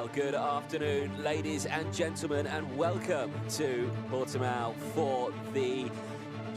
Well, good afternoon, ladies and gentlemen, and welcome to Portimao for the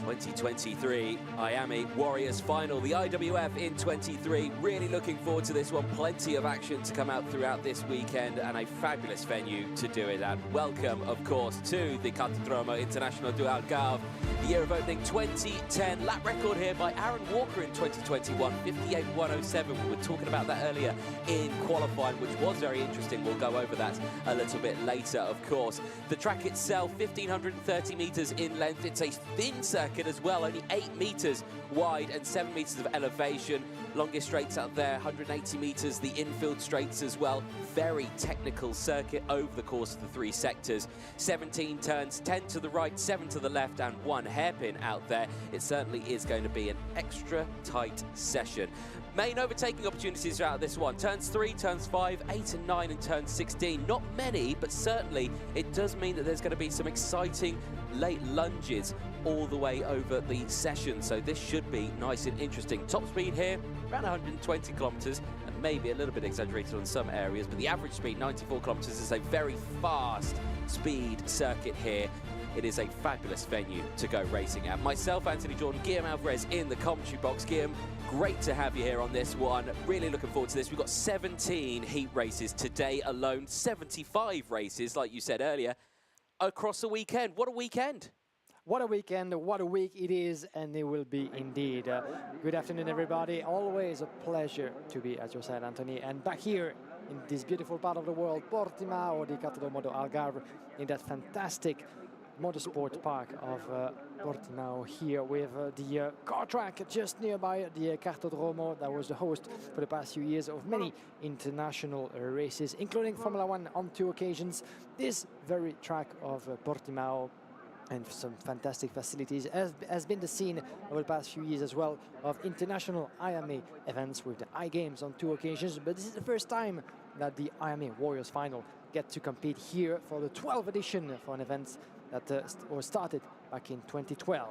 2023 Miami Warriors final, the IWF in 23. Really looking forward to this one. Plenty of action to come out throughout this weekend and a fabulous venue to do it at. Welcome, of course, to the Cartodromo International do Algarve. The year of opening 2010. Lap record here by Aaron Walker in 2021, 58.107. We were talking about that earlier in qualifying, which was very interesting. We'll go over that a little bit later, of course. The track itself, 1,530 meters in length. It's a thin circuit as well, only 8 meters wide and 7 meters of elevation. Longest straights out there, 180 meters, the infield straights as well. Very technical circuit over the course of the 3 sectors. 17 turns, 10 to the right, 7 to the left, and 1 hairpin out there. It certainly is going to be an extra tight session. Main overtaking opportunities throughout this one. Turns 3, turns 5, 8 and 9, and turn 16. Not many, but certainly it does mean that there's going to be some exciting late lunges all the way over the session. So this should be nice and interesting. Top speed here, around 120 kilometers, and maybe a little bit exaggerated on some areas, but the average speed, 94 kilometers, is a very fast speed circuit here. It is a fabulous venue to go racing at. Myself, Anthony Jordan, Guillaume Alvarez in the commentary box. Guillaume, great to have you here on this one. Really looking forward to this. We've got 17 heat races today alone, 75 races, like you said earlier, across the weekend. What a weekend! What a weekend, what a week it is, and it will be indeed. Good afternoon, everybody. Always a pleasure to be, as you said, Anthony, and back here in this beautiful part of the world, Portimao di Cartodromo do Algarve, in that fantastic motorsport park of Portimao here with the car track just nearby the Cartodromo that was the host for the past few years of many international races, including Formula 1 on 2 occasions. This very track of Portimao and some fantastic facilities has been the scene over the past few years as well of international IMA events with the I-Games on 2 occasions, but this is the first time that the IMA Warriors final get to compete here for the 12th edition for an event that was started back in 2012.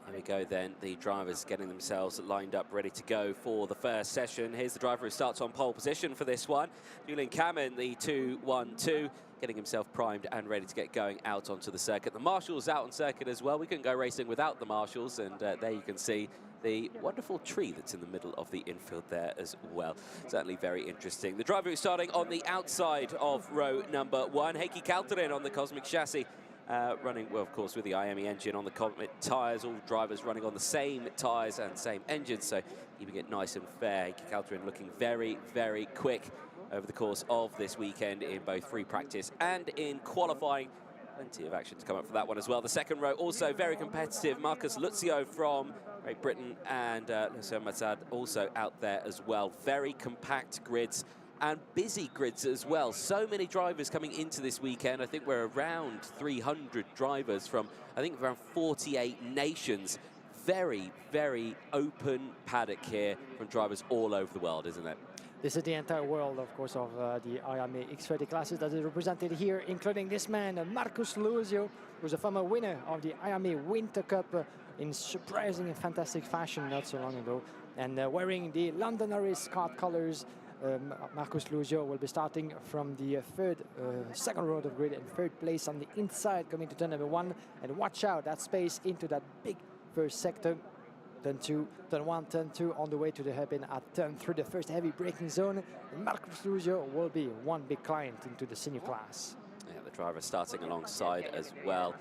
Here we go then, the drivers getting themselves lined up, ready to go for the first session. Here's the driver who starts on pole position for this one. Julian Kamen, the 2-1-2, getting himself primed and ready to get going out onto the circuit. The marshals out on circuit as well. We couldn't go racing without the marshals, and there you can see the wonderful tree that's in the middle of the infield there as well. Certainly very interesting. The driver who's starting on the outside of row number 1, Heikki Kaltonen on the Cosmic chassis. Running, well, of course, with the IME engine on the Comet tyres, all drivers running on the same tyres and same engines, so keeping it nice and fair. Heikki Kaltonen looking very, very quick over the course of this weekend in both free practice and in qualifying. Plenty of action to come up for that one as well. The second row also very competitive. Marcus Luzio from Great Britain and Lucio Mazad also out there as well. Very compact grids and busy grids as well. So many drivers coming into this weekend. I think we're around 300 drivers from, I think, around 48 nations. Very, very open paddock here from drivers all over the world, isn't it? This is the entire world, of course, of the IMA X30 classes that is represented here, including this man, Marcus Luzio, who's a former winner of the IMA Winter Cup in surprising and fantastic fashion not so long ago, and wearing the London Norris kart colors. Marcus Luzio will be starting from the second row of the grid and 3rd place on the inside coming to turn number 1. And watch out, that space into that big first sector. Turn 2, turn 1, turn 2 on the way to the hairpin at turn 3, the first heavy braking zone. And Marcus Luzio will be one big client into the senior class. Yeah, the driver starting alongside as well.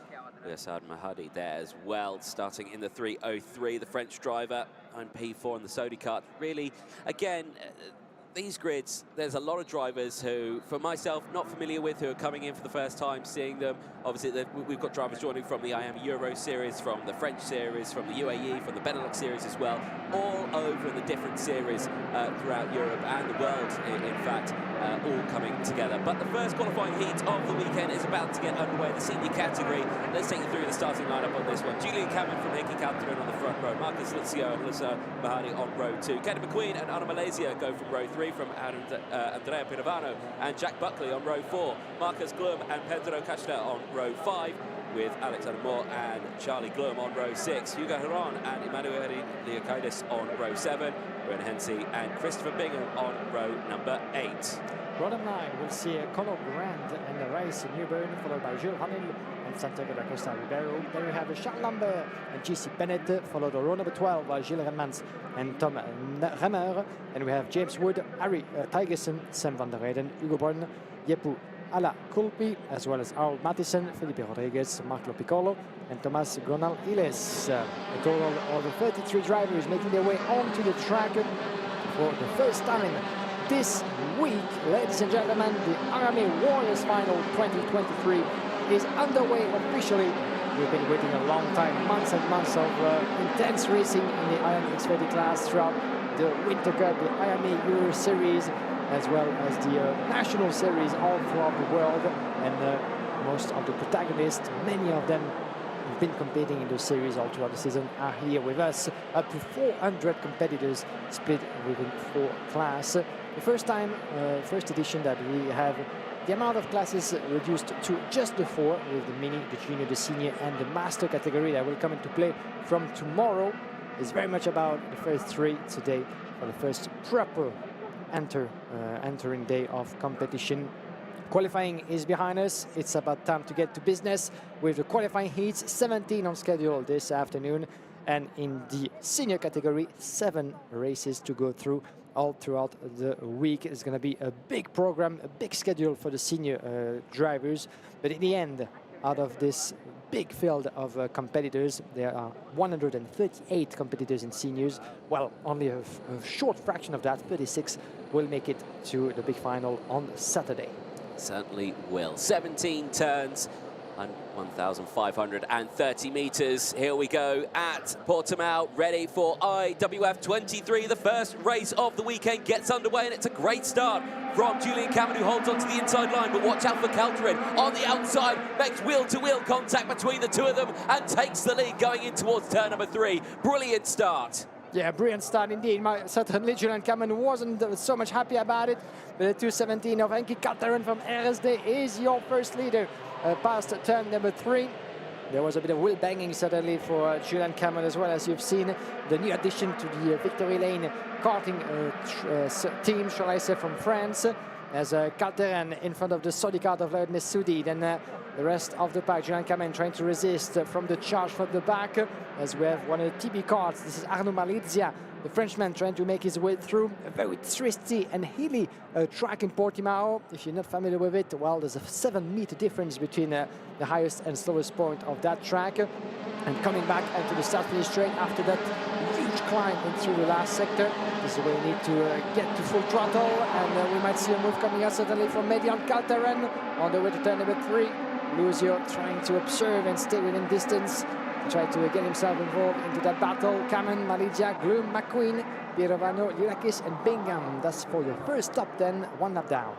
Assad Mahadi there as well, starting in the 303, the French driver, on P4 in the Sodi kart. Really, again, these grids, there's a lot of drivers who, for myself, not familiar with, who are coming in for the first time, seeing them. Obviously, we've got drivers joining from the IAM Euro series, from the French series, from the UAE, from the Benelux series as well, all over the different series throughout Europe and the world, in fact, all coming together. But the first qualifying heat of the weekend is about to get underway, the senior category. Let's take you through the starting lineup on this one. Julian Kamen from Heikki Kaltonen on the front row, Marcus Luzio and Lucio Mahadi on row 2. Kenny McQueen and Anna Malaysia go from row 3, from Andrea Pirovano and Jack Buckley on row 4. Marcus Glum and Pedro Cacheta on row 5, with Alexander Moore and Charlie Glum on row 6. Hugo Heron and Emmanuel Leokaitis on row 7. Rowan Hensey and Christopher Bingham on row number 8. Road 9, we'll see Conor Grant and the race in Newburn, followed by Jules Vanille and Santiago da Costa Ribeiro. Then we have Charles Lambert and JC Bennett, followed by row number 12 by Gilles Remans and Tom Remmer. And we have James Wood, Harry Tigerson, Sam van der Weyden, Hugo Brun, Yepu Ala Kulpi, as well as Harold Mattison, Felipe Rodriguez, Marco Piccolo, and Thomas Gonal Iles. A total of 33 drivers making their way onto the track for the first time this week. Ladies and gentlemen, the Army Warriors Final 2023 is underway officially. We've been waiting a long time, months and months of intense racing in the IAME X30 class throughout the Winter Cup, the IAME Euro Series, as well as the National Series all throughout the world. And most of the protagonists, many of them have been competing in the series all throughout the season, are here with us. Up to 400 competitors split within 4 classes. The first time, first edition that we have the amount of classes reduced to just the 4, with the mini, the junior, the senior, and the master category that will come into play from tomorrow. It's very much about the first 3 today for the first proper entering day of competition. Qualifying is behind us. It's about time to get to business with the qualifying heats, 17 on schedule this afternoon. And in the senior category, 7 races to go through all throughout the week. It's going to be a big program, a big schedule for the senior drivers. But in the end, out of this big field of competitors, there are 138 competitors in seniors. Well, only a short fraction of that, 36, will make it to the big final on Saturday. Certainly will. 17 turns and 1,530 meters. Here we go at Portimao, ready for IWF23. The first race of the weekend gets underway, and it's a great start from Julian Cameron, who holds onto the inside line, but watch out for Calterin on the outside, makes wheel-to-wheel contact between the two of them and takes the lead going in towards turn number 3. Brilliant start. Yeah, brilliant start indeed. Certainly Julian Cameron wasn't so much happy about it, but the 2:17 of Henki Calterin from RSD is your first leader past turn number 3. There was a bit of wheel banging certainly for Julian Cameron, as well as you've seen the new addition to the Victory Lane karting team, shall I say, from France, as Calterin in front of the Sodi kart of Laurent Messoudi. Then the rest of the pack, Julian Cameron trying to resist from the charge from the back, as we have one of the TB karts. This is Arnaud Malizia, the Frenchman, trying to make his way through a very twisty and hilly track in Portimao. If you're not familiar with it, well, there's a 7-meter difference between the highest and slowest point of that track. And coming back into the start-finish straight after that huge climb through the last sector. This is where you need to get to full throttle, and we might see a move coming out certainly from Median Calterin on the way to turn number 3. Lucio trying to observe and stay within distance to try to get himself involved into that battle. Cameron, Malidia, Gloom, McQueen, Pierovano, Lurakis and Bingham. That's for your first top 10, 1 lap down.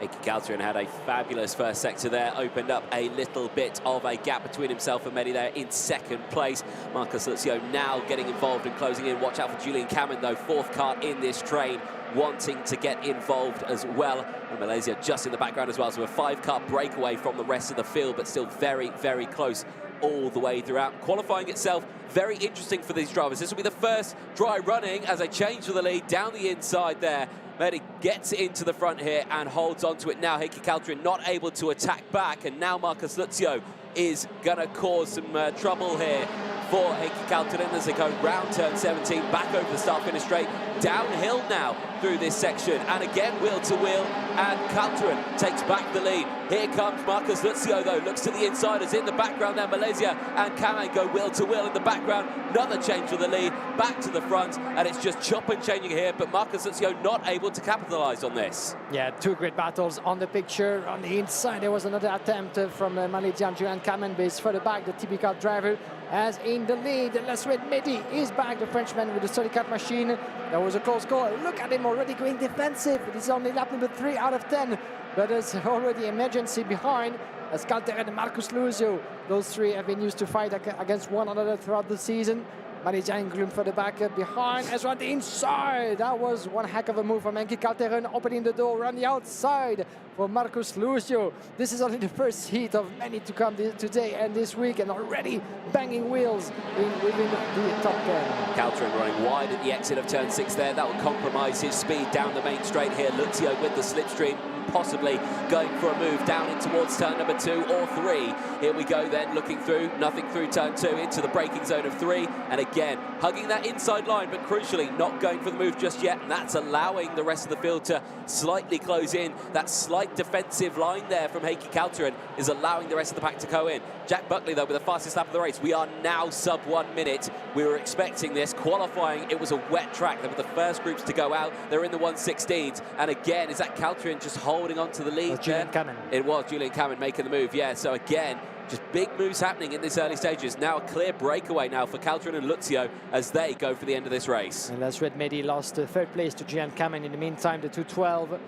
Henki Calterin had a fabulous first sector there, opened up a little bit of a gap between himself and Medi there in second place. Marcus Lucio now getting involved and closing in. Watch out for Julian Cameron though, 4th kart in this train, wanting to get involved as well. And Malaysia just in the background as well, so a 5-car breakaway from the rest of the field, but still very, very close all the way throughout. Qualifying itself, very interesting for these drivers. This will be the first dry running as they change for the lead down the inside there. Medi gets into the front here and holds on to it now. Henki Calterin not able to attack back, and now Marcus Lucio is going to cause some trouble here for Henki Calterin as they go round turn 17, back over the start-finish straight, downhill now through this section, and again wheel-to-wheel, and Calterin takes back the lead. Here comes Marcus Lucio though, looks to the insiders in the background there. Malaysia and Kamen go wheel-to-wheel in the background. Another change for the lead, back to the front, and it's just chop and changing here, but Marcus Lucio not able to capitalise on this. Yeah, 2 great battles on the picture. On the inside, there was another attempt from Malaysia and Julian Kamen, but it's further back, the TB kart driver as in the lead. Lasred Mehdi is back, the Frenchman with the Sodi kart machine. That was a close call. Look at him already going defensive. It's only lap number 3 out of 10, but there's already emergency behind as Calterin and Marcus Lucio. Those 3 have been used to fight against one another throughout the season. Manajan Glum for the back behind Ezra on the inside. That was one heck of a move from Enki Calteren, opening the door around the outside for Marcus Lucio. This is only the first heat of many to come today and this week, and already banging wheels within the top 10. Calteren running wide at the exit of turn 6 there. That will compromise his speed down the main straight here. Lucio with the slipstream, possibly going for a move down in towards turn number 2 or 3. Here we go then, looking through, nothing through turn 2, into the braking zone of 3, and again hugging that inside line, but crucially not going for the move just yet, and that's allowing the rest of the field to slightly close in. That slight defensive line there from Heikki Calteren is allowing the rest of the pack to go in. Jack Buckley though with the fastest lap of the race. We are now sub 1 minute. We were expecting this. Qualifying, it was a wet track. They were the first groups to go out. They're in the 116s, and again, is that Calteren just holding on to the lead? Julian Kamen. It was Julian Kamen making the move, yeah. So again, just big moves happening in this early stages. Now a clear breakaway now for Calteren and Lucio as they go for the end of this race. And as Red Mehdi lost third place to Julian Kamen. In the meantime, the 212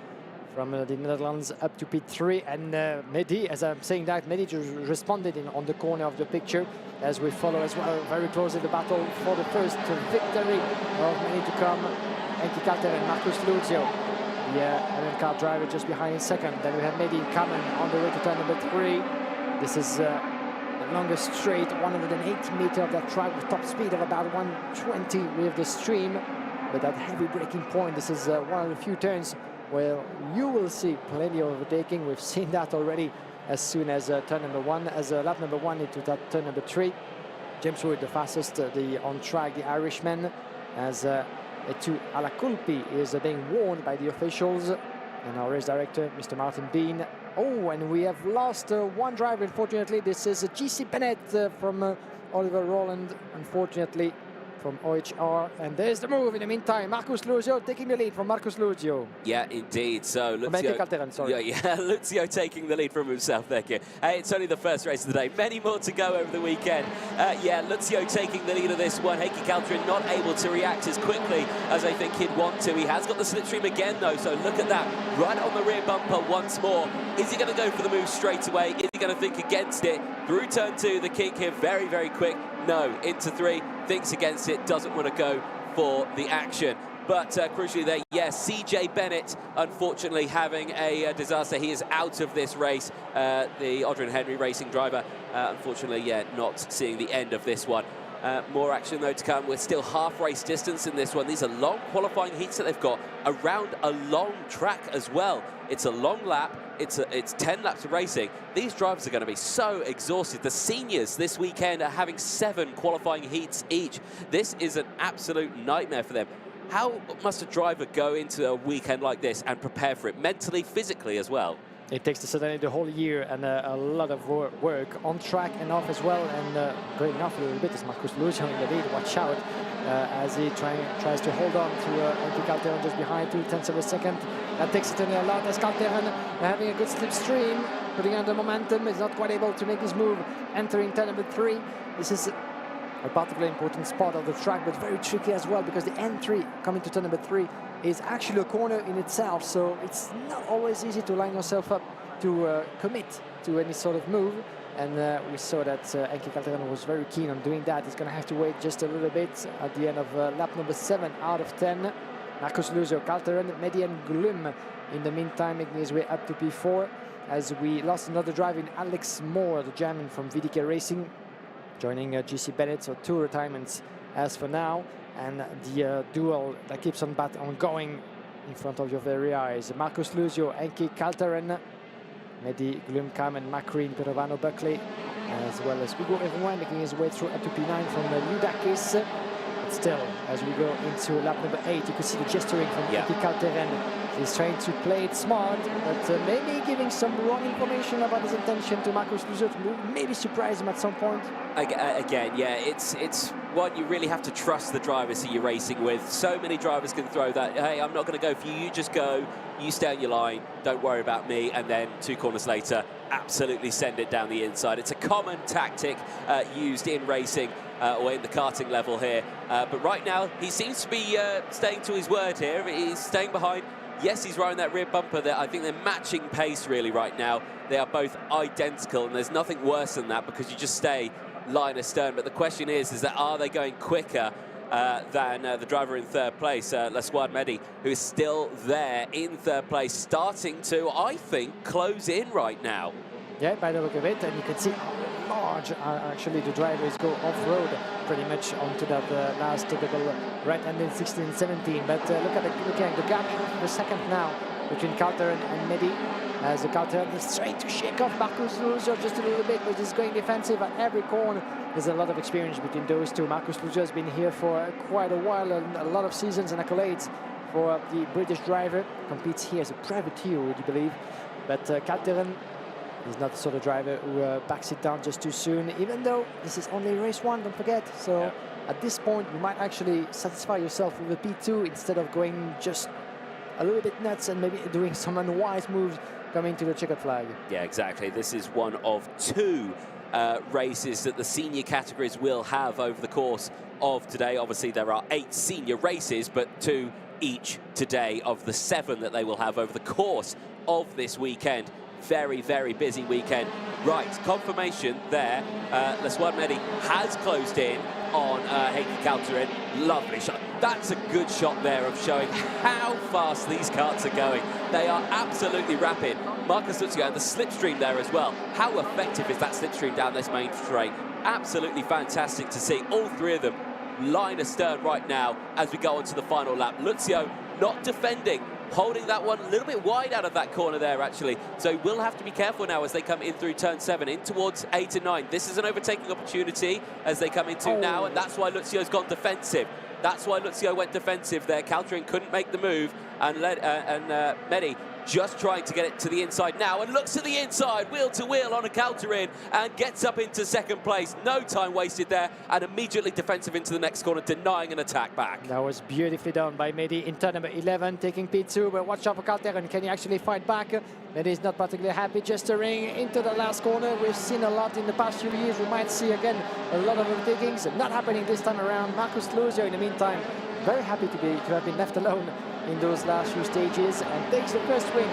from the Netherlands up to P3, and Mehdi, as I'm saying that, Mehdi just responded on the corner of the picture as we follow as well very closely the battle for the first victory of many to come. Enki Calteren and Marcus Lucio, the Allen car driver, just behind in second. Then we have Mehdi Kamen on the way to turn number 3. This is the longest straight, 180 meters of that track with top speed of about 120 with the stream. But that heavy braking point, this is one of the few turns where you will see plenty of overtaking. We've seen that already as soon as turn number 1, as lap number 1 into that turn number 3. James Wood, the fastest, the on track, the Irishman, as Etu Alaculpi is being warned by the officials and our race director, Mr. Martin Bean. Oh, and we have lost one driver, unfortunately. This is GC Bennett from Oliver Rowland, unfortunately, from OHR. And there's the move in the meantime. Marcus Lucio taking the lead from Marcus Lucio. Yeah, indeed. So Lucio, Calteren, sorry. Yeah, Lucio taking the lead from himself there, Kid. Hey, it's only the first race of the day. Many more to go over the weekend. Yeah, Lucio taking the lead of this one. Heikki Calteren not able to react as quickly as I think he'd want to. He has got the slipstream again, though, so look at that. Right on the rear bumper once more. Is he going to go for the move straight away? Is he going to think against it? Through turn 2, the kink here, very, very quick. No, into 3, thinks against it, doesn't want to go for the action. But crucially there, yes, CJ Bennett, unfortunately, having a disaster. He is out of this race. The Audrin Henry racing driver, unfortunately, yeah, not seeing the end of this one. More action, though, to come. We're still half race distance in this one. These are long qualifying heats that they've got around a long track as well. It's a long lap. It's 10 laps of racing. These drivers are going to be so exhausted. The seniors this weekend are having 7 qualifying heats each. This is an absolute nightmare for them. How must a driver go into a weekend like this and prepare for it mentally, physically as well? It takes certainly the whole year and a lot of work on track and off as well. And going off a little bit is Marcus Lucio in the lead. Watch out as he tries to hold on to Enki Calteren just behind, 2/10 of a second. That takes certainly a lot as Calteren having a good slipstream, putting on the momentum. Is not quite able to make his move, entering turn number 3. This is a particularly important spot of the track, but very tricky as well, because the entry coming to turn number 3 is actually a corner in itself, so it's not always easy to line yourself up to commit to any sort of move. And we saw that Enki Calteren was very keen on doing that. He's going to have to wait just a little bit at the end of lap number 7 out of 10. Marcus Lucio, Calteren, Mehdi and Glum in the meantime making his way up to P4, as we lost another driver in Alex Moore, the German from VDK Racing, joining GC Bennett, so 2 retirements as for now. And the duel that keeps on going in front of your very eyes. Marcus Lucio, Enki Calteren, Mehdi Glum, Kamen, Macrin, Pirovano, Buckley, as well as Hugo Erouin making his way through up to P9 from Ludakis. But still, as we go into lap number 8, you can see the gesturing from Enki Calteren. He's trying to play it smart, but maybe giving some wrong information about his intention to Marcus Lucio to maybe surprise him at some point. Again, yeah, it's one you really have to trust the drivers that you're racing with. So many drivers can throw that, hey, I'm not going to go for you, you just go, you stay on your line, don't worry about me, and then 2 corners later, absolutely send it down the inside. It's a common tactic used in racing or in the karting level here. But right now, he seems to be staying to his word here. He's staying behind. Yes, he's riding that rear bumper there. I think they're matching pace really right now. They are both identical, and there's nothing worse than that, because you just stay line astern. But the question is that are they going quicker than the driver in third place, Lasquad Mehdi, who is still there in third place, starting to, I think, close in right now. Yeah, by the look of it, and you can see how large actually the drivers go off-road pretty much onto that last typical right-hand in 16 and 17. But look at the gap half a second now between Calteren and Mehdi, as the Calteren is trying to shake off Marcus Luzer just a little bit, but he's going defensive at every corner. There's a lot of experience between those two. Marcus Luzer has been here for quite a while, and a lot of seasons and accolades for the British driver. Competes here as a privateer, would you believe? But Calteren, he's not the sort of driver who backs it down just too soon, even though this is only race one, don't forget. So yeah, at this point, you might actually satisfy yourself with a P2 instead of going just a little bit nuts and maybe doing some unwise moves coming to the checkered flag. Yeah, exactly. This is one of two races that the senior categories will have over the course of today. Obviously, there are 8 senior races, but 2 each today of the 7 that they will have over the course of this weekend. Very, very busy weekend. Right, confirmation there. Lasquad Mehdi has closed in on Heikki Calteren. Lovely shot. That's a good shot there of showing how fast these karts are going. They are absolutely rapid. Marcus Lutzio and the slipstream there as well. How effective is that slipstream down this main straight? Absolutely fantastic to see all 3 of them line astern right now as we go on to the final lap. Lutzio not defending, holding that one a little bit wide out of that corner there, actually. So we'll have to be careful now as they come in through turn 7, in towards 8 and 9. This is an overtaking opportunity as they come into now, and that's why Lutzio's gone defensive. That's why Lutzio went defensive there. Calteren couldn't make the move, and Mehdi just trying to get it to the inside now, and looks to the inside, wheel to wheel on a Calteren, and gets up into second place. No time wasted there, and immediately defensive into the next corner, denying an attack back. That was beautifully done by Mehdi in turn number 11, taking P2, but watch out for Calteren. Can he actually fight back? Mehdi is not particularly happy, gesturing into the last corner. We've seen a lot in the past few years. We might see again a lot of overtakings. Not happening this time around. Marcus Luzer, in the meantime, very happy to have been left alone in those last few stages, and takes the first win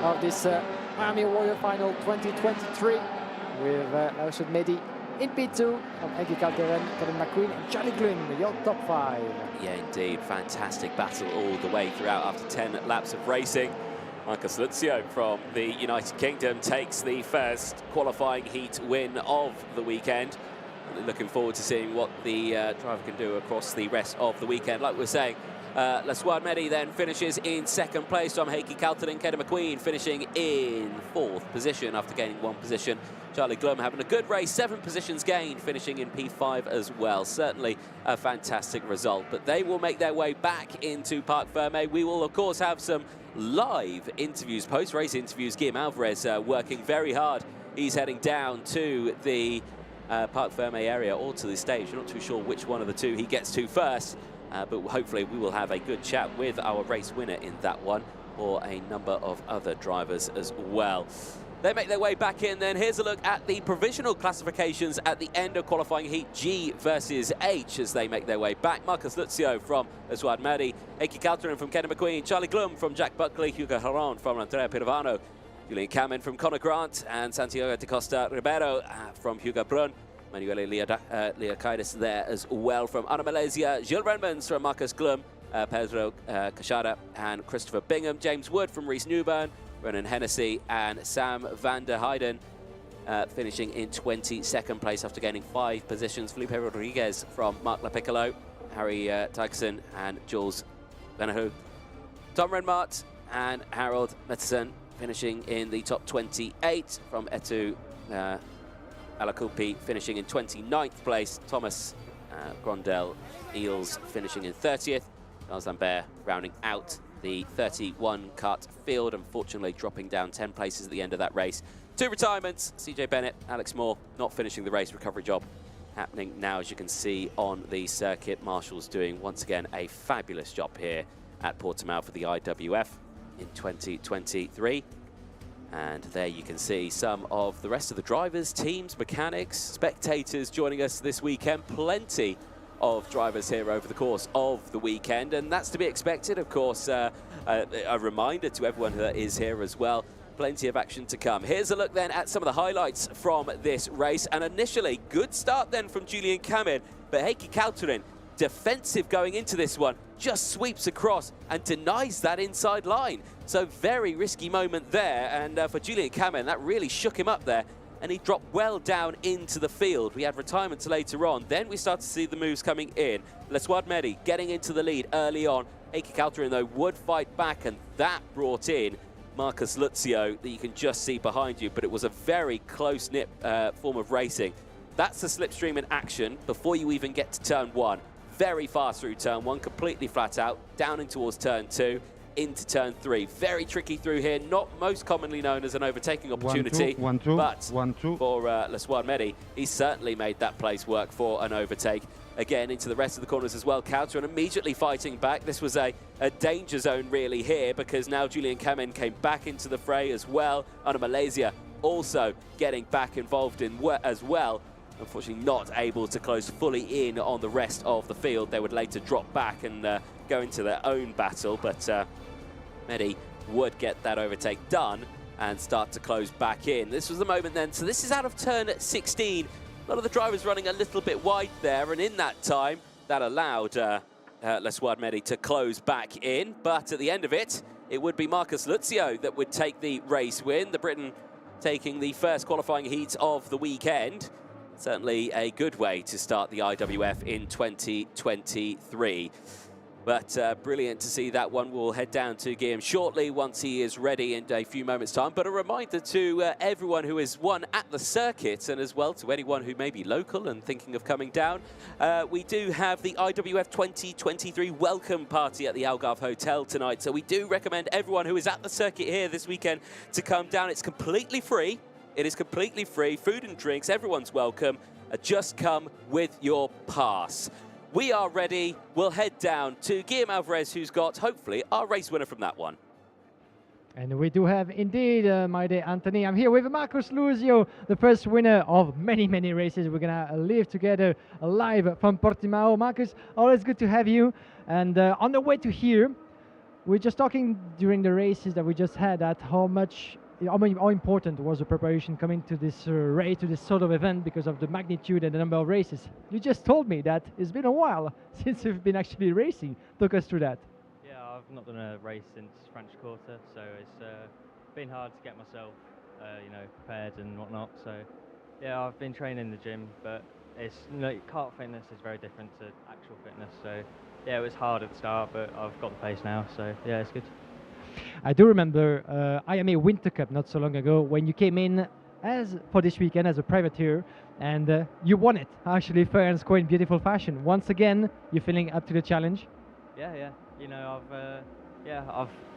of this Miami Warrior Final 2023 with Lasquad Mehdi in P2 from Heikki Calteren, Kevin McQueen and Charlie Glynn, your top 5. Yeah, indeed. Fantastic battle all the way throughout after 10 laps of racing. Marcus Lutzio from the United Kingdom takes the first qualifying heat win of the weekend. Looking forward to seeing what the driver can do across the rest of the weekend. Like we were saying, Lasquad Mehdi then finishes in second place from Heikki Calteren. Kevin McQueen finishing in 4th position after gaining 1 position. Charlie Glum having a good race, 7 positions gained, finishing in P5 as well. Certainly a fantastic result, but they will make their way back into Parc Ferme. We will, of course, have some live interviews, post-race interviews. Guillaume Alvarez working very hard. He's heading down to the Parc Ferme area or to the stage. We're not too sure which one of the two he gets to first, but hopefully we will have a good chat with our race winner in that one, or a number of other drivers as well. They make their way back in then. Here's a look at the provisional classifications at the end of qualifying heat G versus H as they make their way back. Marcus Lutzio from Lasquad Mehdi, Heikki Calteren from Kenny McQueen, Charlie Glum from Jack Buckley, Hugo Haron from Andrea Pirovano, Julian Kamen from Conor Grant, and Santiago de Costa Ribeiro from Hugo Brun. Manuele Liakaitis there as well from Anna Malaysia, Gilles Renmans from Marcus Glum, Pedro Cachada and Christopher Bingham, James Wood from Reese Newburn, Brennan Hennessy and Sam van der Heijden finishing in 22nd place after gaining 5 positions. Felipe Rodriguez from Mark LaPiccolo, Harry Tykerson and Jules Benahu. Tom Renmart and Harold Metterson finishing in the top 28 from Etu Alacupi finishing in 29th place. Thomas Grondel Eels finishing in 30th. Charles Lambert rounding out the 31 kart field, unfortunately dropping down 10 places at the end of that race. 2 retirements, CJ Bennett, Alex Moore not finishing the race. Recovery job happening now, as you can see on the circuit. Marshall's doing once again a fabulous job here at Portimao for the IWF in 2023. And there you can see some of the rest of the drivers, teams, mechanics, spectators joining us this weekend. Plenty of drivers here over the course of the weekend, and that's to be expected, of course. A reminder to everyone that is here as well, Plenty of action to come. Here's a look then at some of the highlights from this race. And initially, good start then from Julian Kamin, but Heikki Kaltunen, defensive going into this one, just sweeps across and denies that inside line. So very risky moment there. And for Julian Kamin, that really shook him up there. And he dropped well down into the field. We had retirements later on. Then we start to see the moves coming in. Lesward Mehdi getting into the lead early on. Heikki Kaltunen, though, would fight back, and that brought in Marcus Lutzio that you can just see behind you, but it was a very close-knit form of racing. That's the slipstream in action before you even get to turn 1. Very fast through turn 1, completely flat out, down in towards turn 2, into turn 3. Very tricky through here, not most commonly known as an overtaking opportunity, but for Lesward Mehdi, he certainly made that place work for an overtake. Again, into the rest of the corners as well. Counter and immediately fighting back. This was a danger zone really here, because now Julian Kamin came back into the fray as well. Under Malaysia also getting back involved in as well. Unfortunately not able to close fully in on the rest of the field. They would later drop back and go into their own battle, but Mehdi would get that overtake done and start to close back in. This was the moment then. So this is out of turn 16. A lot of the drivers running a little bit wide there, and in that time, that allowed Lesward Mehdi to close back in. But at the end of it, it would be Marcus Lutzio that would take the race win. The Briton taking the first qualifying heat of the weekend. Certainly a good way to start the IWF in 2023. But brilliant to see that one. We'll head down to Guillaume shortly once he is ready in a few moments' time. But a reminder to everyone who is won at the circuit, and as well to anyone who may be local and thinking of coming down, we do have the IWF 2023 welcome party at the Algarve Hotel tonight. So we do recommend everyone who is at the circuit here this weekend to come down. It's completely free. It is completely free. Food and drinks, everyone's welcome. Just come with your pass. We are ready. We'll head down to Guillaume Alvarez, who's got, hopefully, our race winner from that one. And we do have, indeed, my dear Anthony. I'm here with Marcus Lutzio, the first winner of many, many races. We're going to live together live from Portimao. Marcus, always good to have you. And on the way to here, we're just talking during the races that we just had at how important was the preparation coming to this race, to this sort of event, because of the magnitude and the number of races. You just told me that it's been a while since you've been actually racing. Talk us through that. Yeah, I've not done a race since French Quarter, so it's been hard to get myself, prepared and whatnot. So yeah, I've been training in the gym, but it's kart fitness is very different to actual fitness. So yeah, it was hard at the start, but I've got the pace now. So yeah, it's good. I do remember IMA Winter Cup not so long ago when you came in for this weekend as a privateer, and you won it actually fair and square in beautiful fashion. Once again, you're feeling up to the challenge? Yeah.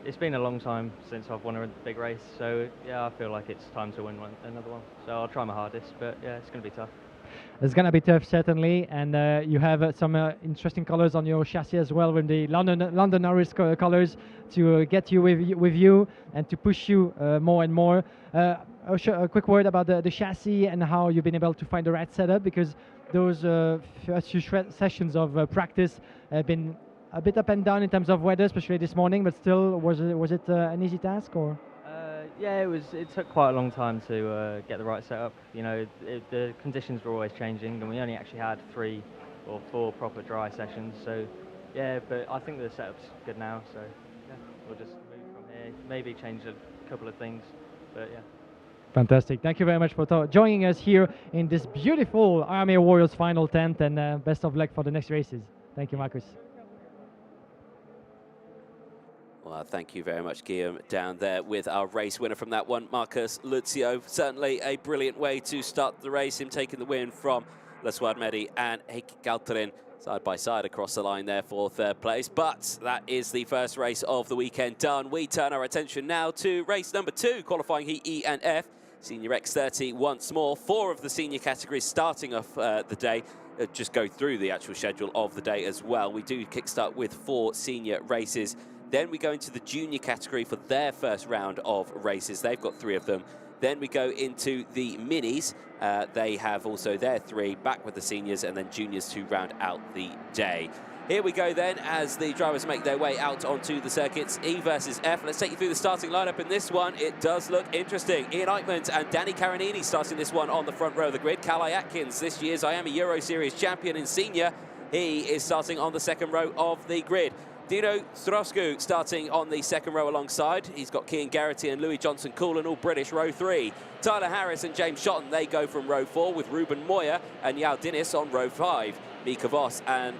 It's been a long time since I've won a big race, so yeah, I feel like it's time to win another one. So I'll try my hardest, but yeah, it's going to be tough. It's going to be tough, certainly, and you have some interesting colors on your chassis as well, with the London Norris colors to get you with you and to push you more and more. A quick word about the chassis and how you've been able to find the right setup, because those first few sessions of practice have been a bit up and down in terms of weather, especially this morning, but still, was it an easy task, or? Yeah, it took quite a long time to get the right setup. The conditions were always changing, and we only actually had 3 or 4 proper dry sessions. So yeah, but I think the setup's good now. So yeah, we'll just move from here. Maybe change a couple of things, but yeah. Fantastic. Thank you very much for joining us here in this beautiful IMA Warriors final tent, and best of luck for the next races. Thank you, Marcus. Well, thank you very much, Guillaume, down there with our race winner from that one, Marcus Lutzio. Certainly a brilliant way to start the race, him taking the win from Lesward Mehdi and Heikki Kaltunen side by side across the line there for third place. But that is the first race of the weekend done. We turn our attention now to race number 2, qualifying heat E and F. Senior X30 once more. 4 of the senior categories starting off the day. Just go through the actual schedule of the day as well. We do kickstart with 4 senior races. Then we go into the junior category for their first round of races. They've got 3 of them. Then we go into the minis. They have also their 3, back with the seniors, and then juniors to round out the day. Here we go then as the drivers make their way out onto the circuits. E versus F. Let's take you through the starting lineup in this one. It does look interesting. Ian Eichmann and Danny Carinini starting this one on the front row of the grid. Calai Atkins, this year's IAME Euro Series champion in senior. He is starting on the second row of the grid. Dino Strosku starting on the second row alongside. He's got Cian Garrity and Louis Johnson-Coulon, all British, row 3. Tyler Harris and James Shotton, they go from row 4 with Ruben Moya and Yao Dinis on row 5. Mika Voss and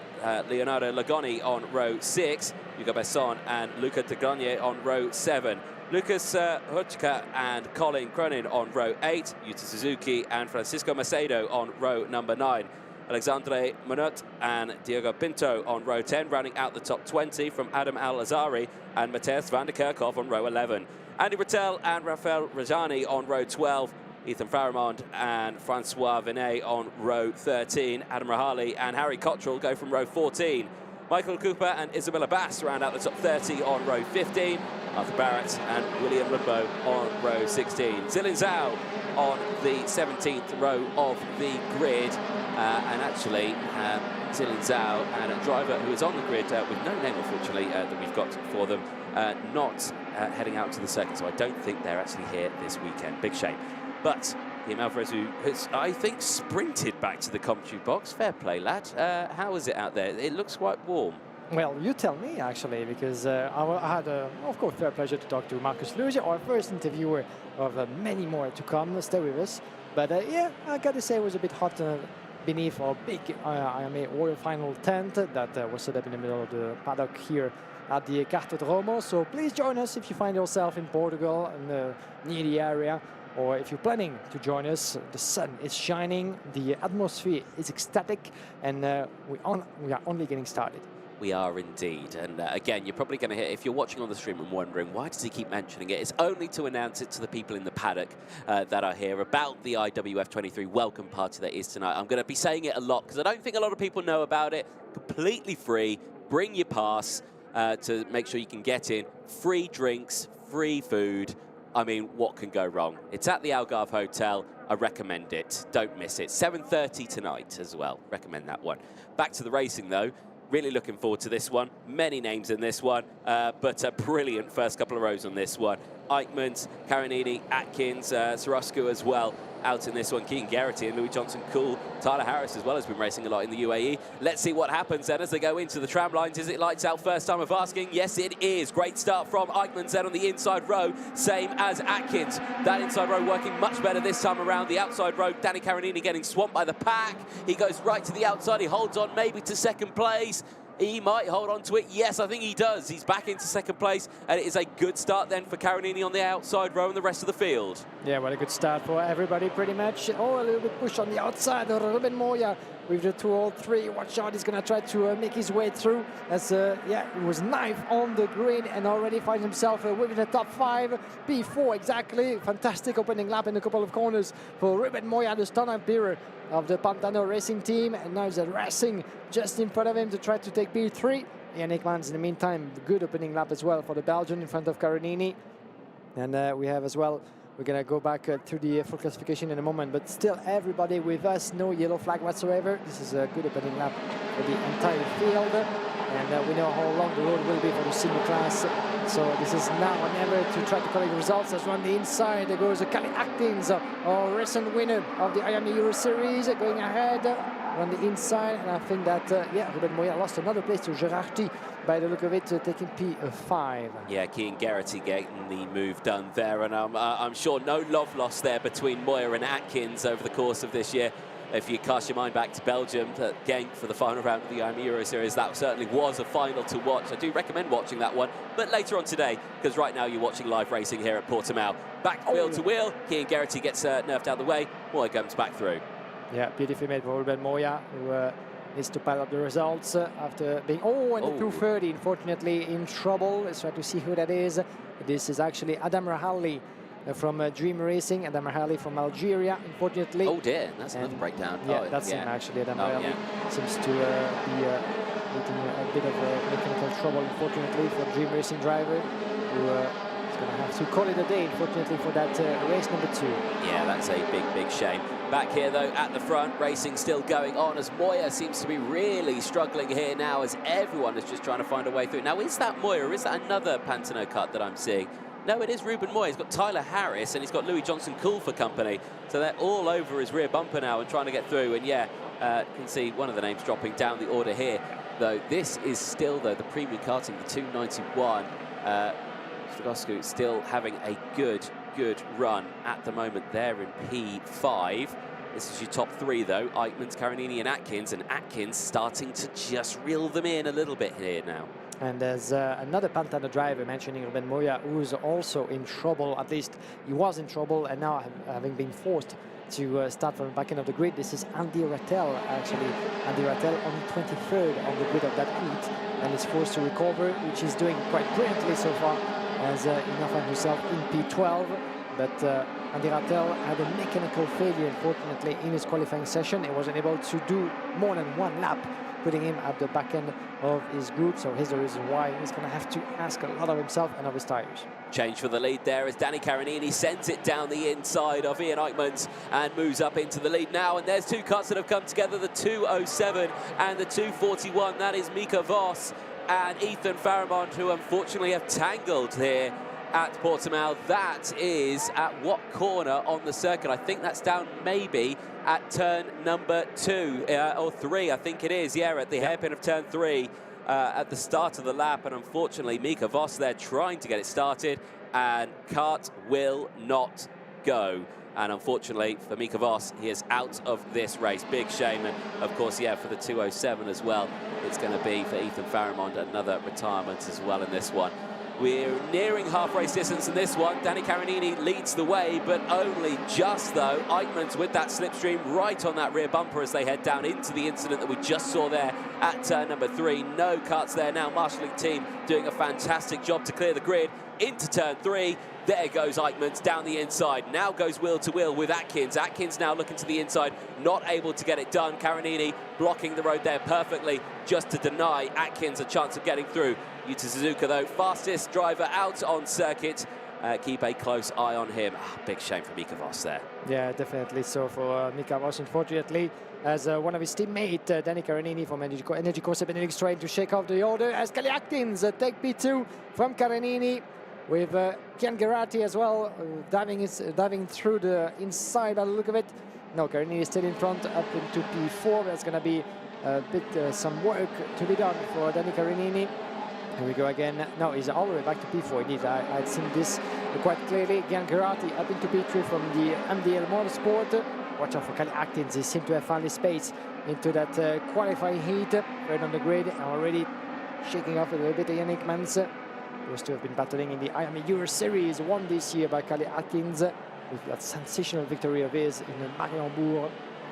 Leonardo Lagoni on row 6. Hugo Besson and Luca Tagliani on row 7. Lucas Hutchka and Colin Cronin on row 8. Yuta Suzuki and Francisco Macedo on row number 9. Alexandre Monut and Diego Pinto on row 10, rounding out the top 20 from Adam Al-Azari and Matthias van der Kerkhoff on row 11. Andy Rattel and Rafael Rajani on row 12. Ethan Faramond and Francois Vinet on row 13. Adam Rahali and Harry Cottrell go from row 14. Michael Cooper and Isabella Bass round out the top 30 on row 15. Arthur Barrett and William Lumbo on row 16. Zilin Zhao on the 17th row of the grid. And actually, Zilin Zhao and a driver who is on the grid with no name, unfortunately, that we've got for them, not heading out to the circuit. So I don't think they're actually here this weekend. Big shame. But Guillaume Alvarez, who has, I think, sprinted back to the commentary box. Fair play, lad. How is it out there? It looks quite warm. Well, you tell me, actually, because I had, of course, fair pleasure to talk to Marcus Luge, our first interviewer of many more to come. Stay with us. But, yeah, I got to say it was a bit hot beneath our big IAME Royal Final tent that was set up in the middle of the paddock here at the Cartodromo. So please join us if you find yourself in Portugal and near the area. Or if you're planning to join us. The sun is shining, the atmosphere is ecstatic, and we are only getting started. We are indeed. And again, you're probably going to hear, if you're watching on the stream and wondering, why does he keep mentioning it? It's only to announce it to the people in the paddock that are here about the IWF23 welcome party that is tonight. I'm going to be saying it a lot because I don't think a lot of people know about it. Completely free. Bring your pass to make sure you can get in. Free drinks, free food. I mean, what can go wrong? It's at the Algarve Hotel. I recommend it. Don't miss it. 7:30 tonight as well. Recommend that one. Back to the racing, though. Really looking forward to this one. Many names in this one, but a brilliant first couple of rows on this one. Eichmann, Carinini, Atkins, Sorosku as well out in this one. Cian Garrity and Louis Johnson-Coulon. Tyler Harris as well has been racing a lot in the UAE. Let's see what happens then as they go into the tram lines. Is it lights out first time of asking? Yes, it is. Great start from Eichmann then on the inside row, same as Atkins. That inside row working much better this time around. The outside row, Danny Carinini getting swamped by the pack. He goes right to the outside. He holds on maybe to second place. He might hold on to it. Yes, I think he does. He's back into second place, and it is a good start then for Carinini on the outside row and the rest of the field. Yeah, well, a good start for everybody pretty much. Oh, a little bit push on the outside. Ruben Moya with the 203. Watch out, he's going to try to make his way through. As yeah, it was ninth on the grid and already finds himself within the top 5. P4 exactly. Fantastic opening lap in a couple of corners for Ruben Moya, the stand-up bearer of the Pantano Racing team, and now he's racing just in front of him to try to take P3. Yannick Mans in the meantime, good opening lap as well for the Belgian in front of Carinini. And we have as well, we're going to go back to the full classification in a moment, but still everybody with us, no yellow flag whatsoever. This is a good opening lap for the entire field, and we know how long the road will be for the senior class. So this is now or never to try to collect results. As on the inside there goes Calai Atkins, our recent winner of the IAME Euro Series, going ahead on the inside. And I think that, yeah, Ruben Moya lost another place to Gerardi by the look of it, taking P5. Yeah, Cian Garrity getting the move done there. And I'm sure no love lost there between Moya and Atkins over the course of this year. If you cast your mind back to Belgium, Genk for the final round of the IAME Euro Series, that certainly was a final to watch. I do recommend watching that one, but later on today, because right now you're watching live racing here at Portimao. Back wheel to wheel, Cian Garrity gets nerfed out of the way, Moya comes back through. Yeah, beautifully made for Ruben Moya, who needs to pile up the results after being, and the 230, unfortunately, in trouble. Let's try to see who that is. This is actually Adam Rahali from Dream Racing, Adam Rahali from Algeria, unfortunately. Oh dear, that's another breakdown. Yeah, that's him actually, Adam Rahali. Seems to be meeting a bit of mechanical trouble, unfortunately, for Dream Racing driver, who is going to have to call it a day, unfortunately, for that race number 2. Yeah, that's a big shame. Back here, though, at the front, racing still going on as Moya seems to be really struggling here now as everyone is just trying to find a way through. Now, is that Moya or is that another Pantano cut that I'm seeing? No, it is Ruben Moya. He's got Tyler Harris and he's got Louis Johnson-Cool for company. So they're all over his rear bumper now and trying to get through. And yeah, you can see one of the names dropping down the order here. Though this is still, though, the premium karting, the 291. Stragoscu still having a good run at the moment there in P5. This is your top 3, though. Eichmanns, Carinini and Atkins starting to just reel them in a little bit here now. And there's another Pantano driver mentioning Ruben Moya, who's also in trouble. At least he was in trouble, and now having been forced to start from the back end of the grid. This is Andy Rattel, actually. Andy Rattel on 23rd on the grid of that heat, and is forced to recover, which he's doing quite brilliantly so far, as he now finds himself in P12. But Andy Rattel had a mechanical failure, unfortunately, in his qualifying session. He wasn't able to do more than 1 lap, putting him at the back end of his group. So here's the reason why he's going to have to ask a lot of himself and of his tyres. Change for the lead there as Danny Carinini sends it down the inside of Ian Eichmanns and moves up into the lead now. And there's 2 cuts that have come together, the 207 and the 241. That is Mika Voss and Ethan Faramond, who unfortunately have tangled here at Portimao. That is at what corner on the circuit? I think that's down maybe at turn number 2 or 3, I think it is. Yeah, at the hairpin of turn 3 at the start of the lap. And unfortunately, Mika Voss there trying to get it started, and kart will not go. And unfortunately for Mika Voss, he is out of this race. Big shame. And of course, yeah, for the 207 as well, it's going to be for Ethan Faramond another retirement as well in this one. We're nearing half race distance in this one. Danny Carinini leads the way, but only just, though. Eichmanns with that slipstream right on that rear bumper as they head down into the incident that we just saw there at turn number 3. No cuts there now. Marshalling team doing a fantastic job to clear the grid into turn 3. There goes Eichmanns down the inside. Now goes wheel to wheel with Atkins. Atkins now looking to the inside, not able to get it done. Carinini blocking the road there perfectly just to deny Atkins a chance of getting through. Yuta Suzuka, though, fastest driver out on circuit. Keep a close eye on him. Big shame for Mika Voss there. Yeah, definitely so for Mika Voss, unfortunately, as one of his teammates, Danny Carinini from Energy Corse Benelux, trying to shake off the order, as Kalle Atkins take P2 from Carinini, with Kian Gerati as well, diving through the inside by the look of it. No, Carinini is still in front up into P4. That's going to be a bit some work to be done for Danny Carinini. Here we go again. No, he's all the way back to P4. Indeed, I'd seen this quite clearly. Gian Gerati up into P3 from the MDL Motorsport. Watch out for Kalle Atkins. He seemed to have found his space into that qualifying heat. Right on the grid and already shaking off a little bit Ian Eichmanns. Those two have been battling in the IME Euro Series, won this year by Kalle Atkins with that sensational victory of his in Mariembourg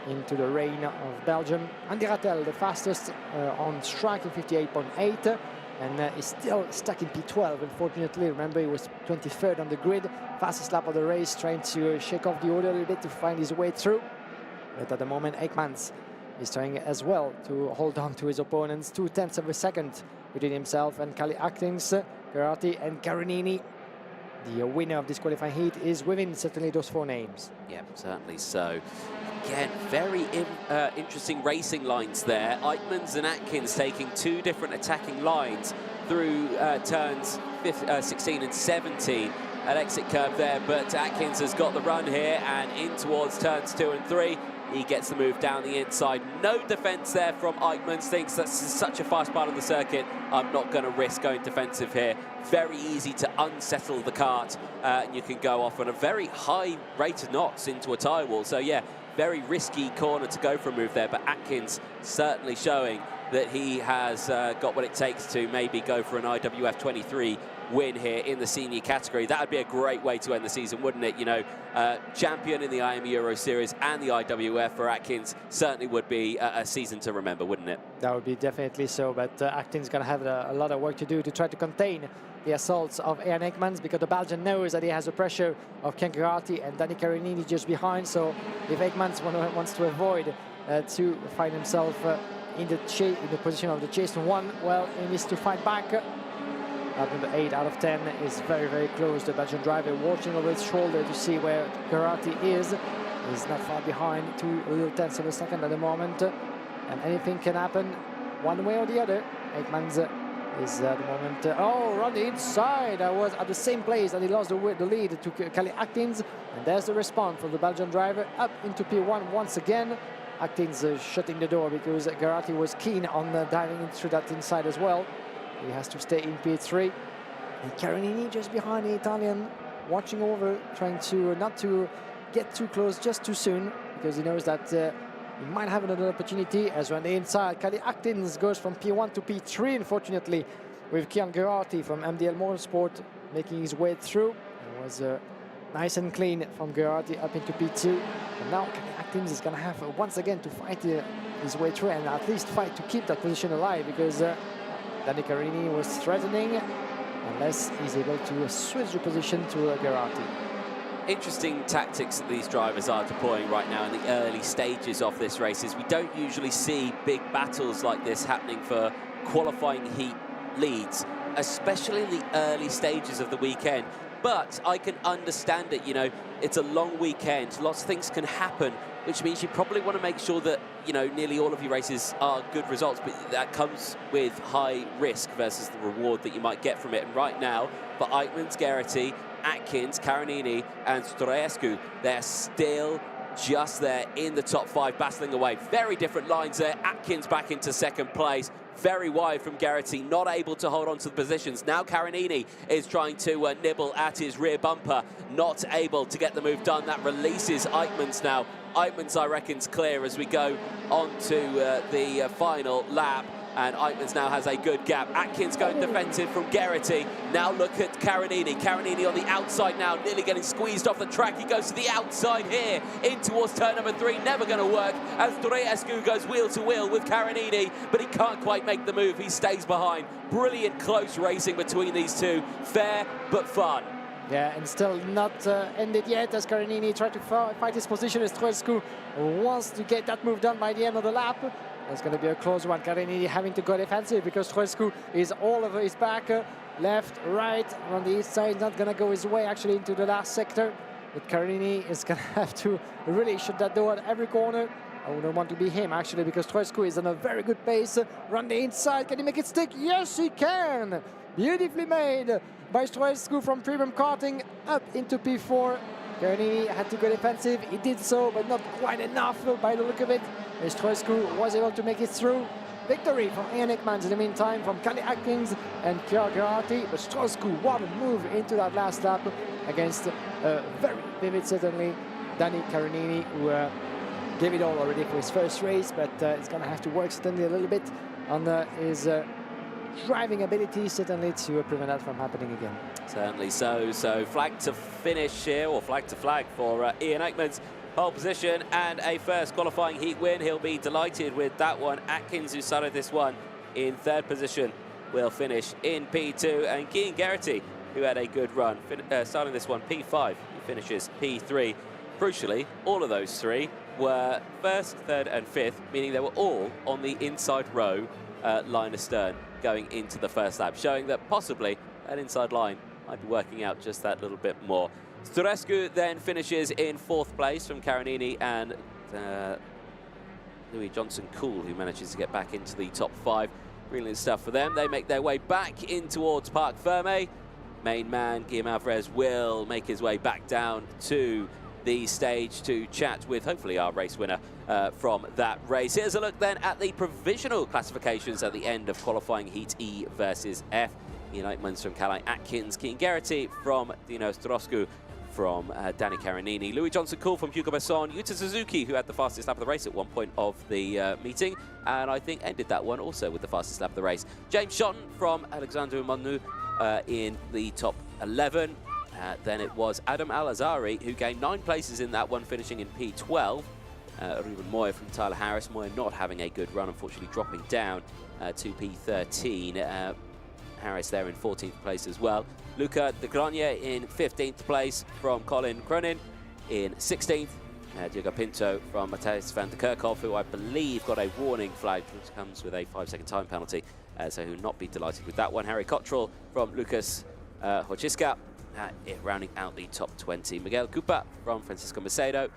into the rain of Belgium. Andy Rattel, the fastest on track in 58.8. And he's still stuck in P12, unfortunately. Remember, he was 23rd on the grid, fastest lap of the race, trying to shake off the order a little bit to find his way through. But at the moment, Eichmanns is trying as well to hold on to his opponents. 0.2 of a second between himself and Kalle Atkins, Gerati and Carinini. The winner of this qualifying heat is within certainly those 4 names. Yeah, certainly so. Again, very interesting racing lines there. Eichmanns and Atkins taking 2 different attacking lines through turns 16 and 17 at exit curve there. But Atkins has got the run here and in towards turns 2 and 3. He gets the move down the inside. No defence there from Eichmanns. Thinks that's such a fast part of the circuit. I'm not going to risk going defensive here. Very easy to unsettle the kart. And you can go off on a very high rate of knots into a tyre wall. So, yeah, very risky corner to go for a move there. But Atkins certainly showing that he has got what it takes to maybe go for an IWF23 win here in the senior category. That would be a great way to end the season, wouldn't it? You know, champion in the IME Euro Series and the IWF for Atkins certainly would be a season to remember, wouldn't it? That would be definitely so, but Atkins is going to have a lot of work to do to try to contain the assaults of Ian Eichmanns, because the Belgian knows that he has the pressure of Kian Gerati and Danny Carinini just behind. So if Eichmanns wants to avoid to find himself in the position of the chased one, well, he needs to fight back. Lap number 8 out of 10 is very, very close. The Belgian driver watching over his shoulder to see where Geraghty is. He's not far behind, 2 little tenths of a second at the moment. And anything can happen one way or the other. Aikmans is at the moment, oh, on the inside. I was at the same place and he lost the lead to Kelly Atkins. And there's the response from the Belgian driver up into P1 once again. Atkins shutting the door because Geraghty was keen on diving through that inside as well. He has to stay in P3. And Carinini just behind the Italian, watching over, trying to not to get too close just too soon, because he knows that he might have another opportunity. As on the inside, Kelly Atkins goes from P1 to P3, unfortunately, with Kian Geraghty from MDL Motorsport making his way through. It was nice and clean from Geraghty up into P2. And now Kelly Atkins is going to have once again to fight his way through and at least fight to keep that position alive, because Danny Carini was threatening unless he's able to switch the position to Geraghty. Interesting tactics that these drivers are deploying right now in the early stages of this race. We don't usually see big battles like this happening for qualifying heat leads, especially in the early stages of the weekend. But I can understand it, you know, it's a long weekend, lots of things can happen, which means you probably want to make sure that, you know, nearly all of your races are good results, but that comes with high risk versus the reward that you might get from it. And right now, for Aikmans, Geraghty, Atkins, Carinini and Storescu, they're still just there in the top 5, battling away. Very different lines there. Atkins back into second place, very wide from Geraghty, not able to hold on to the positions. Now Carinini is trying to nibble at his rear bumper, not able to get the move done. That releases Aikmans now. Aikmans, I reckon, is clear as we go on to the final lap. And Aikmans now has a good gap. Atkins going defensive from Geraghty. Now look at Carinini. Carinini on the outside now, nearly getting squeezed off the track. He goes to the outside here, in towards turn number 3. Never going to work as Storescu goes wheel to wheel with Carinini, but he can't quite make the move. He stays behind. Brilliant close racing between these two. Fair but fun. Yeah, and still not ended yet as Carinini tried to fight his position as Storescu wants to get that move done by the end of the lap. It's going to be a close one. Carinini having to go defensive because Storescu is all over his back, left, right, on the east side. Not going to go his way actually into the last sector. But Carinini is going to have to really shut that door at every corner. I wouldn't want to be him actually, because Storescu is on a very good pace. Run the inside. Can he make it stick? Yes, he can. Beautifully made by Storescu from Premium Karting up into P4. Carinini had to go defensive. He did so, but not quite enough by the look of it. Storescu was able to make it through. Victory from Ian Aikmans in the meantime from Kelly Atkins and Kian Geraghty. But Storescu, what a move into that last lap against very vivid, certainly, Danny Carinini, who gave it all already for his first race, but he's going to have to work certainly a little bit on his driving ability, certainly, to prevent that from happening again. Certainly so. So flag to finish here, or flag to flag for Ian Aikmans. Pole position and a first qualifying heat win. He'll be delighted with that one. Atkins, who started this one in 3rd position, will finish in P2. And Kian Geraghty, who had a good run, starting this one P5, he finishes P3. Crucially, all of those 3 were 1st, 3rd and 5th, meaning they were all on the inside row line astern going into the first lap, showing that possibly that inside line might be working out just that little bit more. Storescu then finishes in 4th place from Carinini and Louis Johnson-Cool, who manages to get back into the top 5. Brilliant stuff for them. They make their way back in towards Parc Ferme. Main man, Guillaume Alvarez, will make his way back down to the stage to chat with, hopefully, our race winner from that race. Here's a look then at the provisional classifications at the end of qualifying Heat E versus F. Ian Aikmans from Kelly Atkins, Kian Geraghty from Dino Storescu, from Danny Carinini, Louis Johnson-Cool from Hugo Besson, Yuta Suzuki, who had the fastest lap of the race at one point of the meeting, and I think ended that one also with the fastest lap of the race. James Shotton from Alexandre Monu in the top 11. Then it was Adam Al-Azhari, who gained 9 places in that one, finishing in P12. Ruben Moya from Tyler Harris. Moya not having a good run, unfortunately dropping down to P13. Harris there in 14th place as well. Luca de Granier in 15th place from Colin Cronin. In 16th, Diego Pinto from Matthijs van der Kerkhoff, who I believe got a warning flag, which comes with a 5-second time penalty. so he'll not be delighted with that one. Harry Cottrell from Lucas Hochiska, rounding out the top 20. Miguel Cupa from Francisco Macedo,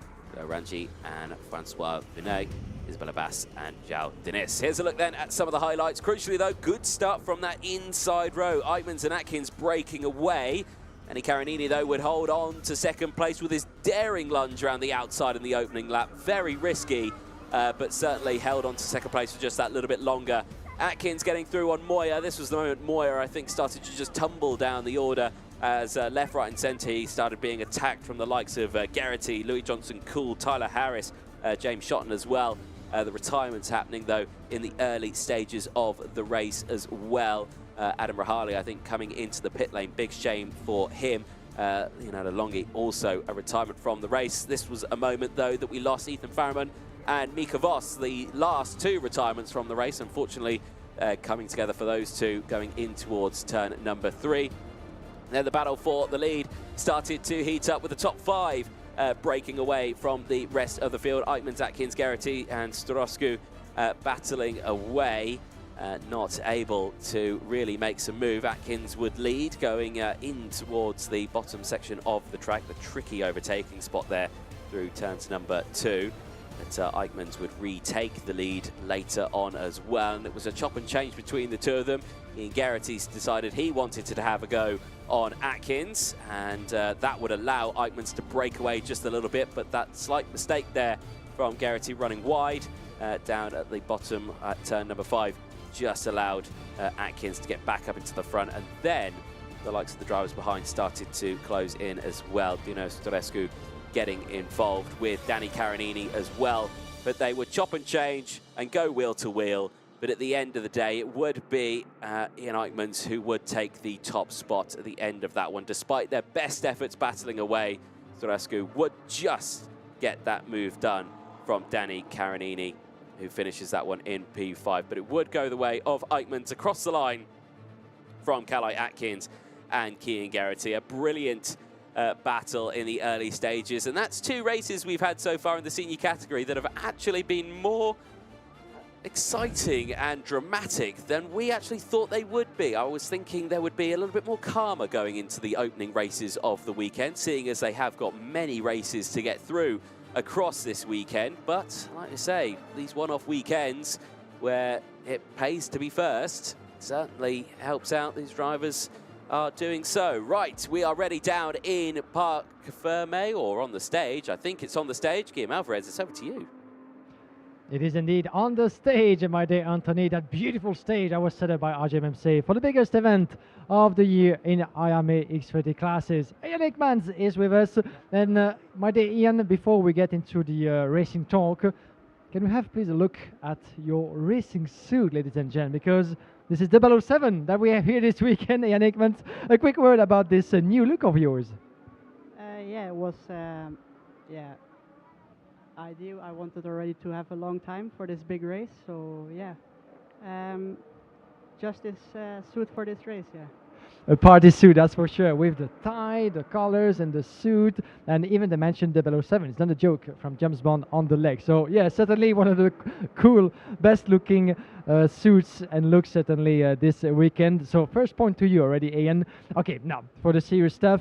Ranji and Francois Vinet, Isabella Bass and João Diniz. Here's a look then at some of the highlights. Crucially though, good start from that inside row. Eichmanns and Atkins breaking away. Danny Carinini though would hold on to second place with his daring lunge around the outside in the opening lap. Very risky, but certainly held on to second place for just that little bit longer. Atkins getting through on Moya. This was the moment Moya, I think, started to just tumble down the order as left, right and centre he started being attacked from the likes of Geraghty, Louis Johnson-Cool, Tyler Harris, James Shotton as well. The retirement's happening though in the early stages of the race as well. Adam Rahali, I think, coming into the pit lane. Big shame for him. Leonardo Longhi also a retirement from the race. This was a moment though that we lost Ethan Farriman and Mika Voss, the last two retirements from the race, unfortunately coming together for those two going in towards turn number 3. Then the battle for the lead started to heat up with the top 5 breaking away from the rest of the field. Eichmanns, Atkins, Geraghty and Storoscu battling away, not able to really make some move. Atkins would lead going in towards the bottom section of the track, the tricky overtaking spot there through turns number 2. But Eichmanns would retake the lead later on as well, and it was a chop and change between the two of them. Ian Geraghty decided he wanted to have a go on Atkins, and that would allow Eichmanns to break away just a little bit, but that slight mistake there from Geraghty running wide down at the bottom at turn number 5 just allowed Atkins to get back up into the front, and then the likes of the drivers behind started to close in as well. Dino Storescu getting involved with Danny Carinini as well, but they would chop and change and go wheel to wheel. But at the end of the day, it would be Ian Eichmanns who would take the top spot at the end of that one. Despite their best efforts battling away, Storescu would just get that move done from Danny Carinini, who finishes that one in P5. But it would go the way of Eichmanns across the line from Calai Atkins and Cian Geraghty. A brilliant battle in the early stages, and that's 2 races we've had so far in the senior category that have actually been more exciting and dramatic than we actually thought they would be. I was thinking there would be a little bit more calmer going into the opening races of the weekend, seeing as they have got many races to get through across this weekend. But like I say, these one-off weekends where it pays to be first certainly helps out. These drivers are doing so. Right, we are ready down in Parc Fermé, or on the stage. I think it's on the stage. Guillaume Alvarez, it's over to you. It is indeed on the stage, my dear Anthony, that beautiful stage that was set up by RJMMC for the biggest event of the year in IWF23 classes. Ian Eichmanns is with us. And my dear Ian, before we get into the racing talk, can we have please a look at your racing suit, ladies and gentlemen, because this is 007 that we have here this weekend. Ian Eichmanns, a quick word about this new look of yours. Yeah, it was, I wanted already to have a long time for this big race, so yeah, just this suit for this race, yeah. A party suit, that's for sure, with the tie, the colors and the suit, and even the mentioned 007. It's not a joke, from James Bond on the leg. So yeah, certainly one of the cool, best looking suits and looks certainly this weekend. So first point to you already, Ian. Okay, now for the serious stuff.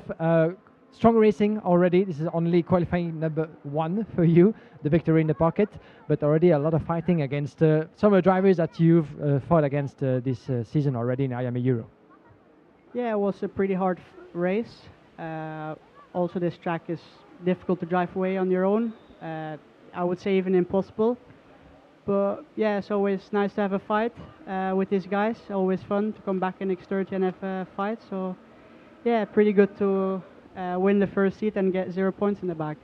Strong racing already. This is only qualifying number 1 for you, the victory in the pocket, but already a lot of fighting against some of the drivers that you've fought against this season already in IAME Euro. Yeah, it was a pretty hard race. Also, this track is difficult to drive away on your own. I would say even impossible. But yeah, it's always nice to have a fight with these guys. Always fun to come back in X30 and have a fight. So yeah, pretty good to win the first seat and get 0 points in the back.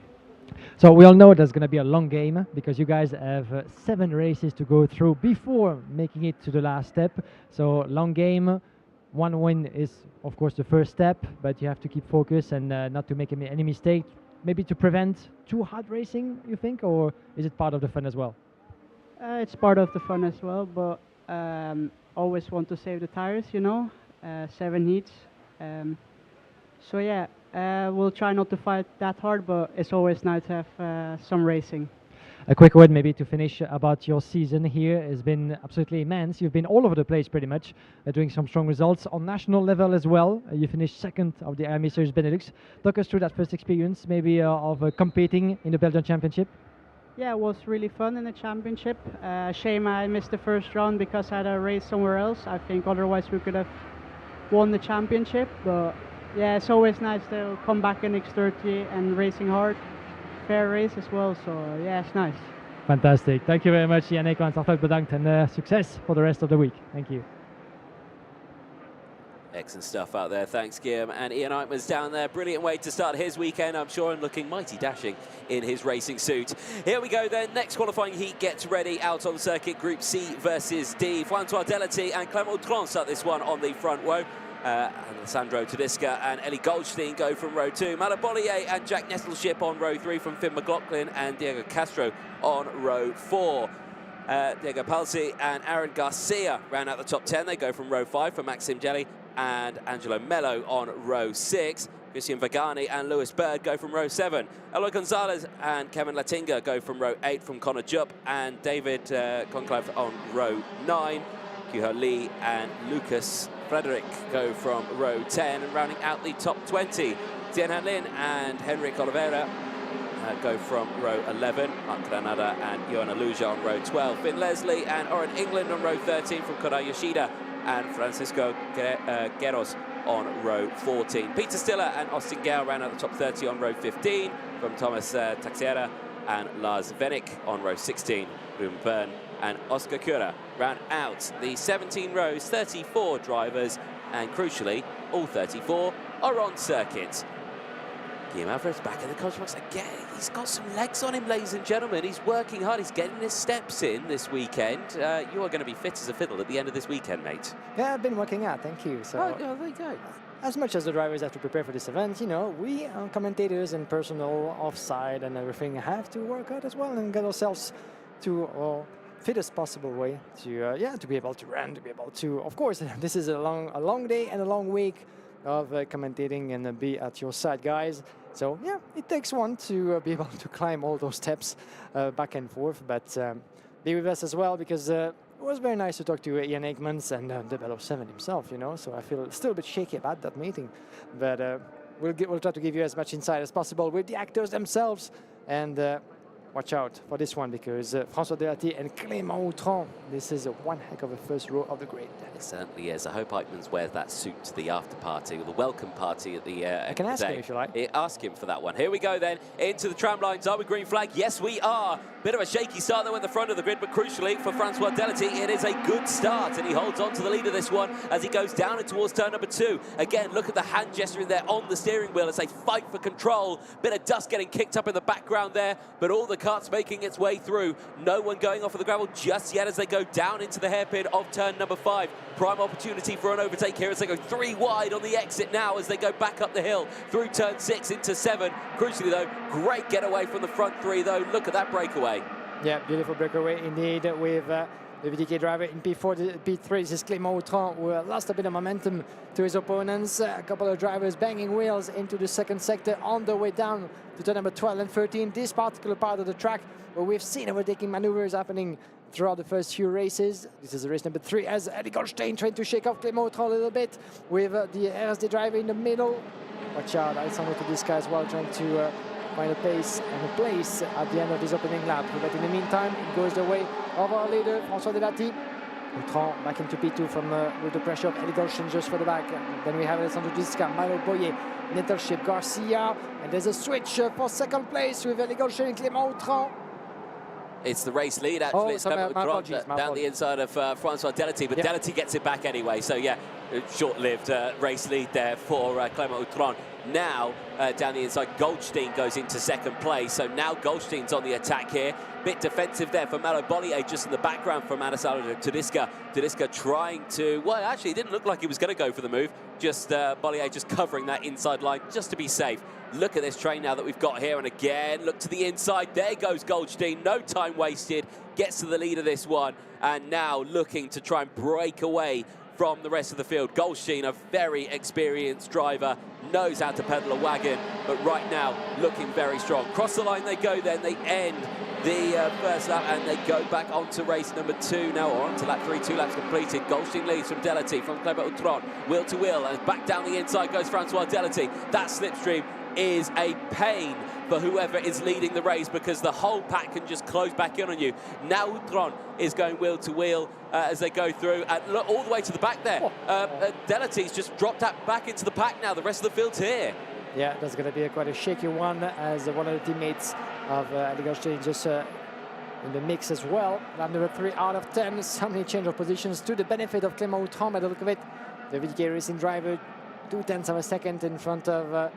So we all know there's going to be a long game because you guys have 7 races to go through before making it to the last step. So long game. 1 win is of course the first step, but you have to keep focus and not to make any mistake, maybe to prevent too hard racing, you think, or is it part of the fun as well? It's part of the fun as well, but always want to save the tires, you know, 7 heats. So yeah, we'll try not to fight that hard, but it's always nice to have some racing. A quick word maybe to finish about your season here. It's been absolutely immense. You've been all over the place pretty much, doing some strong results on national level as well. You finished second of the IME Series Benelux. Talk us through that first experience maybe of competing in the Belgian Championship. Yeah, it was really fun in the championship. Shame I missed the first round because I had a race somewhere else. I think otherwise we could have won the championship. But yeah, it's always nice to come back in X30 and racing hard. Fair race as well, so yeah, it's nice. Fantastic. Thank you very much, Yannick. En hartelijk bedankt and success for the rest of the week. Thank you. Excellent stuff out there. Thanks, Guillaume. And Ian Eichmann's down there. Brilliant way to start his weekend, I'm sure, and looking mighty dashing in his racing suit. Here we go then. Next qualifying heat gets ready out on the circuit. Group C versus D. François Delati and Clément Autran start this one on the front row. Alessandro Tedesca and Ellie Goldstein go from row 2. Malo Bollier and Jack Nestleship on row 3 from Finn McLaughlin and Diego Castro on row 4. Diego Palsi and Aaron Garcia round out the top 10. They go from row 5 for Maxime Jelly and Angelo Mello on row 6. Christian Vagani and Lewis Bird go from row 7. Eloy Gonzalez and Kevin Latinga go from row 8 from Connor Jupp and David Conclave on row 9. Kyuho Lee and Lucas Frederick go from row 10, and rounding out the top 20, Tien Han Lin and Henrik Oliveira go from row 11, Mark Granada and Johanna Luja on row 12, Finn Leslie and Oren England on row 13 from Kodai Yoshida, and Francisco Guerros on row 14. Peter Stiller and Austin Gale round out the top 30 on row 15 from Thomas Taxiera and Lars Vennick on row 16, Ruben Byrne and Oscar Cura round out the 17 rows, 34 drivers, and crucially, all 34 are on circuit. Guillaume Alvarez back in the control box again. He's got some legs on him, ladies and gentlemen. He's working hard. He's getting his steps in this weekend. You are going to be fit as a fiddle at the end of this weekend, mate. Yeah, I've been working out, thank you. So, there you go. as much as the drivers have to prepare for this event, you know, we commentators and personnel offside and everything have to work out as well and get ourselves to fittest possible way to be able to run, to be able to, of course, this is a long day and a long week of commentating and be at your side, guys. So yeah, it takes one to be able to climb all those steps back and forth, but be with us as well, because it was very nice to talk to Ian Aikmans and the Bell of 7 himself, you know, so I feel still a bit shaky about that meeting, but we'll try to give you as much insight as possible with the actors themselves, and watch out for this one, because François Delati and Clément Autran, this is one heck of a first row of the grid. It certainly is. I hope Eichmans wears that suit to the after party, or the welcome party at the I can ask him if you like. Ask him for that one. Here we go then, into the tram lines. Are we green flag? Yes, we are. Bit of a shaky start though at the front of the grid, but crucially for François Delati, it is a good start, and he holds on to the lead of this one as he goes down and towards turn number 2. Again, look at the hand gesturing there on the steering wheel as they fight for control. Bit of dust getting kicked up in the background there, but all the karts making its way through. No one going off of the gravel just yet as they go down into the hairpin of turn number 5. Prime opportunity for an overtake here as they go 3 wide on the exit now as they go back up the hill through turn 6 into 7. Crucially though, great getaway from the front 3 though. Look at that breakaway. Yeah, beautiful breakaway indeed with the VDK driver in P4, P3. This is Clément Autran, who lost a bit of momentum to his opponents. A couple of drivers banging wheels into the second sector on the way down to turn number 12 and 13. This particular part of the track where we've seen overtaking maneuvers happening throughout the first few races. This is race number 3 as Eddie Goldstein trying to shake off Clément Autran a little bit with the RSD driver in the middle. Watch out, Alessandro Tedesca as well trying to find a pace and a place at the end of his opening lap. But in the meantime, it goes the way of our leader, François Delati. Autran back into P2 from with the pressure of Eddie Goldstein just for the back. Then we have Alessandro Tedesca, Malo Boyer, Nettelship, Garcia, and there's a switch for second place with Eddie Goldstein and Clément Autran. It's the race lead, actually. It's Clément Autran down the inside of François Delati, but Delati gets it back anyway. So, yeah, short-lived race lead there for Clément Autran. Now, down the inside, Goldstein goes into second place. So now Goldstein's on the attack here. Bit defensive there for Malo Bollier, just in the background from Alessandro Tedesca. Tedesca trying to, well, actually, it didn't look like he was going to go for the move. Just Bollier just covering that inside line just to be safe. Look at this train now that we've got here, and again, look to the inside. There goes Goldstein, no time wasted. Gets to the lead of this one, and now looking to try and break away from the rest of the field. Goldstein, a very experienced driver, knows how to pedal a wagon, but right now looking very strong. Cross the line they go, then they end the first lap and they go back onto race number 2 now, or onto lap 3, 2 laps completed. Goldstein leads from Delity, from Clement Outron, wheel to wheel, and back down the inside goes Francois Delity. That slipstream is a pain for whoever is leading the race, because the whole pack can just close back in on you. Now Outron is going wheel to wheel as they go through, and look all the way to the back there. Delity's just dropped that back into the pack now. The rest of the field's here. Yeah, that's going to be quite a shaky one, as one of the teammates of Eddie Goldstein just in the mix as well. Lap number 3 out of 10. So many change of positions to the benefit of Clement Outron by the look of it. The VDK Racing driver 0.2 of a second in front of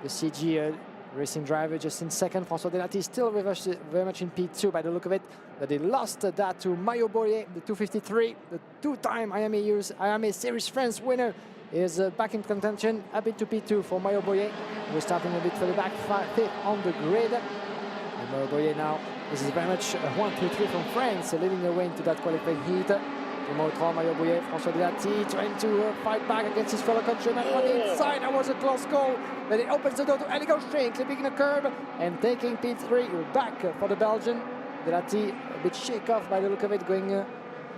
the CG Racing driver just in second. François Delati still very much in P2 by the look of it, but they lost that to Mayo Boyer, the 253, the two-time IMA Series France winner, is back in contention, a bit to P2 for Mayo Boyer. We're starting a bit further back, 5th on the grid. And Mayo Boyer now, this is very much 1, 2, 3 from France, leading the way into that qualifying heat. Mayo Boyer, François Delati trying to fight back against his fellow countryman on the inside. That was a close goal, but it opens the door to Eddie Goldstein, clipping the curb and taking P3 back for the Belgian. Delati a bit shake off by the look of it, going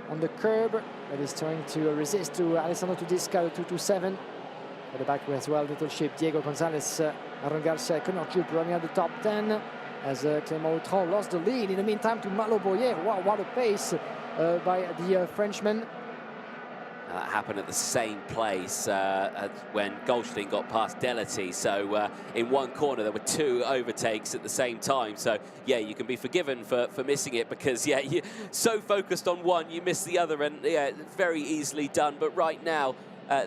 on the curb, but he's trying to resist to Alessandro Tudisca, the 227. For the back as well, little ship Diego Gonzalez, Aaron Garcia, Connor Jupe running at the top 10, as Clement Outron lost the lead in the meantime to Malo Boyer. Wow, what a pace by the Frenchman. That happened at the same place when Goldstein got past Delity. So in one corner there were 2 overtakes at the same time. So yeah, you can be forgiven for missing it, because yeah, you're so focused on one you miss the other, and yeah, very easily done. But right now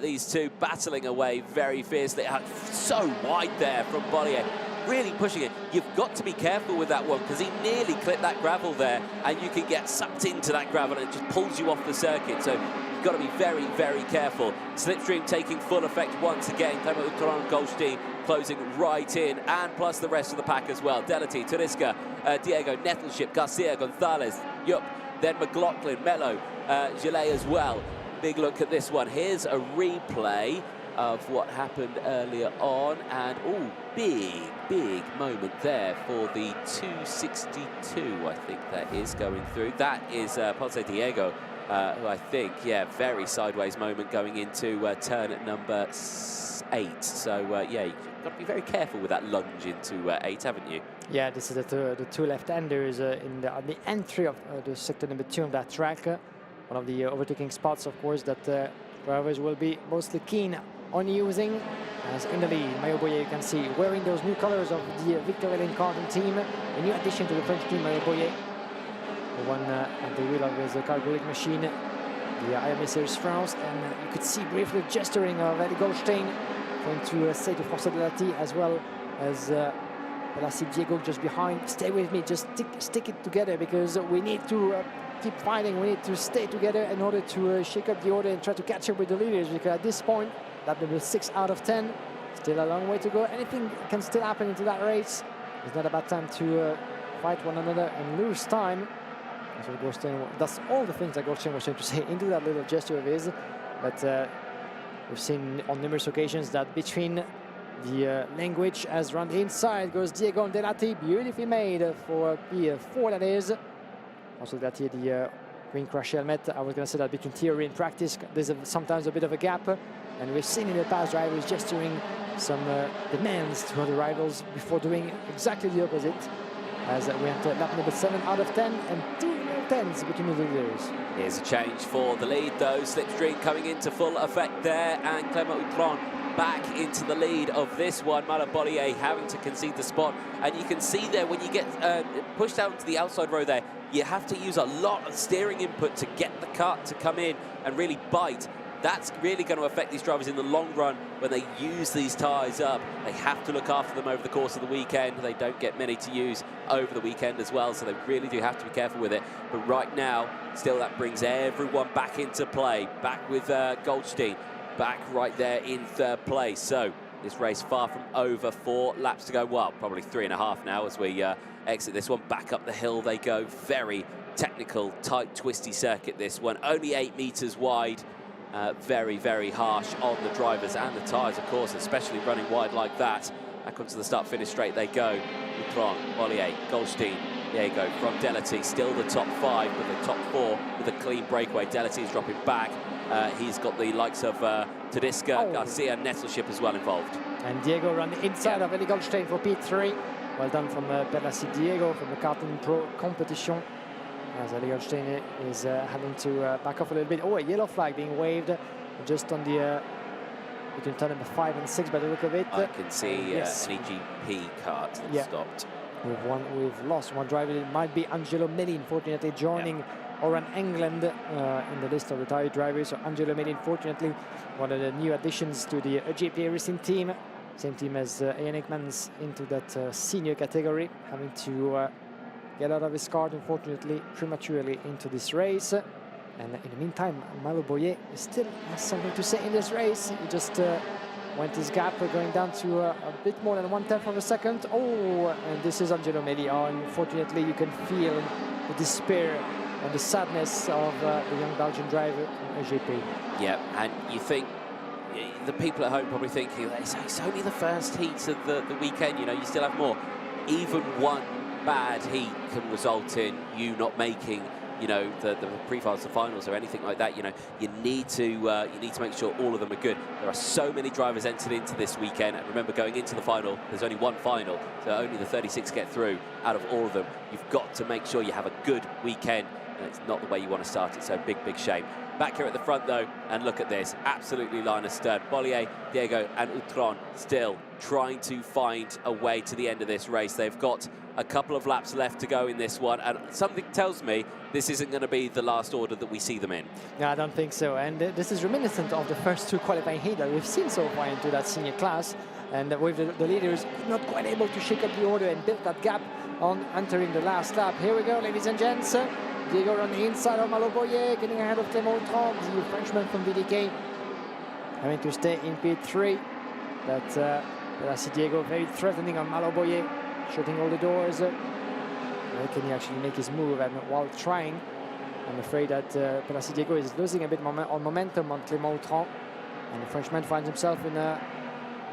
these two battling away very fiercely. So wide there from Bollier, really pushing it. You've got to be careful with that one, because he nearly clipped that gravel there, and you can get sucked into that gravel and it just pulls you off the circuit. So you've got to be very, very careful. Slipstream taking full effect once again. Clement Outron and Goldstein closing right in, and plus the rest of the pack as well. Delity, Turiska, Diego, Nettleship, Garcia, Gonzalez, Yup, then McLaughlin, Mello, Gillet as well. Big look at this one. Here's a replay of what happened earlier on, and oh, big moment there for the 262, I think that is, going through. That is Ponce Diego, who I think, yeah, very sideways moment going into turn at number 8. So yeah, you've got to be very careful with that lunge into 8, haven't you? Yeah, this is the 2 left-handers on the entry of the sector number 2 of that track. One of the overtaking spots, of course, that drivers will be mostly keen on using. As in the lead, Mayo Boyer, you can see, wearing those new colors of the Victor Hélène Carton team. A new addition to the French team, Mayo Boyer. The one at the wheel of his carbureting machine, the IMA Series France. And you could see briefly the gesturing of Eddie Goldstein, going to say to François Delati, as well as I see Diego just behind. Stay with me, just stick it together, because we need to keep fighting. We need to stay together in order to shake up the order and try to catch up with the leaders, because at this point, that will be 6 out of 10. Still a long way to go. Anything can still happen into that race. It's not a bad time to fight one another and lose time. That's what Goldstein, that's all the things that Goldstein was trying to say into that little gesture of his. But we've seen on numerous occasions that between the language, as around the inside goes Diego Delati, beautifully made for P4, that is. Also Delati, the green crash helmet. I was going to say that between theory and practice, there's sometimes a bit of a gap. And we've seen in the past drivers gesturing some demands to other rivals before doing exactly the opposite. As we enter lap number 7 out of 10, and 2 10s between the leaders. Here's a change for the lead, though. Slipstream coming into full effect there, and Clement Outron back into the lead of this one. Malo Bollier having to concede the spot, and you can see there when you get pushed out to the outside row there, you have to use a lot of steering input to get the kart to come in and really bite. That's really going to affect these drivers in the long run when they use these tyres up. They have to look after them over the course of the weekend. They don't get many to use over the weekend as well, so they really do have to be careful with it. But right now, still that brings everyone back into play. Back with Goldstein, back right there in 3rd place. So this race far from over. 4 laps to go. Well, probably 3.5 now as we exit this one. Back up the hill they go. Very technical, tight, twisty circuit, this one. Only 8 meters wide. very, very harsh on the drivers and the tyres, of course, especially running wide like that. Back onto the start-finish straight they go. Utron, Bollier, Goldstein, Diego from Delity, still the top 5, but the top 4 with a clean breakaway. Delity is dropping back. He's got the likes of Tedesca, Garcia, Nettleship as well involved. And Diego run the inside of Eli Goldstein for P3. Well done from Perlassi Diego from the Karting Pro competition. As Eli Goldstein is having to back off a little bit. Oh, a yellow flag being waved just on the between turn number 5 and 6 by the look of it. I can see an EGP card stopped. We've lost one driver. It might be Angelo Melli, unfortunately, joining Oran England in the list of retired drivers. So Angelo Melli, unfortunately, one of the new additions to the GP racing team. Same team as Ian Ekmans into that senior category, having to get out of his car, unfortunately, prematurely into this race. And in the meantime, Malo Boyer still has something to say in this race. He just went his gap, going down to a bit more than 1/10 of a second. Oh, and this is Angelo Melli. Oh, unfortunately, you can feel the despair and the sadness of the young Belgian driver from EGP. Yeah, and you think, the people at home probably thinking, it's only the first heat of the weekend, you know, you still have more. Even one bad heat can result in you not making, you know, the pre-finals, the finals, or anything like that. You know, you need to make sure all of them are good. There are so many drivers entered into this weekend, and remember, going into the final, there's only one final, so only the 36 get through out of all of them. You've got to make sure you have a good weekend, and it's not the way you want to start it, so big shame. Back here at the front, though, and look at this, absolutely line astern. Bollier, Diego and Utron still trying to find a way to the end of this race. They've got a couple of laps left to go in this one, and something tells me this isn't going to be the last order that we see them in. No, I don't think so, and this is reminiscent of the first 2 qualifying heats that we've seen so far into that senior class, and with the leaders not quite able to shake up the order and build that gap on entering the last lap. Here we go, ladies and gents. Diego on the inside of Malo Boyer, getting ahead of Clément Utron, the Frenchman from VDK, having to stay in P3. But I see Diego very threatening on Malo Boyer, shutting all the doors. Can he actually make his move? And while trying, I'm afraid that Perlassi Diego is losing a bit on momentum on Clément Utron, and the Frenchman finds himself in a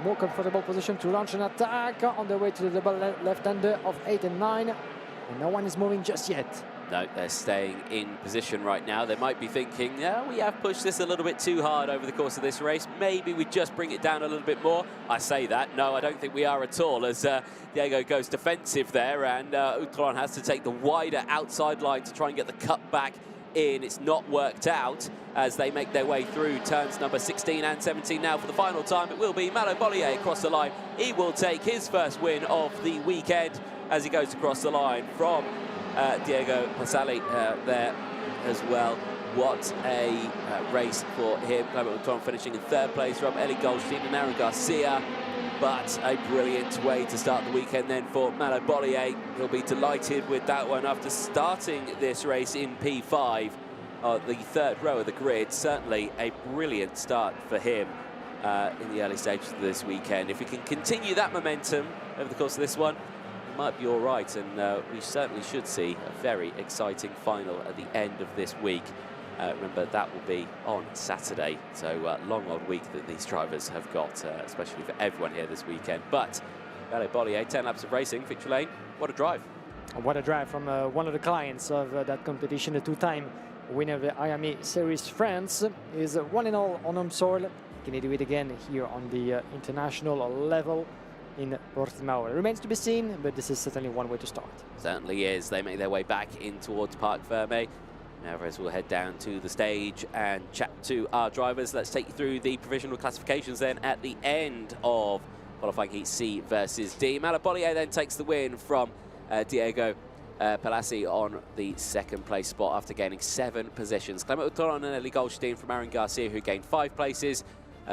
more comfortable position to launch an attack on the way to the double left-hander of 8 and 9, and no one is moving just yet. No, they're staying in position right now. They might be thinking, yeah, we have pushed this a little bit too hard over the course of this race. Maybe we just bring it down a little bit more. I say that. No, I don't think we are at all, as Diego goes defensive there, and Utron has to take the wider outside line to try and get the cut back in. It's not worked out as they make their way through turns number 16 and 17 now for the final time. It will be Malo Bollier across the line. He will take his first win of the weekend as he goes across the line from Diego Pasali there as well. What a race for him. Clément Utron finishing in 3rd place from Eli Goldstein and Aaron Garcia. But a brilliant way to start the weekend then for Malo Bollier. He'll be delighted with that one after starting this race in P5, the 3rd row of the grid. Certainly a brilliant start for him in the early stages of this weekend. If he can continue that momentum over the course of this one, might be all right, and we certainly should see a very exciting final at the end of this week. Remember, that will be on Saturday, so long old week that these drivers have got, especially for everyone here this weekend. But Malo Bollier, 10 laps of racing, victory lane, what a drive. What a drive from one of the clients of that competition, the 2-time winner of the IAME Series France, is 1-all on home soil. Can he do it again here on the international level in Portimao? It remains to be seen, but this is certainly one way to start. Certainly is. They make their way back in towards Parc Fermé. Now, as we'll head down to the stage and chat to our drivers. Let's take you through the provisional classifications then at the end of qualifying heat C versus D. Malo Bollier then takes the win from Diego Perlassi on the 2nd place spot after gaining 7 positions. Clément Utron and Eli Goldstein from Aaron Garcia, who gained 5 places,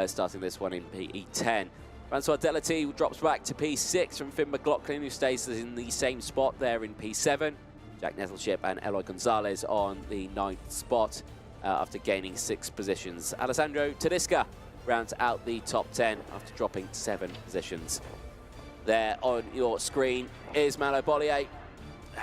starting this one in PE10. Francois Delity drops back to P6 from Finn McLaughlin, who stays in the same spot there in P7. Jack Nettleship and Eloy Gonzalez on the 9th spot after gaining 6 positions. Alessandro Tedesca rounds out the top 10 after dropping 7 positions. There on your screen is Malo Bollier,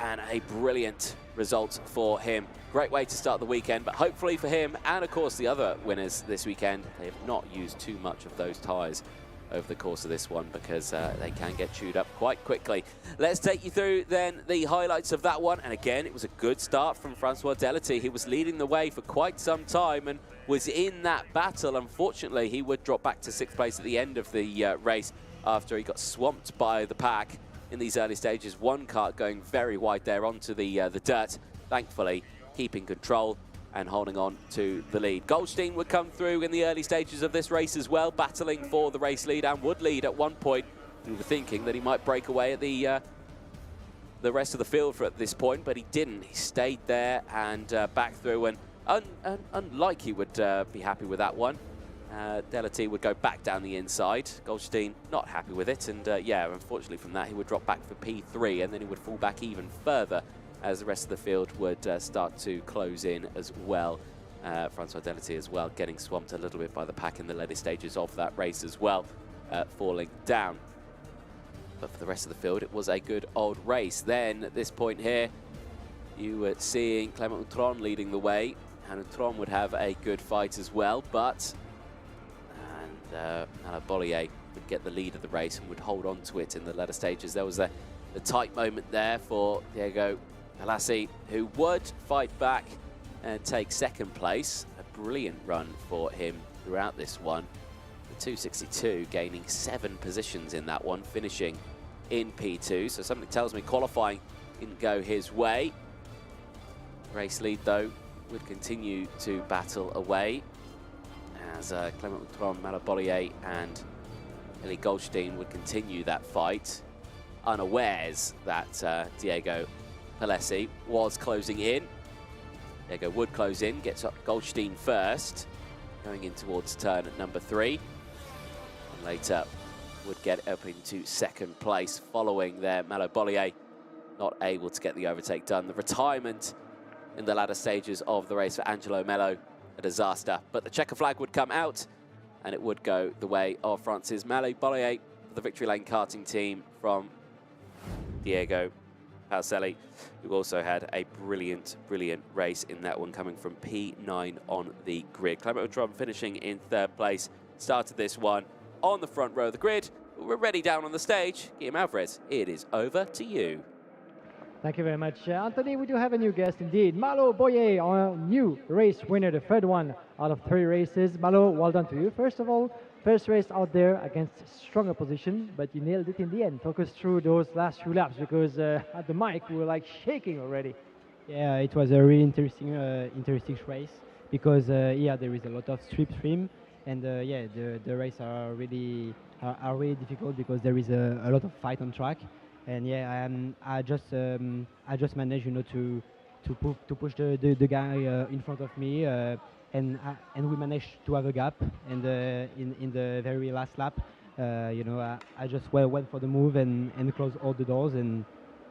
and a brilliant result for him. Great way to start the weekend, but hopefully for him and of course the other winners this weekend, they have not used too much of those tyres over the course of this one, because they can get chewed up quite quickly. Let's take you through then the highlights of that one. And again, it was a good start from Francois Delity. He was leading the way for quite some time and was in that battle. Unfortunately, he would drop back to 6th place at the end of the race after he got swamped by the pack in these early stages. One kart going very wide there onto the dirt, thankfully keeping control and holding on to the lead. Goldstein would come through in the early stages of this race as well, battling for the race lead, and would lead at one point. We were thinking that he might break away at the rest of the field at this point, but he didn't. He stayed there and back through, and unlike he would be happy with that one. Delity would go back down the inside. Goldstein not happy with it, and yeah, unfortunately from that he would drop back for P3, and then he would fall back even further as the rest of the field would start to close in as well. Francois Delity as well getting swamped a little bit by the pack in the later stages of that race as well, falling down. But for the rest of the field, it was a good old race. Then at this point here, you were seeing Clement Outron leading the way, and Outron would have a good fight as well, but Bollier would get the lead of the race and would hold on to it in the latter stages. There was a tight moment there for Diego Pelassi, who would fight back and take 2nd place. A brilliant run for him throughout this one. The 262 gaining 7 positions in that one, finishing in P2. So something tells me qualifying didn't go his way. Race lead, though, would continue to battle away as Clement Outron, Malo Bollier and Eli Goldstein would continue that fight, unawares that Diego Pelassi was closing in. Diego would close in, gets up Goldstein first, going in towards turn at number 3. And later would get up into 2nd place following there. Malo Bollier not able to get the overtake done. The retirement in the latter stages of the race for Angelo Mello, a disaster. But the checker flag would come out and it would go the way of Francis Malo Bollier for the Victory Lane karting team from Diego Pacelli, who also had a brilliant race in that one, coming from P9 on the grid. Clement Outron finishing in 3rd place, started this one on the front row of the grid. We're ready down on the stage. Guillaume Alvarez, it is over to you. Thank you very much, Anthony. We do have a new guest indeed. Malo Bollier, our new race winner, the 3rd one out of 3 races. Malo, well done to you. First of all, first race out there against strong opposition, but you nailed it in the end. Talk us through those last few laps, because at the mic we were like shaking already. Yeah, it was a really interesting race, because yeah, there is a lot of slipstream, and yeah, the race are really difficult because there is a lot of fight on track. And yeah, I just managed, you know, to push the guy in front of me, and we managed to have a gap. And in the very last lap, you know, I just went for the move and closed all the doors, and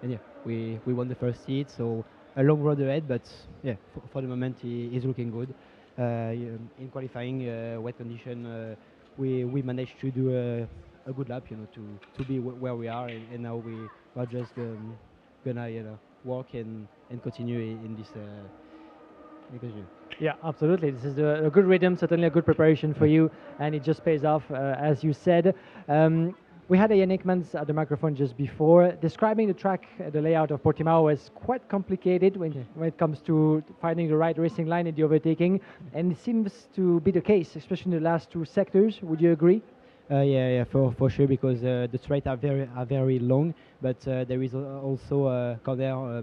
yeah, we won the first seat. So a long road ahead, but yeah, for the moment he's looking good. In qualifying, wet condition, we managed to do a good lap, you know, to be where we are, and now we are just gonna, you know, walk and continue in this negotiation. Yeah, absolutely. This is a good rhythm, certainly a good preparation for you, and it just pays off, as you said. We had a Yannick Mans at the microphone just before. Describing the track, the layout of Portimao is quite complicated when it comes to finding the right racing line in the overtaking, and it seems to be the case, especially in the last 2 sectors. Would you agree? Yeah, for sure, because the straight are very long, but there is also a corner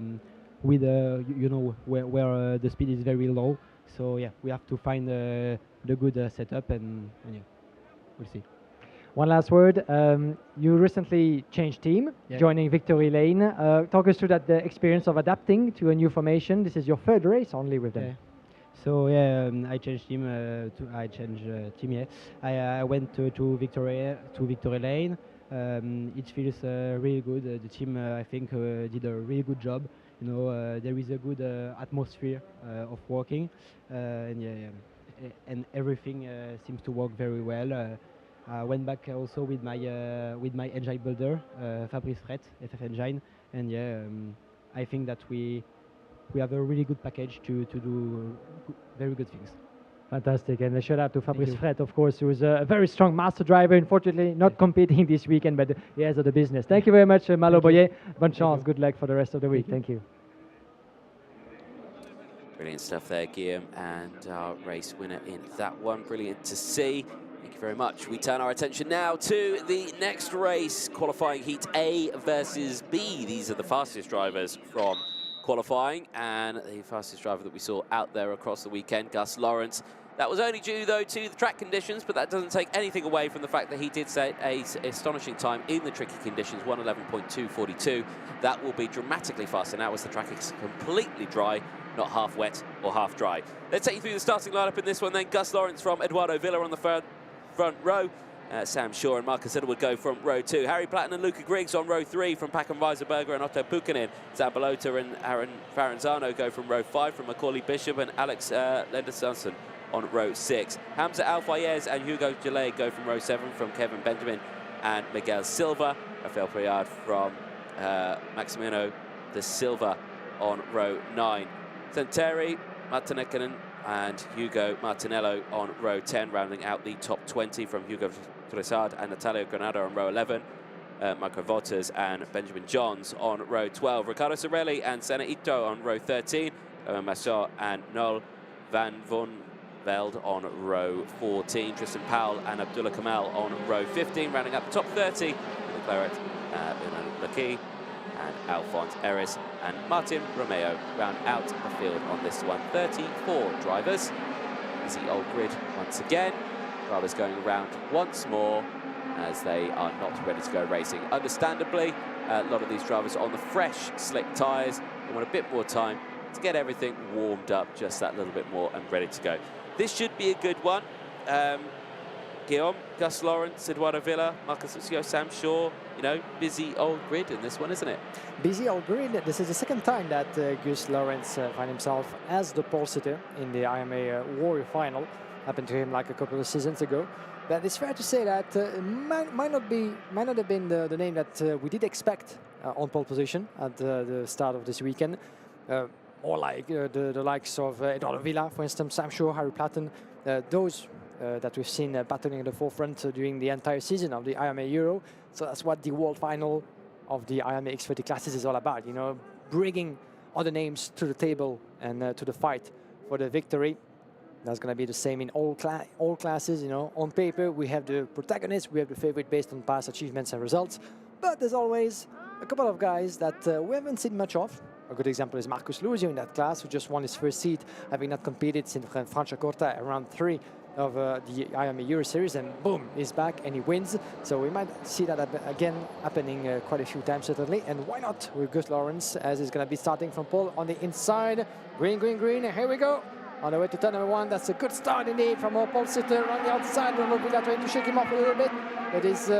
with you know, where the speed is very low. So yeah, we have to find the good setup, and yeah, we'll see. One last word. You recently changed team, joining Victory Lane. Talk us through that the experience of adapting to a new formation. This is your 3rd race only with them. Yeah. So yeah, I changed team. Yeah. I went to Victory Lane. It feels really good. The team, I think, did a really good job. You know, there is a good atmosphere of working, and yeah, and everything seems to work very well. I went back also with my engine builder, Fabrice Fret, FF Engine, and yeah, I think that we we have a really good package to do very good things. Fantastic, and a shout out to Fabrice Fret, of course, who is a very strong master driver. Unfortunately, not competing this weekend, but he has other business. Thank you very much, Malo Boyer. Bonne chance, good luck for the rest of the week. Thank you. Brilliant stuff there, Guillaume, and our race winner in that one. Brilliant to see. Thank you very much. We turn our attention now to the next race, qualifying heat A versus B. These are the fastest drivers from qualifying, and the fastest driver that we saw out there across the weekend, Gus Lawrence. That was only due, though, to the track conditions, but that doesn't take anything away from the fact that he did set an astonishing time in the tricky conditions, 1:11.242. That will be dramatically faster now as the track is completely dry, not half wet or half dry. Let's take you through the starting lineup in this one then. Gus Lawrence from Eduardo Villa on the front row. Sam Shaw and Marcus Hiddle would go from row 2. Harry Platten and Luca Griggs on row 3 from Packham Weisenberger and Otto Pukkanen. Zambalota and Aaron Faranzano go from row 5 from Macaulay Bishop and Alex Lendersanson on row 6. Hamza Al-Fayez and Hugo Gillet go from row 7 from Kevin Benjamin and Miguel Silva. Rafael Priard from Maximino de Silva on row 9. Santeri, Martinekinen and Hugo Martinello on row 10, rounding out the top 20 from Hugo Tressard and Natalia Granada on row 11. Marco Votas and Benjamin Johns on row 12. Ricardo Sorelli and Senna Ito on row 13. Massot and Noel van Veld on row 14. Tristan Powell and Abdullah Kamal on row 15, rounding up the top 30. In the Claret, Bernard Laki and Alphonse Eris and Martin Romeo round out the field on this one. 34 drivers. Easy old grid once again. Drivers going around once more as they are not ready to go racing. Understandably, a lot of these drivers are on the fresh, slick tyres. They want a bit more time to get everything warmed up just that little bit more and ready to go. This should be a good one. Guillaume, Gus Lawrence, Eduardo Villa, Marcus Lucio, Sam Shaw, you know, busy old grid in this one, isn't it? Busy old grid. This is the second time that Gus Lawrence finds himself as the pole sitter in the IMA Warrior final. Happened to him like a couple of seasons ago. But it's fair to say that might not have been the name that we did expect on pole position at the start of this weekend. More like the likes of Eduardo Villa, for instance, Sam Shaw, Harry Platten, those that we've seen battling in the forefront during the entire season of the IMA Euro. So that's what the world final of the IMA X30 classes is all about, you know, bringing other names to the table and to the fight for the victory. That's going to be the same in all classes, you know. On paper, we have the protagonist, we have the favorite based on past achievements and results, but there's always a couple of guys that we haven't seen much of. A good example is Marcus Lucio in that class, who just won his first seat, having not competed since Franciacorta around 3 of the IMA Euro Series, and boom, he's back and he wins. So we might see that again happening quite a few times certainly. And why not with Gus Lawrence, as he's going to be starting from pole on the inside. Green, green, green, here we go. On the way to turn number 1, that's a good start indeed from our pole sitter on the outside. Villa trying to shake him off a little bit. It is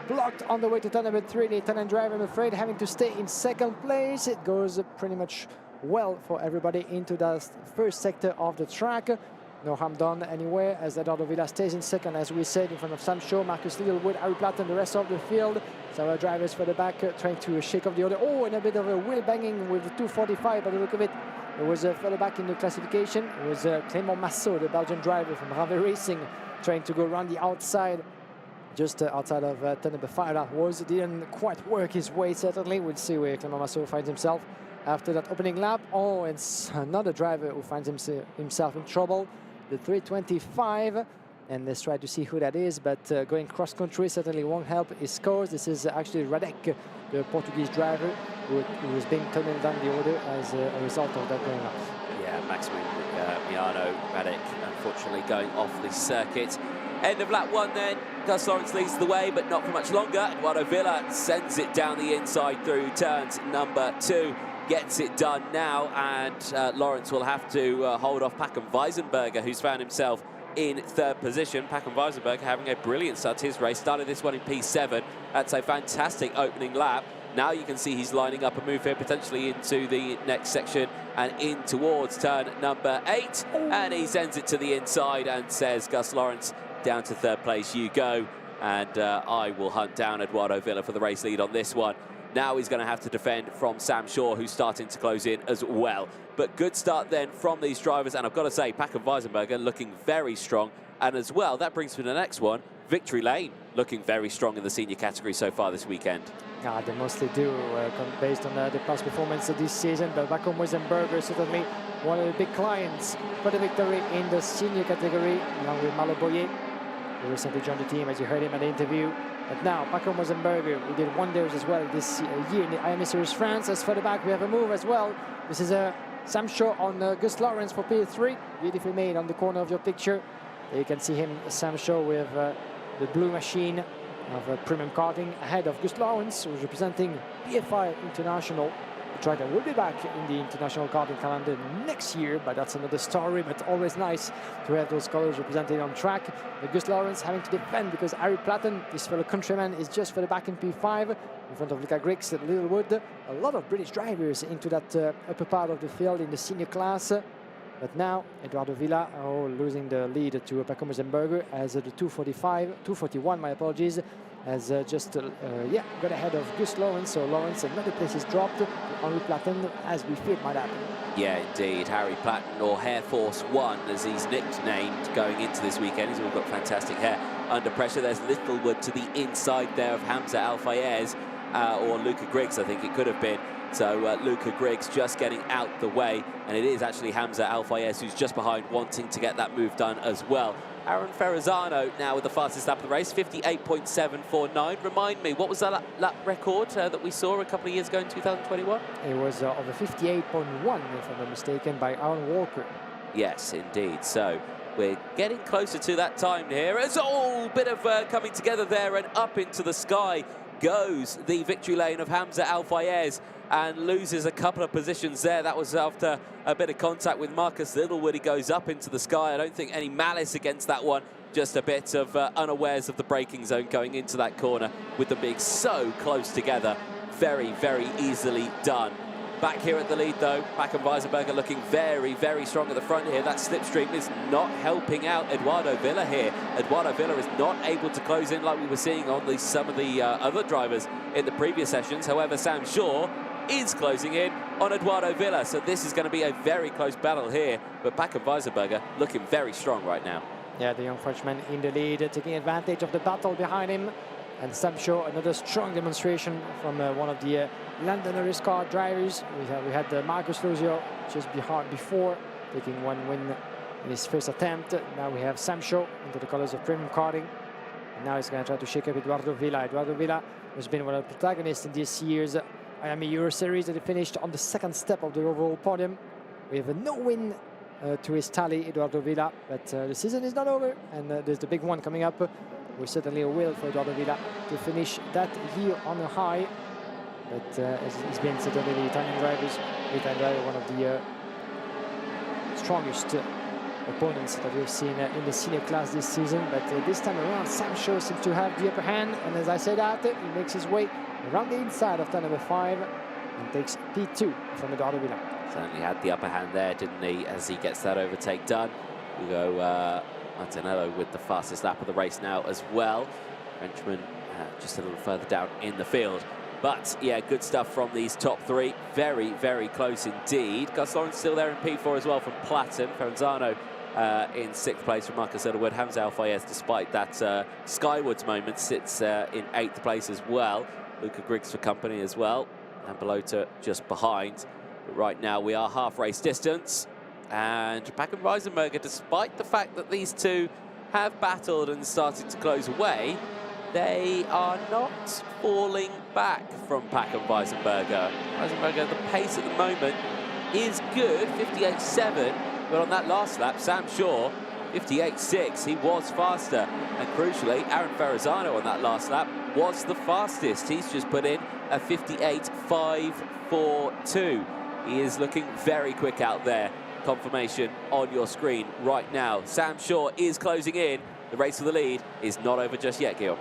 blocked on the way to turn number 3. The Italian driver, I'm afraid, having to stay in second place. It goes pretty much well for everybody into the first sector of the track. No harm done anywhere, as Eduardo Villa stays in second, as we said, in front of Sam Shaw, Marcus Littlewood, Harry Platten, the rest of the field. So our drivers for the back trying to shake off the order. Oh, and a bit of a wheel banging with the 245 by the look of it. It was further back in the classification. It was Clément Massot, the Belgian driver from Rave Racing, trying to go around the outside, just outside of turn number 5. That was, didn't quite work his way, certainly. We'll see where Clément Massot finds himself after that opening lap. Oh, it's another driver who finds himself in trouble. The 325, and let's try to see who that is, but going cross-country certainly won't help his cause. This is actually Radek, the Portuguese driver, who is being turned down the order as a result of that going off. Yeah, Maximiliano Radek, unfortunately, going off the circuit. End of lap 1 then. Gus Lawrence leads the way, but not for much longer. Eduardo Villa sends it down the inside through turns number 2. Gets it done now, and Lawrence will have to hold off Packham Weisenberger, who's found himself in 3rd position. Packham Weisenberger having a brilliant start to his race. Started this one in P7. That's a fantastic opening lap. Now you can see he's lining up a move here, potentially into the next section and in towards turn number 8. And he sends it to the inside and says, Gus Lawrence, down to 3rd place you go. And I will hunt down Eduardo Villa for the race lead on this one. Now he's going to have to defend from Sam Shaw, who's starting to close in as well. But good start then from these drivers, and I've got to say, Paco Weisenberger looking very strong. And as well, that brings me to the next one, Victory Lane looking very strong in the senior category so far this weekend. Yeah, they mostly do, based on the past performance of this season. But Paco Weisenberger certainly one of the big clients for the victory in the senior category, along with Malo Boyer, who recently joined the team, as you heard him at the interview. But now, Paco Weisenberger, who did wonders as well this year in the IMA Series France. As for the back, we have a move as well. This is a Sam Shaw on Gus Lawrence for P3. Beautifully made on the corner of your picture. There you can see him, Sam Shaw, with the blue machine of premium karting ahead of Gus Lawrence, who's representing PFI International. The track that will be back in the international karting calendar next year, but that's another story. But always nice to have those colors represented on track. Gus Lawrence having to defend because Harry Platten, his fellow countryman, is just for the back in P5 in front of Luca Griggs at Littlewood. A lot of British drivers into that upper part of the field in the senior class. But now Eduardo Villa losing the lead to Paco Weisenberger as the 241, my apologies, has just got ahead of Gus Lawrence. So Lawrence, another place is dropped to Henri Platten, as we feared might happen. Yeah, indeed. Harry Platten, or Hair Force One, as he's nicknamed going into this weekend. He's all got fantastic hair under pressure. There's Littlewood to the inside there of Hamza Al-Fayez, or Luca Griggs, I think it could have been. So Luca Griggs just getting out the way, and it is actually Hamza Al-Fayez who's just behind, wanting to get that move done as well. Aaron Ferrazzano now with the fastest lap of the race, 58.749. Remind me, what was that lap record that we saw a couple of years ago in 2021? It was over 58.1, if I'm not mistaken, by Aaron Walker. Yes, indeed. So we're getting closer to that time here. It's all bit of coming together there, and up into the sky goes the Victory Lane of Hamza Al-Fayez, and loses a couple of positions there. That was after a bit of contact with Marcus Littlewood. He goes up into the sky. I don't think any malice against that one. Just a bit of unawares of the braking zone going into that corner, with them being so close together. Very, very easily done. Back here at the lead, though, Paco Weisenberger looking very, very strong at the front here. That slipstream is not helping out Eduardo Villa here. Eduardo Villa is not able to close in like we were seeing on some of the other drivers in the previous sessions. However, Sam Shaw is closing in on Eduardo Villa. So this is going to be a very close battle here. But Paco Weisenberger looking very strong right now. Yeah, the young Frenchman in the lead, taking advantage of the battle behind him. And Sam Shaw, another strong demonstration from one of the London race car drivers. We had Marcus Luzio just before, taking one win in his first attempt. Now we have Sam Shaw into the colors of premium karting. And now he's going to try to shake up Eduardo Villa. Eduardo Villa has been one of the protagonists in this year's IMA Euro Series, that he finished on the second step of the overall podium. We have no win to his tally, Eduardo Villa, but the season is not over, and there's the big one coming up. We're certainly a will for Eduardo Villa to finish that year on a high. But as he's been certainly the Italian driver, one of the strongest opponents that we've seen in the senior class this season. But this time around, Sam Shaw seems to have the upper hand, and as I said that, he makes his way around the inside of turn number 5 and takes P2 from Eduardo Villa. Certainly had the upper hand there, didn't he, as he gets that overtake done. We go Antonello with the fastest lap of the race now as well. Frenchman just a little further down in the field. But yeah, good stuff from these top 3. Very, very close indeed. Gus Lawrence still there in P4 as well from Platten. Ferranzano in 6th place from Marcus Littlewood. Hamza Al-Fayez, despite that Skywards moment, sits in 8th place as well. Luca Griggs for company as well, and Belota just behind. But right now we are half race distance, and Paco Weisenberger, despite the fact that these two have battled and started to close away, they are not falling back from Paco Weisenberger. Weisenberger, the pace at the moment is good, 58.7, but on that last lap, Sam Shaw, 58.6, he was faster. And crucially, Aaron Ferrazzano on that last lap was the fastest. He's just put in a 58.542. He is looking very quick out there. Confirmation on your screen right now. Sam Shaw is closing in. The race for the lead is not over just yet, Guillaume.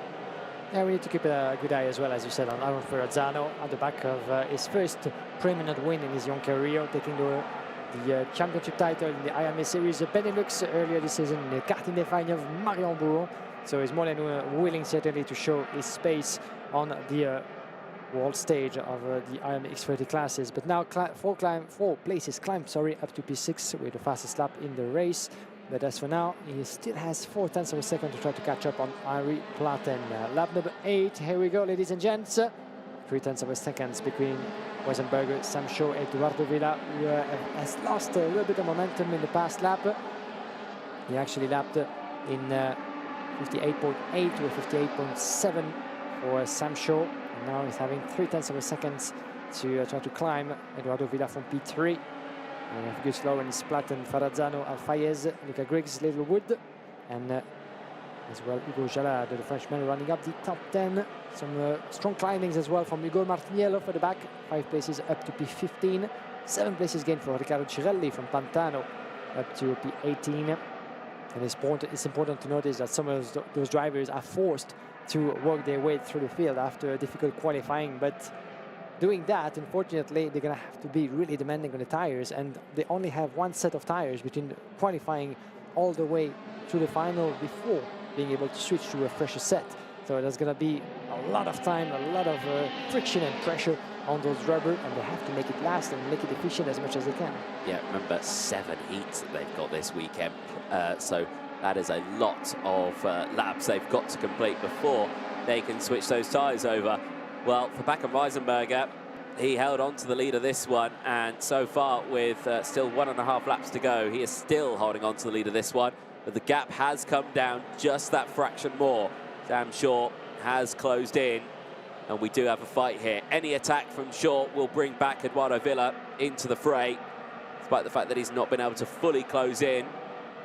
Yeah, we need to keep a good eye as well, as you said, on Aaron Ferrazzano at the back of his first prominent win in his young career, taking the championship title in the IMA Series Benelux earlier this season in the karting define of Marion Bourron. So he's more than willing, certainly, to show his space on the world stage of the IWF23 classes. But now four places climbed, up to P6 with the fastest lap in the race. But as for now, he still has 0.4 of a second to try to catch up on Harry Platten. Lap number 8, here we go, ladies and gents. 0.3 of a second between Weisenberger, Sam Shaw, Eduardo Villa, who has lost a little bit of momentum in the past lap. He actually lapped in 58.8 with 58.7 for Sam Shaw. And now he's having 0.3 of a second to try to climb Eduardo Villa from P3. And Gus Lawrence, Platten, Ferrazzano, Alfayez, Luca Griggs, Littlewood, and as well Hugo Jalad, the Frenchman, running up the top 10. Some strong climbings as well from Hugo Martiniello for the back, 5 places up to P15, 7 places gained for Riccardo Cirelli from Pantano up to P18. And it's important to notice that some of those drivers are forced to work their way through the field after a difficult qualifying, but doing that, unfortunately, they're going to have to be really demanding on the tires, and they only have one set of tires between qualifying all the way to the final before being able to switch to a fresher set. So there's going to be a lot of time, a lot of friction and pressure on those rubber, and they have to make it last and make it efficient as much as they can. Yeah, remember 7 heats that they've got this weekend, so that is a lot of laps they've got to complete before they can switch those tyres over. Well, for Backham Weisenberger, he held on to the lead of this one, and so far with still 1.5 laps to go, he is still holding on to the lead of this one, but the gap has come down just that fraction more. Sam Shaw has closed in, and we do have a fight here. Any attack from Shaw will bring back Eduardo Villa into the fray, despite the fact that he's not been able to fully close in.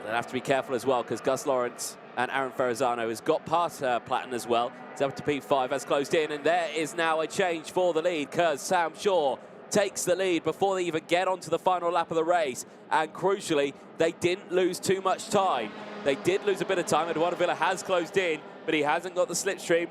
They'll have to be careful as well, because Gus Lawrence and Aaron Ferrazzano has got past Platten as well. It's up to P5, has closed in, and there is now a change for the lead, because Sam Shaw takes the lead before they even get onto the final lap of the race. And crucially, they didn't lose too much time. They did lose a bit of time. Eduardo Villa has closed in, but he hasn't got the slipstream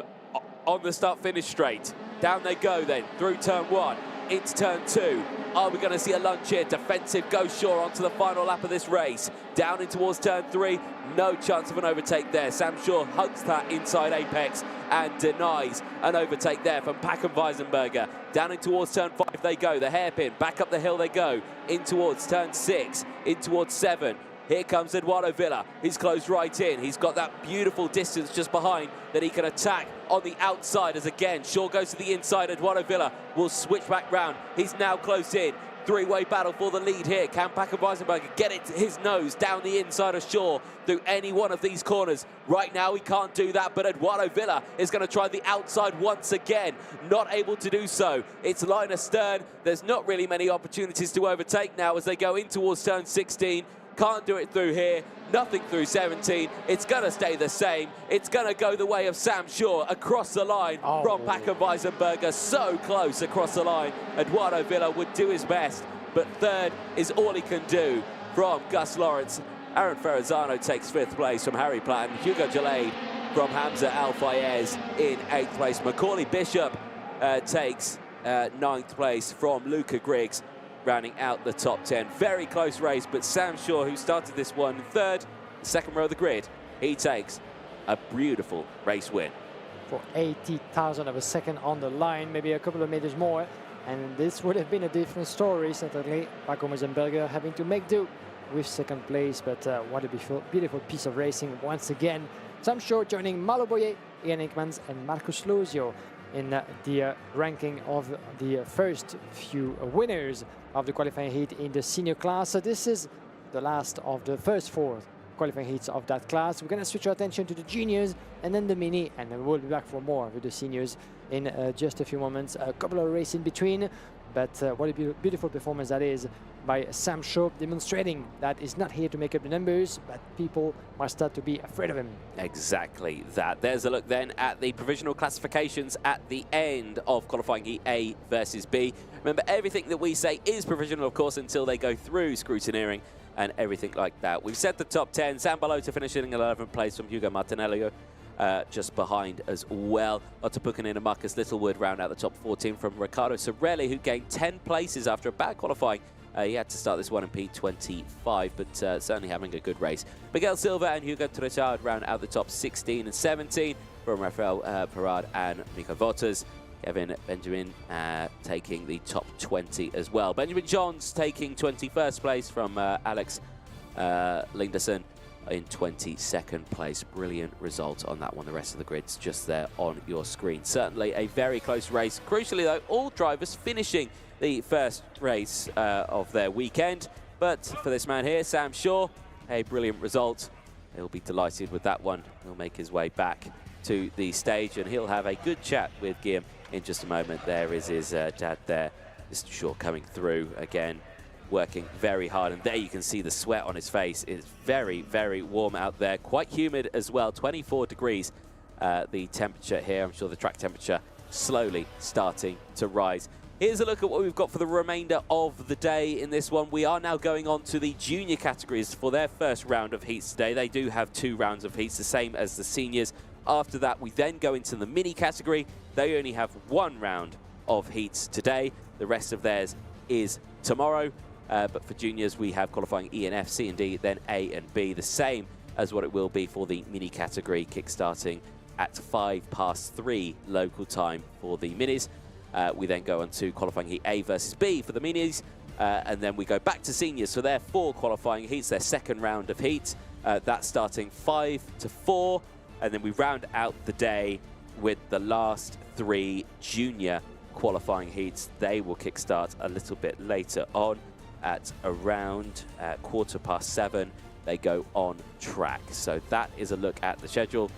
on the start-finish straight. Down they go then, through turn 1, into turn 2. Are we going to see a lunge here? Defensive goes Shaw onto the final lap of this race. Down in towards turn 3, no chance of an overtake there. Sam Shaw hugs that inside apex and denies an overtake there from Backham Weisenberger. Down in towards turn 5 they go, the hairpin, back up the hill they go, in towards turn 6, in towards 7. Here comes Eduardo Villa. He's closed right in. He's got that beautiful distance just behind that he can attack on the outside as again Shaw goes to the inside. Eduardo Villa will switch back round. He's now closed in. Three-way battle for the lead here. Can Backham Weisenberger get it to his nose down the inside of Shaw through any one of these corners? Right now he can't do that, but Eduardo Villa is going to try the outside once again. Not able to do so. It's line astern. There's not really many opportunities to overtake now as they go in towards turn 16. Can't do it through here, nothing through 17. It's going to stay the same. It's going to go the way of Sam Shaw across the line from Backham Weisenberger. So close across the line. Eduardo Villa would do his best, but third is all he can do from Gus Lawrence. Aaron Ferrazzano takes 5th place from Harry Platten. Hugo Jalade from Hamza Alfayez in 8th place. Macaulay Bishop takes 9th place from Luca Griggs, rounding out the top 10. Very close race, but Sam Shaw, who started this one 3rd, the 2nd row of the grid, he takes a beautiful race win. For 80,000 of a second on the line, maybe a couple of meters more, and this would have been a different story, certainly. Backham Weisenberger having to make do with 2nd place, but what a beautiful piece of racing once again. Sam Shaw joining Malo Boyer, Ian Hickmans, and Marcus Lozio in the ranking of the first few winners of the qualifying heat in the senior class. This is the last of the first 4 qualifying heats of that class. We're going to switch our attention to the juniors and then the mini, and then we'll be back for more with the seniors in just a few moments. A couple of races in between, but what a beautiful performance that is by Sam Shaw, demonstrating that he's not here to make up the numbers, but people must start to be afraid of him. Exactly that. There's a look then at the provisional classifications at the end of qualifying heat A versus B. Remember, everything that we say is provisional, of course, until they go through scrutineering and everything like that. We've set the top 10. Sam Balota finishing in 11th place from Hugo Martinelli, just behind as well. Otto Pukanen and Marcus Littlewood round out the top 14 from Riccardo Cirelli, who gained 10 places after a bad qualifying. He had to start this one in P25, but certainly having a good race. Miguel Silva and Hugo Trechard round out the top 16 and 17 from Rafael Parad and Mika Votas. Kevin Benjamin taking the top 20 as well. Benjamin Johns taking 21st place from Alex Linderson in 22nd place. Brilliant result on that one. The rest of the grid's just there on your screen. Certainly a very close race. Crucially though, all drivers finishing the first race of their weekend. But for this man here, Sam Shaw, a brilliant result. He'll be delighted with that one. He'll make his way back to the stage and he'll have a good chat with Guillaume in just a moment. There is his dad there, Mr. Shaw, coming through again, working very hard. And there you can see the sweat on his face. It's very, very warm out there. Quite humid as well, 24 degrees. The temperature here, I'm sure the track temperature slowly starting to rise. Here's a look at what we've got for the remainder of the day in this one. We are now going on to the junior categories for their first round of heats today. They do have 2 rounds of heats, the same as the seniors. After that, we then go into the mini category. They only have 1 round of heats today. The rest of theirs is tomorrow. But for juniors, we have qualifying E and F, C and D, then A and B, the same as what it will be for the mini category, kick-starting at 3:05 local time for the minis. We then go on to qualifying heat A versus B for the minis, and then we go back to seniors. So they're 4 qualifying heats, their second round of heat. That's starting 5 to 4, and then we round out the day with the last 3 junior qualifying heats. They will kickstart a little bit later on at around 7:15. They go on track. So that is a look at the schedule.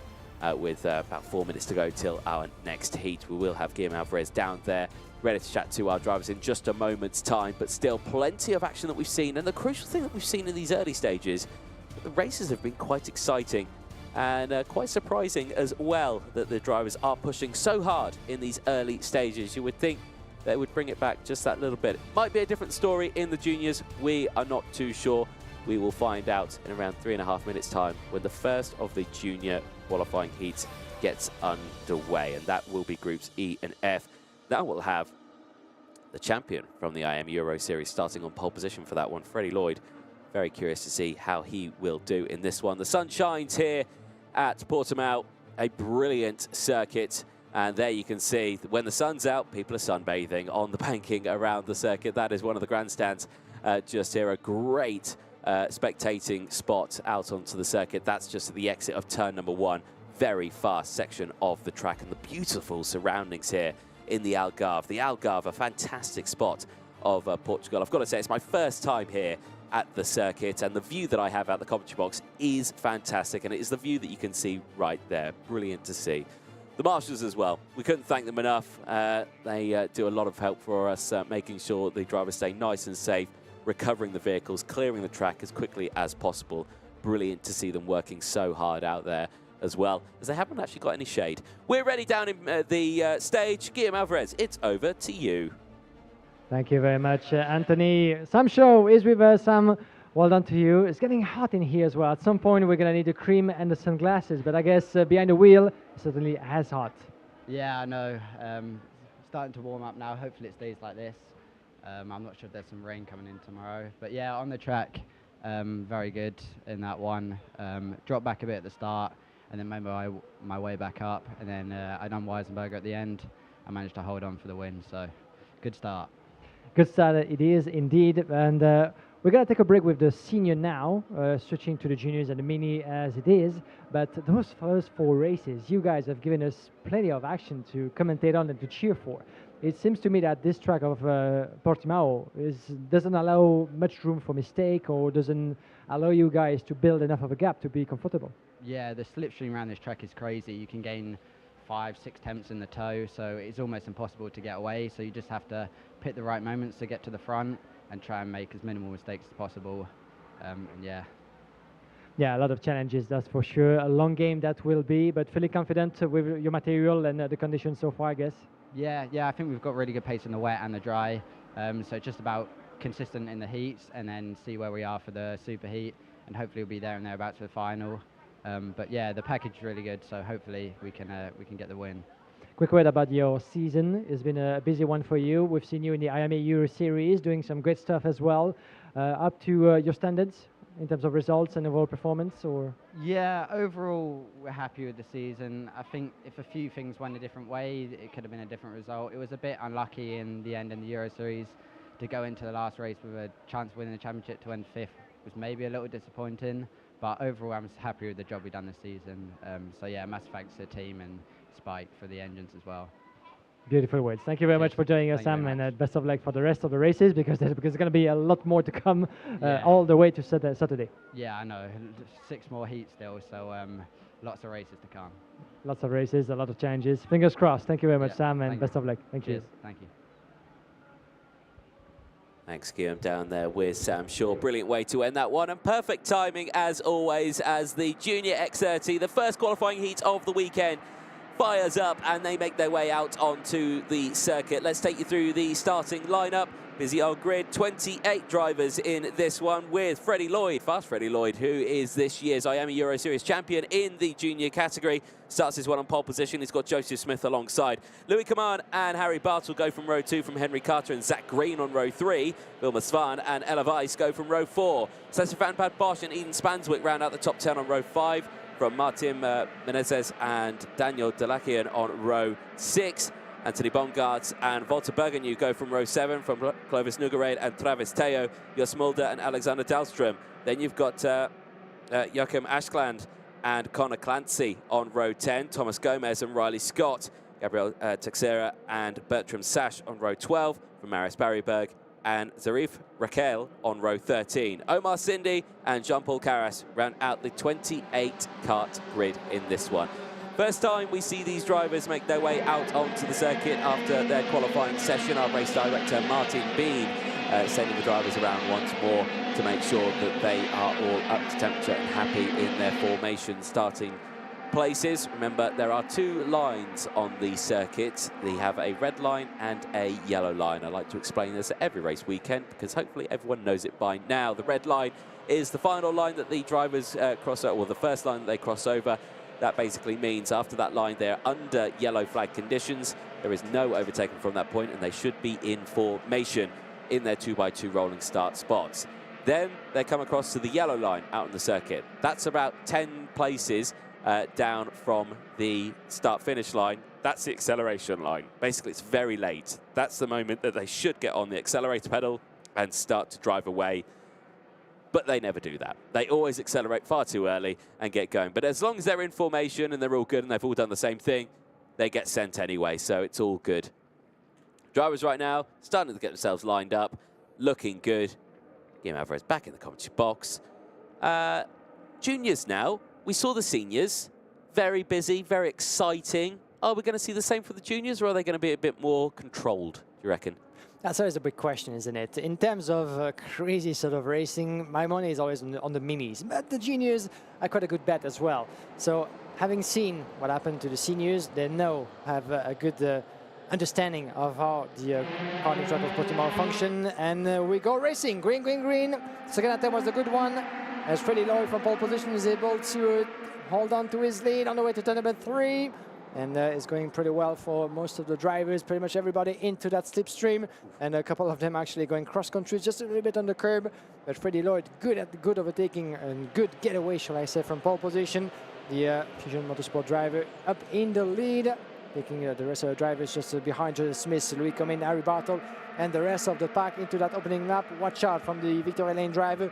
With about 4 minutes to go till our next heat. We will have Guillaume Alvarez down there ready to chat to our drivers in just a moment's time, but still plenty of action that we've seen. And the crucial thing that we've seen in these early stages, the races have been quite exciting and quite surprising as well that the drivers are pushing so hard in these early stages. You would think they would bring it back just that little bit. Might be a different story in the juniors. We are not too sure. We will find out in around 3.5 minutes time when the first of the junior qualifying heats gets underway, and that will be groups E and F. That will have the champion from the IM Euro Series starting on pole position for that one, Freddie Lloyd. Very curious to see how he will do in this one. The sun shines here at Portimao, a brilliant circuit, and there you can see that when the sun's out, people are sunbathing on the banking around the circuit. That is one of the grandstands just here, a great spectating spot out onto the circuit. That's just at the exit of turn number 1. Very fast section of the track and the beautiful surroundings here in the Algarve. The Algarve, a fantastic spot of Portugal. I've got to say, it's my first time here at the circuit, and the view that I have out the commentary box is fantastic, and it is the view that you can see right there. Brilliant to see. The marshals as well. We couldn't thank them enough. They do a lot of help for us, making sure the drivers stay nice and safe, recovering the vehicles, clearing the track as quickly as possible. Brilliant to see them working so hard out there as well, as they haven't actually got any shade. We're ready down in the stage. Guillaume Alvarez, it's over to you. Thank you very much, Anthony. Sam Shaw is with us. Sam, well done to you. It's getting hot in here as well. At some point, we're going to need the cream and the sunglasses, but I guess behind the wheel, it's certainly as hot. Yeah, I know. Starting to warm up now. Hopefully it stays like this. I'm not sure if there's some rain coming in tomorrow. But yeah, on the track, very good in that one. Dropped back a bit at the start and then made my way back up. And then I done Weisenberger at the end. I managed to hold on for the win, so good start. Good start it is indeed. And we're going to take a break with the senior now, switching to the juniors and the mini as it is. But those first 4 races, you guys have given us plenty of action to commentate on and to cheer for. It seems to me that this track of Portimao doesn't allow much room for mistake, or doesn't allow you guys to build enough of a gap to be comfortable. Yeah, the slipstream around this track is crazy. You can gain 5-6 tenths in the toe, so it's almost impossible to get away. So you just have to pick the right moments to get to the front and try and make as minimal mistakes as possible. And yeah. Yeah, a lot of challenges, that's for sure. A long game that will be, but fully confident with your material and the conditions so far, I guess. Yeah, I think we've got really good pace in the wet and the dry. So it's just about consistent in the heats and then see where we are for the super heat, and hopefully we'll be there and thereabouts for the final. But yeah, the package is really good, so hopefully we can get the win. Quick word about your season. It's been a busy one for you. We've seen you in the IMA Euro Series doing some great stuff as well. Up to your standards? in terms of results and overall performance, or? Yeah, overall we're happy with the season. I think if a few things went a different way, it could have been a different result. It was a bit unlucky in the end in the Euro Series to go into the last race with a chance of winning the championship to end 5th was maybe a little disappointing. But overall, I'm happy with the job we've done this season. So yeah, massive thanks to the team and Spike for the engines as well. Beautiful words. Thank you very much for joining us, Sam, and best of luck for the rest of the races, because there's going to be a lot more to come all the way to Saturday. Yeah, I know. 6 more heats still, so lots of races to come. Lots of races, a lot of challenges. Fingers crossed. Thank you very much, Sam, and best of luck. Thank you. Thank you. Thanks, Guillaume, down there with Sam Shaw. Brilliant way to end that one, and perfect timing, as always, as the Junior X30, the first qualifying heat of the weekend, fires up and they make their way out onto the circuit. Let's take you through the starting lineup. Busy old grid, 28 drivers in this one, with Freddie Lloyd, fast Freddie Lloyd, who is this year's IAME Euro Series champion in the junior category. Starts his one on pole position. He's got Joseph Smith alongside. Louis Coman and Harry Bartle go from row 2 from Henry Carter and Zach Green on row 3. Vilma Svan and Ella Weiss go from row 4. Stefan Van Bosch and Eden Spanswick round out the top 10 on row 5. From Martin Menezes and Daniel Delakian on row 6. Anthony Bongartz and Walter Bergenu go from row 7, from Clovis Nugared and Travis Teo, Jos Mulder and Alexander Dahlström. Then you've got Joachim Askland and Connor Clancy on row 10, Thomas Gomez and Riley Scott, Gabriel Texera and Bertram Sash on row 12, from Marius Barryberg, and Zarif Raquel on row 13. Omar Cindy and Jean-Paul Carras round out the 28 kart grid in this one. First time we see these drivers make their way out onto the circuit after their qualifying session. Our race director, Martin Bean, sending the drivers around once more to make sure that they are all up to temperature and happy in their formation starting places. Remember, there are 2 lines on the circuit. They have a red line and a yellow line. I like to explain this at every race weekend because hopefully everyone knows it by now. The red line is the final line that the drivers cross over, or the first line that they cross over. That basically means after that line they're under yellow flag conditions. There is no overtaking from that point, and they should be in formation in their 2x2 rolling start spots. Then they come across to the yellow line out on the circuit. That's about 10 places down from the start-finish line. That's the acceleration line. Basically, it's very late. That's the moment that they should get on the accelerator pedal and start to drive away. But they never do that. They always accelerate far too early and get going. But as long as they're in formation and they're all good and they've all done the same thing, they get sent anyway, so it's all good. Drivers right now starting to get themselves lined up, looking good. Guillaume Alvarez back in the commentary box. Juniors now. We saw the seniors. Very busy, very exciting. Are we going to see the same for the juniors, or are they going to be a bit more controlled, do you reckon? That's always a big question, isn't it? In terms of crazy sort of racing, my money is always on the minis. But the juniors are quite a good bet as well. So having seen what happened to the seniors, they have a good understanding of how the karting track of Portimao function. And we go racing. Green, green, green. Second attempt was a good one, as Freddie Lloyd from pole position is able to hold on to his lead on the way to turn number 3. And it's going pretty well for most of the drivers, pretty much everybody into that slipstream, and a couple of them actually going cross-country just a little bit on the curb. But Freddie Lloyd good overtaking and good getaway, shall I say, from pole position. The Fusion Motorsport driver up in the lead, taking the rest of the drivers just behind Joseph Smith, Louis Comin, Harry Bartle, and the rest of the pack into that opening lap. Watch out from the Victoria Lane driver.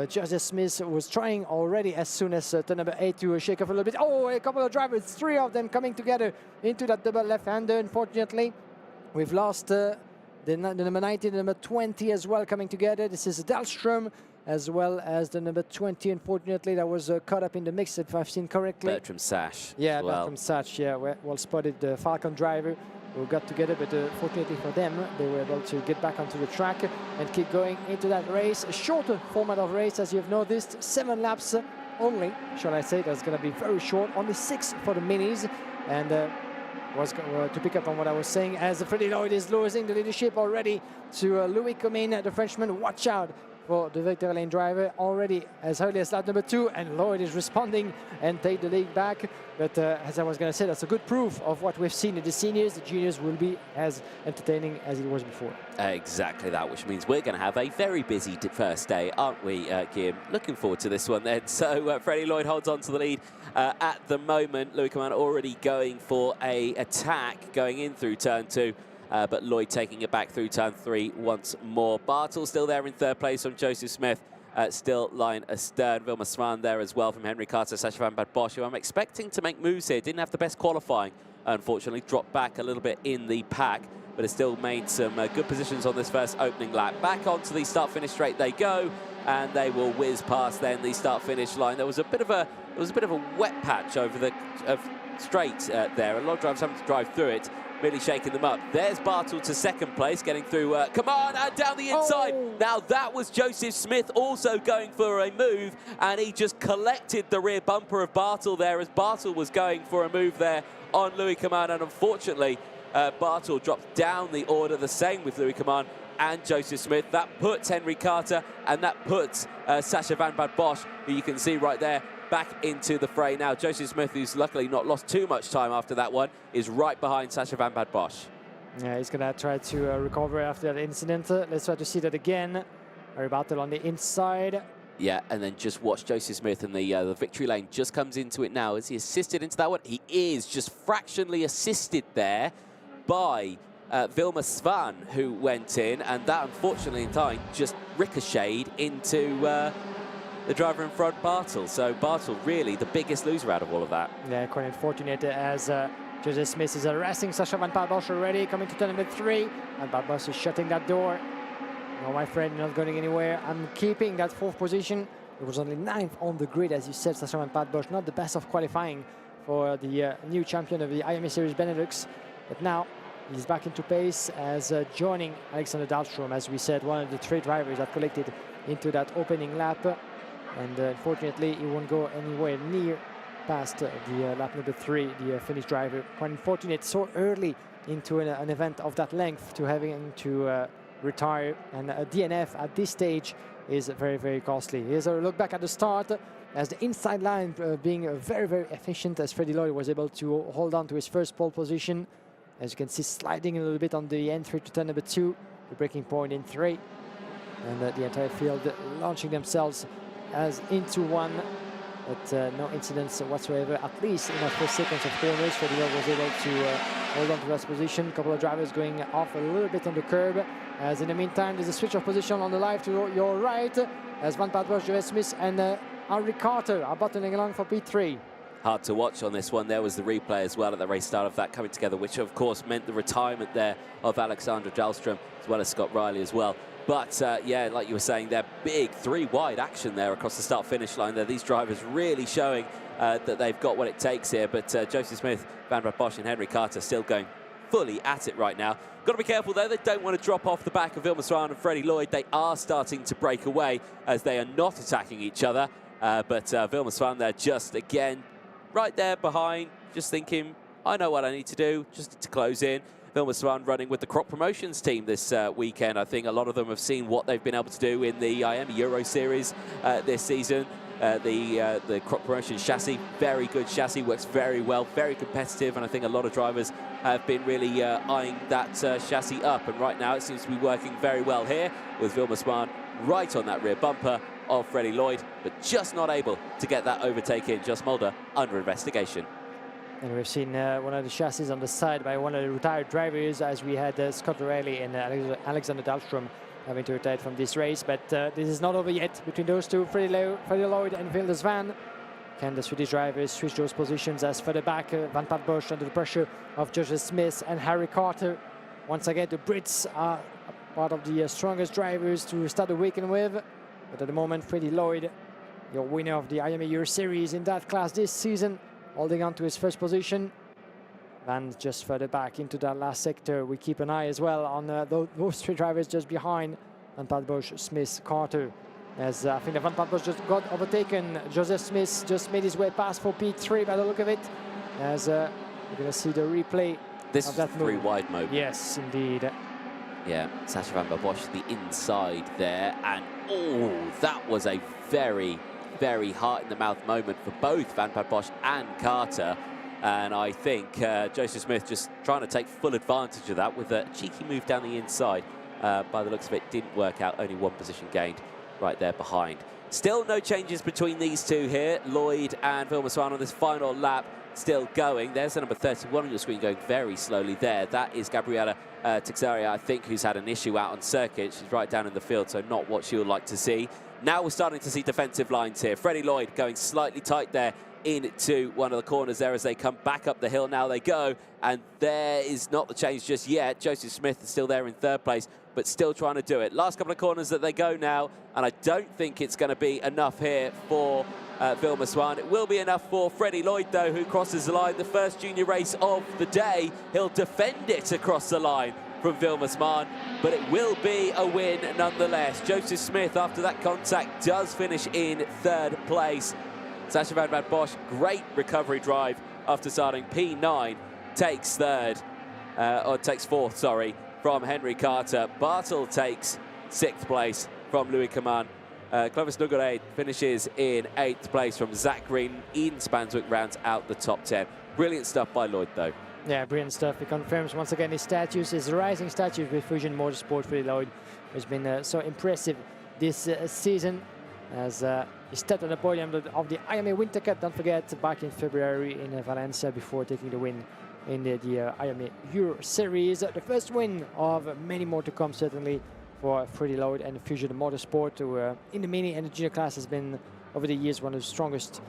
Joseph Smith was trying already as soon as turn number 8 to shake off a little bit. Oh, a couple of drivers, 3 of them coming together into that double left-hander. Unfortunately, we've lost the number 19, the number 20 as well coming together. This is Dahlström as well as the number 20. Unfortunately, that was caught up in the mix, if I've seen correctly. Bertram Sash. Yeah, well. Bertram Sash, yeah, well spotted, the Falcon driver who got together, but fortunately for them, they were able to get back onto the track and keep going into that race. A shorter format of race, as you've noticed, 7 laps only, shall I say. That's going to be very short, only 6 for the minis. And to pick up on what I was saying, as Freddie Lloyd is losing the leadership already to Louis Comin, the Frenchman. Watch out for the victory lane driver already as early as lap number 2, and Lloyd is responding and take the lead back. But as I was going to say, that's a good proof of what we've seen in the seniors. The juniors will be as entertaining as it was before. Exactly that, which means we're going to have a very busy first day, aren't we, Kim? Looking forward to this one then. So Freddie Lloyd holds on to the lead at the moment. Louis Coman already going for a attack going in through turn 2. But Lloyd taking it back through turn 3 once more. Bartel still there in third place from Joseph Smith. Still lying astern. Vilma Svan there as well from Henry Carter, Sacha van Bad Bosch, who I'm expecting to make moves here. Didn't have the best qualifying, unfortunately. Dropped back a little bit in the pack, but has still made some good positions on this first opening lap. Back onto the start-finish straight they go, and they will whiz past then the start-finish line. There was a bit of a wet patch over the straight there. A lot of drivers having to drive through it, really shaking them up. There's Bartel to second place, getting through. Come on, and down the inside. Oh. Now that was Joseph Smith also going for a move, and he just collected the rear bumper of Bartel there as Bartel was going for a move there on Louis Coman, and unfortunately Bartel dropped down the order. The same with Louis Coman and Joseph Smith. That puts Henry Carter and that puts Sacha van Bad Bosch, who you can see right there, back into the fray now. Joseph Smith, who's luckily not lost too much time after that one, is right behind Sacha van Bad Bosch. Yeah, he's going to try to recover after that incident. Let's try to see that again. Harry Bartel on the inside. Yeah, and then just watch Joseph Smith, and the victory lane just comes into it now. Is he assisted into that one? He is just fractionally assisted there by Vilma Svan, who went in, and that unfortunately in time just ricocheted into the driver in front, Bartel. So Bartel really the biggest loser out of all of that. Yeah, quite unfortunate as Joseph Smith is arresting Sacha van Bad Bosch already, coming to turn number 3, and Bad Bosch is shutting that door. No, my friend, not going anywhere. I'm keeping that 4th position. It was only 9th on the grid, as you said, Sacha van Bad Bosch. Not the best of qualifying for the new champion of the IMA Series Benelux. But now he's back into pace as joining Alexander Dahlstrom, as we said, one of the 3 drivers that collected into that opening lap. And unfortunately, he won't go anywhere near past the lap number 3, the Finnish driver. Quite unfortunate so early into an event of that length to having to retire, and a DNF at this stage is very, very costly. Here's a look back at the start as the inside line being very, very efficient, as Freddie Lloyd was able to hold on to his first pole position. As you can see, sliding a little bit on the entry to turn number 2, the breaking point in 3, and the entire field launching themselves as into one, but no incidents whatsoever, at least in that first sequence of corners. Freddie Lloyd was able to hold on to that position. A couple of drivers going off a little bit on the curb, as in the meantime there's a switch of position on the live to your right, as Van Bad Bosch, Joseph Smith and Henry Carter are battling along for P3. Hard to watch on this one. There was the replay as well at the race start of that coming together, which of course meant the retirement there of Alexander Dahlstrom, as well as Scott Riley as well. But yeah, like you were saying, they're big 3-wide action there across the start-finish line there. These drivers really showing that they've got what it takes here. But Joseph Smith, Van Bad Bosch and Henry Carter still going fully at it right now. Got to be careful though, they don't want to drop off the back of Vilma Svan and Freddie Lloyd. They are starting to break away as they are not attacking each other. But Vilma Svan there just again right there behind, just thinking, I know what I need to do, just to close in. Vilma Svan running with the Crop Promotions team this weekend. I think a lot of them have seen what they've been able to do in the IMA Euro Series this season. The Crop Promotions chassis, very good chassis, works very well, very competitive, and I think a lot of drivers have been really eyeing that chassis up, and right now it seems to be working very well here with Vilma Svan right on that rear bumper of Freddie Lloyd, but just not able to get that overtake in. Just Mulder under investigation. And we've seen one of the chassis on the side by one of the retired drivers, as we had Scott Riley and Alexander Dahlstrom having to retire from this race. But this is not over yet between those two, Freddie Lloyd and Vilma Svan. Can the Swedish drivers switch those positions as further back Van Bad Bosch under the pressure of Joseph Smith and Harry Carter. Once again, the Brits are part of the strongest drivers to start the weekend with. But at the moment, Freddie Lloyd, your winner of the IMA Euro Series in that class this season, holding on to his first position. Van just further back into that last sector. We keep an eye as well on those 3 drivers just behind Van Bad Bosch, Smith, Carter. As I think Van Bad Bosch just got overtaken. Joseph Smith just made his way past for P3 by the look of it. As we're going to see the replay this of that is 3-wide mode. Yes, indeed. Yeah, Sacha van Bad Bosch the inside there, and Oh, that was a very, very heart-in-the-mouth moment for both Van Pad Bosch and Carter. And I think Joseph Smith just trying to take full advantage of that with a cheeky move down the inside. By the looks of it, didn't work out, only one position gained right there behind. Still no changes between these two here. Lloyd and Vilma Swan on this final lap still going. There's the number 31 on your screen going very slowly there. That is Gabriela Teixeira, I think, who's had an issue out on circuit. She's right down in the field, so not what she would like to see. Now we're starting to see defensive lines here. Freddie Lloyd going slightly tight there into one of the corners there as they come back up the hill. Now they go, and there is not the change just yet. Joseph Smith is still there in third place, but still trying to do it. Last couple of corners that they go now, and I don't think it's going to be enough here for Vilma Swan. It will be enough for Freddie Lloyd, though, who crosses the line. The first junior race of the day. He'll defend it across the line from Vilma Swan, but it will be a win nonetheless. Joseph Smith, after that contact, does finish in third place. Sasha Van Pad Bosch, great recovery drive after starting P9, takes fourth, sorry, from Henry Carter. Bartel takes sixth place from Louis Kaman. Clovis Nugare finishes in eighth place from Zach Green. Ian Spanswick rounds out the top 10. Brilliant stuff by Lloyd, though. Yeah, brilliant stuff. He confirms once again his status, his rising status with Fusion Motorsport. Freddie Lloyd has been so impressive this season as he stepped on the podium of the IMA Winter Cup. Don't forget, back in February in Valencia before taking the win in the IMA Euro Series. The first win of many more to come, certainly, for Freddie Lloyd and Fusion Motorsport, who in the mini and the junior class has been, over the years, one of the strongest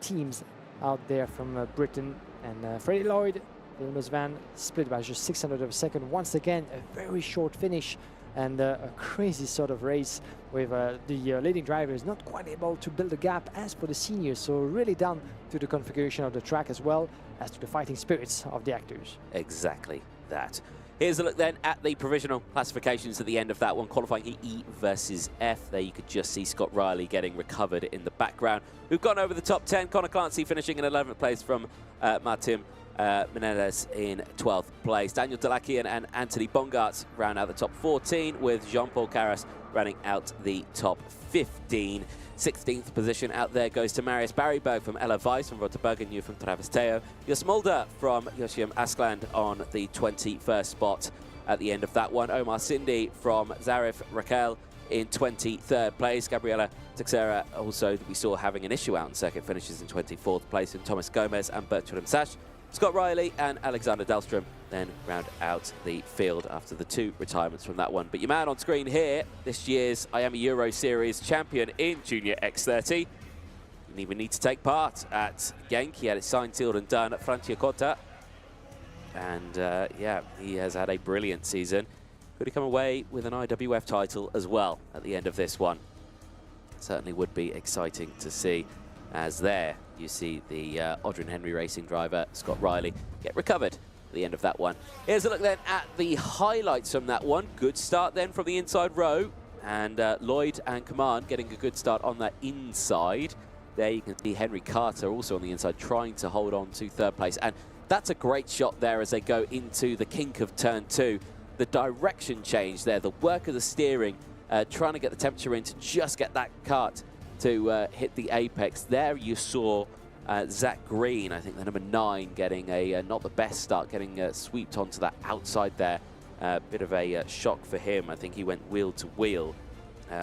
teams out there from Britain. And Freddie Lloyd, Vilma Swan, split by just 600 of a second. Once again, a very short finish and a crazy sort of race with the leading drivers not quite able to build a gap as for the seniors. So really down to the configuration of the track as well as to the fighting spirits of the actors. Exactly that. Here's a look then at the provisional classifications at the end of that one, qualifying E versus F. There you could just see Scott Riley getting recovered in the background. We've gone over the top 10. Connor Clancy finishing in 11th place from Martin Menendez in 12th place. Daniel Delakian and Anthony Bongartz round out the top 14, with Jean-Paul Carras rounding out the top 15. 16th position out there goes to Marius Barryberg from Ella Weiss from Roterbergen, New from Travesteo. Jos Mulder from Joachim Askland on the 21st spot at the end of that one. Omar Cindy from Zarif Raquel in 23rd place. Gabriela Teixeira also that we saw having an issue out in circuit finishes in 24th place. And Thomas Gomez and Bertram Sash. Scott Riley and Alexander Dahlstrom then round out the field after the two retirements from that one. But your man on screen here, this year's IAMA Euro Series champion in Junior X30, didn't even need to take part at Genk. He had it signed, sealed and done at Franciacorta. And yeah, he has had a brilliant season. Could he come away with an IWF title as well at the end of this one? Certainly would be exciting to see, as there you see the Audrin Henry Racing driver, Scott Riley, get recovered at the end of that one. Here's a look then at the highlights from that one. Good start then from the inside row, and Lloyd and Command getting a good start on the inside. There you can see Henry Carter also on the inside trying to hold on to third place. And that's a great shot there as they go into the kink of turn 2. The direction change there, the work of the steering, trying to get the temperature in to just get that kart to hit the apex. There you saw Zach Green, I think the number 9, getting a not the best start, getting swept onto that outside there. Bit of a shock for him. I think he went wheel to wheel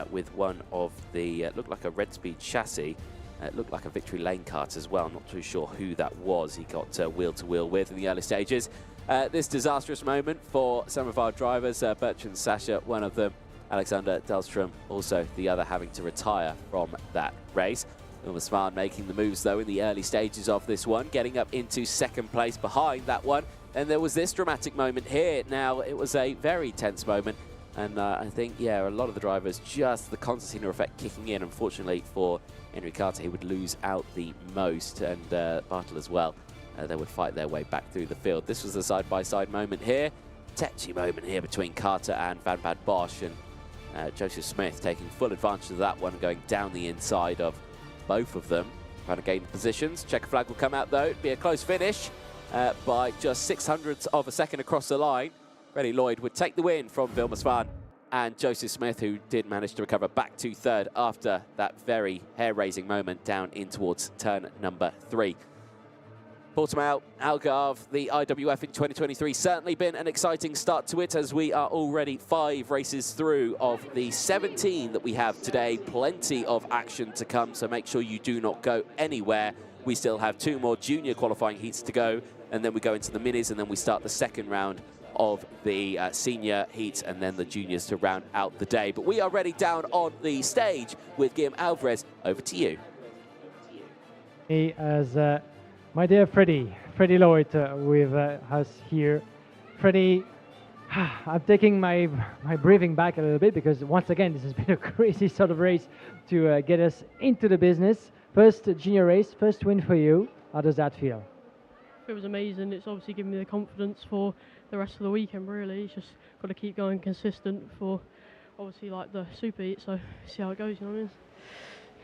with one of the, looked like a Red Speed chassis. It looked like a Victory Lane kart as well. I'm not too sure who that was he got wheel to wheel with in the early stages. This disastrous moment for some of our drivers, Bertrand Sasha, one of them, Alexander Dahlstrom, also the other, having to retire from that race. Vilma Swan making the moves, though, in the early stages of this one, getting up into second place behind that one. And there was this dramatic moment here. Now, it was a very tense moment. And I think, yeah, a lot of the drivers, just the concertina effect kicking in. Unfortunately for Henry Carter, he would lose out the most. And Bartel as well. They would fight their way back through the field. This was the side-by-side moment here. Tetchy moment here between Carter and Van Pad Bosch. And Joseph Smith taking full advantage of that one, going down the inside of both of them, trying to gain positions. Checker flag will come out, though. It'd be a close finish by just 600ths of a second across the line. Freddie Lloyd would take the win from Vilma Swan and Joseph Smith, who did manage to recover back to third after that very hair-raising moment down in towards turn number 3. Portimao, Algarve, the IWF in 2023, certainly been an exciting start to it, as we are already 5 races through of the 17 that we have today. Plenty of action to come, so make sure you do not go anywhere. We still have 2 more junior qualifying heats to go, and then we go into the minis, and then we start the second round of the senior heats, and then the juniors to round out the day. But we are ready down on the stage with Guillaume Alvarez. Over to you. As my dear Freddie Lloyd with us here. Freddie, I'm taking my breathing back a little bit, because once again this has been a crazy sort of race to get us into the business. First junior race, first win for you. How does that feel? It was amazing. It's obviously given me the confidence for the rest of the weekend, really. It's just got to keep going consistent for obviously like the super heat, so see how it goes, you know what I mean?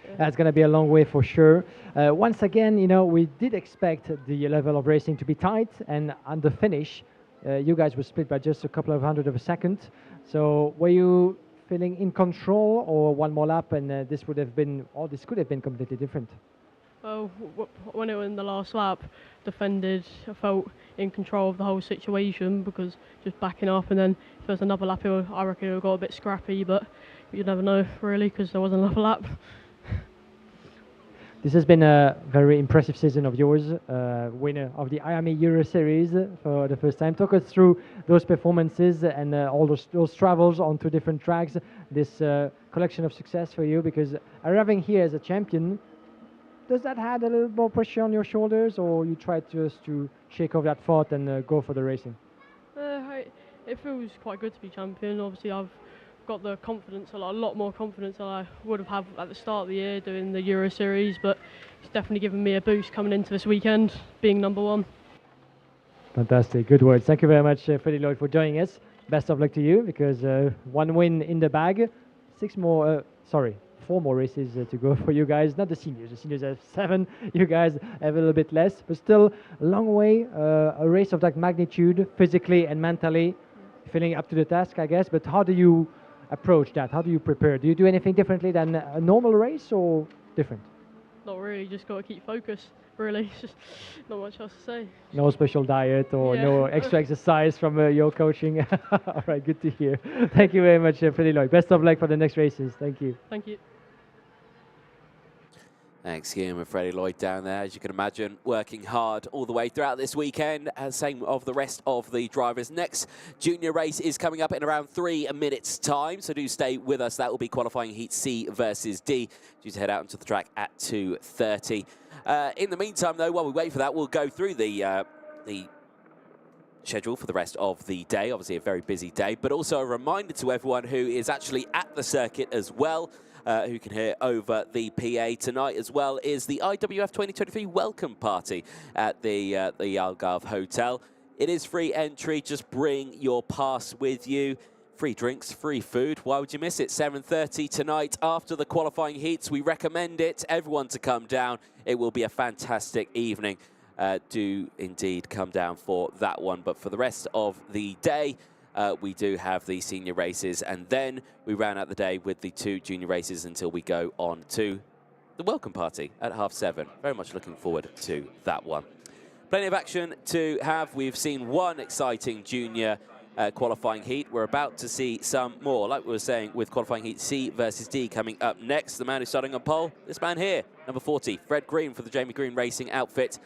Yeah. That's going to be a long way for sure. Once again, you know, we did expect the level of racing to be tight, and on the finish, you guys were split by just a couple of hundred of a second. So were you feeling in control, or one more lap and this would have been, or this could have been completely different? Well, when it was in the last lap, defended, I felt in control of the whole situation, because just backing up, and then if there's another lap, I reckon it would have got a bit scrappy, but you never know really, because there wasn't another lap. This has been a very impressive season of yours, winner of the IAME Euro Series for the first time. Talk us through those performances and all those travels on 2 different tracks, this collection of success for you, because arriving here as a champion, does that add a little more pressure on your shoulders, or you try just to shake off that thought and go for the racing? It feels quite good to be champion. Obviously I've got the confidence, a lot more confidence than I would have had at the start of the year doing the Euro Series, but it's definitely given me a boost coming into this weekend, being number 1. Fantastic, good words. Thank you very much, Freddie Lloyd, for joining us. Best of luck to you, because 1 win in the bag, 4 more races to go for you guys. Not the seniors. The seniors have 7. You guys have a little bit less, but still a long way. A race of that magnitude, physically and mentally, feeling up to the task, I guess. But how do you approach that? How do you prepare? Do you do anything differently than a normal race, or different? Not really. Just got to keep focused. Really, just not much else to say. No special diet or no extra exercise from your coaching. All right, good to hear. Thank you very much, Freddie Lloyd. Best of luck for the next races. Thank you. Thank you. Thanks, Guillaume and Freddie Lloyd down there. As you can imagine, working hard all the way throughout this weekend. Same of the rest of the drivers. Next junior race is coming up in around 3 minutes' time, so do stay with us. That will be qualifying heat C versus D, due to head out onto the track at 2:30. In the meantime, though, while we wait for that, we'll go through the schedule for the rest of the day. Obviously a very busy day, but also a reminder to everyone who is actually at the circuit as well, who can hear over the PA tonight as well, is the IWF 2023 welcome party at the Algarve Hotel. It is free entry. Just bring your pass with you. Free drinks, free food. Why would you miss it? 7:30 tonight after the qualifying heats. We recommend it. Everyone to come down. It will be a fantastic evening. Do indeed come down for that one. But for the rest of the day, we do have the senior races, and then we round out the day with the 2 junior races until we go on to the welcome party at 7:30. Very much looking forward to that one. Plenty of action to have. We've seen 1 exciting junior qualifying heat. We're about to see some more, like we were saying, with qualifying heat C versus D coming up next. The man who's starting on pole, this man here, number 40, Fred Green for the Jamie Green Racing outfit.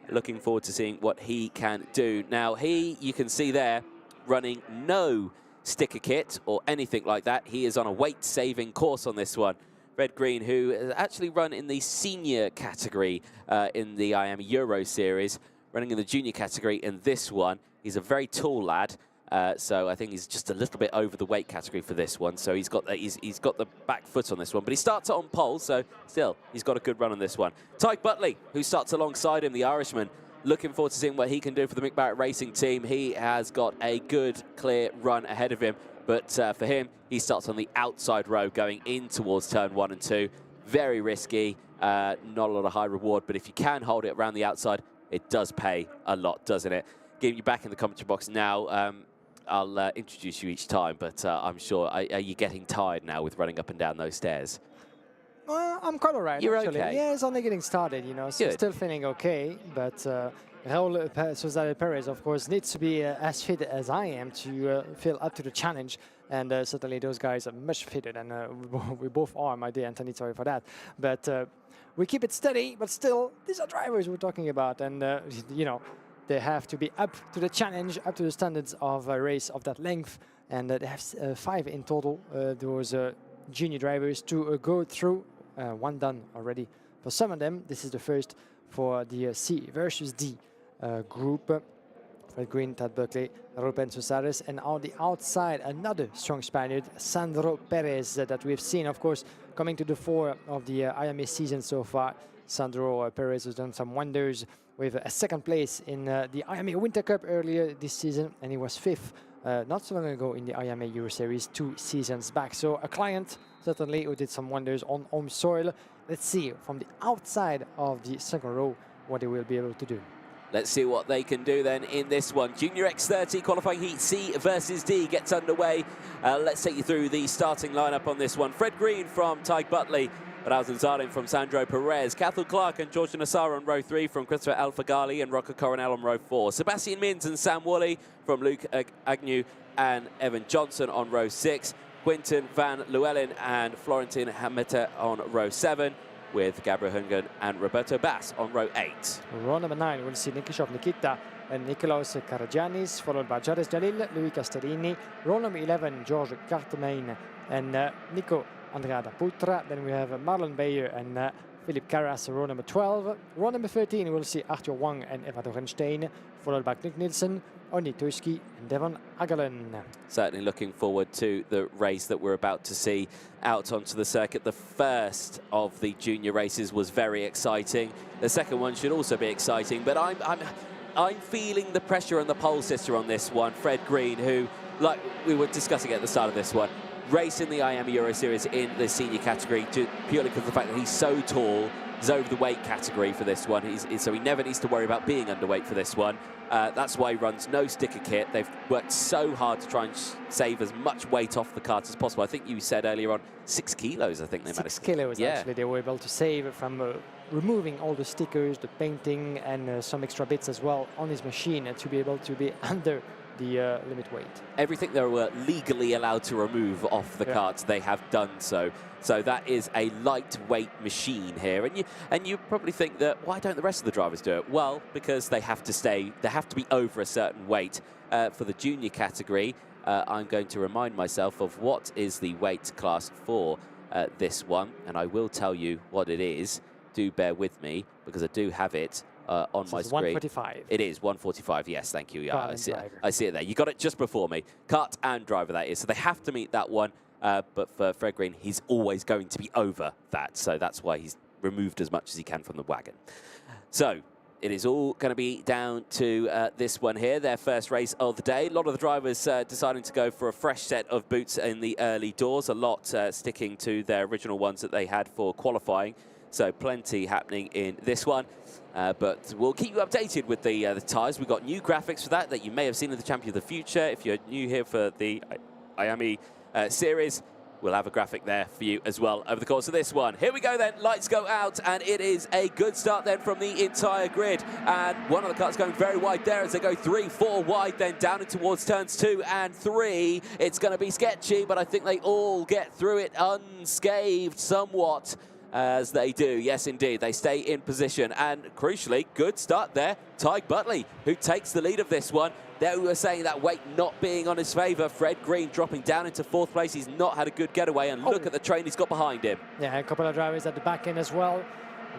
Looking forward to seeing what he can do. Now, you can see there, running no sticker kit or anything like that. He is on a weight-saving course on this one. Fred Green, who has actually run in the senior category in the IAME Euro Series, running in the junior category in this one. He's a very tall lad. So I think he's just a little bit over the weight category for this one. So he's got the back foot on this one. But he starts on pole, so still, he's got a good run on this one. Tyke Butley, who starts alongside him, the Irishman. Looking forward to seeing what he can do for the Mick Barrett Racing team. He has got a good, clear run ahead of him. But for him, he starts on the outside row going in towards turn 1 and 2. Very risky, not a lot of high reward. But if you can hold it around the outside, it does pay a lot, doesn't it? Getting you back in the commentary box now. I'll introduce you each time, but I'm sure, are you getting tired now with running up and down those stairs? I'm quite alright, You're actually. okay? Yeah, it's only getting started, you know, so Good. still feeling okay, but Raul Cesare Perez, of course, needs to be as fit as I am to feel up to the challenge, and certainly those guys are much fitter than we both are, my dear Anthony, sorry for that. But we keep it steady, but still, these are drivers we're talking about, and, you know, they have to be up to the challenge, up to the standards of a race of that length, and they have 5 in total, those junior drivers to go through. 1 done already for some of them. This is the first for the C versus D group. Fred Green, Tad Buckley, Ruben Susares, and on the outside, another strong Spaniard, Sandro Perez, that we've seen, of course, coming to the fore of the IMA season so far. Sandro Perez has done some wonders with a 2nd place in the IMA Winter Cup earlier this season, and he was 5th not so long ago in the IMA Euro Series 2 seasons back. So a client, certainly, who did some wonders on home soil. Let's see from the outside of the 2nd row what they will be able to do. Let's see what they can do then in this one. Junior X30 qualifying heat C versus D gets underway. Let's take you through the starting lineup on this one. Fred Green from Tig Butley, Raúl Zarin from Sandro Perez, Cathal Clark and George Nassar on row 3 from Christopher Alfagali and Rocco Coronel on row 4. Sebastian Mins and Sam Woolley from Luke Agnew and Evan Johnson on row 6. Quinton van Llewellyn and Florentin Hameta on row 7, with Gabriel Hungen and Roberto Bass on row 8. Row number 9, we'll see Nikishov Nikita and Nikolaos Karagiannis, followed by Jares Jalil, Louis Castellini. Row number 11, George Cartemain and Nico Andrada Putra. Then we have Marlon Bayer and Philip Carras, row number 12. Row number 13, we'll see Arthur Wang and Eva Dorenstein, followed by Knut Nielsen, Oni Tuski and Devon Agalen. Certainly looking forward to the race that we're about to see out onto the circuit. The first of the junior races was very exciting. The second one should also be exciting, but I'm feeling the pressure and the pole sister on this one. Fred Green, who, like we were discussing at the start of this one, raced in the IAMA Euro Series in the senior category purely because of the fact that he's so tall. He's over the weight category for this one, so he never needs to worry about being underweight for this one. That's why he runs no sticker kit. They've worked so hard to try and save as much weight off the carts as possible. I think you said earlier on 6 kilos, I think they managed. 6 kilos, yeah. Actually, they were able to save from removing all the stickers, the painting, and some extra bits as well on his machine to be able to be under the limit weight. Everything they were legally allowed to remove off the carts, they have done so. So that is a lightweight machine here. And you probably think that, why don't the rest of the drivers do it? Well, because they have to be over a certain weight. For the junior category, I'm going to remind myself of what is the weight class for this one. And I will tell you what it is. Do bear with me, because I do have it on my screen. 145. It is 145, yes, thank you. Yeah, I see it there. You got it just before me. Kart and driver, that is. So they have to meet that one. But for Fred Green, he's always going to be over that. So that's why he's removed as much as he can from the wagon. So it is all going to be down to this one here, their first race of the day. A lot of the drivers deciding to go for a fresh set of boots in the early doors, a lot sticking to their original ones that they had for qualifying. So plenty happening in this one. But we'll keep you updated with the tyres. We've got new graphics for that you may have seen in the Champion of the Future. If you're new here for the IAME series, we'll have a graphic there for you as well over the course of this one. Here we go then, lights go out, and it is a good start then from the entire grid. And one of the cars going very wide there as they go 3, 4 wide, then down in towards turns 2 and 3. It's going to be sketchy, but I think they all get through it unscathed somewhat. As they do, yes indeed, they stay in position, and crucially, good start there, Tig Butley, who takes the lead of this one. There we were saying that weight not being on his favour. Fred Green dropping down into 4th place. He's not had a good getaway, and look at the train he's got behind him. Yeah, a couple of drivers at the back end as well,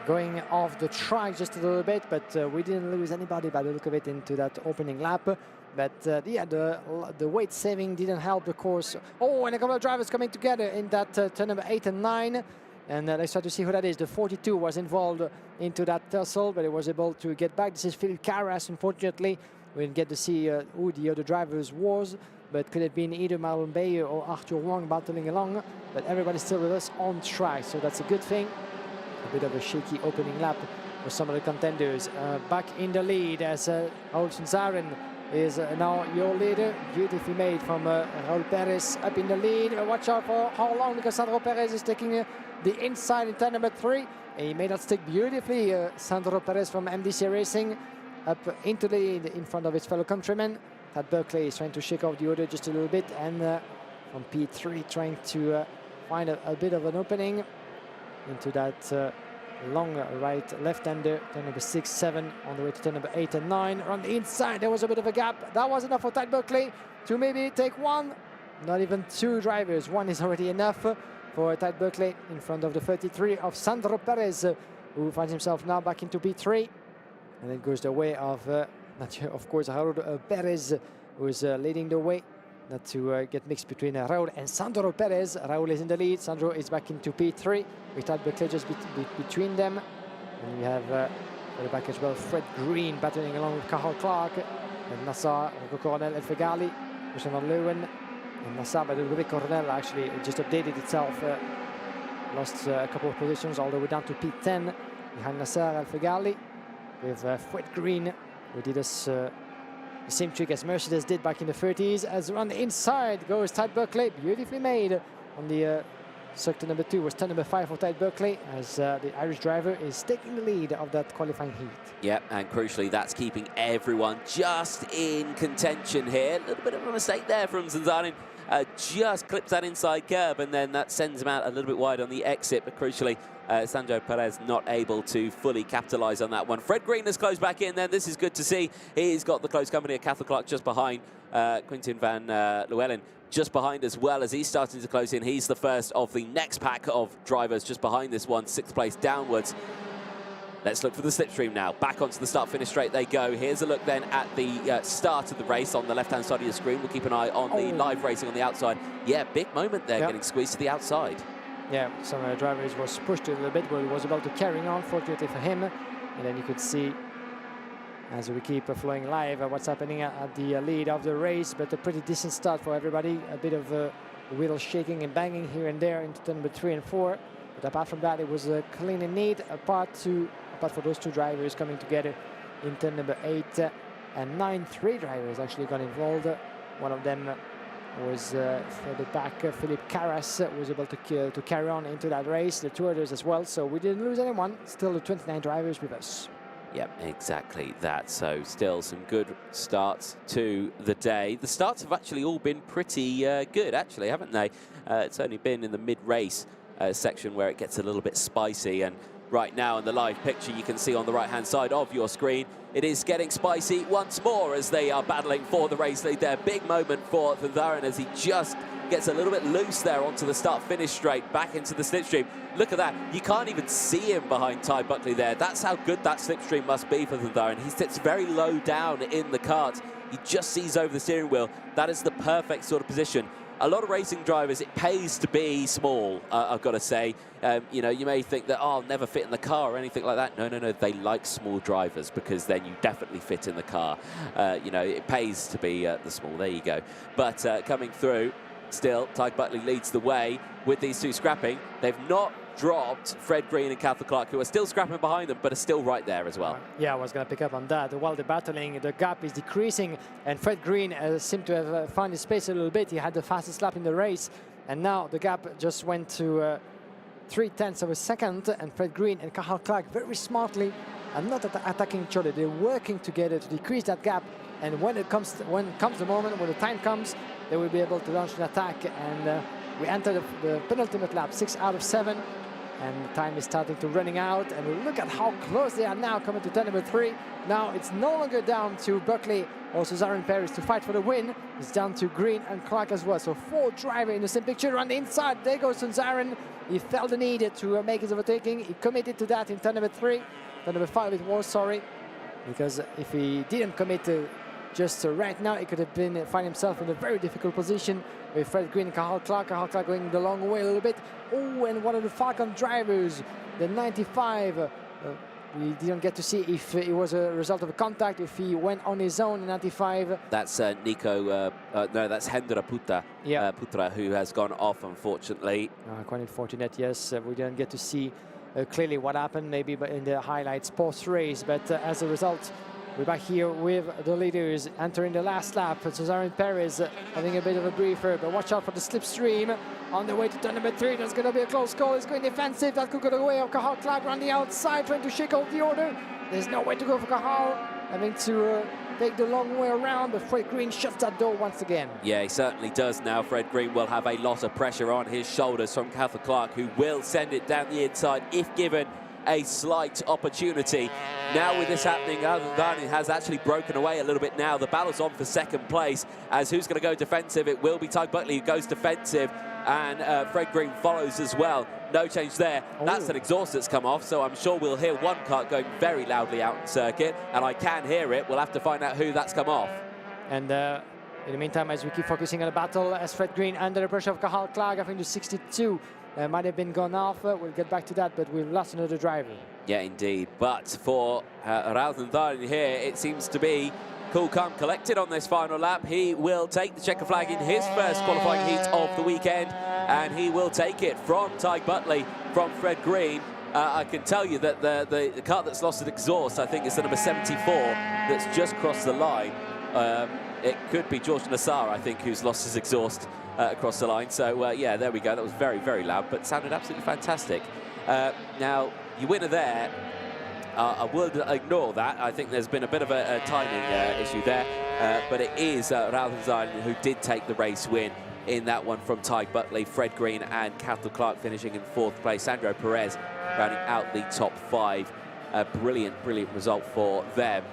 going off the track just a little bit, but we didn't lose anybody by the look of it into that opening lap. But yeah, the weight saving didn't help the course. Oh, and a couple of drivers coming together in that turn number 8 and 9. And let's try to see who that is. The 42 was involved into that tussle, but it was able to get back. This is Phil Carras, unfortunately. We didn't get to see who the other drivers was, but could have been either Marlon Bayer or Arthur Wang battling along. But everybody's still with us on track, so that's a good thing. A bit of a shaky opening lap for some of the contenders. Back in the lead as Raúl Zarin is now your leader. Beautifully made from Raul Perez up in the lead. Watch out for how long, because Sandro Perez is taking the inside in turn number 3. And he made that stick beautifully. Sandro Perez from MDC Racing up into the lead in front of his fellow countrymen. Tad Berkeley is trying to shake off the order just a little bit, and from P3 trying to find a bit of an opening into that long right-left-hander, turn number 6, 7, on the way to turn number 8 and 9. On the inside, there was a bit of a gap. That was enough for Tad Berkeley to maybe take one, not even 2 drivers. One is already enough for Tad Berkeley in front of the 33 of Sandro Perez, who finds himself now back into P3. And it goes the way of, of course, Raul Perez, who is leading the way. Not to get mixed between Raul and Sandro Perez. Raul is in the lead. Sandro is back into P3 with Tad Berkeley just between them. And we have at the back as well Fred Green battling along with Carl Clark and Nassar, Rocco Coronel, El Fegali, Christian van Leeuwen, and Nassar. But the Coronel actually just updated itself. Lost a couple of positions all the way down to P10 behind Nassar, El Fegali, with Fred Green, who did us the same trick as Mercedes did back in the 30s. As on the inside goes Tad Berkeley, beautifully made on the sector number 2 was turn number 5 for Tad Berkeley, as the Irish driver is taking the lead of that qualifying heat. Yep, and crucially, that's keeping everyone just in contention here. A little bit of a mistake there from Zanzarin. Just clips that inside curb, and then that sends him out a little bit wide on the exit. But crucially, Sandro Perez not able to fully capitalise on that one. Fred Green has closed back in then. This is good to see. He's got the close company of Cathal Clark just behind. Quintin van Leeuwen just behind as well, as he's starting to close in. He's the first of the next pack of drivers just behind this one, 6th place downwards. Let's look for the slipstream now. Back onto the start-finish straight they go. Here's a look then at the start of the race on the left-hand side of your screen. We'll keep an eye on the live racing on the outside. Yeah, big moment there, getting squeezed to the outside. Yeah, some drivers was pushed a little bit, but he was able to carry on, fortunately for him. And then you could see, as we keep flowing live, what's happening at the lead of the race. But a pretty decent start for everybody. A bit of wheel shaking and banging here and there into turn number 3 and 4. But apart from that, it was clean and neat, apart for those 2 drivers coming together in turn number 8 and 9. 3 drivers actually got involved. One of them was further back. Philippe Carras was able to carry on into that race. The 2 others as well, so we didn't lose anyone. Still the 29 drivers with us. Yep, exactly that. So still some good starts to the day. The starts have actually all been pretty good, actually, haven't they? It's only been in the mid-race section where it gets a little bit spicy, and right now in the live picture you can see on the right-hand side of your screen, it is getting spicy once more as they are battling for the race lead there. Big moment for Zanzarin as he just gets a little bit loose there onto the start-finish straight, back into the slipstream. Look at that. You can't even see him behind Tad Berkeley there. That's how good that slipstream must be for Zanzarin. He sits very low down in the kart. He just sees over the steering wheel. That is the perfect sort of position. A lot of racing drivers, it pays to be small, I've got to say. You know, you may think that, oh, I'll never fit in the car or anything like that. No, no, no, they like small drivers because then you definitely fit in the car. You know, it pays to be the small. There you go. But coming through, still, Tad Berkeley leads the way with these 2 scrapping. They've not dropped Fred Green and Cathal Clark, who are still scrapping behind them, but are still right there as well. Yeah, I was going to pick up on that. While they're battling, the gap is decreasing, and Fred Green seemed to have found his space a little bit. He had the fastest lap in the race, and now the gap just went to 0.3 of a second, and Fred Green and Cathal Clark very smartly are not attacking each other. They're working together to decrease that gap, and when comes the moment, when the time comes, they will be able to launch an attack. And we enter the penultimate lap, 6 out of 7. And time is starting to running out, and look at how close they are now, coming to turn number 3. Now it's no longer down to Berkeley or Zanzarin Perez to fight for the win. It's down to Green and Clark as well. So 4 drivers in the same picture. On the inside, there goes Zanzarin. He felt the need to make his overtaking. He committed to that in turn number 3. Turn number 5 it was, sorry. Because if he didn't commit just right now, he could have find himself in a very difficult position with Fred Green and Cathal Clark going the long way a little bit. Oh, and one of the Falcon drivers, the 95. We didn't get to see if it was a result of a contact, if he went on his own in 95. That's Nico, no, that's Hendra Putra, who has gone off, unfortunately. Quite unfortunate, yes. We didn't get to see clearly what happened, maybe in the highlights post-race, but as a result, We're back here with the leaders entering the last lap. Cesare Perez having a bit of a briefer, but watch out for the slipstream. On the way to turn number 3, there's going to be a close call. It's going defensive. That could go the way of Cahal Clark on the outside, trying to shake out the order. There's no way to go for Cahal, having to take the long way around, but Fred Green shuts that door once again. Yeah, he certainly does now. Fred Green will have a lot of pressure on his shoulders from Cahal Clark, who will send it down the inside if given a slight opportunity. Now with this happening, Darni has actually broken away a little bit now. The battle's on for second place, as who's going to go defensive? It will be Tyke Buckley who goes defensive, and Fred Green follows as well. No change there. Oh. That's an exhaust that's come off, so I'm sure we'll hear one kart going very loudly out in circuit, and I can hear it. We'll have to find out who that's come off. And in the meantime, as we keep focusing on the battle, as Fred Green under the pressure of Cahal Clark, I think the 62 might have been gone off. We'll get back to that, but we've lost another driver. Yeah, indeed. But for Raúl Darni here, it seems to be cool, calm, collected on this final lap. He will take the checker flag in his first qualifying heat of the weekend, and he will take it from Tyke Buckley, from Fred Green. I can tell you that the car that's lost its exhaust, I think, is the number 74 that's just crossed the line. It could be George Nassar, I think, who's lost his exhaust across the line. So, yeah, there we go. That was very, very loud, but sounded absolutely fantastic. Now, your winner there, I will ignore that. I think there's been a bit of a timing issue there, but it is Raúl Darni who did take the race win in that one from Tyke Buckley. Fred Green and Cahal Clark finishing in 4th place. Sandro Perez rounding out the top 5. Brilliant, brilliant result for them.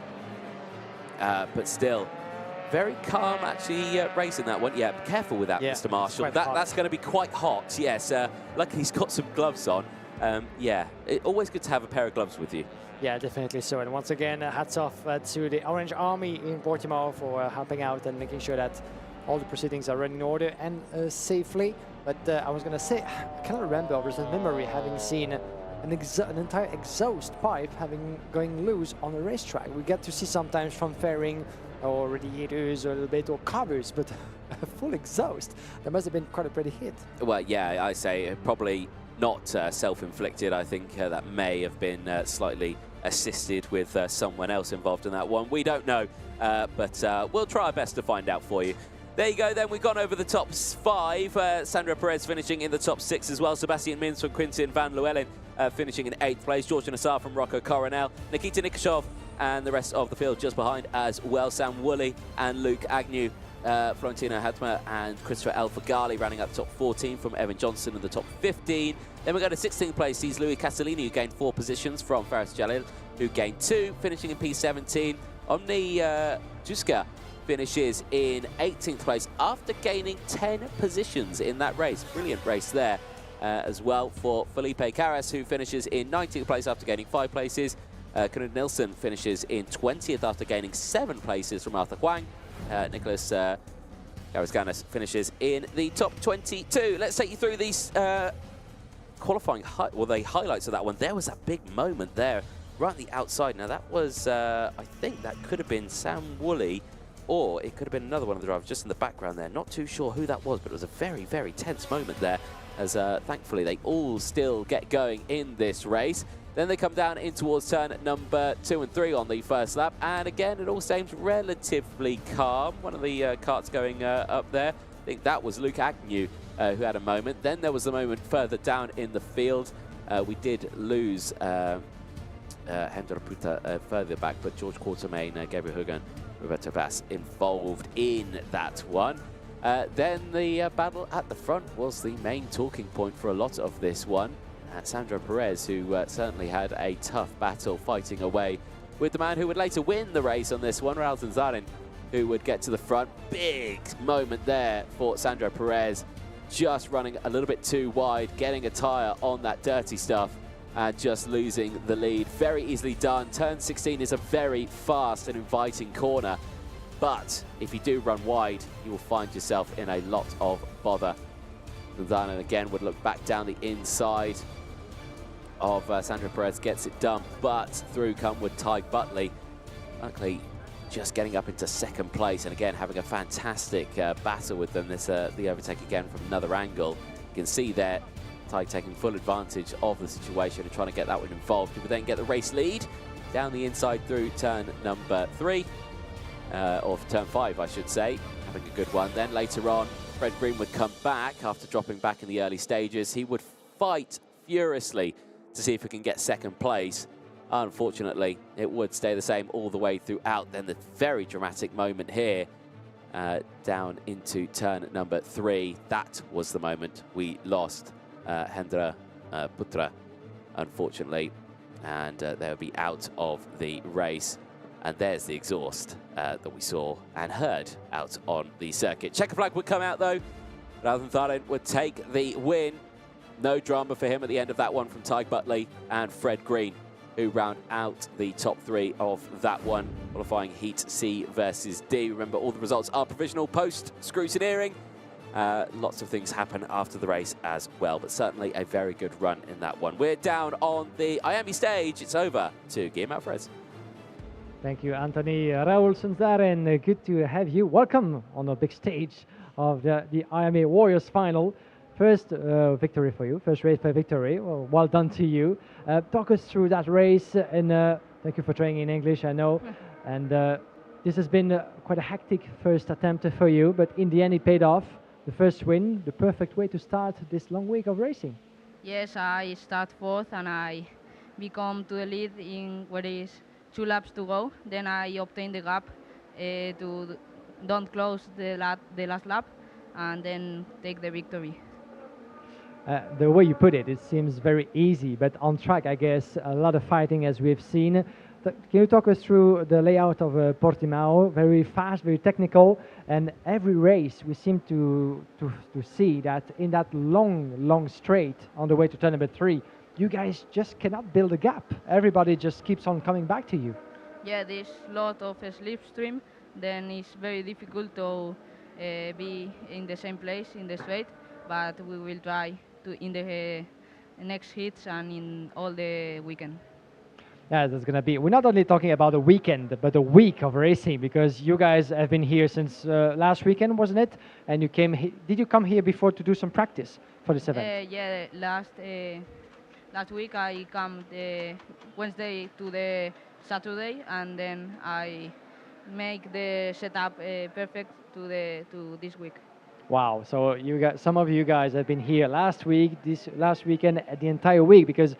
But still, very calm, actually, racing that one. Yeah, be careful with that, yeah, Mr. Marshall. That's going to be quite hot, yes. Luckily, he's got some gloves on. Yeah, always good to have a pair of gloves with you. Yeah, definitely so. And once again, hats off to the Orange Army in Portimao for helping out and making sure that all the proceedings are running in order and safely. But I was going to say, I cannot remember, or in memory, having seen an entire exhaust pipe going loose on a racetrack. We get to see sometimes from fairing or radiators or a little bit, or covers, but a full exhaust. That must have been quite a pretty hit. Well, yeah, I say probably not self-inflicted. I think that may have been slightly assisted with someone else involved in that one. We don't know, but we'll try our best to find out for you. There you go, then we've gone over the top 5. Sandro Perez finishing in the top 6 as well. Sebastian Mins from Quintin van Leeuwen finishing in 8th place. George Nassar from Rocco Coronel. Nikita Nikashov and the rest of the field just behind as well. Sam Woolley and Luke Agnew. Florentino Hadma and Christopher Alfagali rounding up top 14 from Evan Johnson in the top 15. Then we go to 16th place, sees Louis Castellini, who gained 4 positions from Faris Jalil, who gained 2, finishing in P17. Omni Juska finishes in 18th place after gaining 10 positions in that race. Brilliant race there as well for Felipe Carras, who finishes in 19th place after gaining 5 places. Knud Nilsson finishes in 20th after gaining 7 places from Arthur Huang. Nicholas Garisganis finishes in the top 22. Let's take you through these qualifying the highlights of that one. There was a big moment there right at the outside. Now that was, I think that could have been Sam Woolley, or it could have been another one of the drivers just in the background there. Not too sure who that was, but it was a very, very tense moment there, as thankfully they all still get going in this race. Then they come down in towards turn number 2 and 3 on the first lap, and again it all seems relatively calm. One of the carts going up there, I think that was Luke Agnew who had a moment. Then there was the moment further down in the field. We did lose Hendra Puta further back, but George Quartermain, Gabriel Hugan, Roberto Bass involved in that one. Then the battle at the front was the main talking point for a lot of this one. Sandro Perez, who certainly had a tough battle fighting away with the man who would later win the race on this one, Raúl Zarin, who would get to the front. Big moment there for Sandro Perez, just running a little bit too wide, getting a tyre on that dirty stuff and just losing the lead. Very easily done. Turn 16 is a very fast and inviting corner, but if you do run wide, you will find yourself in a lot of bother. Zarin again would look back down the inside of Sandro Perez, gets it done, but through come with Tyke Buckley. Luckily, just getting up into 2nd place, and again having a fantastic battle with them. This the overtake again from another angle. You can see there Tyke taking full advantage of the situation and trying to get that one involved. He would then get the race lead down the inside through turn number 3, or turn 5, I should say, having a good one. Then later on, Fred Green would come back after dropping back in the early stages. He would fight furiously to see if he can get second place. Unfortunately, it would stay the same all the way throughout. Then the very dramatic moment here, down into turn number 3. That was the moment we lost Hendra Putra, unfortunately, and they'll be out of the race. And there's the exhaust that we saw and heard out on the circuit. Checker flag would come out though. Rathan Tharen would take the win. No drama for him at the end of that one from Tig Butley and Fred Green, who round out the top 3 of that one, qualifying Heat C versus D. Remember, all the results are provisional post-scrutineering. Lots of things happen after the race as well, but certainly a very good run in that one. We're down on the IAME stage. It's over to Guillaume Alvarez. Thank you, Anthony. Raul Sunzaren, good to have you. Welcome on the big stage of the IMA Warriors final. First victory for you, first race for victory. Well done to you. Talk us through that race, and thank you for training in English, I know. And this has been quite a hectic first attempt for you, but in the end it paid off. The first win, the perfect way to start this long week of racing. Yes, I start 4th and I become to the lead in what is 2 laps to go. Then I obtain the gap to don't close the last lap, and then take the victory. The way you put it, it seems very easy, but on track, I guess, a lot of fighting as we've seen. Can you talk us through the layout of Portimao? Very fast, very technical, and every race we seem to see that in that long straight on the way to turn number 3, you guys just cannot build a gap. Everybody just keeps on coming back to you. Yeah, there's a lot of slipstream, then it's very difficult to be in the same place in the straight, but we will try to in the next hits and in all the weekend. Yeah, that's going to be, we're not only talking about a weekend, but a week of racing, because you guys have been here since last weekend, wasn't it? And you came, did you come here before to do some practice for this event? Yeah, last week I come the Wednesday to the Saturday, and then I make the setup perfect to this week. Wow, so you got, some of you guys have been here last week, this last weekend, the entire week, because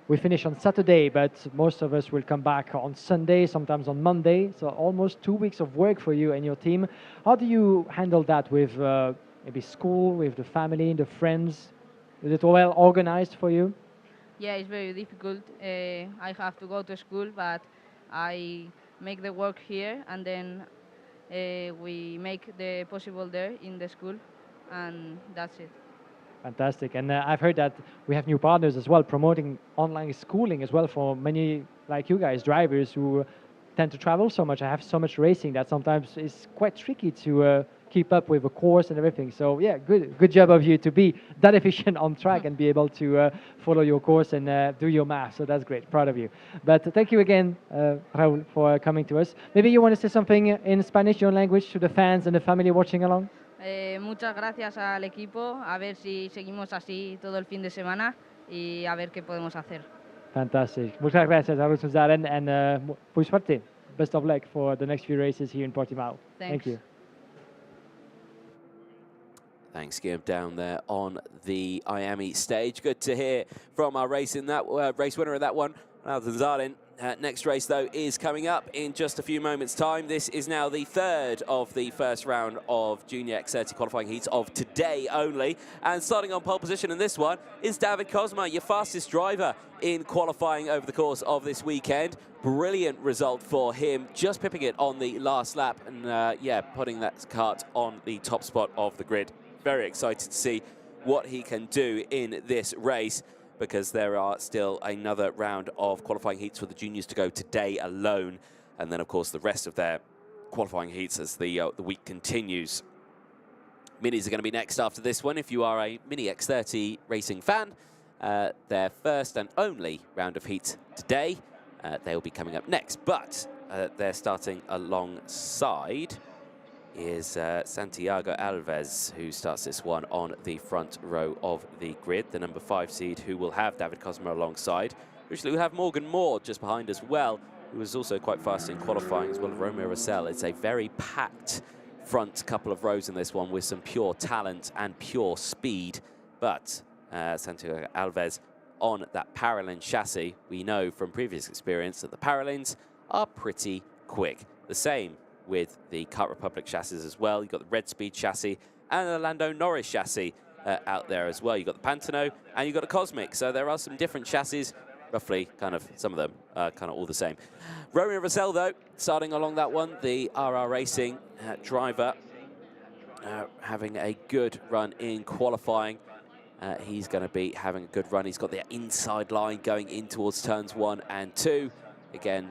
we finish on Saturday, but most of us will come back on Sunday, sometimes on Monday. So almost 2 weeks of work for you and your team. How do you handle that with maybe school, with the family, the friends? Is it well organized for you? Yeah, it's very difficult. I have to go to school, but I make the work here, and then we make the possible there in the school, and that's it. Fantastic. And I've heard that we have new partners as well, promoting online schooling as well for many, like you guys, drivers who tend to travel so much. I have so much racing that sometimes it's quite tricky to keep up with a course and everything. So yeah, good job of you to be that efficient on track and be able to follow your course and do your math. So that's great, proud of you. But thank you again, Raul, for coming to us. Maybe you want to say something in Spanish, your language, to the fans and the family watching along? Muchas gracias al equipo, a ver si seguimos así todo el fin de semana y a ver qué podemos hacer. Fantastic. Muchas gracias, Raul Sunzaren, and muy suerte. Best of luck for the next few races here in Portimao. Thanks. Thank you. Thanks, Guillaume, down there on the IAME stage. Good to hear from our race in that race winner of that one, Rathan Tharen. Next race, though, is coming up in just a few moments' time. This is now the 3rd of the first round of Junior X30 qualifying heats of today only. And starting on pole position in this one is David Kozma, your fastest driver in qualifying over the course of this weekend. Brilliant result for him, just pipping it on the last lap and, yeah, putting that kart on the top spot of the grid. Very excited to see what he can do in this race, because there are still another round of qualifying heats for the juniors to go today alone. And then, of course, the rest of their qualifying heats as the week continues. Minis are going to be next after this one. If you are a Mini X30 racing fan, their first and only round of heats today, they'll be coming up next. But they're starting alongside is Santiago Alves, who starts this one on the front row of the grid, the number 5 seed, who will have David Kozma alongside. Usually we'll have Morgan Moore just behind as well, who was also quite fast in qualifying as well, Romeo Rosell. It's a very packed front couple of rows in this one with some pure talent and pure speed. But Santiago Alves on that Paralin chassis, we know from previous experience that the Paralins are pretty quick. The same with the Kart Republic chassis as well. You've got the Red Speed chassis and the Lando Norris chassis out there as well. You've got the Pantano and you've got a Cosmic. So there are some different chassis, roughly kind of some of them kind of all the same. Romeo Rosell, though, starting along that one, the RR Racing driver, having a good run in qualifying. He's going to be having a good run. He's got the inside line going in towards turns 1 and 2. Again,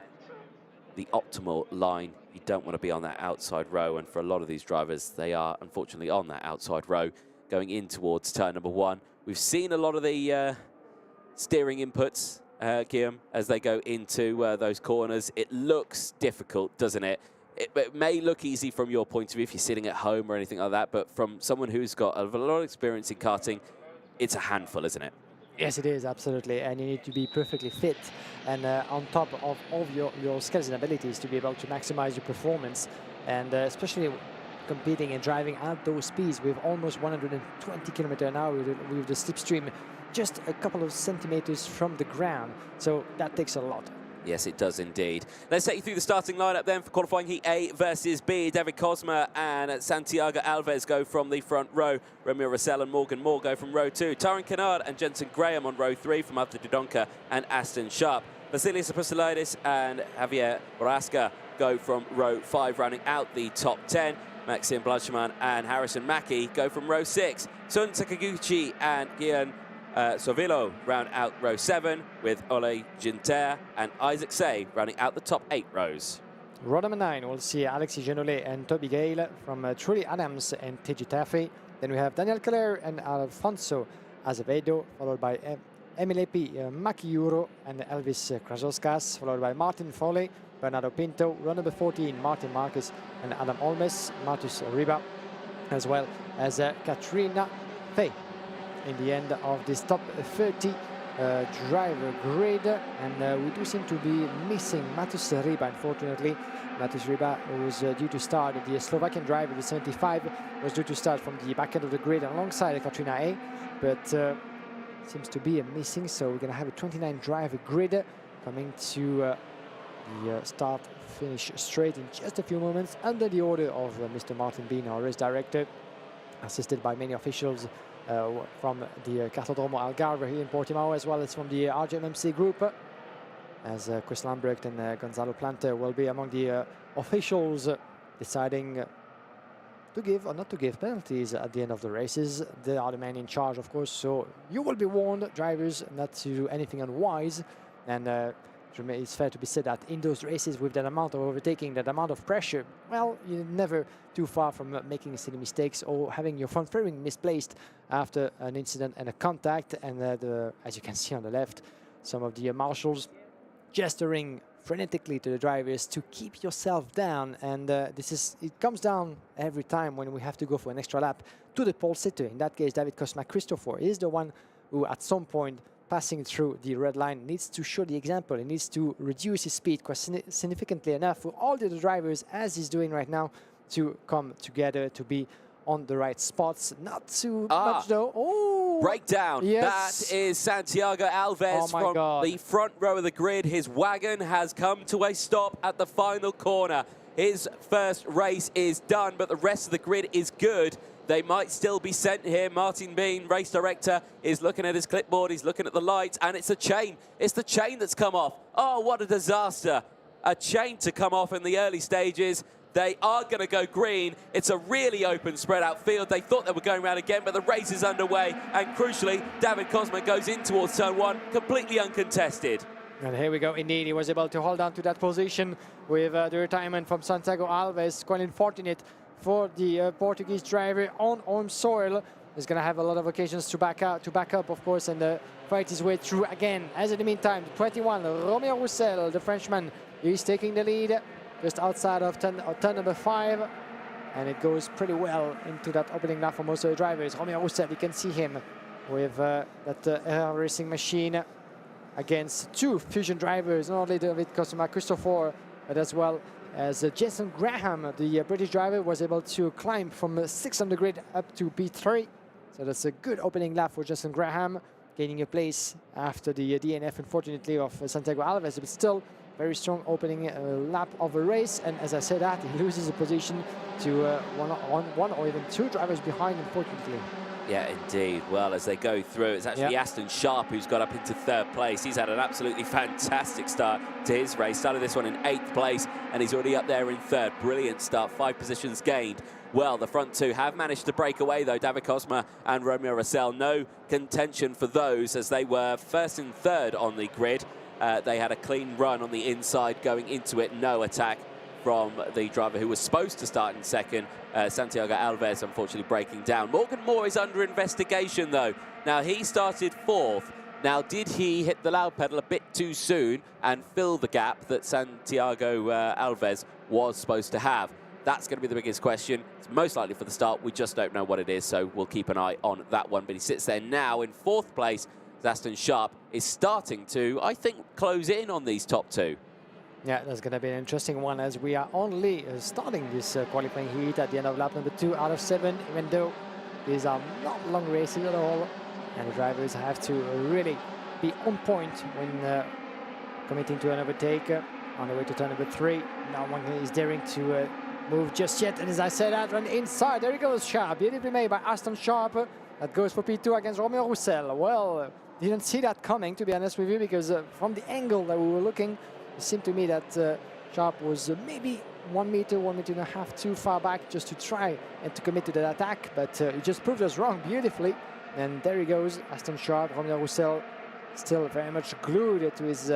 the optimal line. You don't want to be on that outside row, and for a lot of these drivers, they are unfortunately on that outside row going in towards turn number 1. We've seen a lot of the steering inputs, Guillaume, as they go into those corners. It looks difficult, doesn't it? It may look easy from your point of view if you're sitting at home or anything like that, but from someone who's got a lot of experience in karting, it's a handful, isn't it? Yes, it is, absolutely. And you need to be perfectly fit and on top of all your skills and abilities to be able to maximize your performance. And especially competing and driving at those speeds with almost 120 km an hour with the slipstream just a couple of centimeters from the ground. So that takes a lot. Yes, it does indeed. Let's take you through the starting lineup then for qualifying Heat A versus B. David Cosma and Santiago Alves go from the front row. Romeo Rosell and Morgan Moore go from row 2. Taran Kennard and Jensen Graham on row 3 from Arthur Dodonka and Aston Sharp. Vasilis Apostolidis and Javier Borrasca go from row 5, rounding out the top 10. Maxime Blancheman and Harrison Mackie go from row 6. Sun Sakaguchi and Gian Sovilo round out row 7, with Ole Ginter and Isaac Say rounding out the top 8 rows. Row number 9, we'll see Alexis Genolet and Toby Gale from Truly Adams and TG Taffy. Then we have Daniel Keller and Alfonso Azevedo, followed by Emilepi Makiuro and Elvis Krasoskas, followed by Martin Foley, Bernardo Pinto. Row number 14, Martin Marcus and Adam Olmes, Martus Riba, as well as Katrina Fay. In the end of this top 30 driver grid, and we do seem to be missing Matus Riba, unfortunately. Matus Riba was due to start, the Slovakian driver, the 75, was due to start from the back end of the grid alongside Katrina A, but seems to be missing, so we're going to have a 29 driver grid coming to the start-finish straight in just a few moments, under the order of Mr. Martin Bean, our race director, assisted by many officials from the Cartodromo Algarve here in Portimao, as well as from the RGMMC group, as Chris Lambrecht and Gonzalo Plante will be among the officials deciding to give or not to give penalties at the end of the races. They are the men in charge, of course, so you will be warned, drivers, not to do anything unwise. And it's fair to be said that in those races, with that amount of overtaking, that amount of pressure, well, you're never too far from making silly mistakes or having your front fairing misplaced after an incident and a contact. And as you can see on the left, some of the marshals gesturing frenetically to the drivers to keep yourself down. And it comes down every time when we have to go for an extra lap to the pole sitter. In that case, David Cosma Christopher is the one who at some point passing through the red line needs to show the example. He needs to reduce his speed quite significantly enough for all the drivers, as he's doing right now, to come together to be on the right spots. Not too much though. Oh, breakdown. Yes. That is Santiago Alves from the front row of the grid. His wagon has come to a stop at the final corner. His first race is done, but the rest of the grid is good. They might still be sent here. Martin Bean, race director, is looking at his clipboard. He's looking at the lights, and it's a chain. It's the chain that's come off. Oh, what a disaster. A chain to come off in the early stages. They are going to go green. It's a really open spread out field. They thought they were going around again, but the race is underway. And crucially, David Cosma goes in towards turn 1, completely uncontested. And here we go, indeed. He was able to hold on to that position with the retirement from Santiago Alves. Quite unfortunate for the Portuguese driver on home soil. He's going to have a lot of occasions to back up, of course, and fight his way through again. As in the meantime, 21, Romeo Roussel, the Frenchman, is taking the lead just outside of turn number 5. And it goes pretty well into that opening lap for most of the drivers. Romeo Roussel, you can see him with that racing machine against two Fusion drivers, not only David Cosma Christopher, but as well as Jason Graham, the British driver, was able to climb from 6th on the grid up to P3. So that's a good opening lap for Jason Graham, gaining a place after the DNF, unfortunately, of Santiago Alves, but still very strong opening lap of a race. And as I said that, he loses a position to one or even two drivers behind, unfortunately. Yeah, indeed. Well, as they go through, it's actually Aston Sharp who's got up into 3rd place. He's had an absolutely fantastic start to his race. Started this one in 8th place, and he's already up there in 3rd. Brilliant start, 5 positions gained. Well, the front two have managed to break away, though. David Cosma and Romeo Rossell, no contention for those, as they were 1st and 3rd on the grid. They had a clean run on the inside going into it, no attack from the driver who was supposed to start in 2nd, Santiago Alves, unfortunately breaking down. Morgan Moore is under investigation, though. Now, he started 4th. Now, did he hit the loud pedal a bit too soon and fill the gap that Santiago Alves was supposed to have? That's going to be the biggest question. It's most likely for the start. We just don't know what it is, so we'll keep an eye on that one. But he sits there now in 4th place. Aston Sharp is starting to, I think, close in on these top two. Yeah, that's going to be an interesting one, as we are only starting this qualifying heat at the end of lap number 2 out of 7, even though these are not long races at all. And the drivers have to really be on point when committing to an overtake on the way to turn number 3. No one is daring to move just yet. And as I said, that run inside. There he goes, Sharp. Beautifully made by Aston Sharp. That goes for P2 against Romeo Rossell. Well, didn't see that coming, to be honest with you, because from the angle that we were looking, it seemed to me that Sharp was maybe 1 meter, 1.5 meters too far back just to try and to commit to that attack. But he just proved us wrong beautifully. And there he goes, Aston Sharp. Romeo Rossell still very much glued to his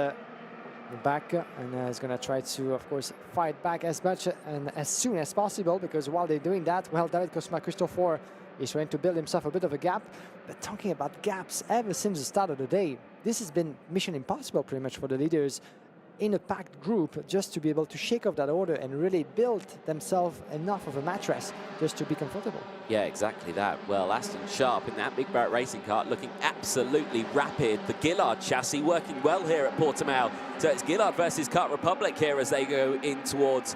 back, and is going to try to, of course, fight back as much and as soon as possible, because while they're doing that, well, David Cosma Christopher is trying to build himself a bit of a gap. But talking about gaps, ever since the start of the day, this has been mission impossible pretty much for the leaders in a packed group, just to be able to shake off that order and really build themselves enough of a mattress just to be comfortable. Yeah, exactly that. Well, Aston Sharp in that Big Barrett racing car looking absolutely rapid. The Gillard chassis working well here at Portimao. So it's Gillard versus Kart Republic here as they go in towards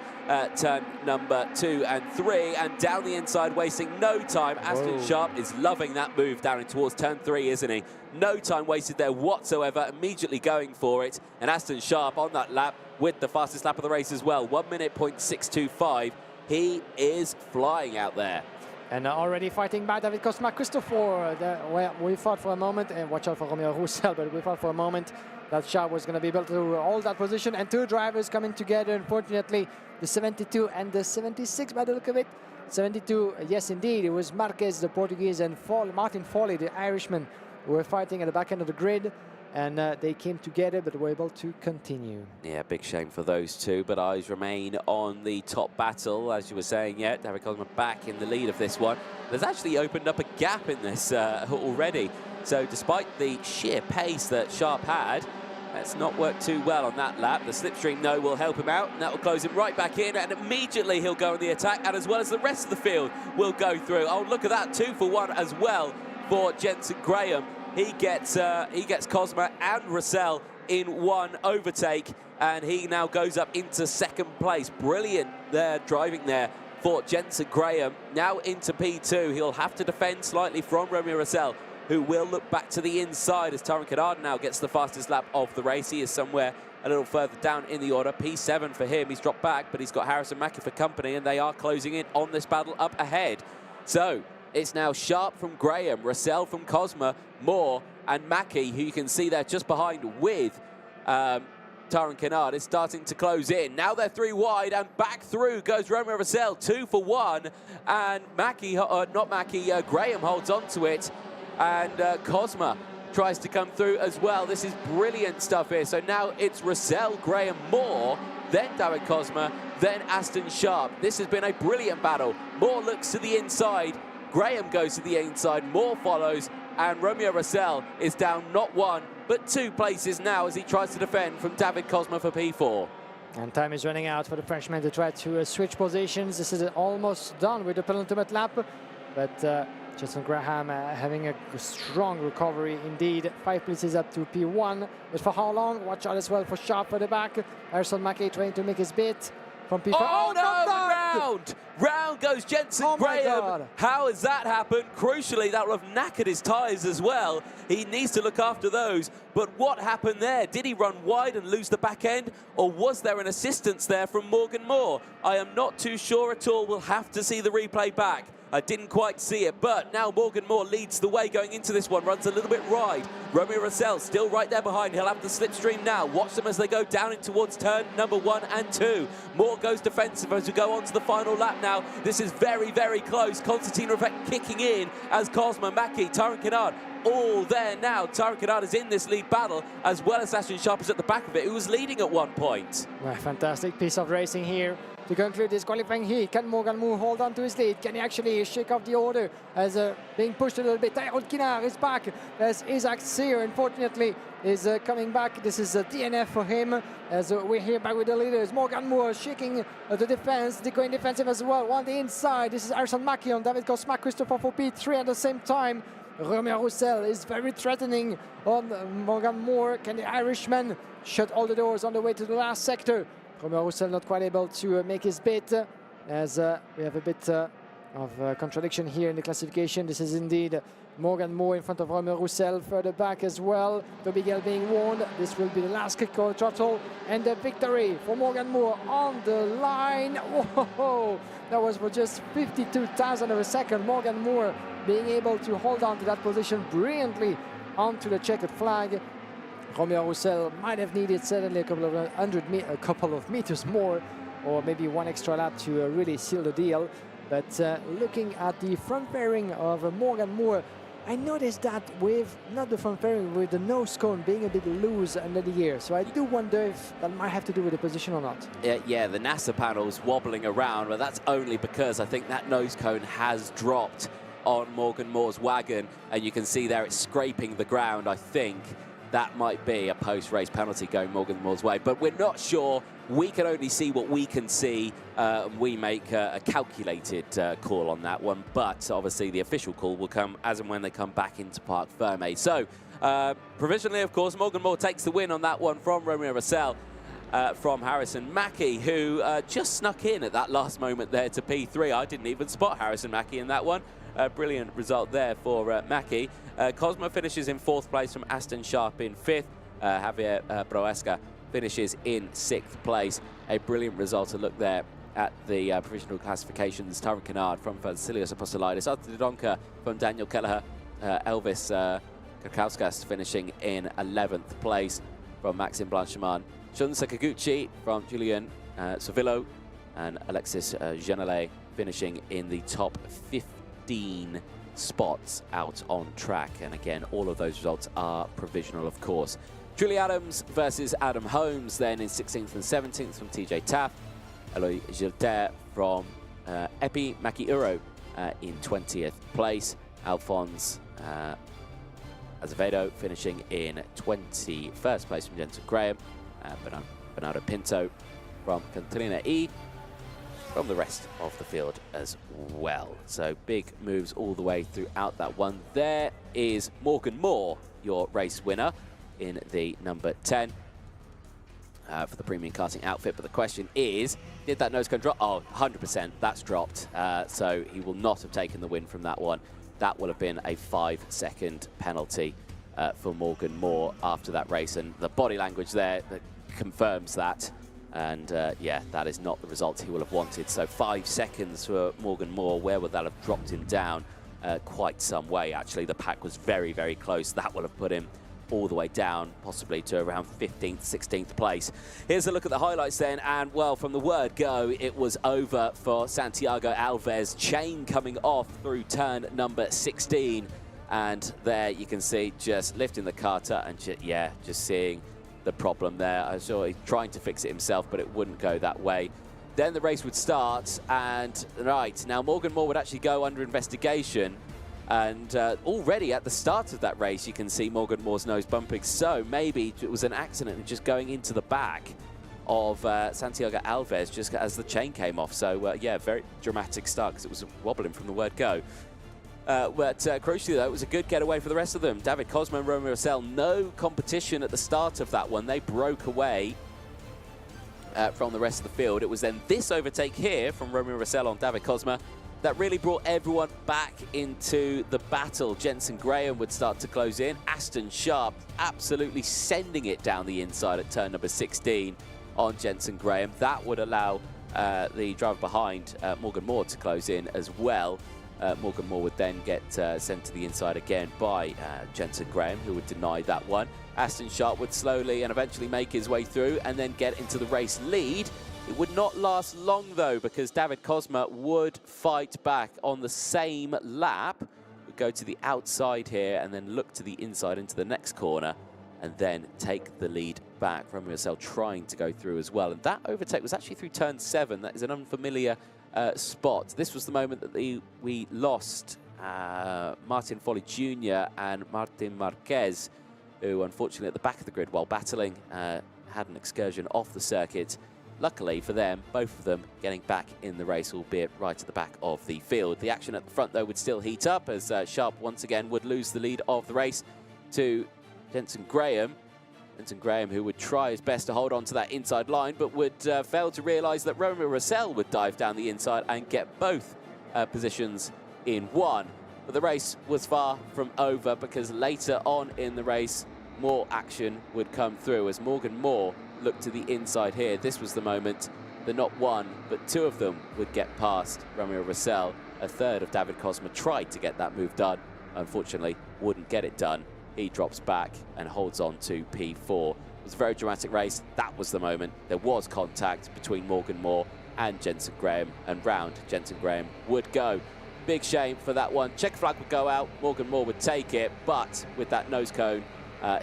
turn number 2 and 3, and down the inside, wasting no time. Aston Sharp is loving that move down in towards turn 3, isn't he? No time wasted there whatsoever, immediately going for it. And Aston Sharp on that lap with the fastest lap of the race as well, 1 minute .625. He is flying out there. And already fighting back, David Cosma Christopher. Well, we thought for a moment, and watch out for Romeo Rossell, but we thought for a moment that Sharp was going to be able to hold that position, and two drivers coming together. Unfortunately, the 72 and the 76 by the look of it. 72, yes indeed, it was Marquez, the Portuguese, and Martin Foley, the Irishman, who were fighting at the back end of the grid. And they came together, but were able to continue. Yeah, big shame for those two, but eyes remain on the top battle. As you were saying, yeah, David Cosma back in the lead of this one. There's actually opened up a gap in this already. So despite the sheer pace that Sharp had, that's not worked too well on that lap. The slipstream, no, will help him out, and that will close him right back in, and immediately he'll go on the attack, and as well as the rest of the field will go through. Oh, look at that, 2 for 1 as well for Jensen Graham. He gets Cosma and Rossell in one overtake, and he now goes up into 2nd place. Brilliant there, driving there for Jensen Graham. Now into P2. He'll have to defend slightly from Romeo Rossell, who will look back to the inside as Taran Kennard now gets the fastest lap of the race. He is somewhere a little further down in the order. P7 for him. He's dropped back, but he's got Harrison Mackie for company, and they are closing in on this battle up ahead. So it's now Sharp from Graham, Rossell from Cosma, Moore and Mackie, who you can see there just behind with Taran Kennard, is starting to close in. Now they're 3 wide, and back through goes Romeo Rossell, 2 for 1, and Graham holds on to it, and Cosma tries to come through as well. This is brilliant stuff here. So now it's Rossell, Graham, Moore, then David Cosma, then Aston Sharp. This has been a brilliant battle. Moore looks to the inside, Graham goes to the inside, Moore follows, and Romeo Rossell is down not 1 but 2 places now as he tries to defend from David Cosma for P4. And time is running out for the Frenchman to try to switch positions. This is almost done with the penultimate lap, but Jason Graham having a strong recovery indeed. 5 places up to P1. But for how long? Watch out as well for Sharp at the back. Harrison Mackey trying to make his bit from P5. Oh, no, round! Round goes Jensen Graham. How has that happened? Crucially, that will have knackered his tyres as well. He needs to look after those. But what happened there? Did he run wide and lose the back end? Or was there an assistance there from Morgan Moore? I am not too sure at all. We'll have to see the replay back. I didn't quite see it, but now Morgan Moore leads the way going into this one, runs a little bit wide. Romeo Rossell still right there behind. He'll have the slipstream now. Watch them as they go down in towards turn number 1 and 2. Moore goes defensive as we go on to the final lap now. This is very, very close. Constantine Revec kicking in as Cosmo Mackie, Tyrone Kennard, all there now. Tyrone Kennard is in this lead battle, as well as Sebastian Sharp is at the back of it, who was leading at one point. Well, fantastic piece of racing here to conclude this qualifying heat. Can Morgan Moore hold on to his lead? Can he actually shake off the order as being pushed a little bit? Tyrone Kennard is back as Isaac Sear, unfortunately, is coming back. This is a DNF for him as we're here back with the leaders. Morgan Moore shaking the defense, going defensive as well. On the inside, this is Harrison Mackie on David Cosmac, Christopher for P3 at the same time. Romeo Roussel is very threatening on Morgan Moore. Can the Irishman shut all the doors on the way to the last sector? Romeo Roussel not quite able to make his bit as we have a bit of contradiction here in the classification. This is indeed Morgan Moore in front of Romeo Roussel, further back as well. Toby Gale being warned. This will be the last kick on throttle, and the victory for Morgan Moore on the line. Whoa! That was for just 52,000 of a second. Morgan Moore being able to hold on to that position brilliantly onto the checkered flag. Romeo Roussel might have needed certainly a couple of meters more, or maybe one extra lap to really seal the deal. But looking at the front fairing of Morgan Moore, I noticed that with not the front fairing, with the nose cone being a bit loose under the air. So I do wonder if that might have to do with the position or not. Yeah, the NASA panel's wobbling around, but that's only because I think that nose cone has dropped on Morgan Moore's wagon, and you can see there it's scraping the ground. I think that might be a post-race penalty going Morgan Moore's way, but we're not sure. We can only see what we can see. We make a calculated call on that one, but obviously the official call will come as and when they come back into Parc Ferme. So provisionally, of course, Morgan Moore takes the win on that one from Romeo Roussel, from Harrison Mackie, who just snuck in at that last moment there to P3. I didn't even spot Harrison Mackie in that one. Brilliant result there for Mackie. Cosmo finishes in 4th place from Aston Sharp in 5th. Javier Proesca finishes in 6th place. A brilliant result to look there at the provisional classifications. Tyrone Kennard from Vasilios Apostolidis, Arthur Dodonka from Daniel Kelleher, Elvis Kakauskas finishing in 11th place from Maxime Blancheman, Shun Sakaguchi from Julian Sovillo, and Alexis Genellet finishing in the top 15 spots out on track. And again, all of those results are provisional, of course. Julie Adams versus Adam Holmes then in 16th and 17th from TJ Taff. Eloy Gilter from Epi Makiuro in 20th place. Alphonse Azevedo finishing in 21st place from Jensen Graham. Bernardo Pinto from Cantalina E, from the rest of the field as well. So big moves all the way throughout that one. There is Morgan Moore, your race winner in the number 10 for the premium karting outfit. But the question is, did that nose cone drop? Oh, 100%, that's dropped. So he will not have taken the win from that one. That will have been a 5-second penalty for Morgan Moore after that race. And the body language there that confirms that. And yeah, that is not the result he will have wanted. So 5 seconds for Morgan Moore. Where would that have dropped him down? Quite some way, actually. The pack was very, very close. That would have put him all the way down, possibly to around 15th, 16th place. Here's a look at the highlights then. And, well, from the word go, it was over for Santiago Alves. Chain coming off through turn number 16. And there you can see just lifting the carter and, just seeing the problem there. I saw he's trying to fix it himself, but it wouldn't go that way. Then the race would start, and right, now Morgan Moore would actually go under investigation. And already at the start of that race, you can see Morgan Moore's nose bumping. So maybe it was an accident and just going into the back of Santiago Alves just as the chain came off. So yeah, very dramatic start because it was wobbling from the word go. But crucially, though, it was a good getaway for the rest of them. David Cosma and Romeo Rosell, no competition at the start of that one. They broke away from the rest of the field. It was then this overtake here from Romeo Rosell on David Cosma that really brought everyone back into the battle. Jensen Graham would start to close in. Aston Sharp absolutely sending it down the inside at turn number 16 on Jensen Graham. That would allow the driver behind, Morgan Moore, to close in as well. Morgan Moore would then get sent to the inside again by Jensen Graham, who would deny that one. Aston Sharp would slowly and eventually make his way through and then get into the race lead. It would not last long, though, because David Cosma would fight back on the same lap. Would go to the outside here and then look to the inside into the next corner and then take the lead back. Romeo Rosell trying to go through as well. And that overtake was actually through turn 7. That is an unfamiliar spot. This was the moment that we lost Martin Foley Jr. and Martin Marquez, who unfortunately at the back of the grid while battling had an excursion off the circuit. Luckily for them, both of them getting back in the race, albeit right at the back of the field. The action at the front, though, would still heat up as Sharp once again would lose the lead of the race to Jensen Graham. Jensen Graham, who would try his best to hold on to that inside line, but would fail to realise that Romeo Rosell would dive down the inside and get both positions in one. But the race was far from over, because later on in the race, more action would come through as Morgan Moore looked to the inside here. This was the moment that not one, but two of them would get past Romeo Rosell. A third of David Cosma tried to get that move done. Unfortunately, wouldn't get it done. He drops back and holds on to P4. It was a very dramatic race. That was the moment. There was contact between Morgan Moore and Jensen Graham, and round Jensen Graham would go. Big shame for that one. Checker flag would go out. Morgan Moore would take it, but with that nose cone,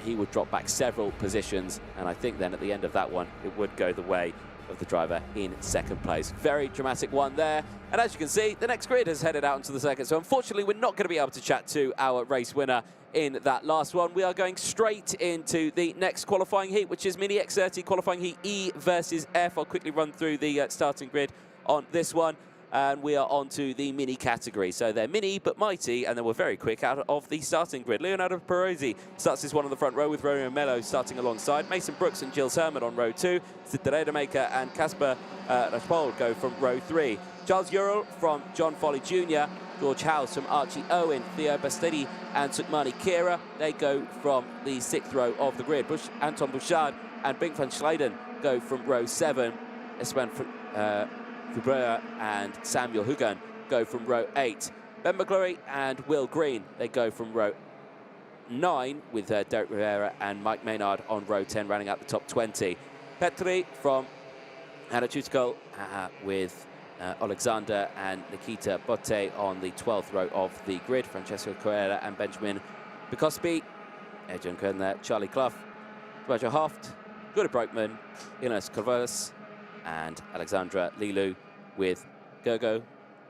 he would drop back several positions, and I think then at the end of that one, it would go the way of the driver in second place. Very dramatic one there. And as you can see, the next grid has headed out into the circuit. So unfortunately, we're not going to be able to chat to our race winner in that last one. We are going straight into the next qualifying heat, which is Mini X30 qualifying heat E versus F. I'll quickly run through the starting grid on this one. And we are on to the mini category. So they're mini but mighty, and then we're very quick out of the starting grid. Leonardo Perozzi starts his one on the front row with Romeo Mello starting alongside. Mason Brooks and Gilles Herman on row 2. Sid Rademacher and Casper Raspol go from row 3. Charles Ural from John Foley Jr., George House from Archie Owen, Theo Bastidi and Sukmani Kira. They go from the 6th row of the grid. Anton Bouchard and Bink van Schleiden go from row 7. Esteban Fubrea and Samuel Hugan go from row 8. Ben McClory and Will Green, they go from row 9 with Derek Rivera and Mike Maynard on row 10, rounding out the top 20. Petri from Harachutkol with Alexander and Nikita Botte on the 12th row of the grid. Francesco Correa and Benjamin Bikospi, Adrian Kerner, Charlie Clough, Roger Hoft, Guru Broekman, Ines Corvallis, and Alexandra Lilu with Gogo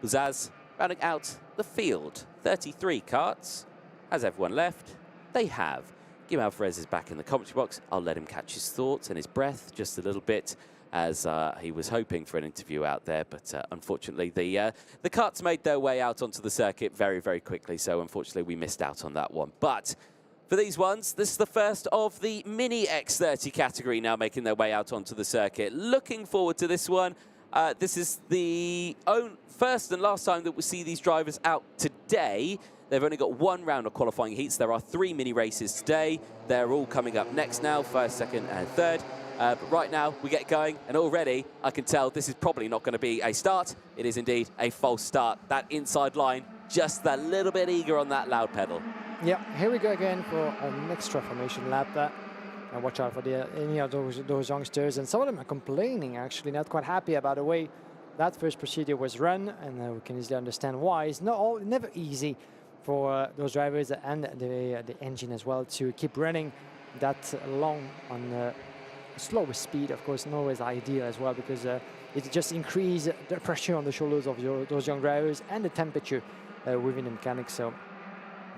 Buzaz rounding out the field. 33 karts. Has everyone left? They have. Guillaume Alvarez is back in the commentary box. I'll let him catch his thoughts and his breath just a little bit, as he was hoping for an interview out there, but unfortunately the karts made their way out onto the circuit very, very quickly, so unfortunately we missed out on that one. But for these ones, this is the first of the Mini X30 category now making their way out onto the circuit. Looking forward to this one. This is the first and last time that we'll see these drivers out today. They've only got one round of qualifying heats. There are 3 mini races today. They're all coming up next now, first, second, and third. But right now, we get going, and already I can tell this is probably not going to be a start. It is indeed a false start. That inside line, just a little bit eager on that loud pedal. Yeah, here we go again for an extra formation lap. And watch out for any of those youngsters. And some of them are complaining, actually, not quite happy about the way that first procedure was run. And we can easily understand why. It's never easy for those drivers and the engine as well to keep running that long on slower speed. Of course, not always ideal as well, because it just increases the pressure on the shoulders of those young drivers and the temperature within the mechanics. So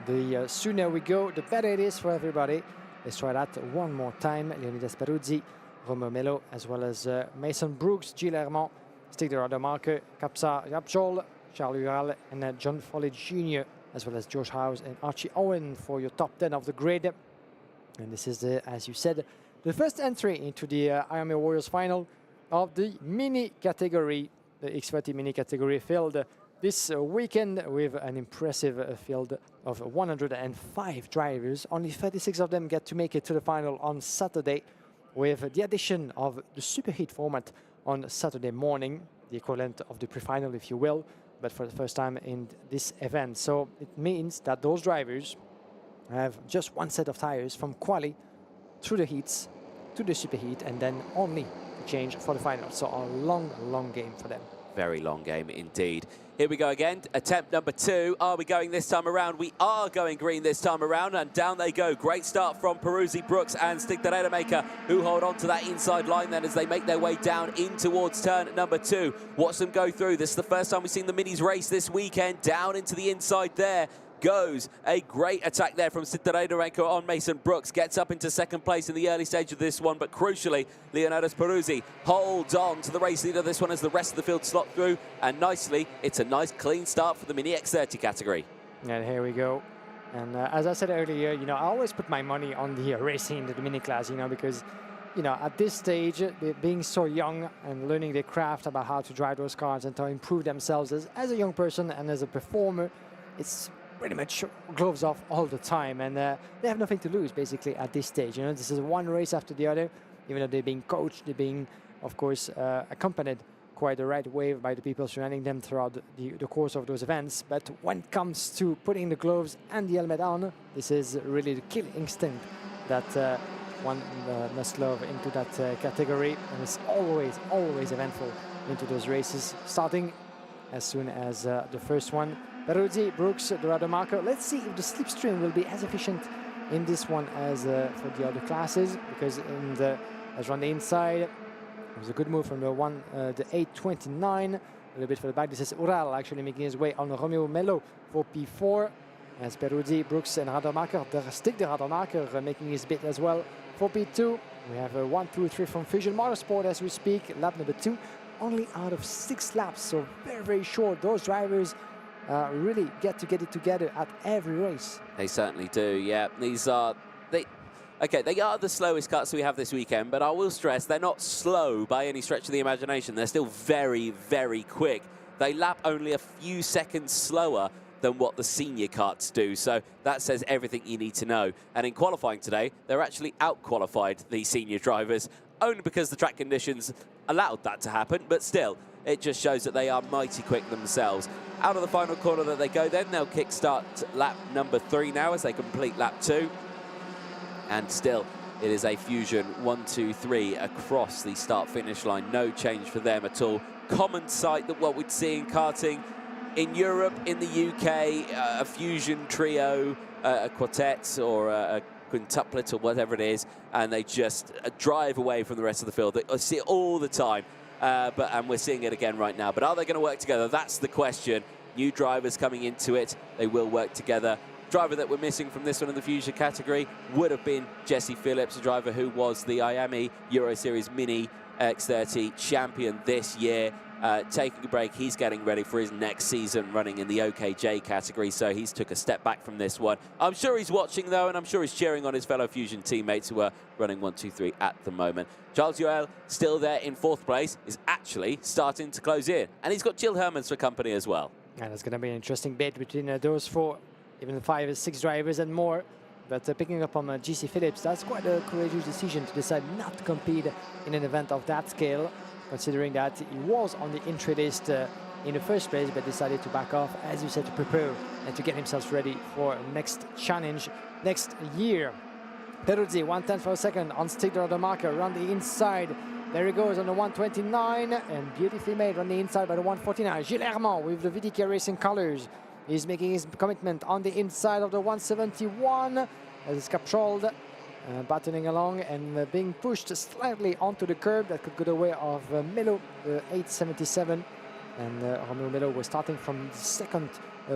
the sooner we go, the better it is for everybody. Let's try that one more time. Leonidas Peruzzi, Romeo Mello, as well as Mason Brooks, Gilles Herman, Stig de Rademacher, Kapsa Rapjol, Charles Ural, and John Foley Jr. as well as Josh House and Archie Owen for your top 10 of the grid. And this is, as you said, the first entry into the IMA Warriors final of the mini category, the X30 mini category field this weekend with an impressive field of 105 drivers. Only 36 of them get to make it to the final on Saturday, with the addition of the superheat format on Saturday morning, the equivalent of the pre-final, if you will, but for the first time in this event. So it means that those drivers have just one set of tires from quali through the heats to the superheat, and then only to change for the final. So a long game for them. Very long game indeed. Here we go again, attempt number 2. Are we going this time around? We are going green this time around, and down they go. Great start from Peruzzi, Brooks and Stig de Rademaker, who hold on to that inside line then as they make their way down in towards turn number 2. Watch them go through. This is the first time we've seen the minis race this weekend. Down into the inside there goes a great attack there from Stig de Rademaker on Mason Brooks. Gets up into second place in the early stage of this one, but crucially, Leonidas Peruzzi holds on to the race leader this one as the rest of the field slot through, and nicely, it's a nice clean start for the Mini X30 category. And here we go. And as I said earlier, you know, I always put my money on the racing, the mini class, you know, because, you know, at this stage, being so young and learning their craft about how to drive those cars and to improve themselves as a young person and as a performer, it's pretty much gloves off all the time, and they have nothing to lose basically at this stage. You know, this is one race after the other, even though they're being coached, they're being, of course, accompanied quite the right way by the people surrounding them throughout the course of those events. But when it comes to putting the gloves and the helmet on, this is really the kill instinct that one must love into that category, and it's always eventful into those races, starting as soon as the first one. Peruzzi, Brooks, de Rademaker. Let's see if the slipstream will be as efficient in this one as for the other classes, because as on the inside, it was a good move from the 829. A little bit for the back. This is Ural actually making his way on Romeo Mello for P4, as Peruzzi, Brooks and Rademaker, Stig de Rademaker making his bit as well for P2. We have 1, 2, 3 from Fusion Motorsport as we speak, lap number 2. Only out of 6 laps, so very short. Those drivers really get it together at every race. They certainly do, yeah. These are, they are the slowest cuts we have this weekend, but I will stress they're not slow by any stretch of the imagination. They're still very quick. They lap only a few seconds slower than what the senior cuts do, so that says everything you need to know. And in qualifying today, they're actually out-qualified, the senior drivers, only because the track conditions allowed that to happen, but still, it just shows that they are mighty quick themselves. Out of the final corner that they go then, they'll kick-start lap number 3 now as they complete lap 2. And still, it is a Fusion 1, 2, 3 across the start-finish line. No change for them at all. Common sight that what we'd see in karting in Europe, in the UK, a Fusion trio, a quartet or a quintuplet or whatever it is, and they just drive away from the rest of the field. I see it all the time. And we're seeing it again right now. But are they going to work together? That's the question. New drivers coming into it. They will work together. Driver that we're missing from this one in the Fusion category would have been Jesse Phillips, a driver who was the IAME Euro Series Mini X30 champion this year. Taking a break, he's getting ready for his next season running in the OKJ category, so he's took a step back from this one. I'm sure he's watching though, and I'm sure he's cheering on his fellow Fusion teammates who are running 1, 2, 3 at the moment. Charles Joel, still there in 4th place, is actually starting to close in, and he's got Jill Hermans for company as well. And it's going to be an interesting bid between those 4, even 5 or 6 drivers and more. But picking up on GC Phillips, that's quite a courageous decision to decide not to compete in an event of that scale, considering that he was on the entry list in the first place, but decided to back off, as you said, to prepare and to get himself ready for next challenge next year. Peruzzi, 1/10 for a second on Stig de Rademaker around the inside. There he goes on the 129, and beautifully made on the inside by the 149. Gilles Hermand with the VDK Racing colors. He's making his commitment on the inside of the 171 as it's controlled. Battling along and being pushed slightly onto the curb. That could go the way of Melo, the 877. And Romeo Melo was starting from the 2nd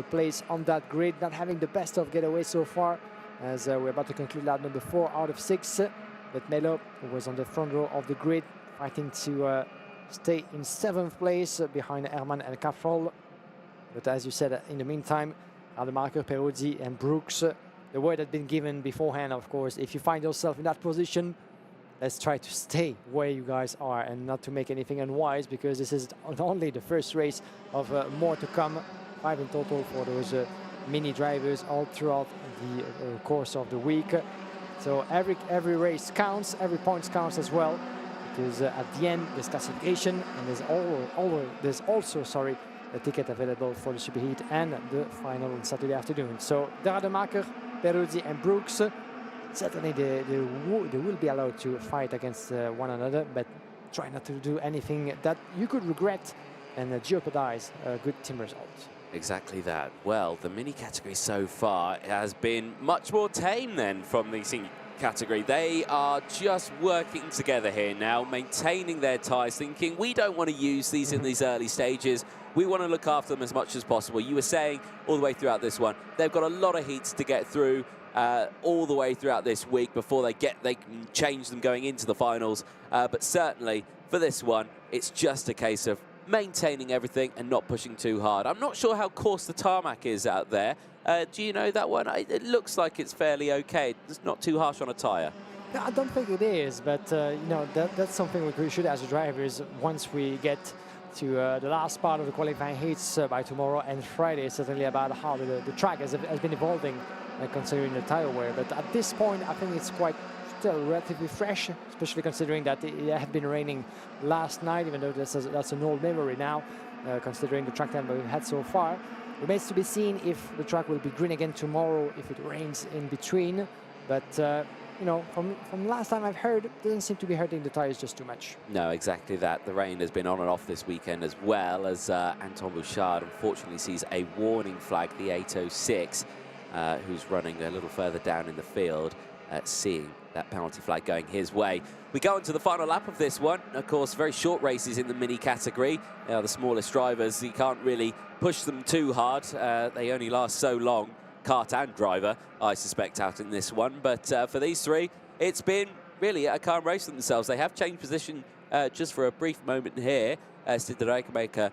place on that grid, not having the best of getaway so far, as we're about to conclude lap number 4 out of 6. But Melo was on the front row of the grid, fighting to stay in 7th place behind Herman and Caprol. But as you said, in the meantime, Rademacher, Peruzzi and Brooks. The word had been given beforehand, of course. If you find yourself in that position, let's try to stay where you guys are and not to make anything unwise, because this is only the first race of more to come. 5 in total for those mini drivers all throughout the course of the week. So every race counts, every point counts as well, because at the end there's classification and there's also a ticket available for the superheat and the final on Saturday afternoon. So Rademacher, Peruzzi and Brooks, certainly they will be allowed to fight against one another, but try not to do anything that you could regret and jeopardize a good team result. Exactly that. Well, the mini category so far has been much more tame than from the senior category. They are just working together here now, maintaining their ties, thinking we don't want to use these in these early stages. We want to look after them as much as possible. You were saying all the way throughout this one, they've got a lot of heats to get through all the way throughout this week before they can change them going into the finals. But certainly for this one, it's just a case of maintaining everything and not pushing too hard. I'm not sure how coarse the tarmac is out there. Do you know that one? It looks like it's fairly okay. It's not too harsh on a tyre. No, I don't think it is, but you know, that's something we should as drivers once we get to the last part of the qualifying heats by tomorrow and Friday, certainly about how the track has been evolving considering the tyre wear. But at this point, I think it's quite still relatively fresh, especially considering that it had been raining last night, even though that's an old memory now, considering the track time we've had so far. Remains to be seen if the track will be green again tomorrow, if it rains in between. But, you know, from last time I've heard, it doesn't seem to be hurting the tyres just too much. No, exactly that. The rain has been on and off this weekend, as well as Anton Bouchard unfortunately sees a warning flag, the 806, who's running a little further down in the field, seeing that penalty flag going his way. We go on to the final lap of this one. Of course, very short races in the mini category. They are the smallest drivers. You can't really push them too hard. They only last so long, kart and driver, I suspect, out in this one. But for these three, it's been really a calm race themselves. They have changed position just for a brief moment here. Sid de Rijkenmaker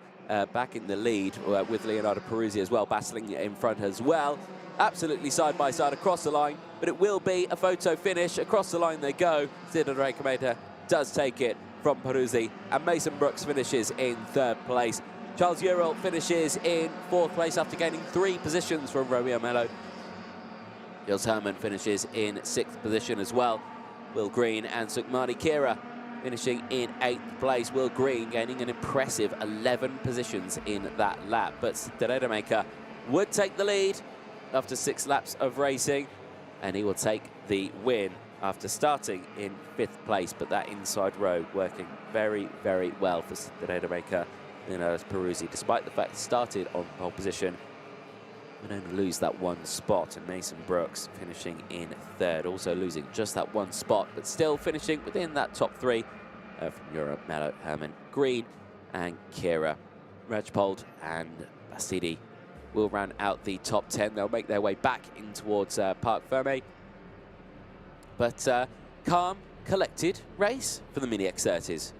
back in the lead with Leonardo Peruzzi as well, battling in front as well. Absolutely side by side across the line, but it will be a photo finish. Across the line they go. Sid de Rijkenmaker does take it from Peruzzi, and Mason Brooks finishes in 3rd place. Charles Uriel finishes in 4th place after gaining 3 positions from Romeo Mello. Jules Herman finishes in 6th position as well. Will Green and Sukmani Kira finishing in 8th place. Will Green gaining an impressive 11 positions in that lap, but de Rijkenmaker would take the lead after 6 laps of racing, and he will take the win after starting in 5th place. But that inside road working very, very well for de Rijkenmaker. Peruzzi, despite the fact he started on pole position, would only lose that 1 spot, and Mason Brooks finishing in 3rd, also losing just that 1 spot, but still finishing within that top 3 from Europe, Mello, Herman, Green and Kira. Rajpold and Bastidi will round out the top 10. They'll make their way back in towards Parc Ferme. But calm, collected race for the Mini X30s.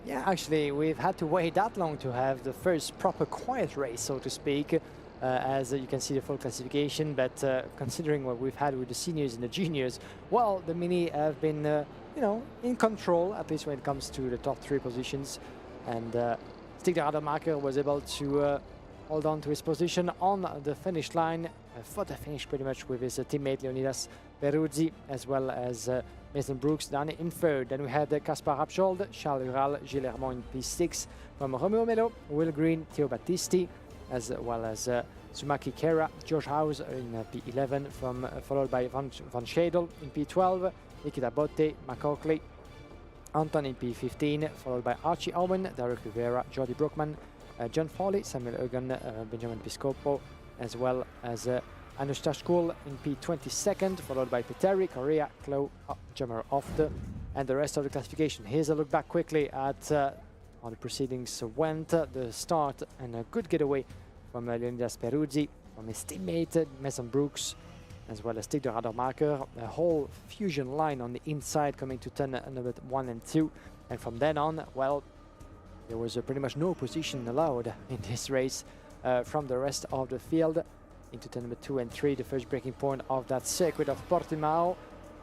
Yeah, actually, we've had to wait that long to have the first proper quiet race, so to speak, as you can see the full classification. But considering what we've had with the seniors and the juniors, well, the Mini have been, you know, in control, at least when it comes to the top 3 positions. And Stig de Rademacher was able to hold on to his position on the finish line, photo finish pretty much with his teammate Leonidas Peruzzi, as well as Mason Brooks down in 3rd. Then we had Kaspar Rapschold, Charles Ural, Gilles Hermont in P6 from Romeo Mello, Will Green, Theo Battisti, as well as Sumaki Kera, George House in P11, followed by Van Schedel in P12, Nikita Botte, Mark Oakley, Anton in P15, followed by Archie Owen, Derek Rivera, Jody Brookman, John Foley, Samuel Egan, Benjamin Piscopo, as well as Anushka School in P22nd, followed by Peteri, Correa, Klo, Jammer Ofte, and the rest of the classification. Here's a look back quickly at how the proceedings went. The start and a good getaway from Leonidas Peruzzi, from his teammate Mason Brooks, as well as Stig de Rademacher. A whole fusion line on the inside coming to turn number 1 and 2. And from then on, well, there was pretty much no position allowed in this race from the rest of the field. into turn number 2 and 3, the first breaking point of that circuit of Portimao.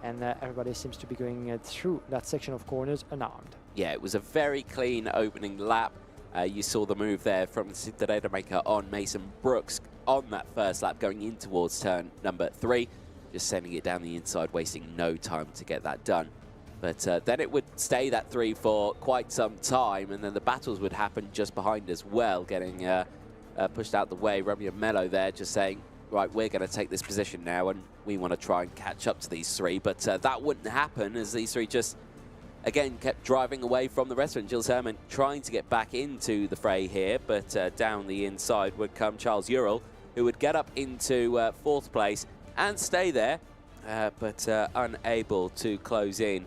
And everybody seems to be going through that section of corners unarmed. Yeah, it was a very clean opening lap. You saw the move there from the Cinderella maker on Mason Brooks on that first lap going in towards turn number 3, just sending it down the inside, wasting no time to get that done. But then it would stay that 3 for quite some time, and then the battles would happen just behind as well, getting pushed out the way. Romeo Mello there just saying, right, we're going to take this position now, and we want to try and catch up to these 3. But that wouldn't happen, as these 3 just, again, kept driving away from the rest of it. Gilles Herman trying to get back into the fray here, but down the inside would come Charles Ural, who would get up into 4th place and stay there, but unable to close in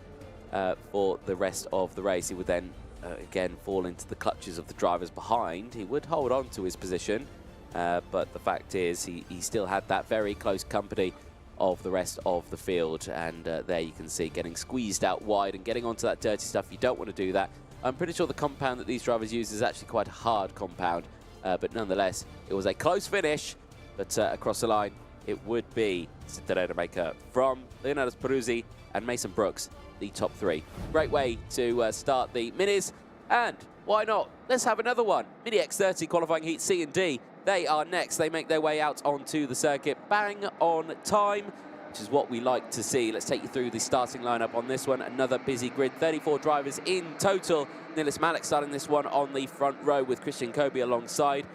for the rest of the race. He would then again fall into the clutches of the drivers behind. He would hold on to his position, but the fact is he still had that very close company of the rest of the field, and there you can see getting squeezed out wide and getting onto that dirty stuff. You don't want to do that. I'm pretty sure the compound that these drivers use is actually quite a hard compound, but nonetheless it was a close finish, but across the line it would be Cinderella maker from Leonardo Peruzzi and Mason Brooks, the top 3. Great way to start the minis, and why not? Let's have another one. Mini X30 qualifying heat C and D. They are next. They make their way out onto the circuit bang on time, which is what we like to see. Let's take you through the starting lineup on this one. Another busy grid, 34 drivers in total. Nilis Malik starting this one on the front row with Christian Kobe alongside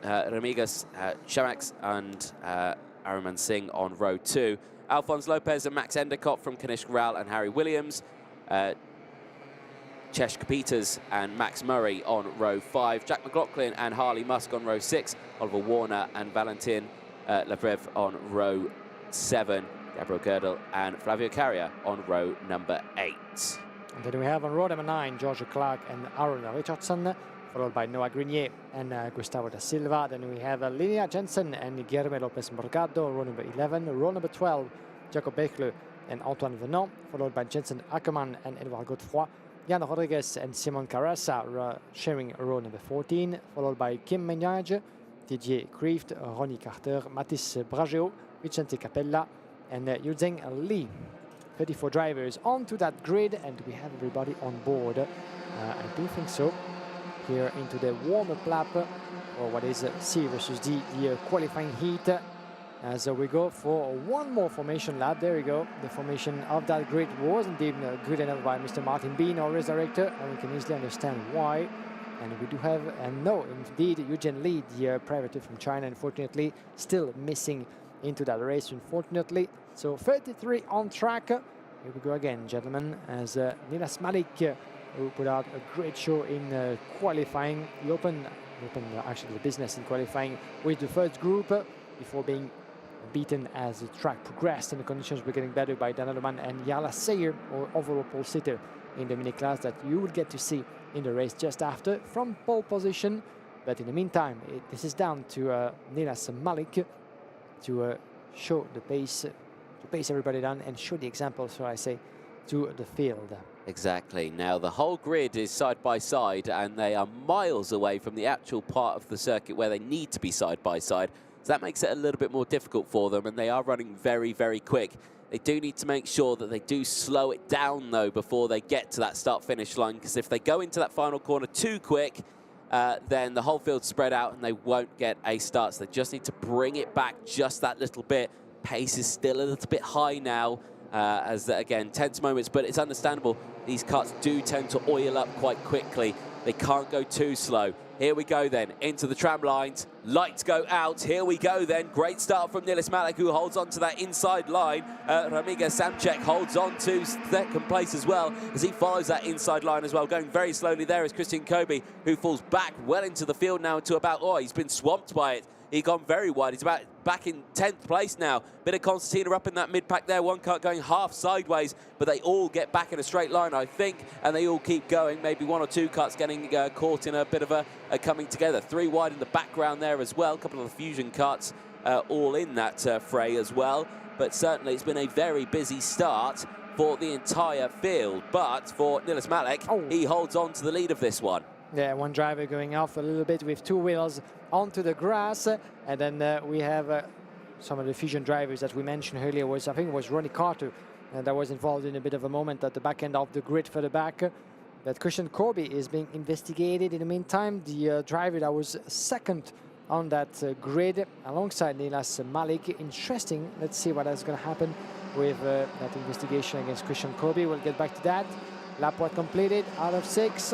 Remigas Shamax and Araman Singh on row 2. Alphonse Lopez and Max Endicott from Kanishk Ral and Harry Williams. Cheshka Peters and Max Murray on row 5. Jack McLaughlin and Harley Musk on row 6. Oliver Warner and Valentin Lebrev on row 7. Gabriel Girdle and Flavio Carrier on row number 8. And then we have on row number 9, George Clark and Aaron Richardson, followed by Noah Grenier and Gustavo da Silva. Then we have Linnea Jensen and Guillermo Lopez Morgado, row number 11. Row number 12, Jacob Bechle and Antoine Venant, followed by Jensen Ackermann and Edouard Godefroy. Jan Rodriguez and Simon Carassa sharing row number 14, followed by Kim Menage, Didier Kreeft, Ronnie Carter, Mathis Brageo, Vicente Capella, and Yuzheng Li. 34 drivers onto that grid, and we have everybody on board. I do think so. Here into the warm-up lap, or what is C versus D, the qualifying heat. As we go for one more formation lap. There we go. The formation of that grid was indeed good enough by Mr. Martin Bean, our race director, and we can easily understand why. And we do have, and no, indeed, Eugene Li, the privateer from China, unfortunately, still missing into that race, unfortunately. So 33 on track. Here we go again, gentlemen, as Nilas Malik, who put out a great show in qualifying. He opened actually the business in qualifying with the first group before being beaten as the track progressed and the conditions were getting better by Dan Alleman and Jarla Sayer, or overall pole sitter in the mini class that you will get to see in the race just after from pole position. But in the meantime, this is down to Nilas Malik to show the pace, to pace everybody down and show the example, so I say, to the field. Exactly. Now the whole grid is side by side, and they are miles away from the actual part of the circuit where they need to be side by side. So that makes it a little bit more difficult for them, and they are running very, very quick. They do need to make sure that they do slow it down, though, before they get to that start-finish line, because if they go into that final corner too quick, then the whole field's spread out and they won't get a start. So they just need to bring it back just that little bit. Pace is still a little bit high now, as, again, tense moments, but it's understandable. These karts do tend to oil up quite quickly. They can't go too slow. Here we go then, into the tram lines. Lights go out. Here we go then. Great start from Nilis Malik, who holds on to that inside line. Ramiga Samchek holds on to second place as well, as he follows that inside line as well. Going very slowly there is Christian Kobe, who falls back well into the field now to about, he's been swamped by it. He's gone very wide. He's about back in 10th place now. Bit of Constantina up in that mid-pack there. One kart going half sideways, but they all get back in a straight line, I think, and they all keep going. Maybe one or two karts getting caught in a bit of a coming together. 3 wide in the background there as well. A couple of the fusion karts all in that fray as well. But certainly it's been a very busy start for the entire field. But for Nilis Malik, he holds on to the lead of this one. Yeah, one driver going off a little bit with two wheels onto the grass. And then we have some of the Fusion drivers that we mentioned earlier. I think it was Ronnie Carter that was involved in a bit of a moment at the back end of the grid for the back. But Christian Corby is being investigated in the meantime. The driver that was second on that grid alongside Nilas Malik. Interesting. Let's see what is going to happen with that investigation against Christian Corby. We'll get back to that. Lap what completed out of 6.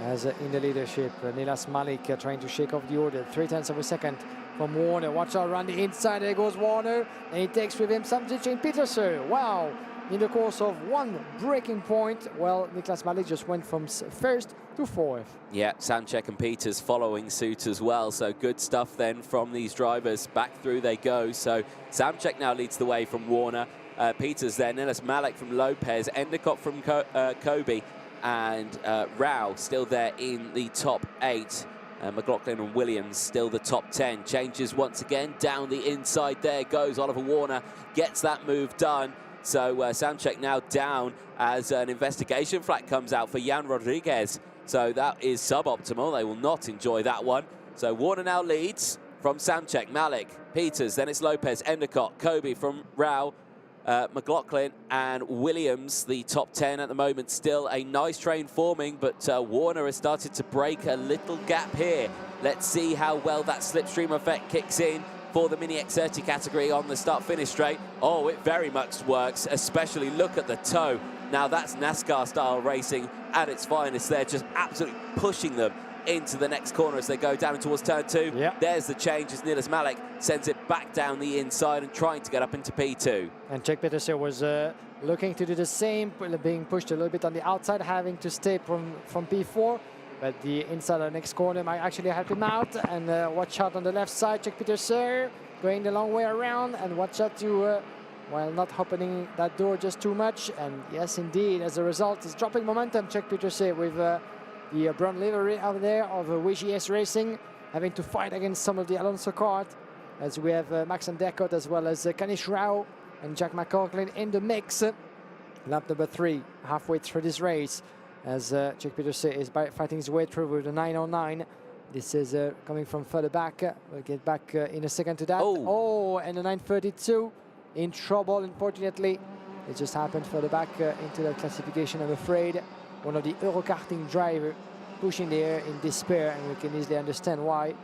As in the leadership, Nilas Malik trying to shake off the order. 0.3 of a second from Warner. Watch out around the inside. There goes Warner. And he takes with him Samchek and Peterson. Wow. In the course of one breaking point, well, Niklas Malik just went from first to fourth. Yeah, Samchek and Peters following suit as well. So good stuff then from these drivers. Back through they go. So Samchek now leads the way from Warner. Peters there, Nilas Malik from Lopez, Endicott from Kobe, and Rao still there in the top 8. McLaughlin and Williams still the top 10. Changes once again down the inside. There goes Oliver Warner, gets that move done. So Samchek now down as an investigation flag comes out for Jan Rodriguez. So that is suboptimal. They will not enjoy that one. So Warner now leads from Samchek, Malik, Peters, then it's Lopez, Endicott, Kobe from Rao, McLaughlin and Williams, the top 10 at the moment. Still a nice train forming, but Warner has started to break a little gap here. Let's see how well that slipstream effect kicks in for the Mini X30 category on the start-finish straight. Oh, it very much works, especially look at the toe. Now that's NASCAR-style racing at its finest. They're just absolutely pushing them into the next corner as they go down towards turn 2. Yep. There's the change as Nilas Malik sends it back down the inside and trying to get up into P2. And Jack Peterson was looking to do the same, being pushed a little bit on the outside, having to stay from P4. But the inside of the next corner might actually help him out. And watch out on the left side, Jack Peterson going the long way around. And watch out to, while not opening that door just too much. And yes, indeed, as a result, he's dropping momentum, Jack Peterson, with the brown livery out there of WGS Racing, having to fight against some of the Alonso cart. As we have Max and Decot as well as Kanish Rao and Jack McLaughlin in the mix. Lap number 3, halfway through this race, as Jack Peterson is fighting his way through with the 909. This is coming from further back. We'll get back in a second to that. Oh, and the 932 in trouble, unfortunately. It just happened further back into the classification, I'm afraid. One of the Eurokarting driver pushing there in despair, and we can easily understand why.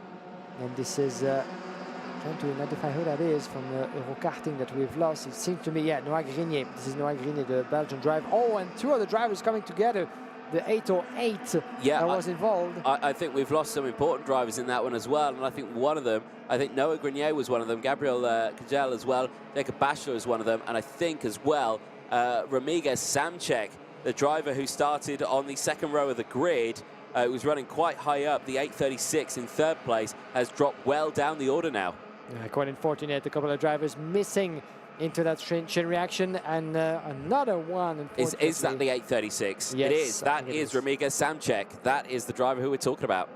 And this is trying to identify who that is from Eurokarting that we've lost. It seems to me, yeah, Noah Grenier. This is Noah Grenier, the Belgian driver. Oh, and two other drivers coming together. The 808 that was involved. I think we've lost some important drivers in that one as well, and I think one of them, I think Noah Grenier was one of them, Gabriel Kajal as well, Jacob Bachelor is one of them, and I think as well Ramiguez Samchek, the driver who started on the second row of the grid, who was running quite high up, the 836 in third place, has dropped well down the order now. Yeah, quite unfortunate, a couple of drivers missing into that chain reaction, and another one. Is that the 836? Yes, it is. That is Ramiguez Samchek. That is the driver who we're talking about.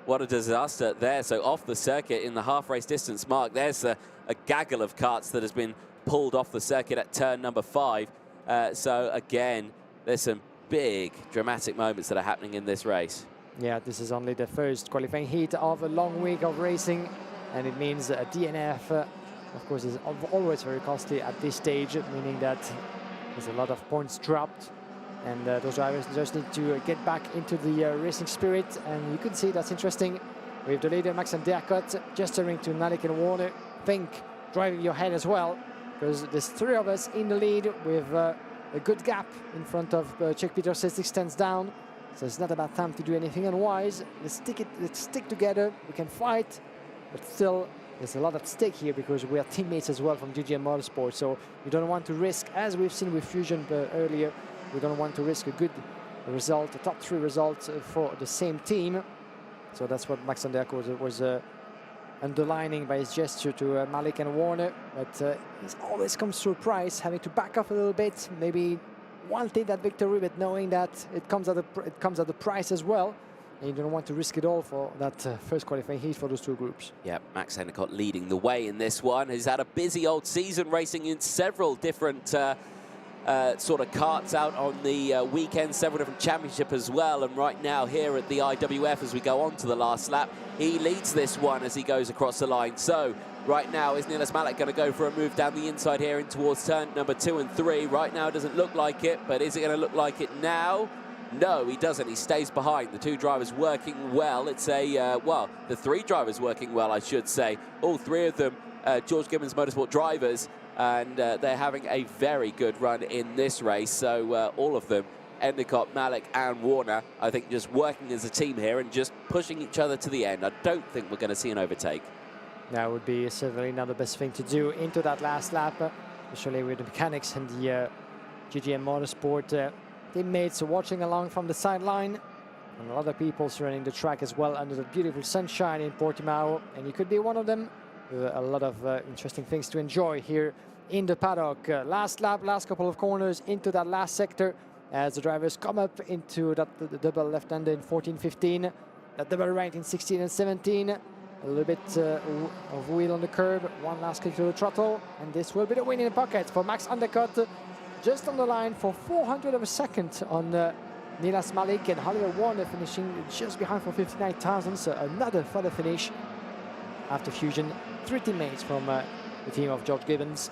What a disaster there. So off the circuit in the half race distance mark, there's a gaggle of karts that has been pulled off the circuit at turn number 5. So again, there's some big dramatic moments that are happening in this race. Yeah, this is only the first qualifying heat of a long week of racing, and it means a DNF. Of course, is always very costly at this stage, meaning that there's a lot of points dropped, and those drivers just need to get back into the racing spirit. And you can see that's interesting with the leader Max and Derkot gesturing to Malik and Warner. Think driving your head as well, because there's 3 of us in the lead with a good gap in front of Czech Peterson 6 tenths down. So it's not about time to do anything unwise. Let's stick together. We can fight, but still. There's a lot at stake here because we are teammates as well from GGM Motorsport. So you don't want to risk, as we've seen with Fusion earlier, we don't want to risk a good result, a top 3 result for the same team. So that's what Max Anderko was underlining by his gesture to Malik and Warner. But it always comes to a price, having to back off a little bit, maybe wanting that victory, but knowing that it comes at a price as well. And you don't want to risk it all for that first qualifying heat for those 2 groups. Yeah, Max Endicott leading the way in this one. He's had a busy old season racing in several different sort of karts out on the weekend, several different championship as well. And right now here at the IWF, as we go on to the last lap, he leads this one as he goes across the line. So right now, is Nilas Malik going to go for a move down the inside here in towards turn number 2 and 3? Right now, it doesn't look like it, but is it going to look like it now? No, he doesn't. He stays behind. The 2 drivers working well. It's a, well, the 3 drivers working well, I should say. All 3 of them George Gibbons Motorsport drivers, and they're having a very good run in this race. So all of them, Endicott, Malik and Warner, I think just working as a team here and just pushing each other to the end. I don't think we're going to see an overtake. That would be certainly not the best thing to do into that last lap, especially with the mechanics and the GGM Motorsport teammates watching along from the sideline. And a lot of people surrounding the track as well under the beautiful sunshine in Portimao. And you could be one of them. A lot of interesting things to enjoy here in the paddock. Last lap, last couple of corners into that last sector as the drivers come up into that the double left-hander in 14-15, that double right in 16 and 17. A little bit of wheel on the curb, one last kick to the throttle, and this will be the win in the pocket for Max Endicott. Just on the line for 400 of a second on Nilas Malik, and Oliver Warner finishing just behind for 59 thousandths. So another further finish after Fusion. 3 teammates from the team of George Gibbons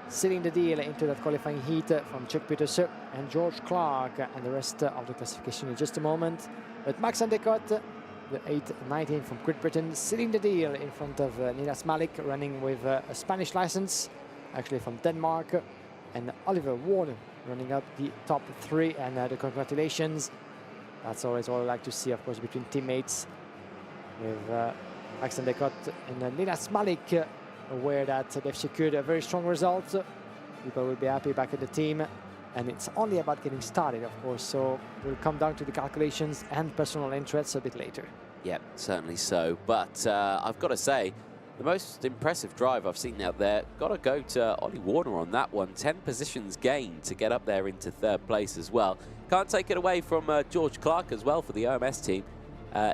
sealing the deal into that qualifying heat from Chuck Peterson and George Clark, and the rest of the classification in just a moment. But Max Endicott, the 8-19 from Great Britain, sealing the deal in front of Nilas Malik, running with a Spanish license, actually from Denmark, and Oliver Warner running up the top 3, and the congratulations. That's always what I like to see, of course, between teammates, with Max Endicott and Nilas Malik, aware that they've secured a very strong result. People will be happy back at the team, and it's only about getting started, of course, so we'll come down to the calculations and personal interests a bit later. Yeah, certainly so. But I've got to say, the most impressive drive I've seen out there, got to go to Ollie Warner on that one. 10 positions gained to get up there into 3rd place as well. Can't take it away from George Clark as well for the OMS team.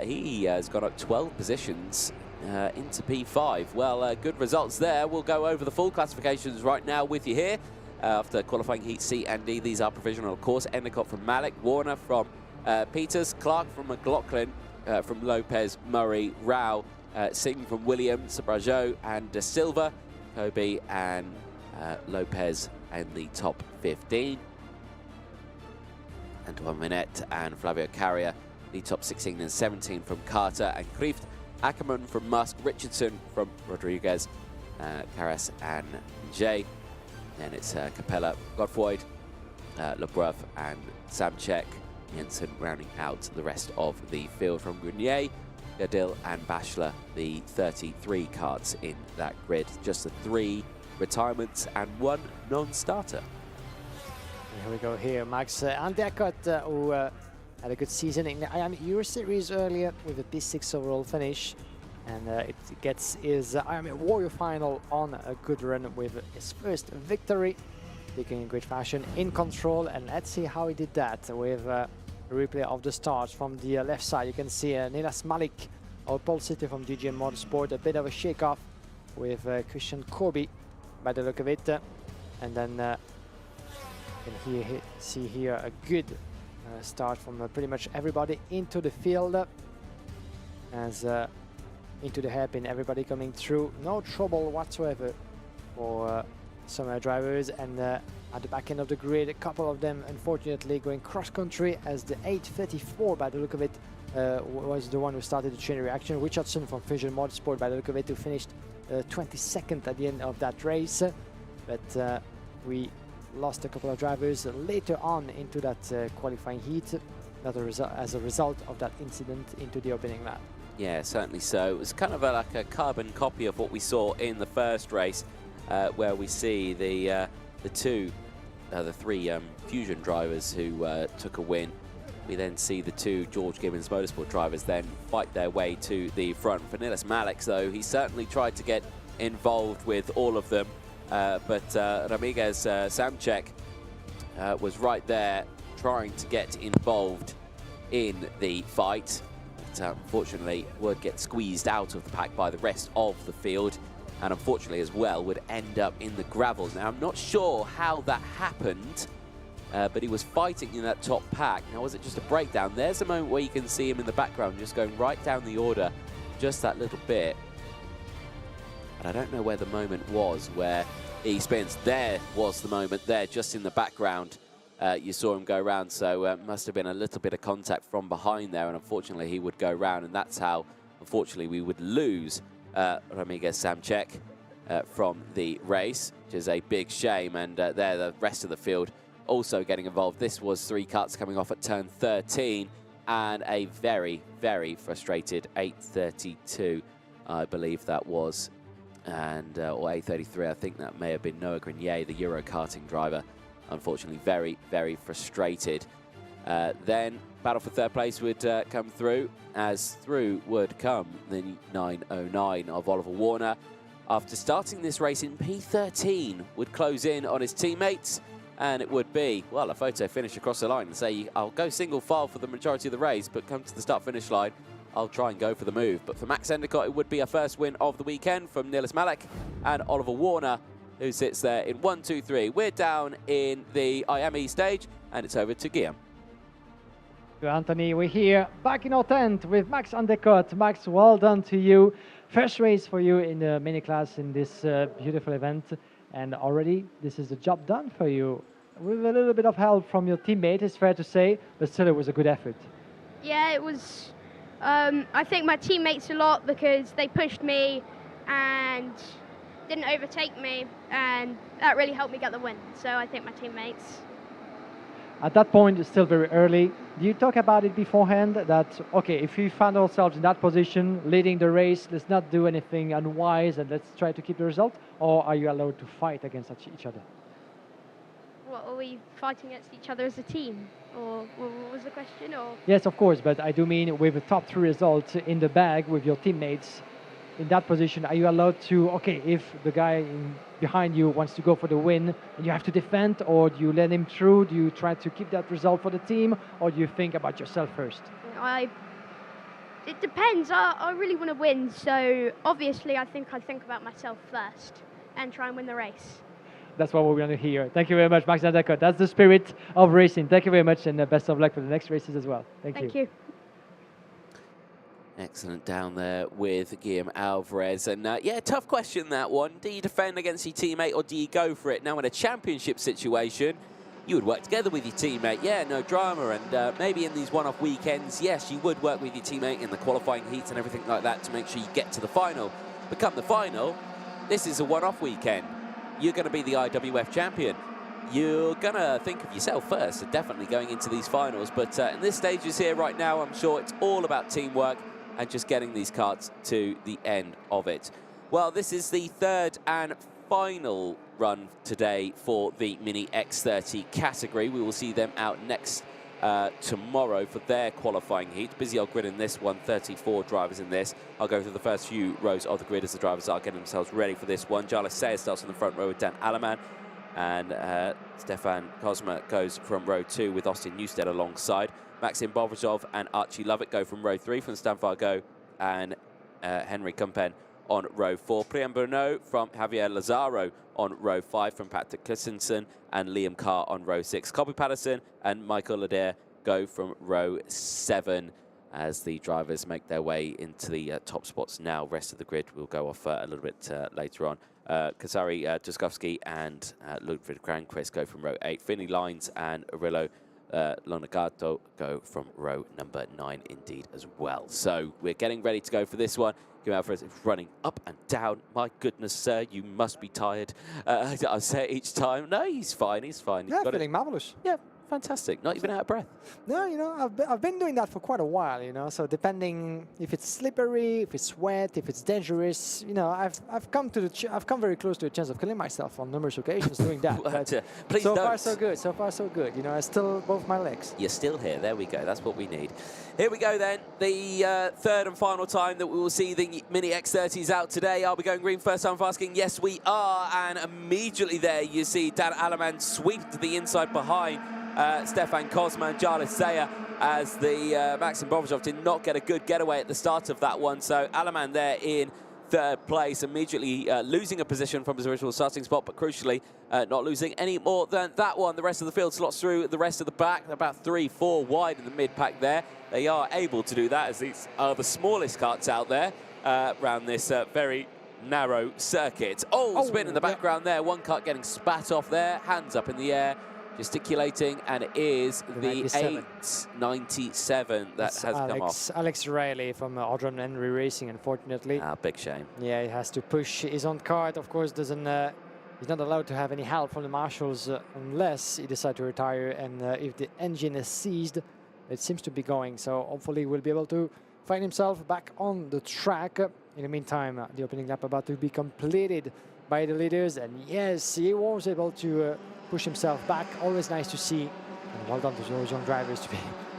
He has gone up 12 positions into P5. Well, good results there. We'll go over the full classifications right now with you here. After qualifying heat C and D, these are provisional, of course. Endicott from Malik, Warner from Peters, Clark from McLaughlin, from Lopez, Murray, Rao, Singh from Williams, Brajo and De Silva, Kobe and Lopez in the top 15. Antoine Minette and Flavio Carrier, the top 16 and 17 from Carter and Krieft, Ackerman from Musk, Richardson from Rodriguez, Carras and Jay. Then it's Capella, Godfroyd, Lebreuf and Samchek. Jensen rounding out the rest of the field from Grenier, Gadil and Bashler, the 33 karts in that grid. Just the 3 retirements and 1 non-starter. Here we go here, Max Endicott, who had a good season in the IAM Euro Series earlier with a P6 overall finish, and it gets his IAM Warrior final on a good run with his first victory, taking in great fashion in control. And let's see how he did that with a replay of the start from the left side. You can see Nilas Malik, our pole sitter from GGM Motorsport, a bit of a shake-off with Christian Corby by the look of it, and then you can see here a good start from pretty much everybody into the field, as into the hairpin, everybody coming through, no trouble whatsoever for some drivers. And at the back end of the grid, a couple of them unfortunately going cross country, as the 834 by the look of it was the one who started the chain reaction. Richardson from Fusion Motorsport by the look of it, who finished 22nd at the end of that race, but we lost a couple of drivers later on into that qualifying heat as a result of that incident into the opening lap. Yeah, certainly so. It was kind of like a carbon copy of what we saw in the first race, where we see the 3 Fusion drivers who took a win. We then see the 2 George Gibbons Motorsport drivers then fight their way to the front. For Nilas Malik, though, he certainly tried to get involved with all of them, but Ramiguez Samchek was right there trying to get involved in the fight. But, unfortunately, would get squeezed out of the pack by the rest of the field. and unfortunately as well would end up in the gravel. Now, I'm not sure how that happened, but he was fighting in that top pack. Now, was it just a breakdown? There's a moment where you can see him in the background just going right down the order, just that little bit. And I don't know where the moment was where he spins. There was the moment there, just in the background. You saw him go round, so must have been a little bit of contact from behind there, and unfortunately he would go round, and that's how, unfortunately, we would lose Ramírez Samcek from the race, which is a big shame, and there the rest of the field also getting involved. This was 3 cuts coming off at turn 13, and a very, very frustrated 8:32, I believe that was, and or 8:33, I think that may have been Noah Grenier, the Euro karting driver. Unfortunately, very, very frustrated. Then battle for third place would come through, as through would come the 909 of Oliver Warner. After starting this race in P13, would close in on his teammates, and it would be, well, a photo finish across the line and say, I'll go single file for the majority of the race, but come to the start-finish line, I'll try and go for the move. But for Max Endicott, it would be a first win of the weekend from Niels Malek and Oliver Warner, who sits there in 1, 2, 3. We're down in the IME stage, and it's over to Guillaume. Anthony, we're here back in our tent with Max Endicott. Max, well done to you. First race for you in the mini class in this beautiful event, and already this is the job done for you. With a little bit of help from your teammate, it's fair to say, but still it was a good effort. Yeah, it was. I think my teammates a lot because they pushed me and didn't overtake me, and that really helped me get the win. So I think my teammates. At that point, it's still very early. Do you talk about it beforehand that, okay, if we find ourselves in that position, leading the race, let's not do anything unwise and let's try to keep the result? Or are you allowed to fight against each other? What, are we fighting against each other as a team? Or what was the question? Or? Yes, of course, but I do mean with the top 3 results in the bag with your teammates, in that position, are you allowed to, okay, if the guy behind you wants to go for the win, and you have to defend, or do you let him through? Do you try to keep that result for the team, or do you think about yourself first? It depends. I really want to win, so obviously I think about myself first and try and win the race. That's what we want to hear. Thank you very much, Max Endicott. That's the spirit of racing. Thank you very much, and best of luck for the next races as well. Thank you. Excellent down there with Guillaume Alvarez. And yeah, tough question, that one. Do you defend against your teammate or do you go for it? Now, in a championship situation, you would work together with your teammate. Yeah, no drama. And maybe in these one-off weekends, yes, you would work with your teammate in the qualifying heats and everything like that to make sure you get to the final. But come the final, this is a one-off weekend. You're going to be the IWF champion. You're going to think of yourself first, so definitely going into these finals. But in this stage is here right now, I'm sure it's all about teamwork and just getting these karts to the end of it. Well, this is the 3rd and final run today for the Mini X30 category. We will see them out next tomorrow for their qualifying heat. Busy old grid in this one, 34 drivers in this. I'll go through the first few rows of the grid as the drivers are getting themselves ready for this one. Jarlis Sayer starts in the front row with Dan Alaman, and Stefan Kozma goes from row 2 with Austin Newstead alongside. Maxim Bobrozov and Archie Lovett go from row 3 from Stan Fargo and Henry Kumpen on row 4. Priam Bruno from Javier Lazaro on row 5 from Patrick Christensen, and Liam Carr on row 6. Colby Patterson and Michael Adair go from row 7 as the drivers make their way into the top spots now. Rest of the grid will go off a little bit later on. Kasari Tuskowski and Ludwig Cranquist go from row 8. Finney Lines and Arillo Lonagato go from row number 9 indeed as well. So we're getting ready to go for this one. Guillaume Alvarez is running up and down. My goodness, sir, you must be tired. I say it each time. No, he's fine. He's fine. Yeah, feeling marvelous. Yeah, fantastic. Not even out of breath. No, you know, I've been doing that for quite a while, you know, so depending if it's slippery, if it's wet, if it's dangerous, you know, I've come very close to a chance of killing myself on numerous occasions doing that. But please so don't. far so good. So far so good. You know, I still both my legs. You're still here. There we go. That's what we need. Here we go then. The 3rd and final time that we will see the Mini X30s out today. Are we going green first time asking? Yes, we are. And immediately there you see Dan Alaman sweep to the inside behind Stefan Kozma and Jarlis Sayer, as the Maxim Bobrozov did not get a good getaway at the start of that one. So Alaman there in third place, immediately losing a position from his original starting spot, but crucially not losing any more than that one. The rest of the field slots through the rest of the pack. They're about 3-4 wide in the mid-pack there. They are able to do that, as these are the smallest carts out there around this very narrow circuit. Oh, spin in the background there. One cart getting spat off there. Hands up in the air, gesticulating, and it is the 897 that has come off. Alex Riley from Audron Henry Racing, unfortunately. Ah, big shame. Yeah, he has to push his own cart. Of course, doesn't. He's not allowed to have any help from the marshals unless he decides to retire. And if the engine is seized, it seems to be going. So hopefully, he will be able to find himself back on the track. In the meantime, the opening lap about to be completed by the leaders. And yes, he was able to push himself back. Always nice to see. And well done to those young drivers to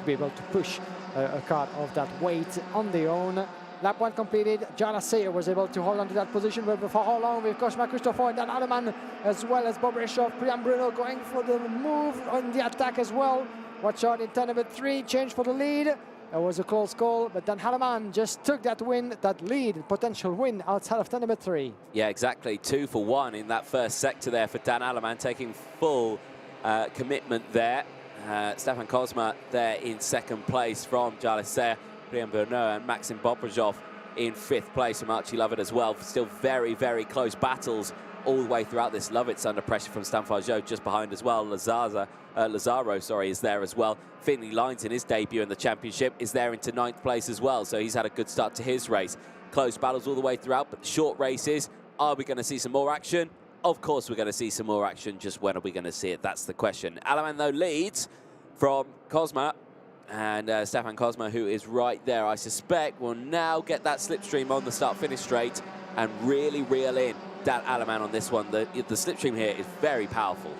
be able to push a cart of that weight on their own. Lap 1 completed. John Sayer was able to hold on to that position, but for how long with Cosma Christopher and Dan Alleman, as well as Bob Reshoff, Priam Bruno going for the move on the attack as well. Watch out in turn number 3, change for the lead. That was a close call, but Dan Halleman just took that win, that lead, potential win outside of turn number 3. Yeah, exactly. 2 for 1 in that first sector there for Dan Halleman, taking full commitment there. Stefan Kozma there in second place from Jarlis Sayer, Priam Bernard, and Maxim Bobrajov in 5th place from Archie Lovett as well. Still very, very close battles all the way throughout this. Lovett's under pressure from Stanfargeau just behind as well. Lazaro, is there as well. Finley Lyons in his debut in the championship is there into 9th place as well, so he's had a good start to his race. Close battles all the way throughout, but the short races, are we going to see some more action? Of course we're going to see some more action. Just when are we going to see it? That's the question. Alaman, though, leads from Kozma, and Stefan Kozma, who is right there, I suspect, will now get that slipstream on the start-finish straight and really reel in Dan Alleman on this one. The slipstream here is very powerful.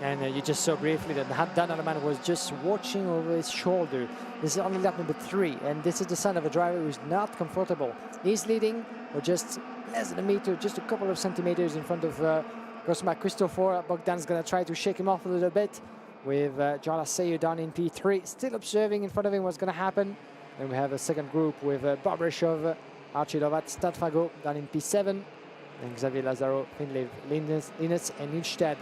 And you just saw briefly that Dan Alleman was just watching over his shoulder. This is only lap number 3, and this is the sign of a driver who's not comfortable. He's leading, or just less than a meter, just a couple of centimeters in front of Cosma Christopher. Bogdan's going to try to shake him off a little bit with Jala Sayer down in P3, still observing in front of him what's going to happen. And we have a second group with Bob Reshov, Archie Lovat, Stadfago down in P7, and Xavier Lazaro, Finlay Linus, and Instead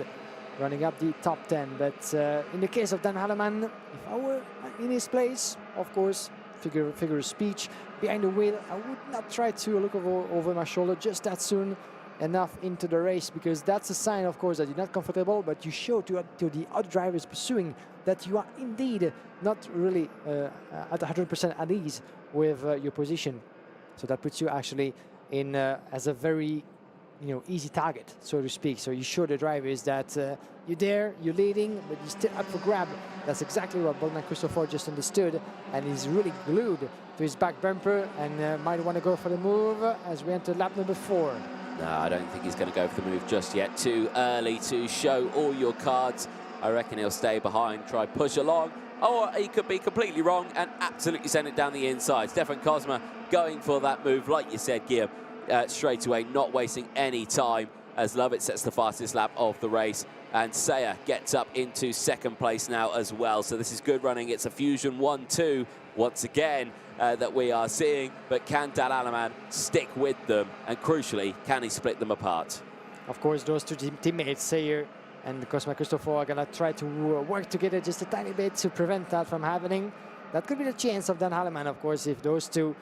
running up the top 10. But in the case of Dan Halleman, if I were in his place, of course, figure of speech, behind the wheel, I would not try to look over my shoulder just that soon enough into the race, because that's a sign, of course, that you're not comfortable, but you show to the other drivers pursuing that you are indeed not really at 100% at ease with your position. So that puts you actually in as a very easy target, so to speak. So you show the drivers that you're there, you're leading, but you're still up for grab. That's exactly what Bogdan Christopher just understood, and he's really glued to his back bumper and might want to go for the move as we enter lap number 4. No, I don't think he's going to go for the move just yet. Too early to show all your cards. I reckon he'll stay behind, try push along, or he could be completely wrong and absolutely send it down the inside. Stefan Kozma going for that move, like you said, Guillaume, straight away, not wasting any time as Lovett sets the fastest lap of the race. And Sayer gets up into second place now as well. So this is good running. It's a Fusion 1-2 once again that we are seeing. But can Dan Alleman stick with them? And crucially, can he split them apart? Of course, those two teammates, Sayer and Cosma Christopher, are going to try to work together just a tiny bit to prevent that from happening. That could be the chance of Dan Alleman, of course, if those two,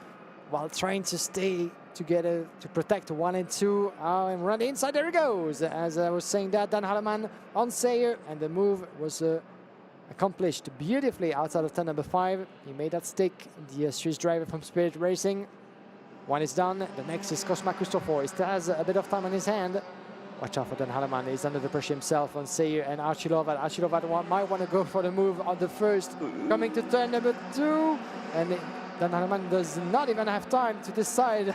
while trying to stay together to protect 1 and 2, and run inside. There he goes. As I was saying, that Dan Halleman on Sayer, and the move was accomplished beautifully outside of turn number 5. He made that stick, the Swiss driver from Spirit Racing. One is done. The next is Cosma Christopher. He still has a bit of time on his hand. Watch out for Dan Halleman. He's under the pressure himself on Sayer and Archie Lovat. Archie Lovat might want to go for the move on the first, coming to turn number 2, and Dan Halleman does not even have time to decide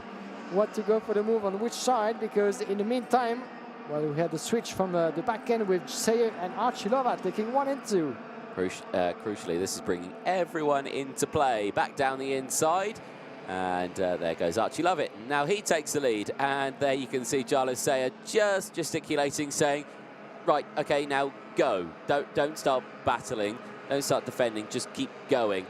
what to go for the move on which side, because in the meantime, well, we had the switch from the back end with Sayer and Archie Lovat taking 1 and 2. Crucially, this is bringing everyone into play. Back down the inside, and there goes Archie Lovett. Now he takes the lead, and there you can see Jarlis Sayer just gesticulating, saying, right, okay, now go. Don't start battling, don't start defending, just keep going.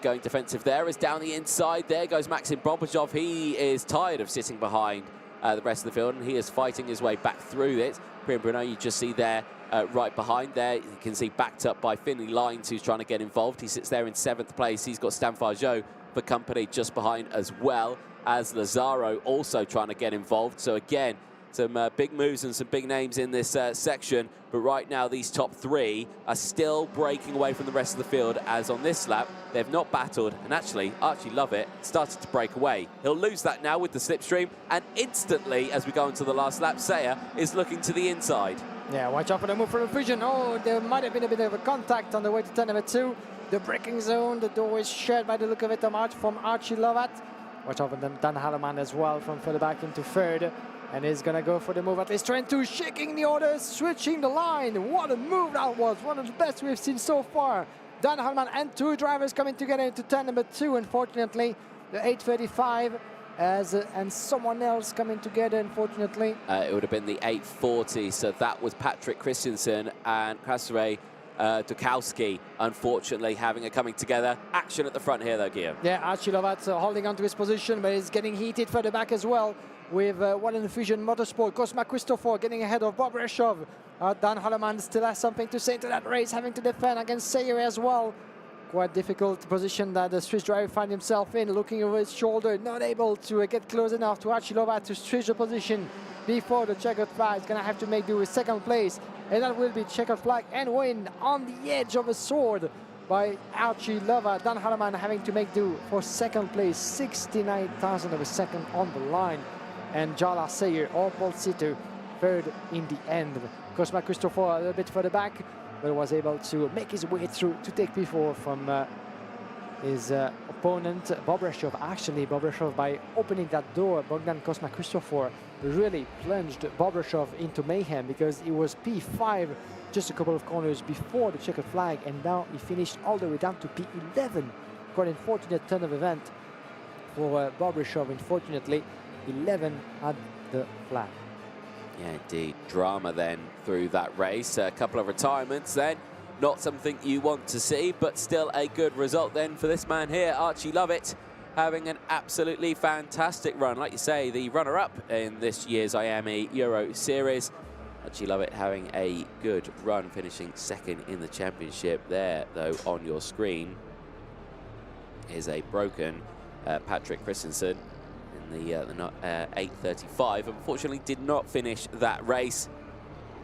going defensive there. As down the inside, there goes Maxim Bobajov. He is tired of sitting behind the rest of the field, and he is fighting his way back through it. Priam Bruno, you just see there, right behind there. You can see backed up by Finley Lines, who's trying to get involved. He sits there in 7th place. He's got Stanford Joe for company just behind, as well as Lazaro also trying to get involved. So again, some big moves and some big names in this section, but right now these top 3 are still breaking away from the rest of the field, as on this lap they've not battled, and actually Archie Lovett started to break away. He'll lose that now with the slipstream, and instantly as we go into the last lap, Sayer is looking to the inside. Yeah, watch out for the move for the fusion. Oh, there might have been a bit of a contact on the way to turn number 2. The braking zone, the door is shared by the look of it from Archie Lovett. Watch out for Dan Halleman as well from further back into 3rd. And he's going to go for the move at least. Trend 2 shaking the orders, switching the line. What a move that was. One of the best we've seen so far. Dan Halleman and 2 drivers coming together into turn number 2. Unfortunately, the 835 and someone else coming together, unfortunately. It would have been the 840. So that was Patrick Christensen and Krasre Dukowski, unfortunately, having a coming together. Action at the front here, though, Guillaume. Yeah, Archie Lovett holding on to his position, but he's getting heated further back as well, with Wallen Fusion Motorsport. Cosma Christopher getting ahead of Bob Reshov. Dan Halleman still has something to say to that race, having to defend against Sayer as well. Quite difficult position that the Swiss driver finds himself in, looking over his shoulder, not able to get close enough to Archie Lovett to switch the position before the checkered flag. He's going to have to make do with 2nd place, and that will be checkered flag and win on the edge of a sword by Archie Lovett. Dan Halleman having to make do for 2nd place, 69,000 of a second on the line. And Jala Sayer or Paul Sitter 3rd in the end. Cosma Christopher a little bit further back, but was able to make his way through to take P4 from his opponent, Bob Reshov. Actually, Bob Reshov, by opening that door, Bogdan Cosma Christopher really plunged Bob Reshov into mayhem, because he was P5 just a couple of corners before the checkered flag, and now he finished all the way down to P11. Quite unfortunate turn of event for Bob Reshov, unfortunately. 11 at the flag. Yeah, indeed. Drama then through that race. A couple of retirements then. Not something you want to see, but still a good result then for this man here, Archie Lovett, having an absolutely fantastic run. Like you say, the runner-up in this year's IAME Euro Series. Archie Lovett having a good run, finishing 2nd in the championship. There, though, on your screen is a broken Patrick Christensen in the 835. Unfortunately, did not finish that race.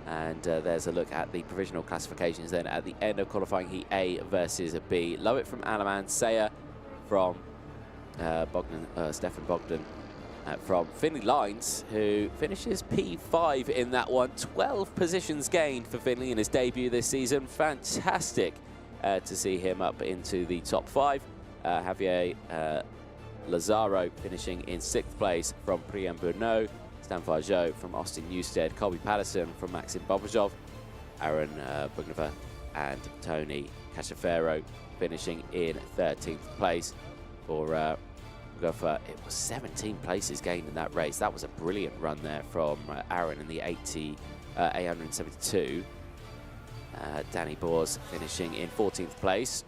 And there's a look at the provisional classifications then at the end of qualifying heat A versus B. Lovett from Alaman, Sayer from Stefan Bogdan from Finley Lines, who finishes P5 in that one. 12 positions gained for Finley in his debut this season. Fantastic to see him up into the top 5. Javier Lazaro finishing in 6th place from Priam Bruno, Stanford Joe from Austin Newstead, Colby Patterson from Maxim Bobajov, Aaron Bugnova and Tony Cachefero finishing in 13th place for Bugnova. It was 17 places gained in that race. That was a brilliant run there from Aaron in the 872. Danny Bors finishing in 14th place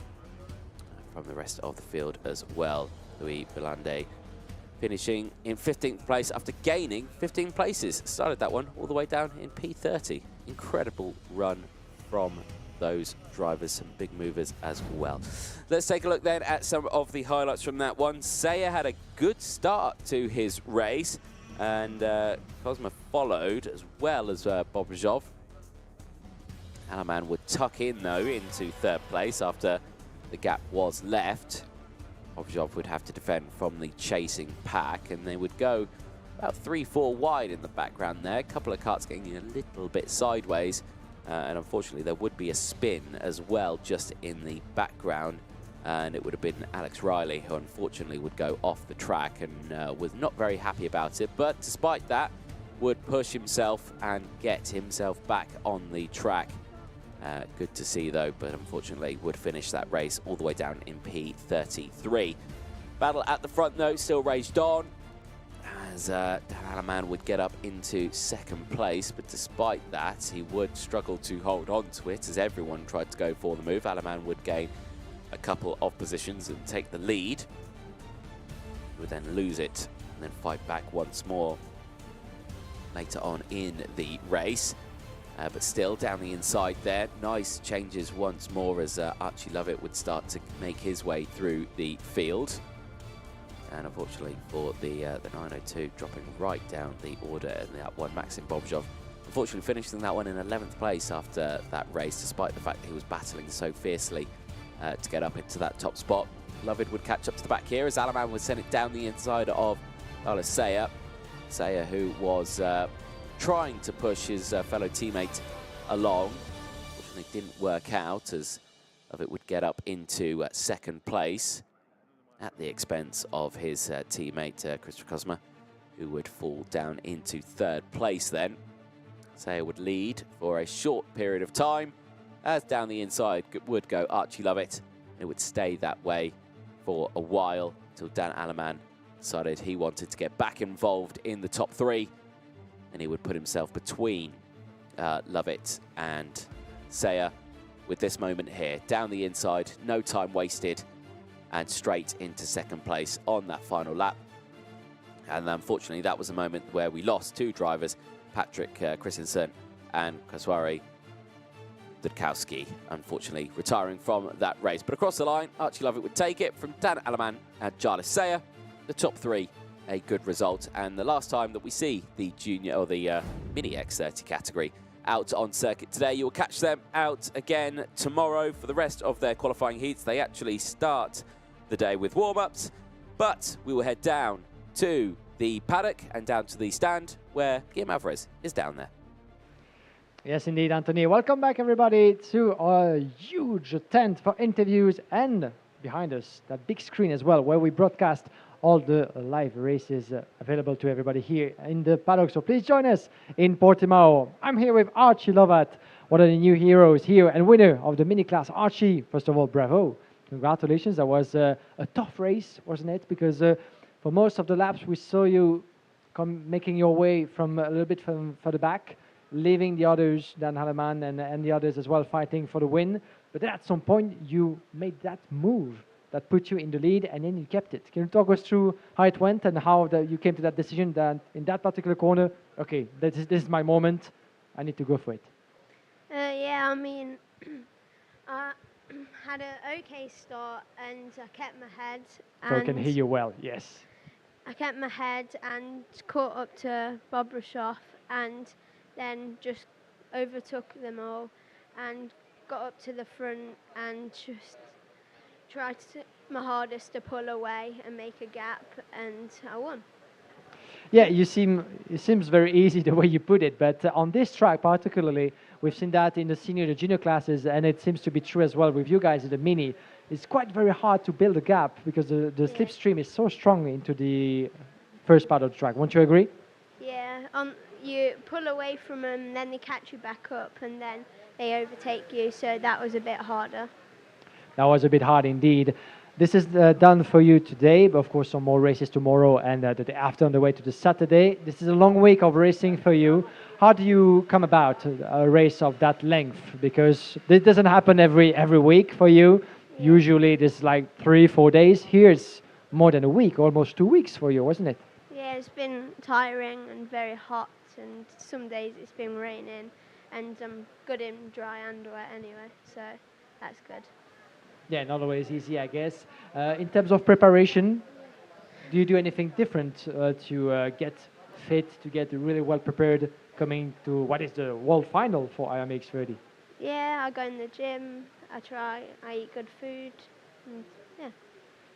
from the rest of the field as well. Louis Belande finishing in 15th place after gaining 15 places. Started that one all the way down in P30. Incredible run from those drivers, some big movers as well. Let's take a look then at some of the highlights from that one. Sayer had a good start to his race, and Cosma followed as well as Bobajov. Alaman would tuck in though into 3rd place after the gap was left. Bobajov would have to defend from the chasing pack, and they would go about 3-4 wide in the background there. A couple of karts getting a little bit sideways, and unfortunately there would be a spin as well just in the background, and it would have been Alex Riley who unfortunately would go off the track and was not very happy about it, but despite that would push himself and get himself back on the track. Good to see though, but unfortunately would finish that race all the way down in P33. Battle at the front though still raged on, as Alaman would get up into 2nd place, but despite that he would struggle to hold on to it as everyone tried to go for the move. Alaman would gain a couple of positions and take the lead. He would then lose it and then fight back once more later on in the race. But still down the inside there. Nice changes once more as Archie Lovett would start to make his way through the field. And unfortunately for the 902, dropping right down the order in that one, Maxim Bobzhov. Unfortunately finishing that one in 11th place after that race, despite the fact that he was battling so fiercely to get up into that top spot. Lovett would catch up to the back here as Alaman would send it down the inside of Carlos Saya. Saya, who was trying to push his fellow teammate along. Unfortunately didn't work out as Lovett would get up into second place at the expense of his teammate Christopher Cosma, who would fall down into third place then. Saya would lead for a short period of time as down the inside would go Archie Lovett. It would stay that way for a while until Dan Alaman decided he wanted to get back involved in the top three, and he would put himself between Lovett and Saya with this moment here. Down the inside, no time wasted, and straight into second place on that final lap. And unfortunately, that was a moment where we lost two drivers, Patrick Christensen and Kaswari Dudkowski, unfortunately retiring from that race. But across the line, Archie Lovett would take it from Dan Alaman and Jarlis Saya. The top three, a good result. And the last time that we see the junior or the mini X30 category out on circuit today. You'll catch them out again tomorrow for the rest of their qualifying heats. They actually start the day with warm-ups, but we will head down to the paddock and down to the stand where Guillaume Alvarez is down there. Yes, indeed, Anthony. Welcome back, everybody, to a huge tent for interviews, and behind us, that big screen as well, where we broadcast all the live races available to everybody here in the paddock. So please join us in Portimao. I'm here with Archie Lovett, one of the new heroes here and winner of the mini class. Archie, first of all, bravo. Congratulations. That was a tough race, wasn't it? Because for most of the laps, we saw you making your way from a little bit further back, leaving the others, Dan Halleman and the others as well, fighting for the win. But then at some point, you made that move that put you in the lead, and then you kept it. Can you talk us through how it went and how you came to that decision that in that particular corner, okay, this is my moment, I need to go for it? Yeah, I mean, I had an okay start and I kept my head. So I can hear you well, yes. I kept my head and caught up to Bob Rashoff and then just overtook them all and got up to the front and just tried my hardest to pull away and make a gap, and I won. Yeah, it seems very easy the way you put it, but on this track particularly, we've seen that in the senior and junior classes, and it seems to be true as well with you guys in the mini. It's quite very hard to build a gap because the slipstream is so strong into the first part of the track. Won't you agree? Yeah, you pull away from them, then they catch you back up, and then they overtake you, so that was a bit harder. That was a bit hard indeed. This is done for you today, but of course some more races tomorrow and the day after on the way to the Saturday. This is a long week of racing for you. How do you come about a race of that length? Because this doesn't happen every week for you. Yeah. Usually it's like 3-4 days. Here it's more than a week, almost 2 weeks for you, wasn't it? Yeah, it's been tiring and very hot, and some days it's been raining, and I'm good in dry and wet anyway, so that's good. Yeah, not always easy, I guess. In terms of preparation, do you do anything different to get fit, to get really well prepared coming to what is the world final for IWF23? Yeah, I go in the gym, I eat good food, and yeah.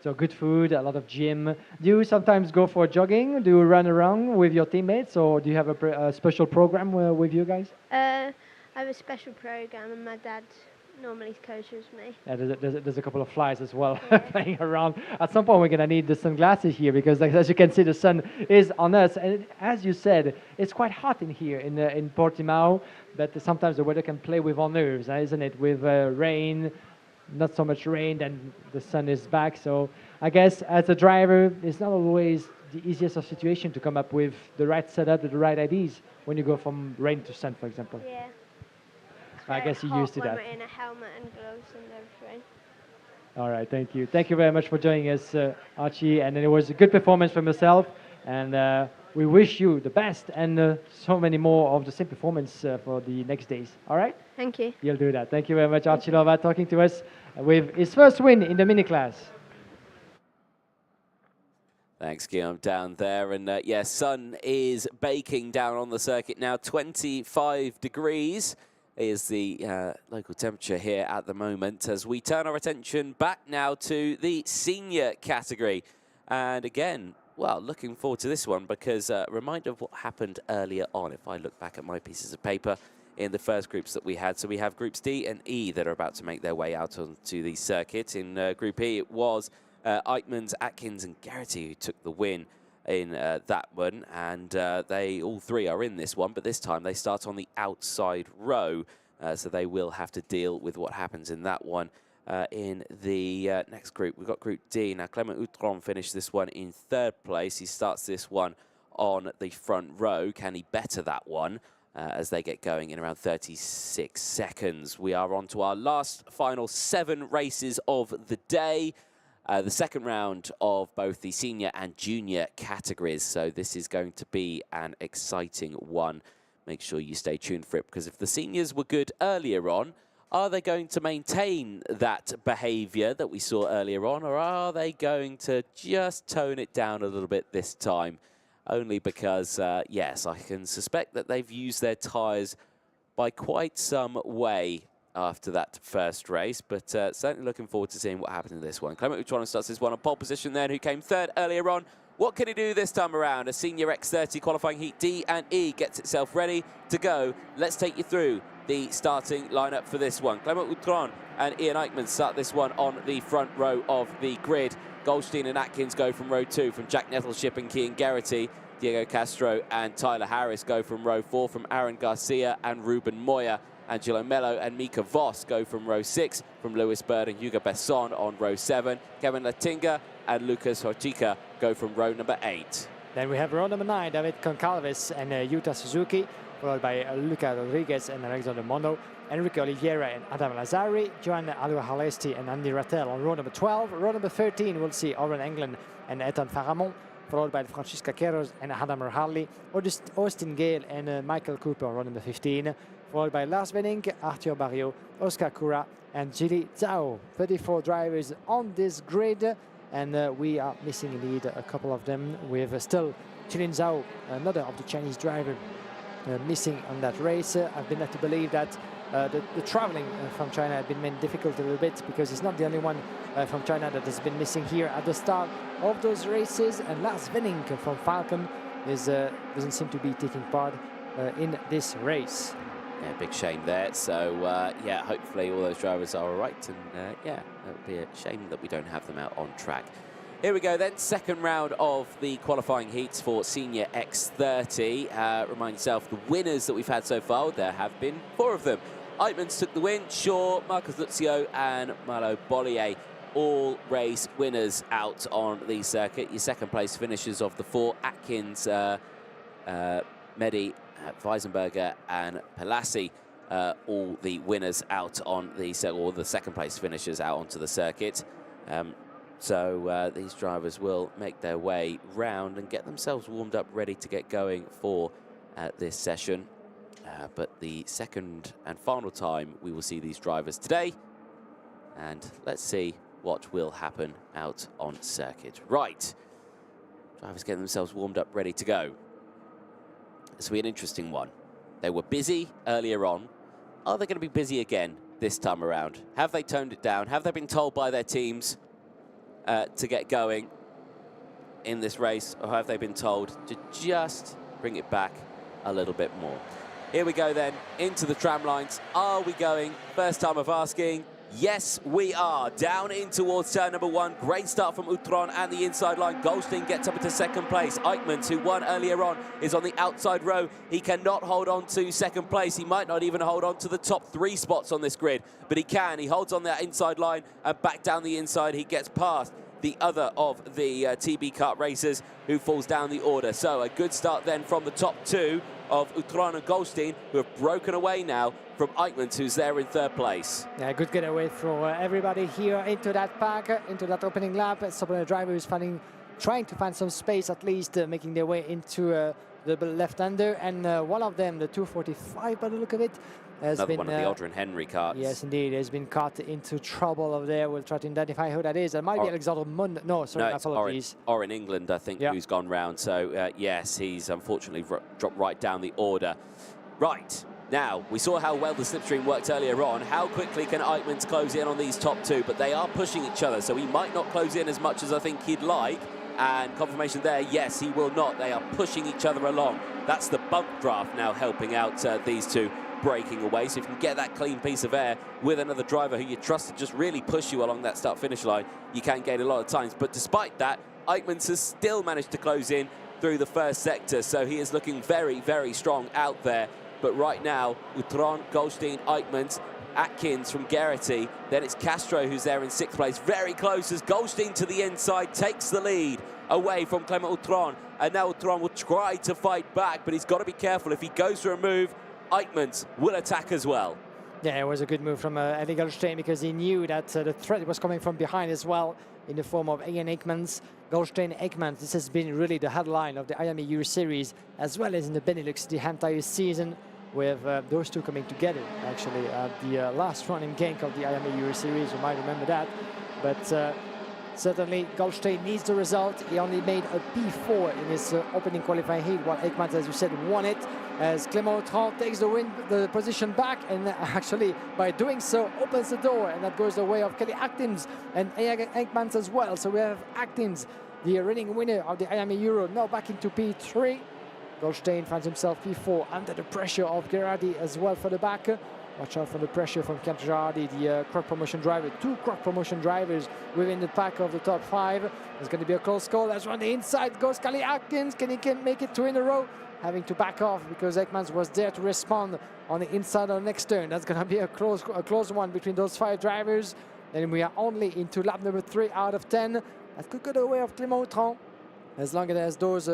So good food, a lot of gym. Do you sometimes go for jogging? Do you run around with your teammates, or do you have a special program with you guys? I have a special program, and my dad normally coaches me. Yeah, there's a couple of flies as well playing around. At some point, we're going to need the sunglasses here because, as you can see, the sun is on us. And as you said, it's quite hot in here in Portimao, but sometimes the weather can play with our nerves, isn't it? With rain, not so much rain, then the sun is back. So I guess as a driver, it's not always the easiest of situation to come up with the right setup, the right ideas when you go from rain to sun, for example. Yeah. I guess you're used to that. When we're in a helmet and gloves and everything. All right, thank you. Thank you very much for joining us, Archie. And it was a good performance from yourself. And we wish you the best and so many more of the same performance for the next days. All right? Thank you. You'll do that. Thank you very much, Archie Lova, talking to us with his first win in the mini class. Thanks, Guillaume, down there. And yeah, sun is baking down on the circuit now. 25 degrees is the local temperature here at the moment, as we turn our attention back now to the senior category. And again, well, looking forward to this one, because reminder of what happened earlier on. If I look back at my pieces of paper in the first groups that we had, so we have groups D and E that are about to make their way out onto the circuit. In Group E, it was Eichmanns, Atkins and Garrity who took the win in that one, and they all three are in this one, but this time they start on the outside row, so they will have to deal with what happens in that one. In the next group, we've got Group D. Now, Clement Outron finished this one in 3rd place. He starts this one on the front row. Can he better that one as they get going in around 36 seconds? We are on to our last final 7 races of the day. The second round of both the senior and junior categories. So this is going to be an exciting one. Make sure you stay tuned for it, because if the seniors were good earlier on, are they going to maintain that behaviour that we saw earlier on, or are they going to just tone it down a little bit this time? Only because, yes, I can suspect that they've used their tyres by quite some way after that first race, but certainly looking forward to seeing what happens in this one. Clement Outron starts this one on pole position then, who came 3rd earlier on. What can he do this time around? A senior X30 qualifying heat D and E gets itself ready to go. Let's take you through the starting lineup for this one. Clement Outron and Ian Eichmann start this one on the front row of the grid. Goldstein and Atkins go from row 2, from Jack Nettleship and Cian Garrity. Diego Castro and Tyler Harris go from row 4, from Aaron Garcia and Ruben Moya. Angelo Mello and Mika Voss go from row 6, from Lewis Bird and Hugo Besson on row 7. Kevin Latinga and Lucas Hortica go from row number 8. Then we have row number 9, David Concalves and Yuta Suzuki, followed by Luca Rodriguez and Alexander Mondo, Enrique Oliveira and Adam Lazari, Joan Alua-Halesti and Andy Rattel on row number 12. Row number 13, we'll see Oren England and Ethan Faramond, followed by Francisca Queiroz and Adam Erhali, Austin Gale and Michael Cooper on row number 15, followed by Lars Wenning, Arthur Barrio, Oscar Cura and Jili Zhao. 34 drivers on this grid, and we are missing indeed a couple of them, with still Jilin Zhao, another of the Chinese driver, missing on that race. I've been led to believe that the traveling from China had been made difficult a little bit, because it's not the only one from China that has been missing here at the start of those races. And Lars Wenning from Falcon doesn't seem to be taking part in this race. Yeah, big shame there. So, yeah, hopefully all those drivers are all right. And, yeah, it would be a shame that we don't have them out on track. Here we go then, second round of the qualifying heats for Senior X30. Remind yourself, the winners that we've had so far, there have been 4 of them. Eichmanns took the win, Shaw, Marcus Luzio and Marlo Bollier, all race winners out on the circuit. Your second place finishers of the 4, Atkins, Mehdi, Weisenberger and Pelassi, all the winners out on the circuit, or the second place finishers out onto the circuit. So these drivers will make their way round and get themselves warmed up, ready to get going for this session. But the second and final time we will see these drivers today. And let's see what will happen out on circuit. Right, drivers getting themselves warmed up, ready to go. This will be an interesting one. They were busy earlier on. Are they going to be busy again this time around? Have they toned it down? Have they been told by their teams to get going in this race, or have they been told to just bring it back a little bit more? Here we go then, into the tram lines. Are we going? First time of asking. Yes, we are. Down in towards turn number 1. Great start from Outron and the inside line. Goldstein gets up into second place. Eichmanns, who won earlier on, is on the outside row. He cannot hold on to second place. He might not even hold on to the top 3 spots on this grid, but he can. He holds on that inside line, and back down the inside he gets past the other of the TB kart racers, who falls down the order. So a good start then from the top 2. of Utron and Goldstein, who have broken away now from Eichmann, who's there in third place. Yeah, good getaway for everybody here into that pack, into that opening lap. The driver is trying to find some space, at least making their way into the left-hander, and one of them, the 245 by the look of it, has Another been one of the Aldrin Henry carts. Yes, indeed, has been caught into trouble over there. We'll try to identify who that is. It might be Alexander Mund. No, sorry, apologies. Or in England, I think, who's gone round. So yes, he's unfortunately dropped right down the order. Right. Now, we saw how well the slipstream worked earlier on. How quickly can Eichmann close in on these top two? But they are pushing each other, so he might not close in as much as I think he'd like. And confirmation there, yes, he will not. They are pushing each other along. That's the bump draft now helping out these two breaking away. So if you can get that clean piece of air with another driver who you trust to just really push you along that start-finish line, you can gain a lot of times. But despite that, Eichmann has still managed to close in through the first sector. So he is looking very, very strong out there. But right now, Utron, Goldstein, Eichmann, Atkins from Geraghty, then it's Castro who's there in sixth place, very close as Goldstein to the inside takes the lead away from Clement Utron, and now Utron will try to fight back, but he's got to be careful. If he goes for a move, Eichmann will attack as well. Yeah, it was a good move from Eddie Goldstein, because he knew that the threat was coming from behind as well, in the form of Ian Aikmans. Goldstein, Aikmans, this has been really the headline of the IAME Euro Series, as well as in the Benelux the entire season, with those two coming together, actually, at the last running Genk of the IAME Euro Series. You might remember that. But certainly, Goldstein needs the result. He only made a P4 in his opening qualifying heat, while Aikmans, as you said, won it, as Clement Utron takes the position back, and actually, by doing so, opens the door, and that goes the way of Kelly Atkins and Aikmans as well. So we have Atkins, the reigning winner of the IAME Euro, now back into P3. Goldstein finds himself P4 under the pressure of Geraghty as well for the back. Watch out for the pressure from Kent Geraghty, the Croc Promotion driver. Two Croc Promotion drivers within the pack of the top five. It's going to be a close call. As on the inside goes Kelly Atkins. Can he make it two in a row? Having to back off because Aikmans was there to respond on the inside of the next turn. That's going to be a close one between those five drivers. And we are only into lap number 3 out of 10. That could go the way of Clement Utron, as long as those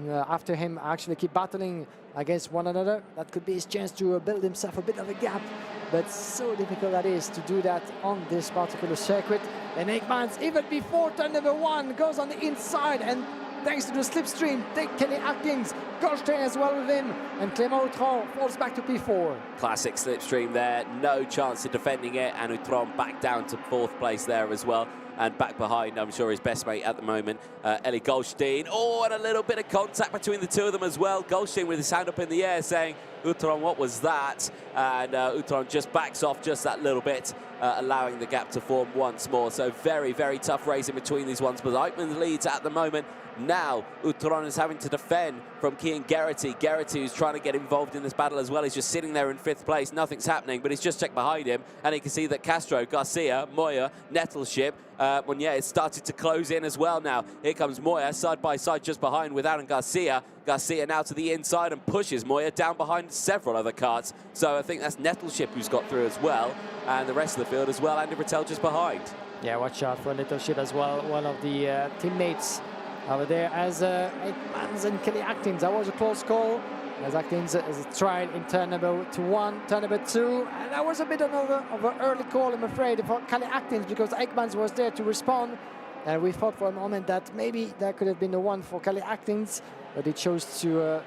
after him actually keep battling against one another. That could be his chance to build himself a bit of a gap, but so difficult that is to do that on this particular circuit. And Aikmans, even before turn number 1, goes on the inside, and thanks to the slipstream, take Kelly Atkins, Goldstein as well with him, and Clement Utron falls back to P4. Classic slipstream there, no chance of defending it, and Utron back down to 4th place there as well. And back behind, I'm sure, his best mate at the moment, Ellie Goldstein. Oh, and a little bit of contact between the two of them as well. Goldstein with his hand up in the air saying, Utron, what was that? And Utron just backs off just that little bit, allowing the gap to form once more. So very, very tough race in between these ones. But Eichmann leads at the moment. Now Utron is having to defend from Kian Geraghty. Geraghty, who's trying to get involved in this battle as well, is just sitting there in 5th place. Nothing's happening, but he's just checked behind him, and he can see that Castro, Garcia, Moya, Nettleship, it's started to close in as well now. Here comes Moya, side by side just behind with Aaron Garcia. Garcia now to the inside and pushes Moya down behind several other karts. So I think that's Nettleship who's got through as well, and the rest of the field as well. Andy Britell just behind. Yeah, watch out for Nettleship as well, one of the teammates over there as Aikmans and Kelly Atkins. That was a close call, as Atkins has tried in turn number 1, turn number 2, and that was a bit of an early call, I'm afraid, for Kelly Atkins, because Aikmans was there to respond, and we thought for a moment that maybe that could have been the one for Kelly Atkins, but he chose to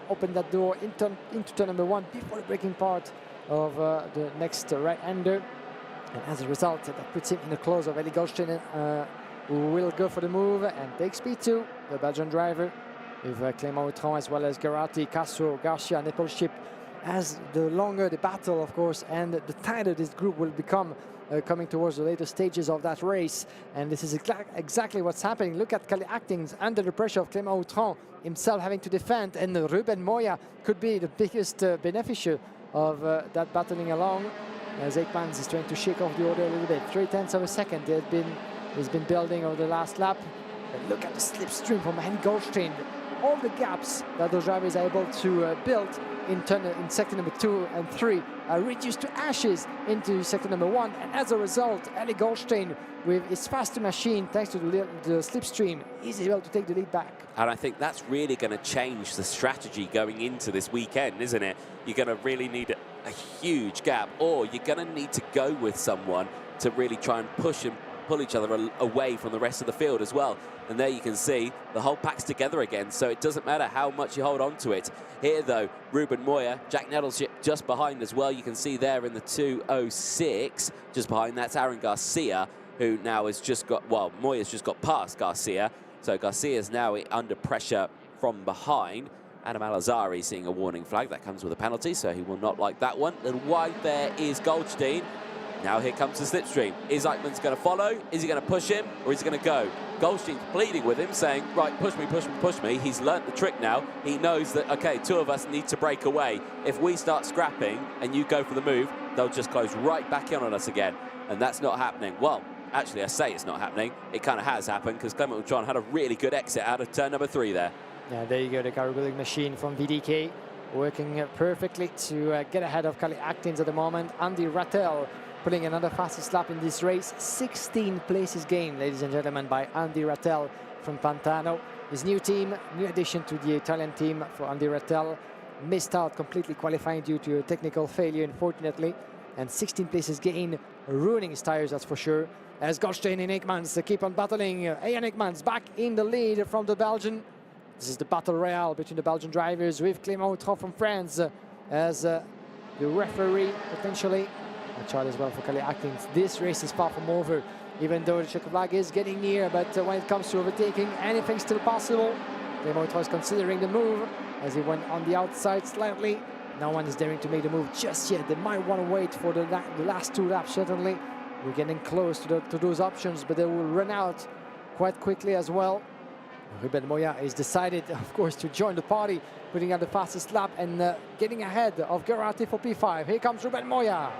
open that door into turn number 1 before the braking part of the next right-hander, and as a result, that puts him in the close of Ellie Goldstein, who will go for the move and takes P2, the Belgian driver, with Clement Utron as well as Geraghty, Castro, Garcia, Nettleship. As the longer the battle, of course, and the tighter this group will become coming towards the later stages of that race. And this is exactly what's happening. Look at Kelly Atkins under the pressure of Clement Utron, himself having to defend, and Ruben Moya could be the biggest beneficiary of that battling along, as Aikmans is trying to shake off the order a little bit. 0.3 of a second he's been building over the last lap. But look at the slipstream from Henny Goldstein. All the gaps that those drivers are able to build in sector number 2 and 3 are reduced to ashes into sector number 1, and as a result, Eli Goldstein, with his faster machine, thanks to the slipstream, is able to take the lead back. And I think that's really going to change the strategy going into this weekend, isn't it? You're going to really need a huge gap, or you're going to need to go with someone to really try and push and pull each other away from the rest of the field as well. And there you can see the whole pack's together again, so it doesn't matter how much you hold on to it. Here, though, Ruben Moya, Jack Nettleship just behind as well. You can see there in the 2:06, just behind, that's Aaron Garcia, who now has just got, well, Moya's just got past Garcia. So Garcia's now under pressure from behind. Adam Alazari seeing a warning flag. That comes with a penalty, so he will not like that one. A little wide there is Goldstein. Now here comes the slipstream. Is Eichmann's going to follow? Is he going to push him, or is he going to go? Goldstein's pleading with him, saying, right, push me, push me, push me. He's learnt the trick now. He knows that, okay, two of us need to break away. If we start scrapping and you go for the move, they'll just close right back in on us again. And that's not happening. Well, actually, I say it's not happening. It kind of has happened, because Clement Outron had a really good exit out of turn number 3 there. Yeah, there you go, the cargo-building machine from VDK, working perfectly to get ahead of Kalle Atkins at the moment. Andy Rattel pulling another fastest lap in this race. 16 places gained, ladies and gentlemen, by Andy Rattel from Pantano. His new team, new addition to the Italian team for Andy Rattel, missed out completely qualifying due to a technical failure, unfortunately. And 16 places gain, ruining his tires, that's for sure. As Goldstein and Ekmans keep on battling. Ian Ekmans back in the lead from the Belgian. This is the battle royale between the Belgian drivers with Clément Outron from France as the referee, potentially. A charge as well for Kalle Atkins. This race is far from over, even though the checkered flag is getting near. But when it comes to overtaking, anything's still possible. Clément Outron is considering the move as he went on the outside slightly. No one is daring to make the move just yet. They might want to wait for the last 2 laps, certainly. We're getting close to those options, but they will run out quite quickly as well. Ruben Moya is decided, of course, to join the party, putting out the fastest lap and getting ahead of Garate for P5. Here comes Ruben Moya.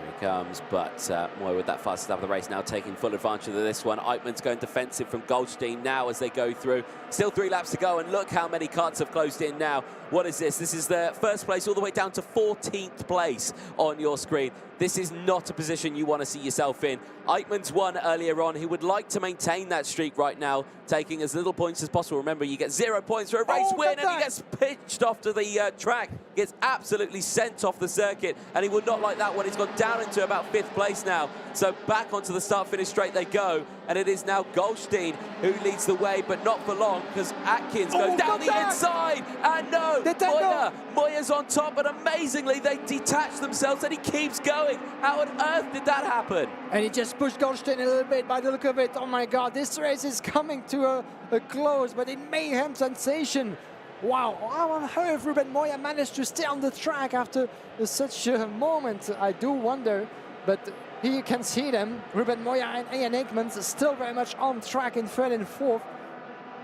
Here he comes, but Moya with that fastest lap of the race now taking full advantage of this one. Eichmann's going defensive from Goldstein now as they go through. Still 3 laps to go, and look how many carts have closed in now. What is this? This is the first place all the way down to 14th place on your screen. This is not a position you want to see yourself in. Eichmann's won earlier on. He would like to maintain that streak right now, taking as little points as possible. Remember, you get 0 points for a race win, and he gets pitched off to the track. Gets absolutely sent off the circuit, and he would not like that one. He's gone down into about 5th place now. So back onto the start-finish straight they go, and it is now Goldstein who leads the way, but not for long, because Atkins goes down the inside, and no, Moya's on top, but amazingly they detach themselves, and he keeps going. How on earth did that happen? And he just pushed Goldstein a little bit by the look of it. Oh my God, this race is coming to a close, but in mayhem sensation. Wow, how on earth Ruben Moya managed to stay on the track after such a moment? I do wonder, but here you can see them. Ruben Moya and Ian Ekmans still very much on track in 3rd and 4th.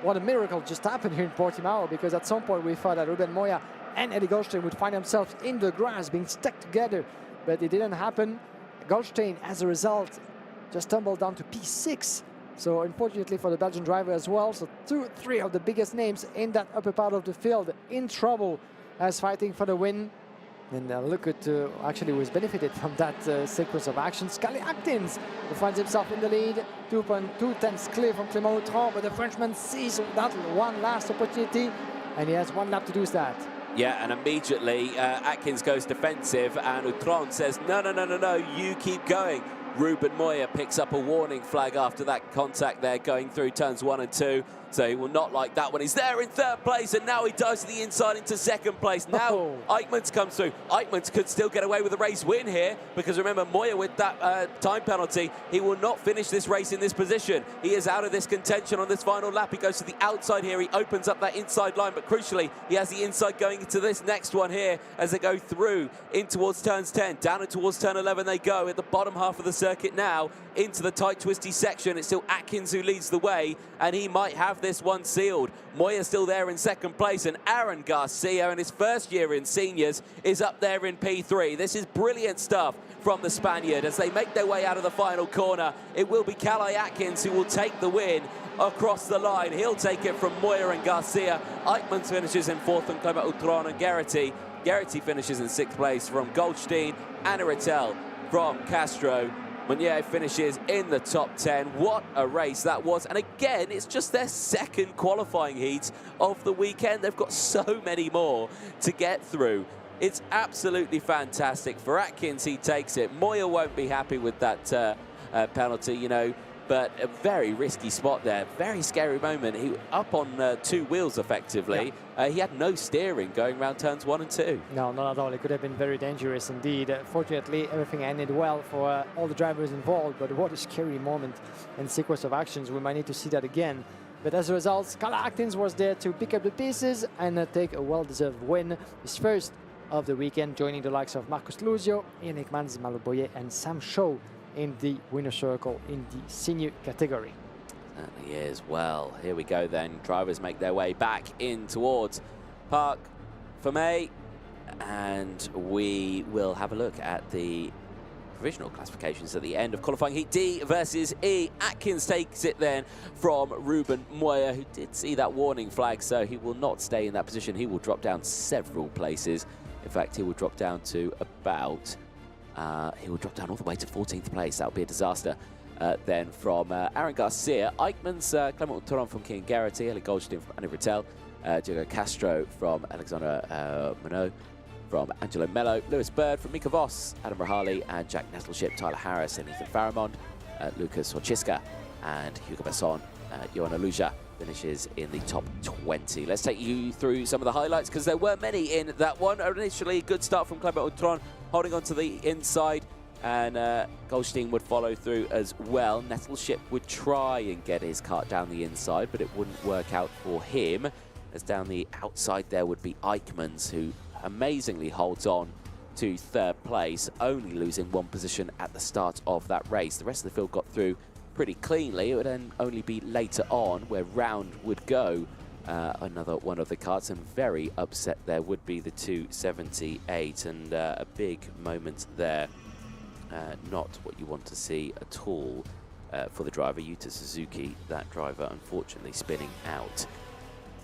What a miracle just happened here in Portimao, because at some point we thought that Ruben Moya and Eddie Goldstein would find themselves in the grass being stuck together, but it didn't happen. Goldstein, as a result, just tumbled down to P6. So unfortunately for the Belgian driver as well, so 3 of the biggest names in that upper part of the field in trouble as fighting for the win. And look at actually was benefited from that sequence of actions. Kalle Atkins, who finds himself in the lead, 2.2 tenths clear from Clément Outron, but the Frenchman sees that one last opportunity, and he has 1 lap to do that. Yeah, and immediately Atkins goes defensive, and Outron says, no, you keep going. Ruben Moya picks up a warning flag after that contact there going through turns 1 and 2. So he will not like that one. He's there in 3rd place, and now he dives to the inside into 2nd place. Now Eichmans comes through. Eichmans could still get away with a race win here, because remember, Moya with that time penalty, he will not finish this race in this position. He is out of this contention on this final lap. He goes to the outside here. He opens up that inside line, but crucially, he has the inside going into this next one here as they go through in towards turns 10. Down and towards turn 11 they go at the bottom half of the circuit now into the tight, twisty section. It's still Atkins who leads the way, and he might have this one sealed. Moya's still there in 2nd place, and Aaron Garcia, in his 1st year in seniors, is up there in P3. This is brilliant stuff from the Spaniard as they make their way out of the final corner. It will be Kalle Atkins who will take the win across the line. He'll take it from Moya and Garcia. Eichmans finishes in 4th, and Clément Outron and Garrity Garrity finishes in 6th place from Goldstein, Anna Rattel from Castro. Meunier finishes in the top 10. What a race that was. And again, it's just their second qualifying heat of the weekend. They've got so many more to get through. It's absolutely fantastic. For Atkins, he takes it. Moya won't be happy with that penalty, you know, but a very risky spot there. Very scary moment. He up on 2 wheels, effectively. Yeah. He had no steering going around turns 1 and 2. No, not at all. It could have been very dangerous indeed. Fortunately, everything ended well for all the drivers involved, but what a scary moment and sequence of actions. We might need to see that again. But as a result, Carl Atkins was there to pick up the pieces and take a well-deserved win. His first of the weekend, joining the likes of Marcus Luzio, Ian Hickmans, Malo Boyer and Sam Shaw in the winner's circle in the senior category. Certainly is. Well, here we go then. Drivers make their way back in towards Parc Fermé, and we will have a look at the provisional classifications at the end of qualifying heat D versus E. Atkins takes it then from Ruben Moya, who did see that warning flag, so he will not stay in that position. He will drop down several places. In fact, he will drop down to about he will drop down all the way to 14th place. That would be a disaster. Then from Aaron Garcia, Eichmann's Clement Touron from King Garrity, Ellie Goldstein from Annie Rattel, Diego Castro from Alexandra Monod, from Angelo Mello, Lewis Bird from Mika Voss, Adam Rahali and Jack Nettleship, Tyler Harris and Ethan Faramond, Lucas Horchiska and Hugo Besson. Joanna Luja finishes in the top 20. Let's take you through some of the highlights, because there were many in that one. Initially, good start from Clement Touron, holding on to the inside, and Goldstein would follow through as well. Nettleship would try and get his kart down the inside, but it wouldn't work out for him, as down the outside there would be Eichmans, who amazingly holds on to 3rd place, only losing 1 position at the start of that race. The rest of the field got through pretty cleanly. It would then only be later on where round would go another one of the karts, and very upset there would be the 278, and a big moment there. Not what you want to see at all for the driver, Yuta Suzuki, that driver unfortunately spinning out.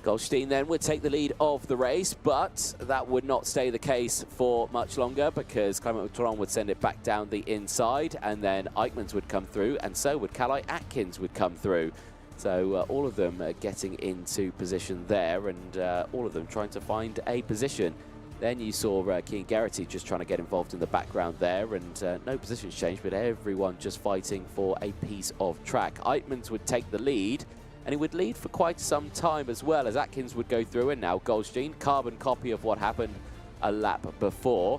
Goldstein then would take the lead of the race, but that would not stay the case for much longer, because Clement Touron would send it back down the inside, and then Eichmans would come through, and so would Calai Atkins would come through. So all of them getting into position there, and all of them trying to find a position. Then you saw Keane Garrity just trying to get involved in the background there, and no positions changed, but everyone just fighting for a piece of track. Eichmans would take the lead, and he would lead for quite some time as well, as Atkins would go through, and now Goldstein, carbon copy of what happened a lap before.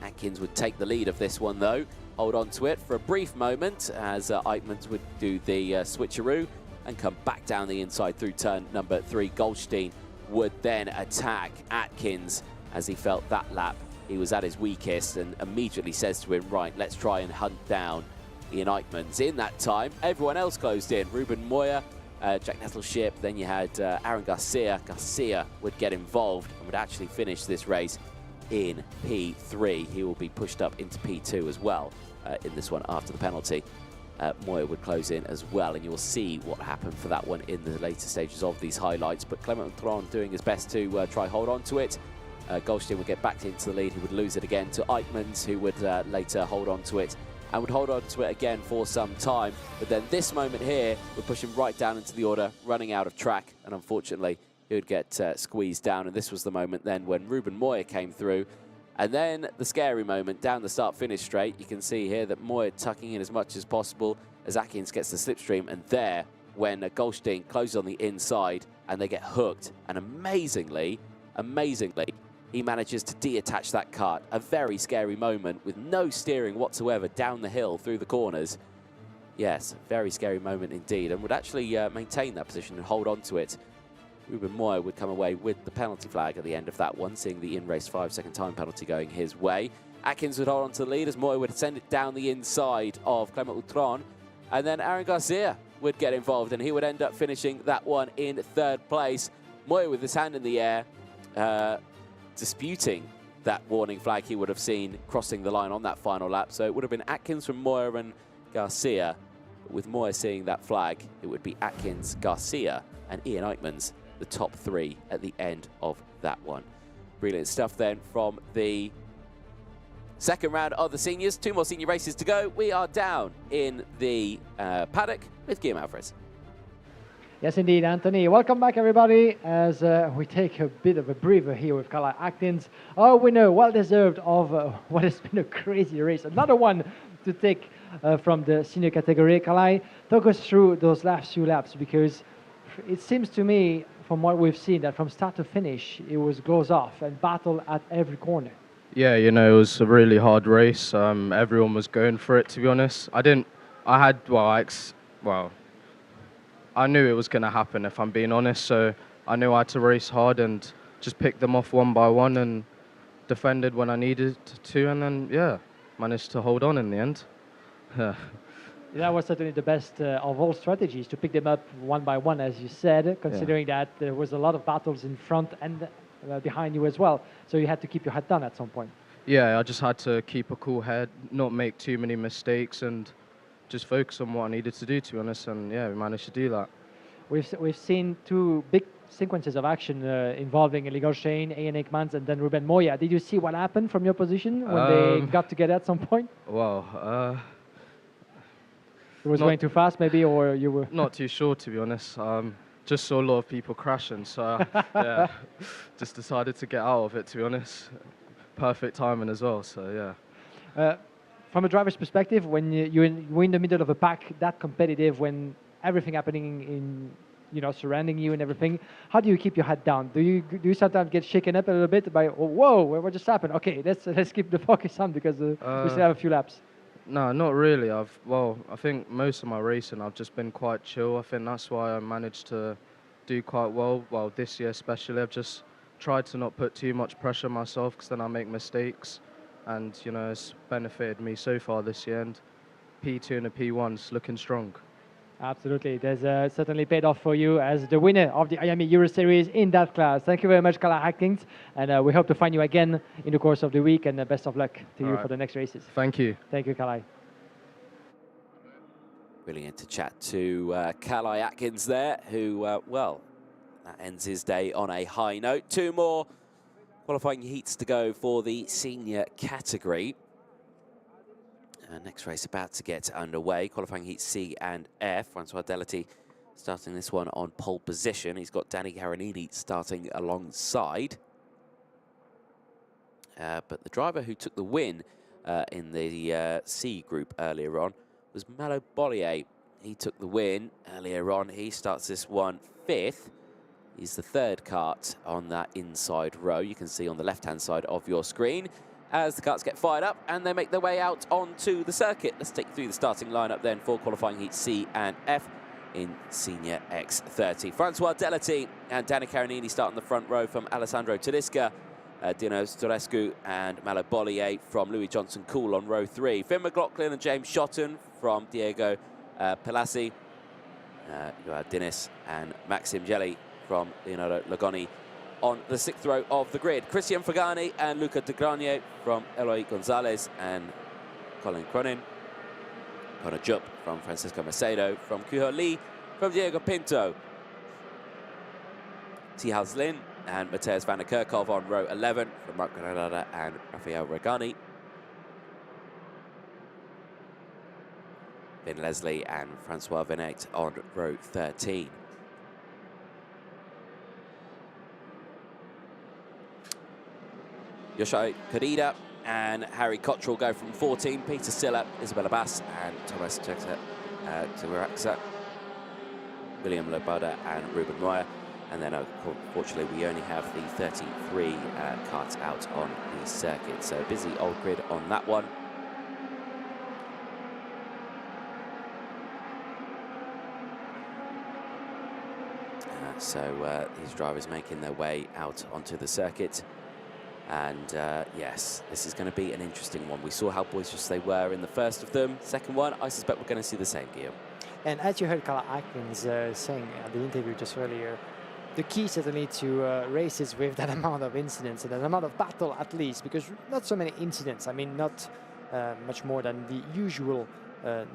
Atkins would take the lead of this one though, hold on to it for a brief moment as Eichmans would do the switcheroo and come back down the inside through turn number 3. Goldstein would then attack Atkins as he felt that lap he was at his weakest, and immediately says to him, right, let's try and hunt down Ian Eichmans. In that time, everyone else closed in. Ruben Moya, Jack Nettleship, then you had Aaron Garcia. Garcia would get involved and would actually finish this race in P3. He will be pushed up into P2 as well in this one after the penalty. Moya would close in as well, and you'll see what happened for that one in the later stages of these highlights. But Clement Touron doing his best to try hold on to it. Goldstein would get back into the lead. He would lose it again to Eichmans, who would later hold on to it, and would hold on to it again for some time. But then this moment here would push him right down into the order, running out of track, and unfortunately he would get squeezed down. And this was the moment then when Ruben Moya came through. And then the scary moment down the start-finish straight. You can see here that Moya tucking in as much as possible as Atkins gets the slipstream, and there when Goldstein closes on the inside and they get hooked, and amazingly, he manages to detach that kart. A very scary moment with no steering whatsoever down the hill through the corners. Yes, very scary moment indeed, and would actually maintain that position and hold on to it. Ruben Moya would come away with the penalty flag at the end of that one, seeing the in-race 5-second time penalty going his way. Atkins would hold on to the lead as Moya would send it down the inside of Clement Touron, and then Aaron Garcia would get involved, and he would end up finishing that one in 3rd place. Moya with his hand in the air, disputing that warning flag he would have seen crossing the line on that final lap. So it would have been Atkins from Moya and Garcia. But with Moya seeing that flag, it would be Atkins, Garcia and Ian Eichmans, the top 3 at the end of that one. Brilliant stuff then from the second round of the seniors. 2 more senior races to go. We are down in the paddock with Guillaume Alvarez. Yes, indeed, Anthony. Welcome back, everybody, as we take a bit of a breather here with Carla Atkins. Our winner, well-deserved of what has been a crazy race. Another one to take from the senior category. Carla, talk us through those last few laps, because it seems to me, from what we've seen, that from start to finish, it was goes off and battle at every corner. Yeah, you know, it was a really hard race. Everyone was going for it, to be honest. I knew it was going to happen, if I'm being honest, so I knew I had to race hard and just pick them off one by one and defended when I needed to, and then, yeah, managed to hold on in the end. That was certainly the best of all strategies, to pick them up one by one, as you said, considering that there was a lot of battles in front and behind you as well, so you had to keep your head down at some point. Yeah, I just had to keep a cool head, not make too many mistakes, and just focus on what I needed to do, to be honest, and yeah, we managed to do that. We've seen 2 big sequences of action involving Igor Shane, Ian Aikmans, and then Ruben Moya. Did you see what happened from your position when they got together at some point? Well, it was going too fast, maybe, or you were... Not too sure, to be honest. Just saw a lot of people crashing, so yeah, just decided to get out of it, to be honest. Perfect timing as well, so yeah. From a driver's perspective, when you're in the middle of a pack that competitive, when everything happening in, you know, surrounding you and everything, how do you keep your head down? Do you sometimes get shaken up a little bit by, oh, whoa, what just happened? Okay, let's keep the focus on, because we still have a few laps. No, not really. I think most of my racing I've just been quite chill. I think that's why I managed to do quite well. Well, this year especially, I've just tried to not put too much pressure on myself, because then I make mistakes. And, you know, it's benefited me so far this year, and P2 and a P1's looking strong. Absolutely. There's certainly paid off for you as the winner of the IAME Euro Series in that class. Thank you very much, Carla Atkins, and we hope to find you again in the course of the week, and best of luck to you for the next races. Thank you. Thank you, Carla. Brilliant to chat to Carla Atkins there, who, well, that ends his day on a high note. 2 more qualifying heats to go for the senior category. Next race about to get underway. Qualifying heat C and F. Francois Delity starting this one on pole position. He's got Danny Caronini starting alongside. But the driver who took the win in the C group earlier on was Malo Bollier. He took the win earlier on. He starts this one 5th. He's the 3rd kart on that inside row. You can see on the left-hand side of your screen as the karts get fired up and they make their way out onto the circuit. Let's take you through the starting lineup then for qualifying heat C and F in Senior X30. Francois Delity and Danny Caronini start on the front row from Alessandro Tedesca, Dino Storescu and Malo Bollier from Louis Johnson Cool on row 3. Finn McLaughlin and James Shotton from Diego Pelassi, Joao Diniz and Maxim Gelli from Leonardo Logoni on the 6th row of the grid. Christian Fagani and Luca De Granier from Eloy Gonzalez and Colin Cronin. Connor Jupp from Francisco Macedo, from Kuho Lee, from Diego Pinto. Tihals Lin and Mateusz van der Kerkhoff on row 11 from Mark Granada and Rafael Regani. Vin Leslie and Francois Vinet on row 13. Yoshio Kodida and Harry Cottrell go from 14. Peter Silla, Isabella Bass and Thomas Turaxa, William Lobada and Ruben Moya. And then, unfortunately, we only have the 33 carts out on the circuit. So busy old grid on that one. So these drivers making their way out onto the circuit. And yes, this is going to be an interesting one. We saw how boisterous they were in the first of them. Second one, I suspect we're going to see the same, Guillaume. And as you heard Carla Atkins saying at the interview just earlier, the key certainly to races with that amount of incidents and that amount of battle at least, because not so many incidents. I mean, not much more than the usual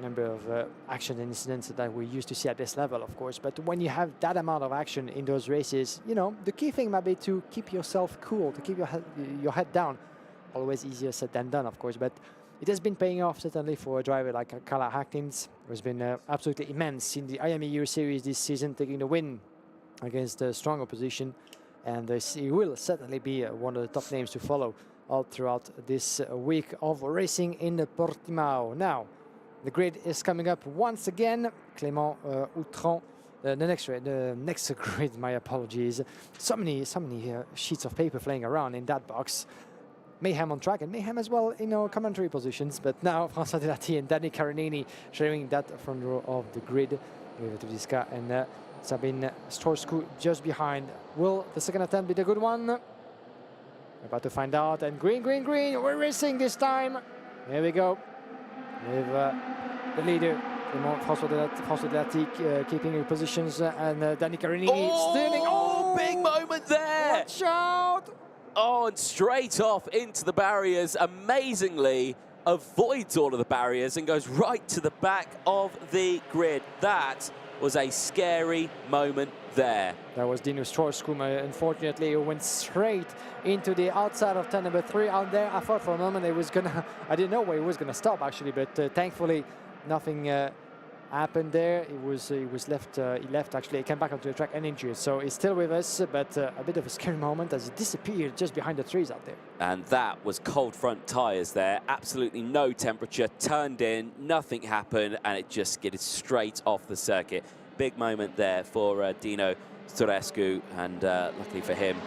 number of action and incidents that we used to see at this level, of course. But when you have that amount of action in those races, you know, the key thing might be to keep yourself cool, to keep your head down. Always easier said than done, of course, but it has been paying off, certainly, for a driver like Carla Hackins, who's been absolutely immense in the IME Euro Series this season, taking the win against a strong opposition. And he will certainly be one of the top names to follow all throughout this week of racing in Portimao. Now, the grid is coming up once again. Clément Outran, the next grid, my apologies. So many sheets of paper flying around in that box. Mayhem on track and mayhem as well in our commentary positions. But now François Delati and Danny Carinini sharing that front row of the grid with Tudiska and Sabine Strorsku just behind. Will the second attempt be the good one? We're about to find out. And green, green, green. We're racing this time. Here we go. With the leader, François Delati, keeping his positions, and Danny Carinini stealing. Oh, big moment there! Watch out! Oh, and straight off into the barriers, amazingly avoids all of the barriers and goes right to the back of the grid. That was a scary moment there. That was Dino Strorskum, unfortunately, who went straight into the outside of turn number 3 out there. I thought for a moment it was gonna, I didn't know where he was gonna stop actually, but thankfully nothing happened there. He left actually, he came back onto the track uninjured, so he's still with us, but a bit of a scary moment as he disappeared just behind the trees out there. And that was cold front tyres there, absolutely no temperature, turned in, nothing happened, and it just skidded straight off the circuit. Big moment there for Dino Storescu, and luckily for him,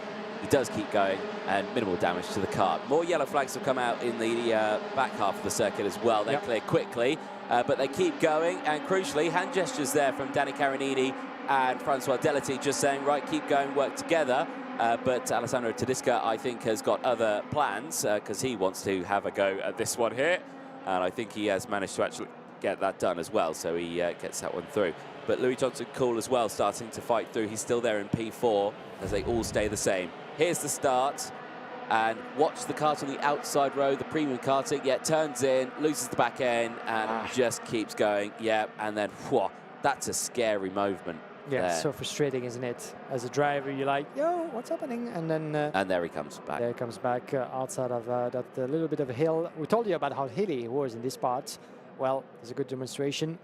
he does keep going, and minimal damage to the car. More yellow flags have come out in the back half of the circuit as well. They clear quickly, but they keep going, and crucially, hand gestures there from Danny Carinini and François Delati just saying, right, keep going, work together. But Alessandro Tedesca, I think, has got other plans because he wants to have a go at this one here. And I think he has managed to actually get that done as well, so he gets that one through. But Louis Johnson Cool as well, starting to fight through. He's still there in P4 as they all stay the same. Here's the start, and watch the kart on the outside row, the premium karting. Yeah, turns in, loses the back end, and just keeps going. Yeah, and then, whoa, that's a scary movement. Yeah, it's so frustrating, isn't it? As a driver, you're like, yo, what's happening? And then... and there he comes back. There he comes back outside of that little bit of a hill. We told you about how hilly he was in this part. Well, it's a good demonstration.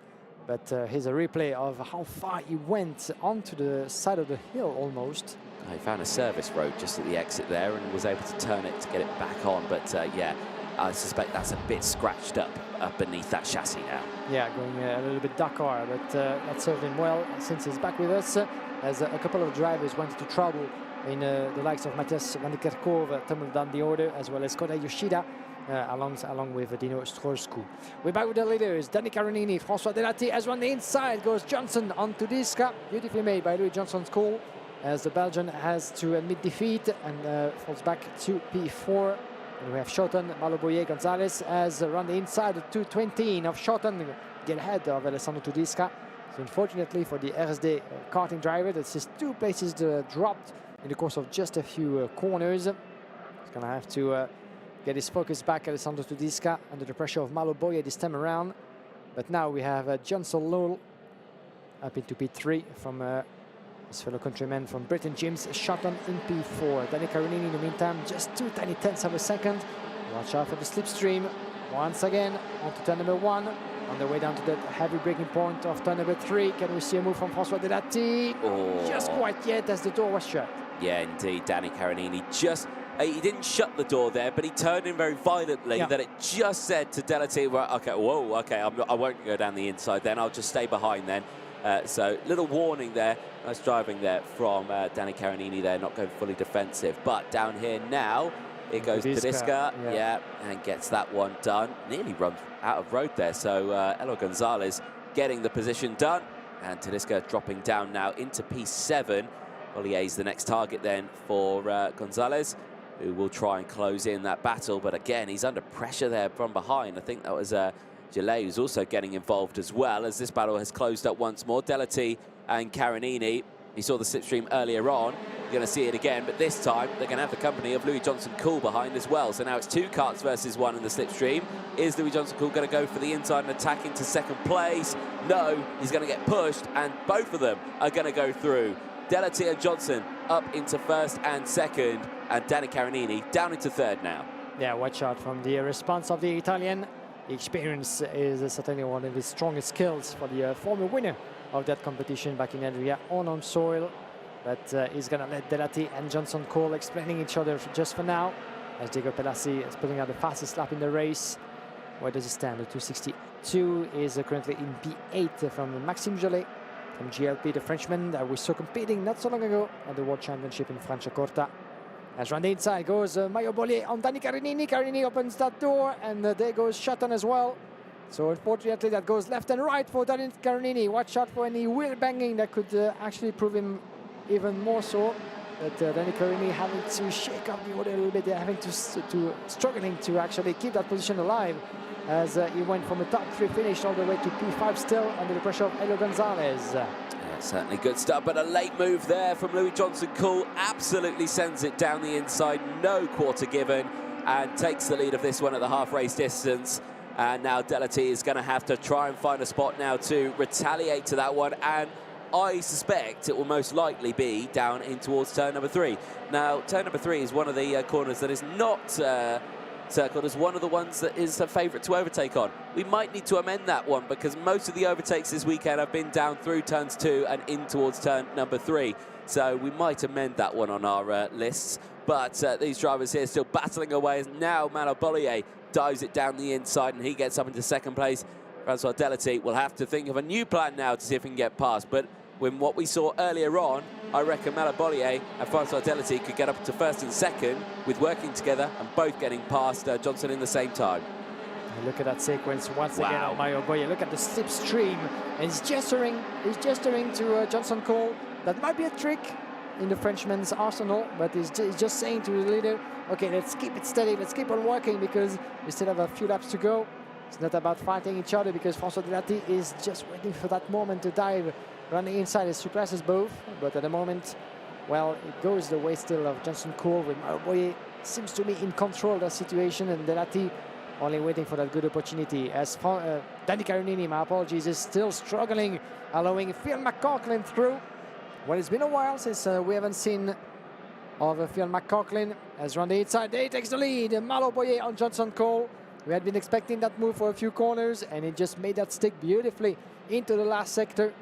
But here's a replay of how far he went onto the side of the hill almost. He found a service road just at the exit there and was able to turn it to get it back on. But yeah, I suspect that's a bit scratched up beneath that chassis now. Yeah, going a little bit Dakar, but that served him well since he's back with us. As a couple of drivers went into trouble in the likes of Matthias van der Kerkhove tumbled down the order, as well as Koda Yoshida. Along with Dino Strorscu. We're back with the leaders, Danny Carinini, François Delati, as on the inside goes Johnson onto Diska, beautifully made by Louis Johnson's call, as the Belgian has to admit defeat and falls back to P4. And we have Schotten, Maloboye, Gonzalez as around the inside of 220 of Schotten, get ahead of Alessandro Tudiska. So unfortunately for the RSD karting driver, that's his 2 places dropped in the course of just a few corners. He's gonna have to get his focus back, Alessandro Tudiska, under the pressure of Maloboye this time around. But now we have Johnson Lowell up into P3 from his fellow countryman from Britain, James Schotten in P4. Danny Carinini in the meantime, just 2 tiny tenths of a second. Watch out for the slipstream. Once again, onto turn number 1. On the way down to the heavy braking point of turn number 3. Can we see a move from François Delati? Oh. Just quite yet as the door was shut. Yeah, indeed, Danny Carinini just... he didn't shut the door there, but he turned in very violently that it just said to Delati, well, okay, whoa, okay, I won't go down the inside then, I'll just stay behind then. So little warning there, nice driving there from Danny Carinini there, not going fully defensive. But down here now, it goes Tedesca, and gets that one done. Nearly runs out of road there, so Elo Gonzalez getting the position done, and Tedesca dropping down now into P7. Ollier's the next target then for Gonzalez, who will try and close in that battle. But again, he's under pressure there from behind. I think that was Gillet who's also getting involved as well, as this battle has closed up once more. Delati and Carinini, he saw the slipstream earlier on. going to see it again, but this time they're going to have the company of Louis Johnson-Cool behind as well. So now it's 2 karts versus 1 in the slipstream. Is Louis Johnson-Cool going to go for the inside and attack into second place? No, he's going to get pushed, and both of them are going to go through. Delati and Johnson up into first and second, and Danny Carinini down into third now. Yeah, watch out from the response of the Italian. The experience is certainly one of his strongest skills for the former winner of that competition back in Adria on home soil. But he's going to let Delati and Johnson-Cool explaining each other just for now, as Diego Pelassi is putting out the fastest lap in the race. Where does he stand? The 262 is currently in P8 from Maxime Jolet from GLP, the Frenchman that we saw competing not so long ago at the World Championship in Franciacorta. As round the inside goes Mario Bollier on Danny Carinini. Carinini opens that door, and there goes Shutton as well. So unfortunately that goes left and right for Danny Carinini. Watch out for any wheel banging that could actually prove him even more so. But Danny Carinini having to shake up the order a little bit, having to struggling to actually keep that position alive, as he went from a top 3 finish all the way to P5 still under the pressure of Helio Gonzalez. Certainly good stuff, but a late move there from Louis Johnson-Cool. Absolutely sends it down the inside, no quarter given, and takes the lead of this one at the half-race distance. And now Delati is going to have to try and find a spot now to retaliate to that one, and I suspect it will most likely be down in towards turn number 3. Now, turn number 3 is one of the corners that is not circled as one of the ones that is a favourite to overtake on. We might need to amend that one, because most of the overtakes this weekend have been down through turns 2 and in towards turn number 3. So we might amend that one on our lists. But these drivers here still battling away, as now Malo Bollier dives it down the inside and he gets up into second place. Francois Delati will have to think of a new plan now to see if he can get past. But with what we saw earlier on, I reckon Malo Bollier and Francois Delati could get up to first and second with working together and both getting past Johnson in the same time. And look at that sequence once again on Mario Bollier. Look at the slipstream, and he's gesturing to Johnson-Cool. That might be a trick in the Frenchman's arsenal, but he's just saying to the leader, okay, let's keep it steady, let's keep on working, because we still have a few laps to go. It's not about fighting each other, because Francois Delati is just waiting for that moment to dive around the inside. It surpasses both, but at the moment, well, it goes the way still of Johnson-Cool, with Mario Bollier seems to be in control of that situation, and Delati only waiting for that good opportunity. As Danny Carinini, my apologies, is still struggling, allowing Phil McCaughlin through. Well, it's been a while since we haven't seen of Phil McCaughlin. As round the inside, there he takes the lead. Malo Bollier on Johnson-Cool. We had been expecting that move for a few corners, and he just made that stick beautifully into the last sector.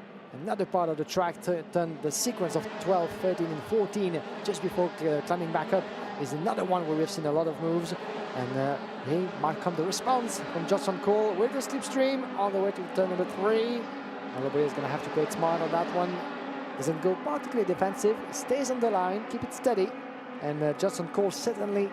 Another part of the track turned the sequence of 12, 13, and 14 just before climbing back up is another one where we've seen a lot of moves. And here might come the response from Johnson-Cool with the slipstream all the way to turn number 3. Malo Bollier is going to have to play it smart on that one. Doesn't go particularly defensive, stays on the line, keep it steady. And Johnson-Cool certainly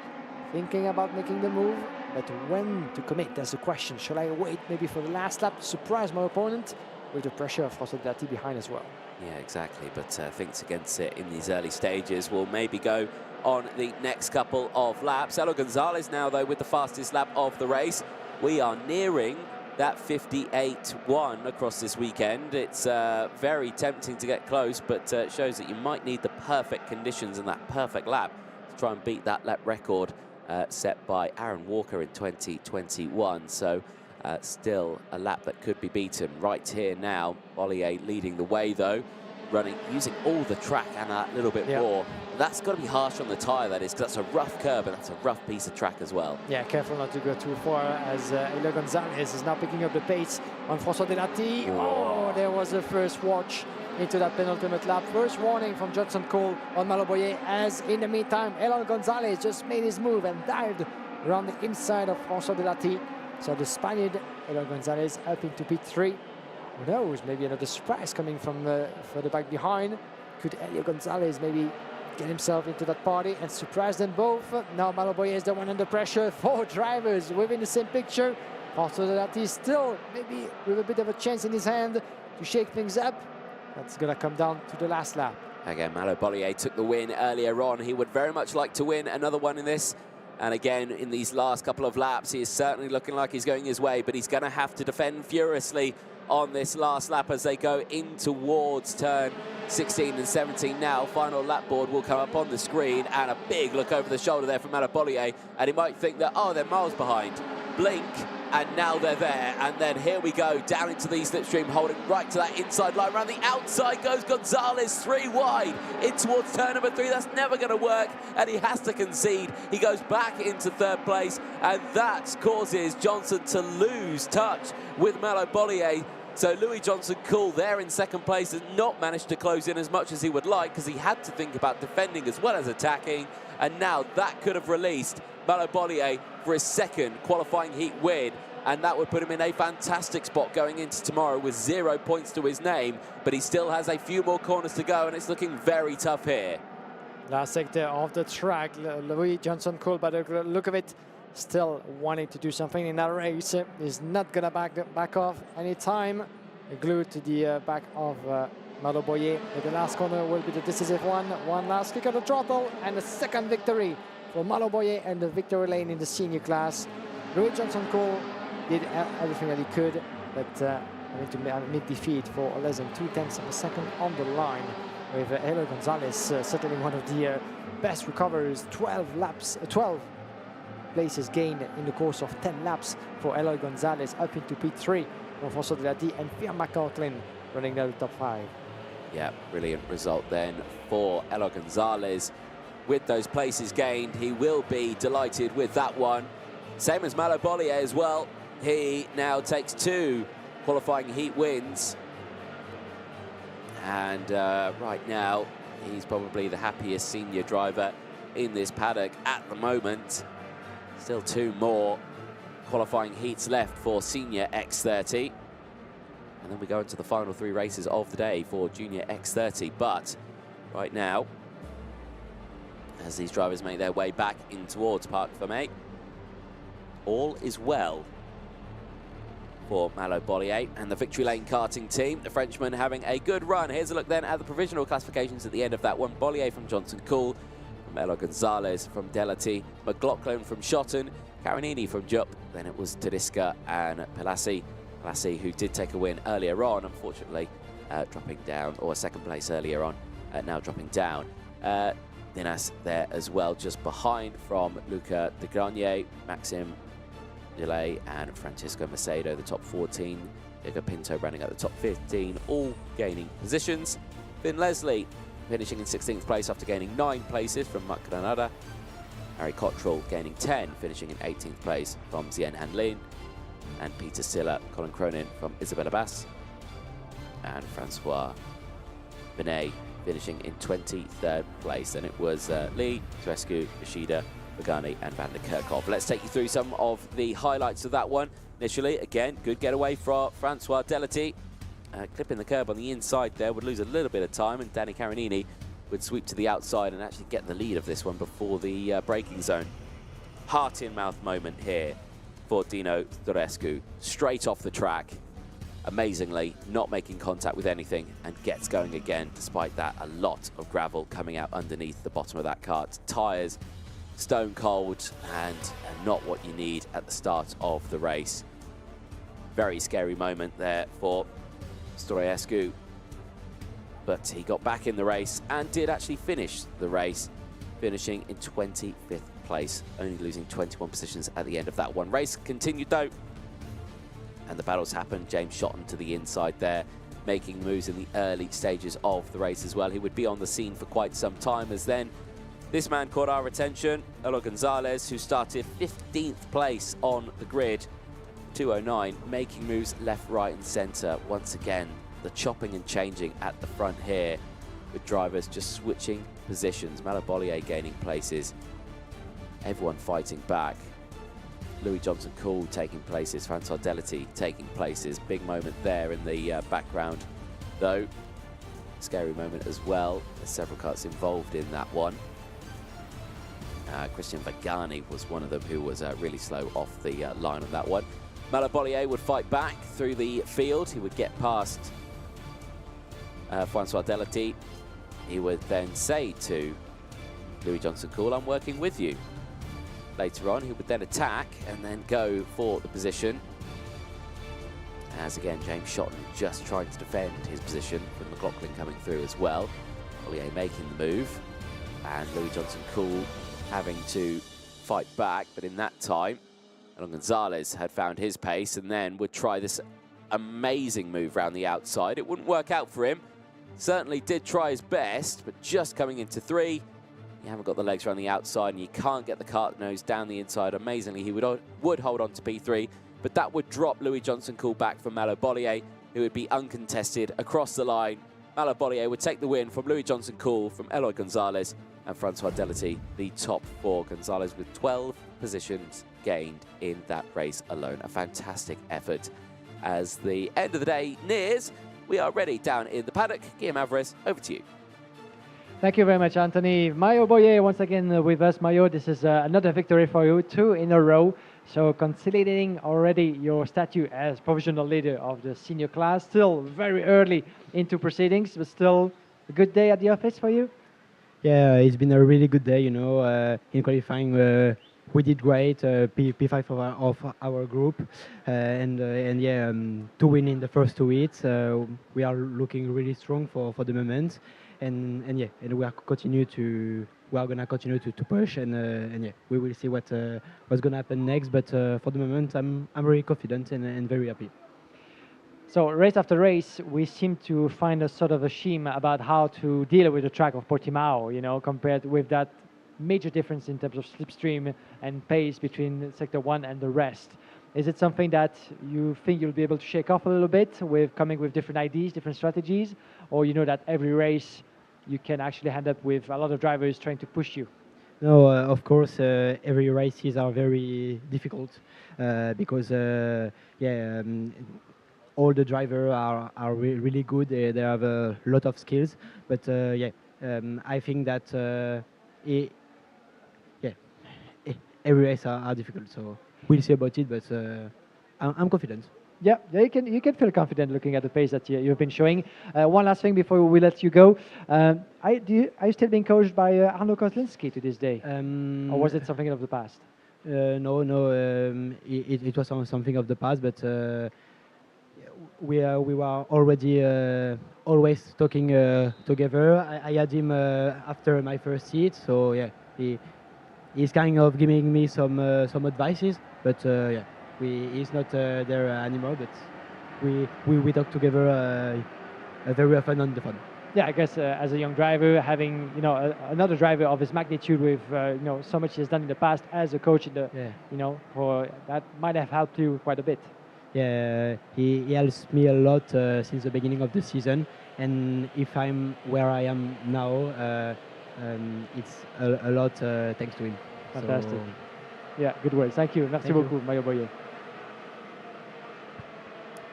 thinking about making the move, but when to commit, that's the question. Shall I wait maybe for the last lap to surprise my opponent with the pressure of Francois Delati behind as well? Yeah, exactly, but thinks against it in these early stages. Will maybe go on the next couple of laps. Helio Gonzalez now, though, with the fastest lap of the race. We are nearing that 58.1 across this weekend. It's very tempting to get close, but shows that you might need the perfect conditions and that perfect lap to try and beat that lap record set by Aaron Walker in 2021. So still a lap that could be beaten right here now. Bollier leading the way, though, using all the track and a little bit more. That's got to be harsh on the tyre, that is, because that's a rough curb and that's a rough piece of track as well. Yeah, careful not to go too far, as Helio Gonzalez is now picking up the pace on Francois Delati. Oh, there was the first watch into that penultimate lap. First warning from Johnson-Cool on Malo Bollier, as in the meantime, Helio Gonzalez just made his move and dived around the inside of Francois Delati. So the Spaniard, Helio Gonzalez, up into P3. Who knows, maybe another surprise coming from further back behind. Could Helio Gonzalez maybe get himself into that party and surprise them both? Now Malo Bollier is the one under pressure. 4 drivers within the same picture. Also Delati still maybe with a bit of a chance in his hand to shake things up. That's going to come down to the last lap. Again, Malo Bollier took the win earlier on. He would very much like to win another one in this. And again, in these last couple of laps, he is certainly looking like he's going his way, but he's going to have to defend furiously on this last lap as they go in towards turn 16 and 17 now. Final lap board will come up on the screen, and a big look over the shoulder there from Malabolier, and he might think that, oh, they're miles behind. Blink, and now they're there. And then here we go, down into the slipstream, holding right to that inside line. Around the outside goes Gonzalez, 3 wide, in towards turn number 3. That's never going to work, and he has to concede. He goes back into 3rd place, and that causes Johnson to lose touch with Malabolier. So Louis Johnson-Cool there in 2nd place has not managed to close in as much as he would like, because he had to think about defending as well as attacking, and now that could have released Malabolier for his 2nd qualifying heat win, and that would put him in a fantastic spot going into tomorrow with 0 points to his name, but he still has a few more corners to go, and it's looking very tough here. Last sector of the track, Louis Johnson-Cool, by the look of it, still wanting to do something in that race. Is not gonna back off any time. Glued to the back of Malabolier. The last corner will be the decisive one. One last kick of the throttle, and a 2nd victory for Malabolier and the victory lane in the senior class. Louis Johnson-Cool did everything that he could, but having to meet defeat for less than 0.2 of a second on the line, with Eloy Gonzalez certainly one of the best recoverers. 12 places gained in the course of 10 laps for Eloy Gonzalez, up into P3 for François Delati and Pierre McCaughlin running down the top 5. Yeah, brilliant result then for Eloy Gonzalez. With those places gained, he will be delighted with that one. Same as Malabolier as well. He now takes 2 qualifying heat wins. And right now, he's probably the happiest senior driver in this paddock at the moment. Still 2 more qualifying heats left for Senior X30. And then we go into the final 3 races of the day for Junior X30. But right now, as these drivers make their way back in towards Parc Fermé, all is well for Malabolier and the Victory Lane karting team. The Frenchman having a good run. Here's a look then at the provisional classifications at the end of that one. Bollier from Johnson-Cool, from Eloy Gonzalez from Delati, McLaughlin from Schotten, Carinini from Jupp, then it was Tedesca and Pelassi. Pelassi, who did take a win earlier on, unfortunately dropping down, or 2nd place earlier on, now dropping down. Dinas there as well, just behind from Luca De Granier, Maxime Delay and Francisco Macedo, the top 14. Diego Pinto running at the top 15, all gaining positions. Finn Leslie finishing in 16th place after gaining 9 places from Marc Granada. Harry Cottrell gaining 10, finishing in 18th place from Zien Hanlin. And Peter Silla, Colin Cronin from Isabella Bass. And Francois Benet finishing in 23rd place. And it was Lee, Tuescu, Ishida, Pagani and Van der Kerkhoff. Let's take you through some of the highlights of that one. Initially, again, good getaway for Francois Delati. Clipping the curb on the inside there, would lose a little bit of time, and Danny Carinini would sweep to the outside and actually get the lead of this one before the braking zone. Heart-in-mouth moment here for Dino Dorescu. Straight off the track, amazingly, not making contact with anything, and gets going again. Despite that, a lot of gravel coming out underneath the bottom of that kart. Tyres stone cold and not what you need at the start of the race. Very scary moment there for Storescu, but he got back in the race and did actually finish the race, finishing in 25th place, only losing 21 positions at the end of that one. Race continued though, and the battles happened. James Schotten to the inside there, making moves in the early stages of the race as well. He would be on the scene for quite some time, as then this man caught our attention, Eloy Gonzalez, who started 15th place on the grid, 209, making moves left, right and centre. Once again, the chopping and changing at the front here, with drivers just switching positions. Malabolier gaining places, everyone fighting back. Louis Johnson-Cool taking places, Francois Delati taking places. Big moment there in the background, though. Scary moment as well. There's several karts involved in that one. Christian Vagani was one of them who was really slow off the line on that one. Malabolier would fight back through the field. He would get past Francois Delati. He would then say to Louis Johnson-Cool, "I'm working with you." later on, who would then attack and then go for the position. As again, James Shotton just trying to defend his position, with McLaughlin coming through as well. Collier making the move, and Louis Johnson-Cool having to fight back, but in that time, Elon Gonzalez had found his pace and then would try this amazing move around the outside. It wouldn't work out for him. Certainly did try his best, but just coming into 3, you haven't got the legs around the outside and you can't get the cart nose down the inside. Amazingly, he would hold on to P3, but that would drop Louis Johnson-Cool back from Malo Bollier, who would be uncontested across the line. Malo Bollier would take the win from Louis Johnson-Cool, from Eloy Gonzalez and Francois Delity, the top 4. Gonzalez with 12 positions gained in that race alone. A fantastic effort. As the end of the day nears, we are ready down in the paddock. Guillaume Alvarez, over to you. Thank you very much, Anthony. Mayo Boyer once again with us. Mayo, this is another victory for you, 2 in a row. So consolidating already your statue as provisional leader of the senior class. Still very early into proceedings, but still a good day at the office for you? Yeah, it's been a really good day, you know. In qualifying, we did great, P5 of our group, and yeah, to win in the first 2 heats. We are looking really strong for the moment, and yeah, and we are gonna continue to push, and yeah, we will see what's gonna happen next. But for the moment, I'm really confident and very happy. So race after race, we seem to find a sort of a scheme about how to deal with the track of Portimao, you know, compared with that major difference in terms of slipstream and pace between Sector 1 and the rest. Is it something that you think you'll be able to shake off a little bit with coming with different ideas, different strategies, or you know that every race you can actually end up with a lot of drivers trying to push you? No, of course, every races are very difficult because yeah. All the drivers are really good. They have a lot of skills, but yeah, I think that every race are difficult. So we'll see about it, but I'm confident. Yeah, you can feel confident looking at the pace that you've been showing. One last thing before we let you go. Are you still being coached by Arno Kozlinski to this day? Or was it something of the past? No, it was something of the past, but we were already always talking together. I had him after my first heat, so yeah, he's kind of giving me some advices, but yeah, he's not there anymore. But we talk together very often on the phone. Yeah, I guess as a young driver, having another driver of his magnitude with so much he's done in the past as a coach, for that might have helped you quite a bit. Yeah, he helps me a lot since the beginning of the season, and if I'm where I am now, it's a lot thanks to him. Fantastic. So, yeah, good words. Thank you. Merci beaucoup, Mayo Boyer.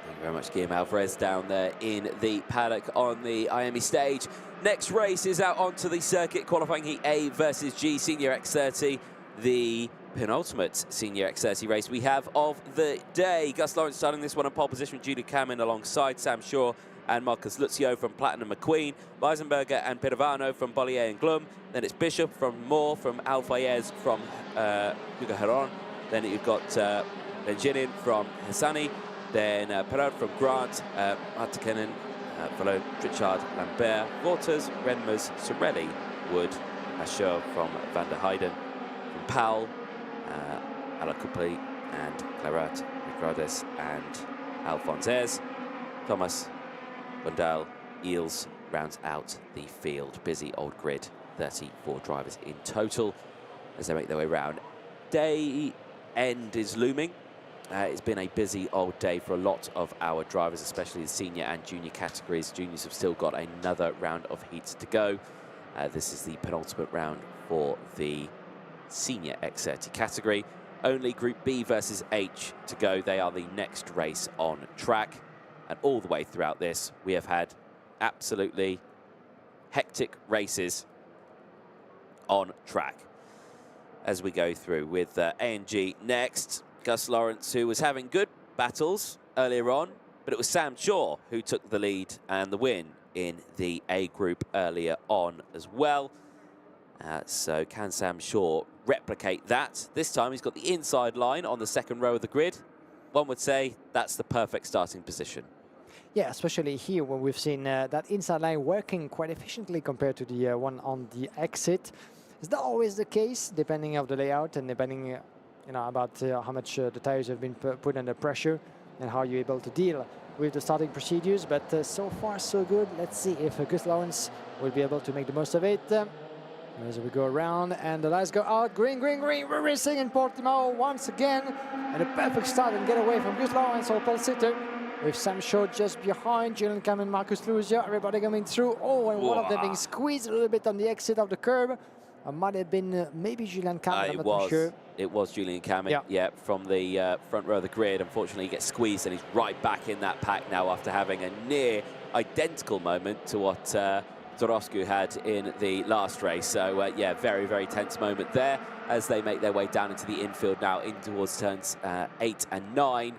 Thank you very much, Guillaume Alvarez, down there in the paddock on the IME stage. Next race is out onto the circuit, qualifying Heat A versus G, Senior X30, the penultimate Senior X30 race we have of the day. Gus Lawrence starting this one on pole position with Julie Cameron alongside Sam Shaw and Marcus Luzio from Platinum McQueen, Weisenberger and Pirovano from Bollier and Glum. Then it's Bishop from Moore, from Al Fayez from Hugo Heron. Then you've got Benjinin from Hassani, then Perot from Grant, Martikinen, followed Richard Lambert, Waters, Renmers, Sorelli, Wood, Asher from Van der Heijden, from Powell, Alacouple and Clarat, Ricardes and Alphonses. Thomas, Bundal, Eels rounds out the field. Busy old grid, 34 drivers in total as they make their way round. Day end is looming. It's been a busy old day for a lot of our drivers, especially the senior and junior categories. Juniors have still got another round of heats to go. This is the penultimate round for the senior X30 category. Only Group B versus H to go. They are the next race on track. And all the way throughout this, we have had absolutely hectic races on track as we go through with A&G next. Gus Lawrence, who was having good battles earlier on, but it was Sam Shaw who took the lead and the win in the A group earlier on as well. So can Sam Shaw replicate that? This time he's got the inside line on the second row of the grid. One would say that's the perfect starting position. Yeah, especially here when we've seen that inside line working quite efficiently compared to the one on the exit. It's not always the case, depending on the layout and depending, you know, about how much the tires have been put under pressure and how you're able to deal with the starting procedures. But so far, so good. Let's see if Gus Lawrence will be able to make the most of it. As we go around and the lights go out, green, green, green. We're racing in Portimao once again. And a perfect start and get away from Gus Lawrence or Paul Sitter. With Sam Shaw just behind, Julian Cameron, Marcus Luzio, everybody coming through. Oh, and one of them being squeezed a little bit on the exit of the curb. It might have been maybe Julian Cameron, I'm not sure. It was Julian Cameron, yeah, from the front row of the grid. Unfortunately, he gets squeezed and he's right back in that pack now after having a near identical moment to what Zoroscu had in the last race. So, yeah, very, very tense moment there as they make their way down into the infield now in towards turns 8 and 9.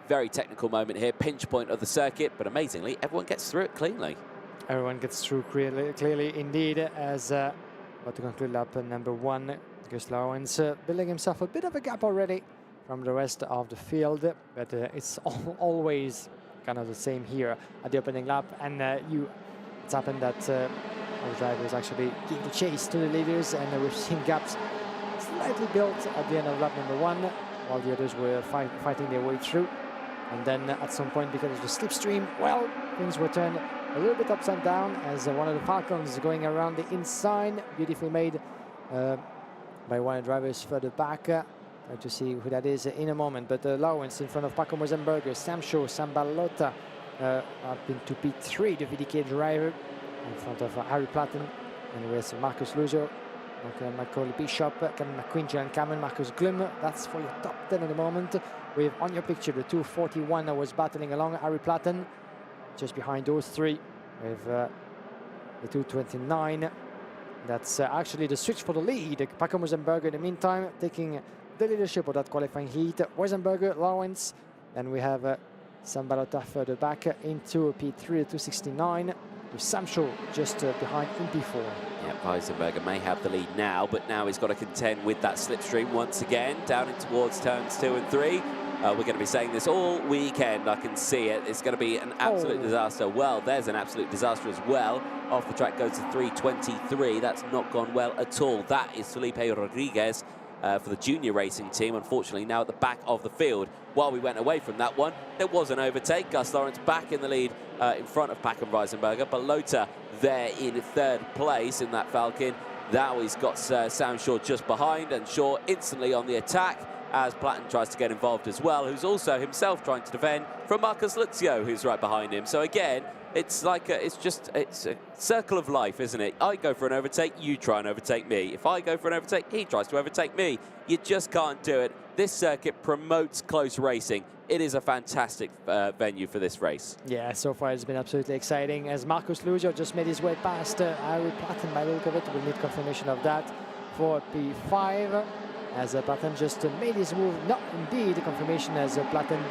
Very technical moment here, pinch point of the circuit, but amazingly, everyone gets through it cleanly. Everyone gets through clearly indeed, as about to conclude lap number 1. Gus Lawrence building himself a bit of a gap already from the rest of the field, but it's always kind of the same here at the opening lap, and it's happened that our drivers actually give the chase to the leaders, and we've seen gaps slightly built at the end of lap number 1, while the others were fighting their way through. And then at some point, because of the slipstream, well, things were turned a little bit upside down as one of the Falcons going around the inside, beautifully made by one of the drivers further back. Try to see who that is in a moment. But Lawrence in front of Paco Mosenberger, Sam Shaw, Sam Ballotta up into P3, the VDK driver, in front of Harry Platten, and with Marcus Luzio, Macaulay Bishop, Kevin McQueen, Julian Cameron, Marcus Glum. That's for your top 10 at the moment. With on your picture the 241 that was battling along Harry Platten, just behind those three, with the 229. That's actually the switch for the lead. Paco Mosenberger in the meantime taking the leadership of that qualifying heat. Mosenberger, Lawrence, and we have Sam Ballotta further back into P3 269. With Sam Shaw just behind in P4. Yeah, Weisenberger may have the lead now, but now he's got to contend with that slipstream once again, down in towards turns 2 and 3. We're going to be saying this all weekend, I can see it. It's going to be an absolute disaster. Well, there's an absolute disaster as well. Off the track goes to 323. That's not gone well at all. That is Felipe Rodriguez for the junior racing team, unfortunately, now at the back of the field. While we went away from that one, there was an overtake. Gus Lawrence back in the lead in front of Paco Weisenberger. Ballotta there in 3rd place in that Falcon. Now he's got Sam Shaw just behind, and Shaw instantly on the attack as Platten tries to get involved as well, who's also himself trying to defend from Marcus Luzio, who's right behind him. So again, it's like it's a circle of life, isn't it? I go for an overtake, you try and overtake me. If I go for an overtake, he tries to overtake me. You just can't do it. This circuit promotes close racing. It is a fantastic venue for this race. Yeah, so far it's been absolutely exciting as Marcus Luzio just made his way past Harry Platten by the look of it. We'll need confirmation of that for P5. As Platten just made his move, not indeed confirmation as Platten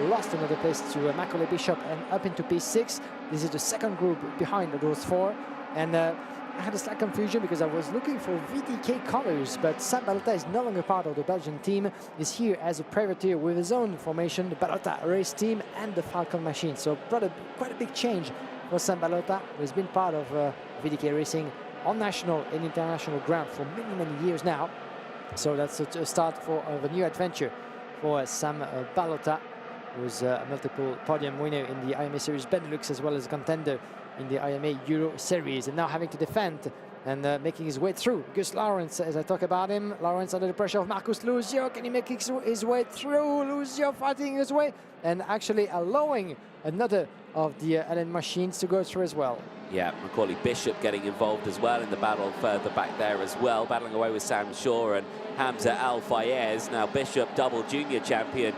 lost another place to Macaulay Bishop and up into P6. This is the second group behind those 4. And I had a slight confusion because I was looking for VDK colors, but Sam Ballotta is no longer part of the Belgian team. He's here as a privateer with his own formation, the Ballotta race team and the Falcon machine. So quite a big change for Sam Ballotta, who has been part of VDK racing on national and international ground for many, many years now. So that's a start of a new adventure for Sam Ballotta, who's a multiple podium winner in the IMA Series Benelux as well as a contender in the IMA Euro Series, and now having to defend and making his way through. Gus Lawrence, as I talk about him, Lawrence under the pressure of Marcus Luzio. Can he make his way through? Luzio fighting his way and actually allowing another of the Allen machines to go through as well. Yeah, Macaulay Bishop getting involved as well in the battle further back there as well, battling away with Sam Shaw and Hamza Al Fayez. Now Bishop, double junior champion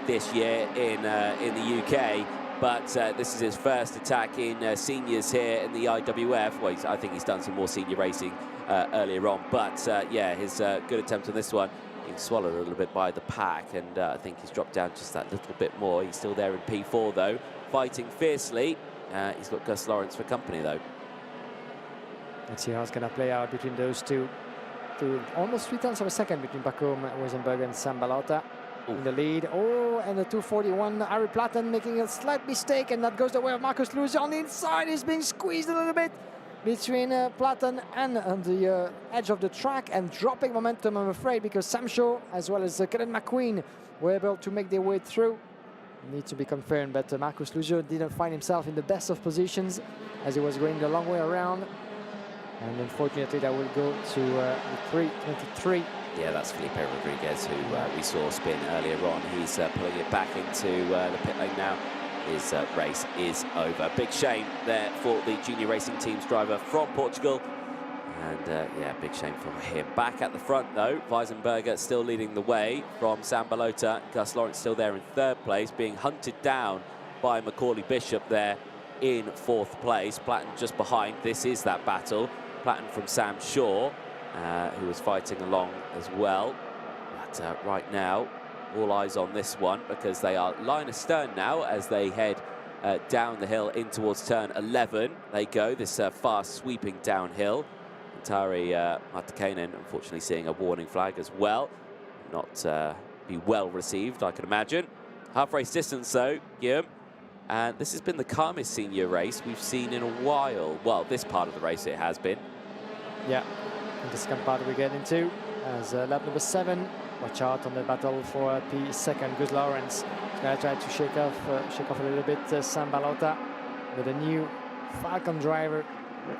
this year in the UK, but this is his first attack in seniors here in the IWF. Well, I think he's done some more senior racing earlier on, but yeah, his good attempt on this one. He's swallowed a little bit by the pack, and I think he's dropped down just that little bit more. He's still there in P4 though, fighting fiercely. He's got Gus Lawrence for company though. Let's see how it's going to play out between those two. Almost 3/10 of a second between Pacom Weisenberger and Sam Balota in the lead. Oh, and the 241, Ari Platten making a slight mistake, and that goes the way of Marcus Luzer on the inside. He's being squeezed a little bit between Platten and on the edge of the track, and dropping momentum, I'm afraid, because Sam Shaw as well as Kellen McQueen were able to make their way through. Needs to be confirmed, but Marcus Luzer didn't find himself in the best of positions as he was going the long way around. And unfortunately, that will go to the 3:23. Yeah, that's Felipe Rodriguez, who we saw spin earlier on. He's pulling it back into the pit lane now. His race is over. Big shame there for the junior racing team's driver from Portugal. And yeah, big shame for him. Back at the front, though, Weisenberger still leading the way from Sam Balota. Gus Lawrence still there in 3rd place, being hunted down by Macaulay Bishop there in 4th place. Platten just behind. This is that battle. Platten from Sam Shaw, who was fighting along as well. But right now, all eyes on this one, because they are line astern now as they head down the hill in towards turn 11. They go, this fast sweeping downhill. Tari Martikainen unfortunately seeing a warning flag as well. Not be well received, I can imagine. Half race distance though, Guillaume. And this has been the calmest senior race we've seen in a while. Well, this part of the race it has been. Yeah, and the second part we get into as lap number 7. Watch out on the battle for P2. Gus Lawrence is going to try to shake off a little bit Sam Balota, but the new Falcon driver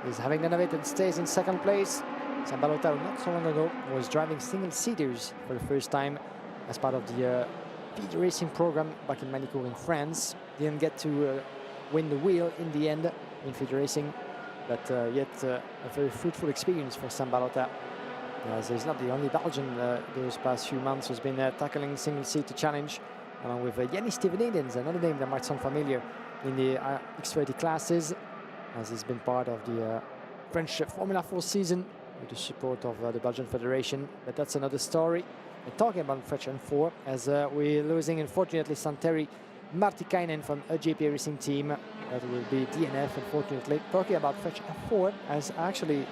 is having none of it and stays in 2nd place. Sam Balota, not so long ago, was driving single-seaters for the first time as part of the feed racing program back in Manicourt in France. Didn't get to win the wheel in the end in feed racing, but yet a very fruitful experience for Sam Balota, as he's not the only Belgian those past few months who's been tackling single-seater challenge, along with Yannis Stevenidens, another name that might sound familiar in the X30 classes, as he's been part of the French Formula 4 season with the support of the Belgian Federation. But that's another story. And talking about French F4, as we're losing, unfortunately, Santeri Martikainen from a GP racing team. That will be DNF, unfortunately. Talking about French F4, as I actually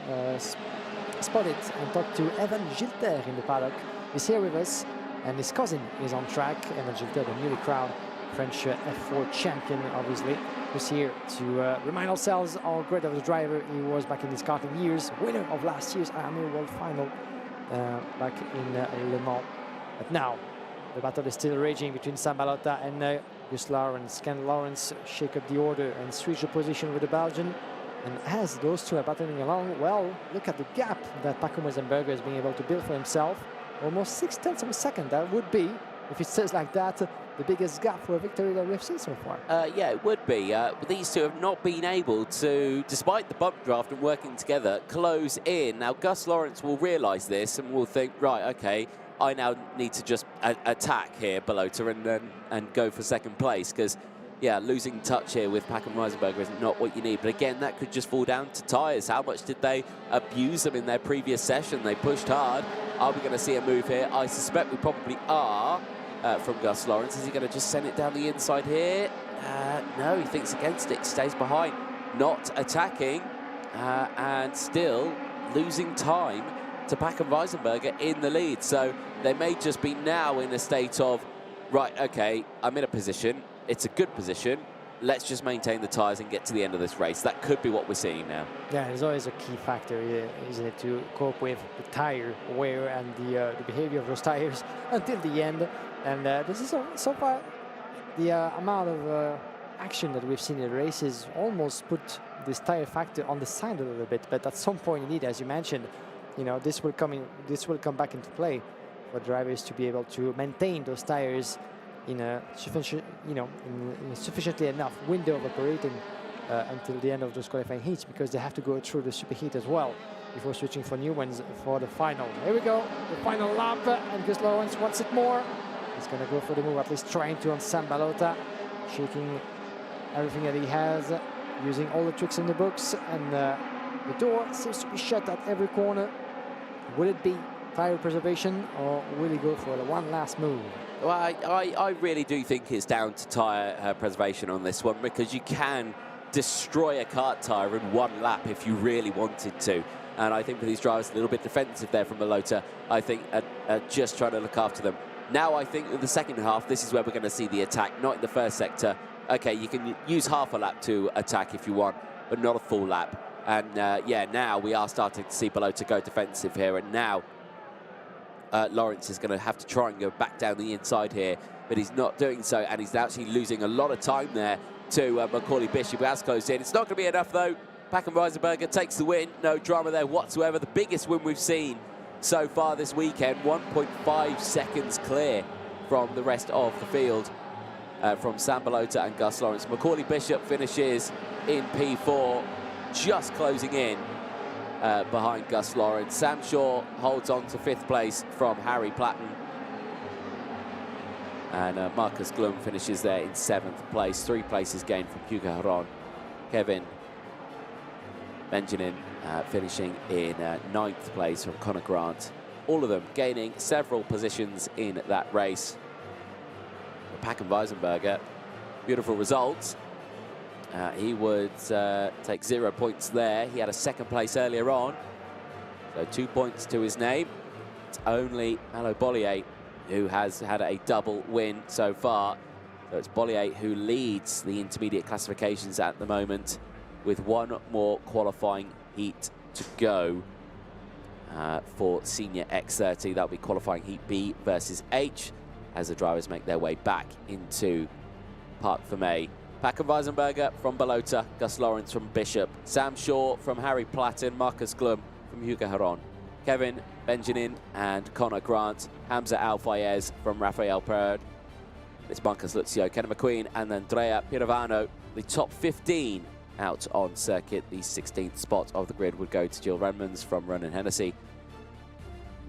spotted and talked to Evan Gilter in the paddock. He's here with us, and his cousin is on track. Evan Gilter, the newly crowned French F4 champion, obviously, who's here to remind ourselves how great of a driver he was back in his karting years, winner of last year's IAME World Final back in Le Mans. But now, the battle is still raging between Sam Balota and Gus Lawrence. Can Lawrence shake up the order and switch the position with the Belgian? And as those two are battling along, well, look at the gap that Pacom Weisenberger is being able to build for himself. Almost 6/10 of a second. That would be, if it says like that, the biggest gap for a victory that we've seen so far. Yeah, it would be. These two have not been able to, despite the bump draft and working together, close in. Now, Gus Lawrence will realise this and will think, right, okay, I now need to just attack here, Balota, and go for 2nd place, because, yeah, losing touch here with Pacom Weisenberger is not what you need. But again, that could just fall down to tyres. How much did they abuse them in their previous session? They pushed hard. Are we going to see a move here? I suspect we probably are. From Gus Lawrence. Is he going to just send it down the inside here? No, he thinks against it, stays behind, not attacking, and still losing time to Pacom Weisenberger in the lead. So they may just be now in a state of, right, okay, I'm in a position, it's a good position, let's just maintain the tyres and get to the end of this race. That could be what we're seeing now. Yeah, it's always a key factor, isn't it, to cope with the tyre wear and the behavior of those tyres until the end. And this is so far the amount of action that we've seen in the races almost put this tyre factor on the side a little bit. But at some point, indeed, as you mentioned, you know, this will come back into play for drivers to be able to maintain those tyres in a sufficient, in a sufficiently enough window of operating until the end of those qualifying heats, because they have to go through the superheat as well before switching for new ones for the final. Here we go, the final lap, and Gus Lawrence wants it more. He's going to go for the move, at least trying to, on Sam Balota, shaking everything that he has, using all the tricks in the books, and the door seems to be shut at every corner. Will it be tyre preservation, or will he go for the one last move? Well, I really do think it's down to tyre preservation on this one, because you can destroy a kart tyre in one lap if you really wanted to. And I think for these drivers, a little bit defensive there from Balota, I think, just trying to look after them. Now I think in the second half, this is where we're going to see the attack, not in the first sector. Okay, you can use half a lap to attack if you want, but not a full lap. And yeah, now we are starting to see Balota go defensive here. And now Lawrence is going to have to try and go back down the inside here, but he's not doing so. And he's actually losing a lot of time there to Macaulay Bishop, who has closed in. It's not going to be enough, though. Packham Weisenberger takes the win. No drama there whatsoever. The biggest win we've seen so far this weekend. 1.5 seconds clear from the rest of the field from Sam Balota and Gus Lawrence. Macaulay Bishop finishes in P4, just closing in behind Gus Lawrence. Sam Shaw holds on to 5th place from Harry Platten. And Marcus Glum finishes there in 7th place. 3 places gained from Hugo Haron. Kevin Benjamin finishing in 9th place from Conor Grant. All of them gaining several positions in that race. Packham Weisenberger, beautiful results. He would take 0 points there. He had a 2nd place earlier on, so 2 points to his name. It's only Malo Bollier who has had a double win so far. So it's Bollier who leads the intermediate classifications at the moment, with 1 more qualifying heat to go for Senior X30. That'll be qualifying heat B versus H as the drivers make their way back into Parc Fermé. Packham Weisenberger from Balota, Gus Lawrence from Bishop, Sam Shaw from Harry Platten, Marcus Glum from Hugo Haron, Kevin Benjamin and Conor Grant, Hamza Al-Fayez from Rafael Perard, it's Marcus Luzio, Kenny McQueen and Andrea Pirovano. The top 15 out on circuit. The 16th spot of the grid would go to Jill Redmonds from Ronan Hennessy,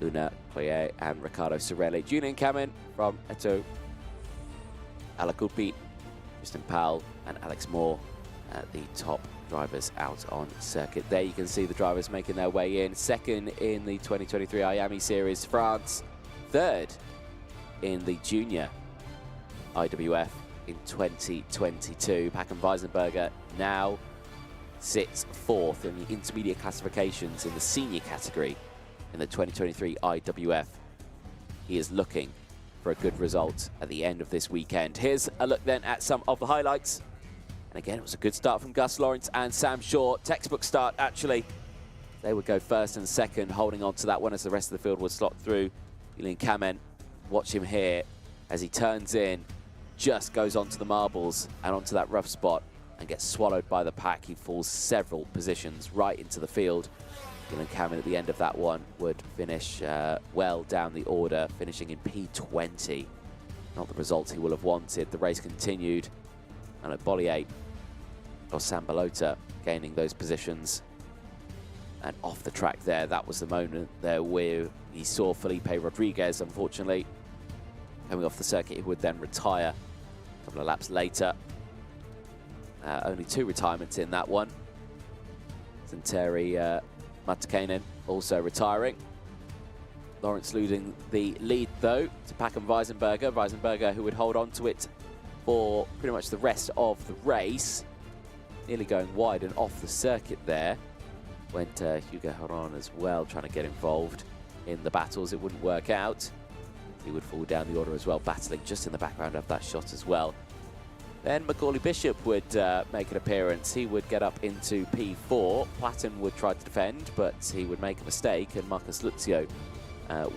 Luna Cloyer and Riccardo Sorelli. Julian Kamen from Eto, Alacupi, Tristan Powell and Alex Moore, the top drivers out on circuit. There you can see the drivers making their way in. 2nd in the 2023 IAME Series France, 3rd in the Junior IWF in 2022. Packham Weisenberger now sits 4th in the intermediate classifications in the senior category in the 2023 IWF. He is looking for a good result at the end of this weekend. Here's a look then at some of the highlights. And again, it was a good start from Gus Lawrence and Sam Shaw. Textbook start, actually. They would go 1st and 2nd, holding on to that one as the rest of the field would slot through. Julian Kamen, watch him here as he turns in, just goes onto the marbles and onto that rough spot and gets swallowed by the pack. He falls several positions right into the field. Julian Kamen at the end of that one would finish well down the order, finishing in P20. Not the results he will have wanted. The race continued, and at Bollier or Sam Balota gaining those positions. And off the track there, that was the moment there where he saw Felipe Rodriguez, unfortunately, coming off the circuit. He would then retire a couple of laps later. Only 2 retirements in that one. Santeri Matakainen also retiring. Lawrence losing the lead, though, to Packham Weisenberger. Weisenberger, who would hold on to it for pretty much the rest of the race. Nearly going wide and off the circuit there. Went Hugo Haron as well, trying to get involved in the battles. It wouldn't work out. He would fall down the order as well, battling just in the background of that shot as well. Then Macaulay Bishop would make an appearance. He would get up into P4. Platten would try to defend, but he would make a mistake, and Marcus Luzio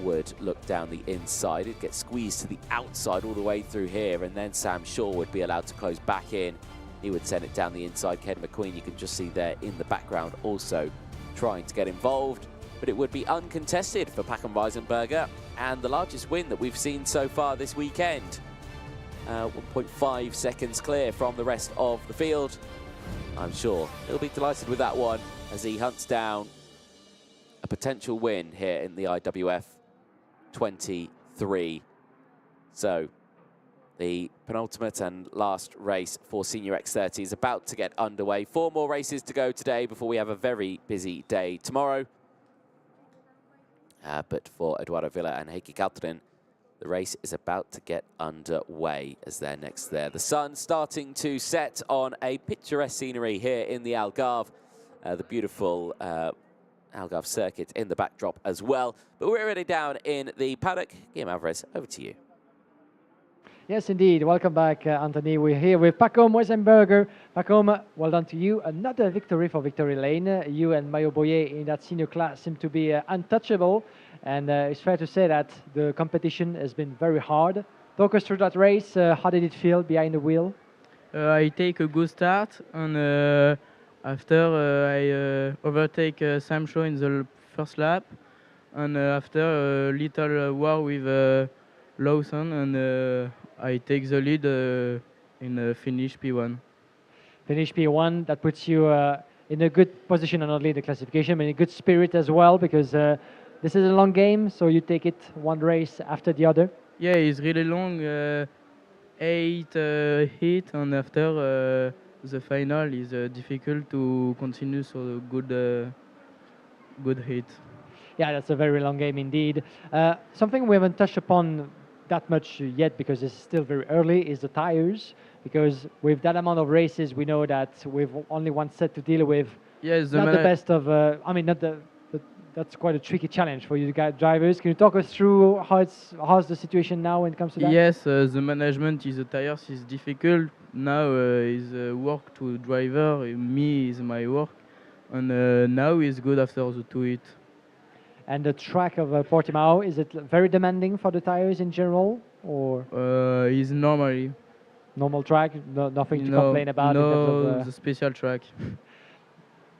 would look down the inside. He'd get squeezed to the outside all the way through here, and then Sam Shaw would be allowed to close back in. He would send it down the inside. Ken McQueen, you can just see there in the background, also trying to get involved. But it would be uncontested for Packham Weisenberger, and the largest win that we've seen so far this weekend. 1.5 seconds clear from the rest of the field. I'm sure he'll be delighted with that one as he hunts down a potential win here in the IWF 23. So the penultimate and last race for Senior X30 is about to get underway. 4 more races to go today before we have a very busy day tomorrow. But for Eduardo Villa and Heikki Kaltonen, The race is about to get underway as they're next there. The sun starting to set on a picturesque scenery here in the Algarve. The beautiful Algarve circuit in the backdrop as well. But we're already down in the paddock. Guillaume Alvarez, over to you. Yes, indeed. Welcome back, Anthony. We're here with Pacôme Weissenberger. Pacôme, well done to you. Another victory for Victory Lane. You and Mayo Boyer in that senior class seem to be untouchable. And it's fair to say that the competition has been very hard. Talk us through that race. How did it feel behind the wheel? I take a good start, and after I overtake Sam Shaw in the first lap, and after a little war with Lawson, and I take the lead in finish P1. Finish P1, that puts you in a good position, not only in the classification, but in a good spirit as well, because this is a long game, so you take it one race after the other. Yeah, it's really long, 8 hit, and after the final is difficult to continue, so good hit. Yeah, that's a very long game indeed. Something we haven't touched upon that much yet, because it's still very early, is the tires. Because with that amount of races, we know that we've only one set to deal with. Yes, not the best of. I mean, not the. That's quite a tricky challenge for you drivers. Can you talk us through how's the situation now when it comes to that? Yes, the management is the tires is difficult. Now is work to driver. Me is my work, and now is good after the 2 hit. And the track of Portimao, is it very demanding for the tires in general, or? Is normally. Normal track, nothing to complain about. No, in terms of, the special track.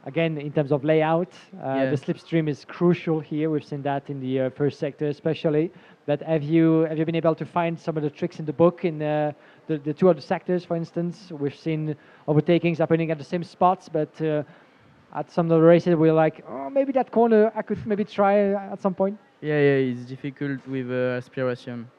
Again, in terms of layout, yeah. The slipstream is crucial here. We've seen that in the first sector especially. But have you been able to find some of the tricks in the book in the two other sectors, for instance? We've seen overtakings happening at the same spots, but at some of the races we're like, oh, maybe that corner I could maybe try at some point. Yeah, it's difficult with aspiration.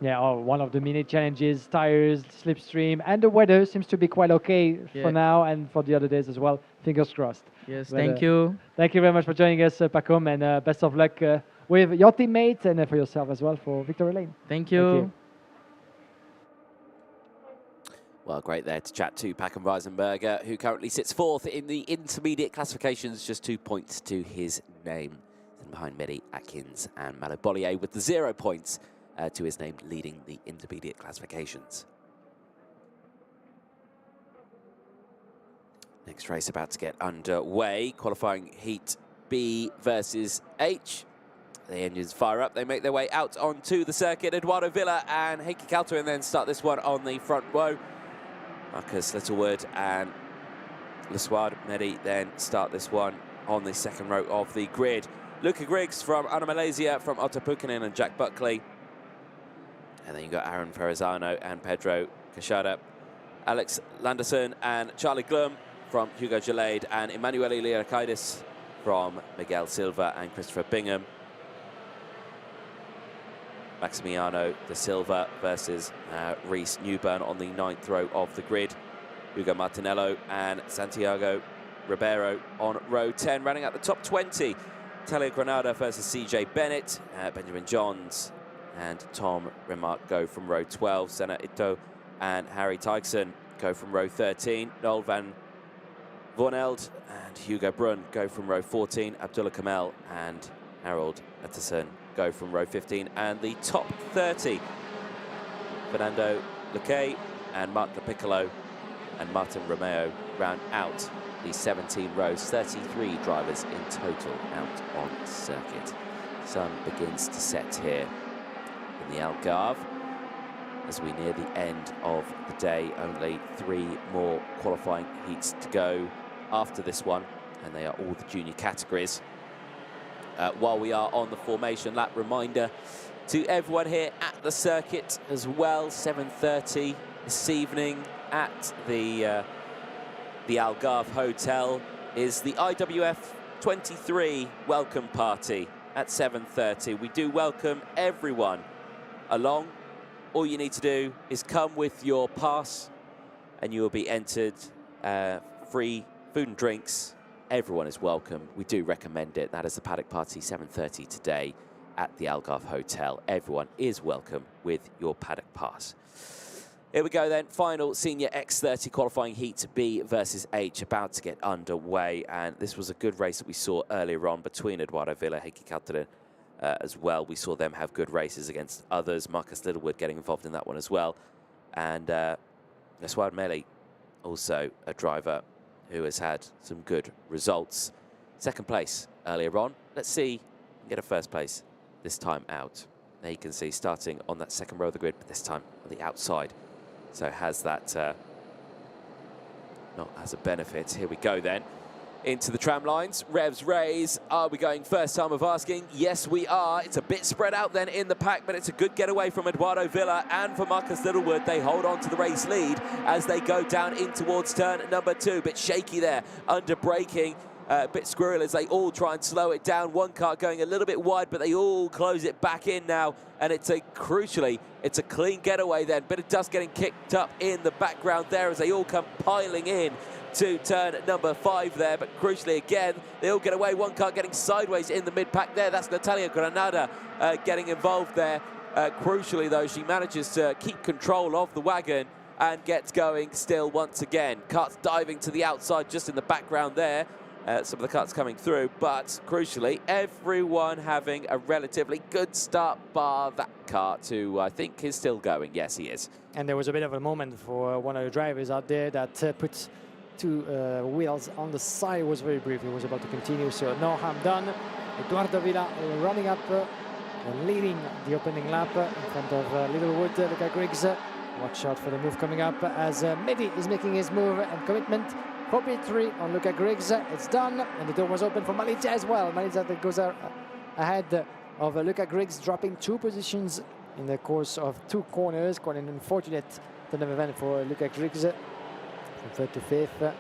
Yeah, one of the mini challenges, tires, slipstream, and the weather seems to be quite okay for now and for the other days as well. Fingers crossed. Yes, thank you. Thank you very much for joining us, Pacôme, and best of luck with your teammates and for yourself as well for Victory Lane. Thank you. Thank you. Well, great there to chat to Pacôme Weissenberger, who currently sits fourth in the intermediate classifications, just 2 points to his name. And behind Mehdi Atkins and Malo Bollier with the 0 points to his name, leading the intermediate classifications. Next race about to get underway. Qualifying Heat B versus H. The engines fire up. They make their way out onto the circuit. Eduardo Villa and Heikki Kaltonen then start this one on the front row. Marcus Littlewood and Lesuard Mehdi then start this one on the second row of the grid. Luca Griggs from Anna Malaysia, from Otto Pukkanen and Jack Buckley. And then you've got Aaron Ferrazano and Pedro Cachada. Alex Landerson and Charlie Glum from Hugo Gelade, and Emanuele Liakaitis from Miguel Silva and Christopher Bingham. Maximiano da Silva versus Reese Newburn on the 9th row of the grid. Hugo Martinello and Santiago Ribeiro on row 10, running out the top 20. Talia Granada versus CJ Bennett. Benjamin Johns and Tom Remark go from row 12. Senna Ito and Harry Teichson go from row 13. Noel van Voorneld and Hugo Brunn go from row 14. Abdullah Kamel and Harold Atterson go from row 15. And the top 30, Fernando Luque and Mark Piccolo and Martin Romeo round out the 17 rows, 33 drivers in total out on circuit. Sun begins to set here in the Algarve as we near the end of the day. Only 3 more qualifying heats to go after this one, and they are all the junior categories. While we are on the formation lap, reminder to everyone here at the circuit as well, 7:30 this evening at the Algarve Hotel is the IWF23 welcome party at 7:30. We do welcome everyone along. All you need to do is come with your pass and you will be entered. Free food and drinks. Everyone is welcome. We do recommend it. That is the paddock party, 7:30 today at the Algarve Hotel. Everyone is welcome with your paddock pass. Here we go then, final senior X30 qualifying heat B versus H about to get underway, and this was a good race that we saw earlier on between Eduardo Villa and Heikki Kalteren as well. We saw them have good races against others, Marcus Littlewood getting involved in that one as well, and Neswad Meli, also a driver who has had some good results. Second place earlier on. Let's see if we can get a first place this time out. There you can see starting on that second row of the grid, but this time on the outside. So has that not as a benefit. Here we go then. Into the tram lines, revs raise. Are we going first time of asking? Yes, we are. It's a bit spread out then in the pack, but it's a good getaway from Eduardo Villa and for Marcus Littlewood. They hold on to the race lead as they go down in towards turn number 2. Bit shaky there, under braking. A bit squirrel as they all try and slow it down. One car going a little bit wide, but they all close it back in now. And crucially, it's a clean getaway then. Bit of dust getting kicked up in the background there as they all come piling in to turn number 5 there. But crucially again, they all get away. One car getting sideways in the mid-pack there. That's Natalia Granada getting involved there. Crucially though, she manages to keep control of the wagon and gets going still once again. Karts diving to the outside just in the background there. Some of the cuts coming through, but crucially, everyone having a relatively good start, bar that kart, who I think is still going. Yes, he is. And there was a bit of a moment for one of the drivers out there that put 2 wheels on the side. It was very brief. He was about to continue, so no harm done. Eduardo Villa running up and leading the opening lap in front of Littlewood. Luca Griggs. Watch out for the move coming up as Mehdi is making his move and commitment. For P3 on Luca Griggs, it's done, and the door was open for Malizia as well. Malizia that goes ahead of Luca Griggs, dropping 2 positions in the course of 2 corners. Quite an unfortunate turn of event for Luca Griggs from 3rd to 5th,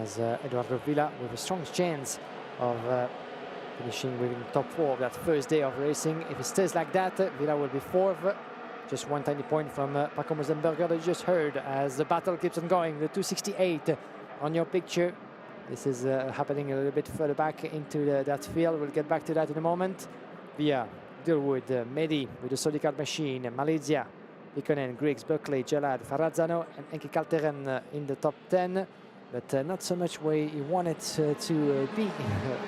as Eduardo Villa with a strong chance of finishing within the top 4 of that first day of racing. If it stays like that, Villa will be 4th. Just 1 tiny point from Paco Mosenberger that you just heard as the battle keeps on going. The 268 on your picture. This is happening a little bit further back into that field. We'll get back to that in a moment. Via Littlewood, Mehdi with the Solicar machine, Malizia, Ikonen, Griggs, Buckley, Jalad, Farazzano, and Heikki Kalteren in the top 10. But not so much where he wanted to be,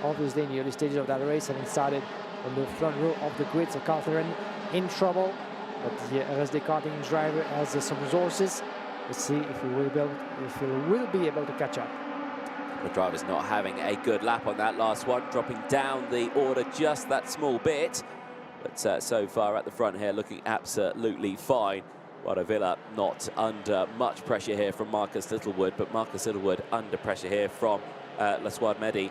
obviously, in the early stages of that race, having started on the front row of the grid. So Kalteren in trouble, but the RSD karting driver has some resources. Let's see if he will be able to catch up. The driver's not having a good lap on that last one, dropping down the order just that small bit. But so far at the front here, looking absolutely fine. Eduardo Villa not under much pressure here from Marcus Littlewood, but Marcus Littlewood under pressure here from Laswad Mehdi.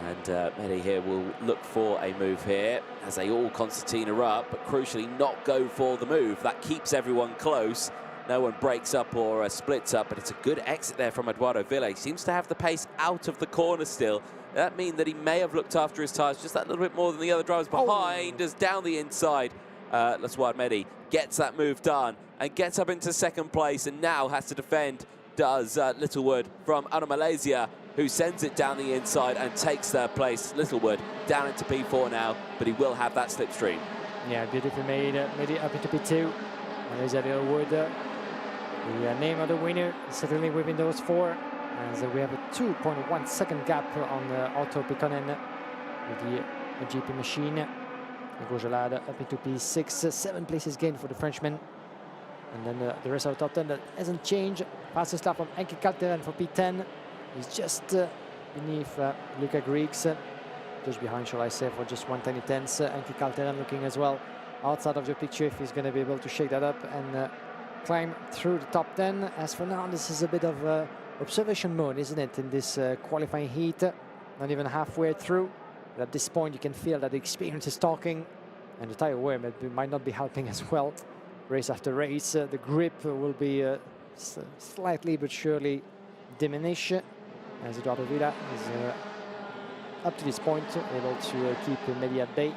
And Mehdi here will look for a move here as they all concertina up, but crucially not go for the move. That keeps everyone close. No one breaks up or splits up, but it's a good exit there from Eduardo Villa. He seems to have the pace out of the corner still. That means that he may have looked after his tyres just that little bit more than the other drivers behind us down the inside. Laswad Mehdi gets that move done and gets up into 2nd place and now has to defend, does Littlewood from Anna Malaysia, who sends it down the inside and takes 3rd place. Littlewood down into P4 now, but he will have that slipstream. Yeah, beautifully made it up into P2. Malaysia Littlewood. The name of the winner is certainly within those 4, as we have a 2.1 second gap on Otto Pikonen with the GP machine. Gojalad up into P6, 7 places gained for the Frenchman. And then the rest of the top 10 that hasn't changed. Fastest lap from Heikki Kalteren for P10. He's just beneath Luca Griggs, just behind, shall I say, for just 1 tiny tenths. Heikki Kalteren looking as well outside of the picture if he's going to be able to shake that up and climb through the top 10. As for now, this is a bit of observation mode, isn't it, in this qualifying heat? Not even halfway through. But at this point, you can feel that the experience is talking, and the tire wear might not be helping as well. Race after race, the grip will be slightly but surely diminish, as Eduardo Villa is up to this point able to keep Mehdi at bay.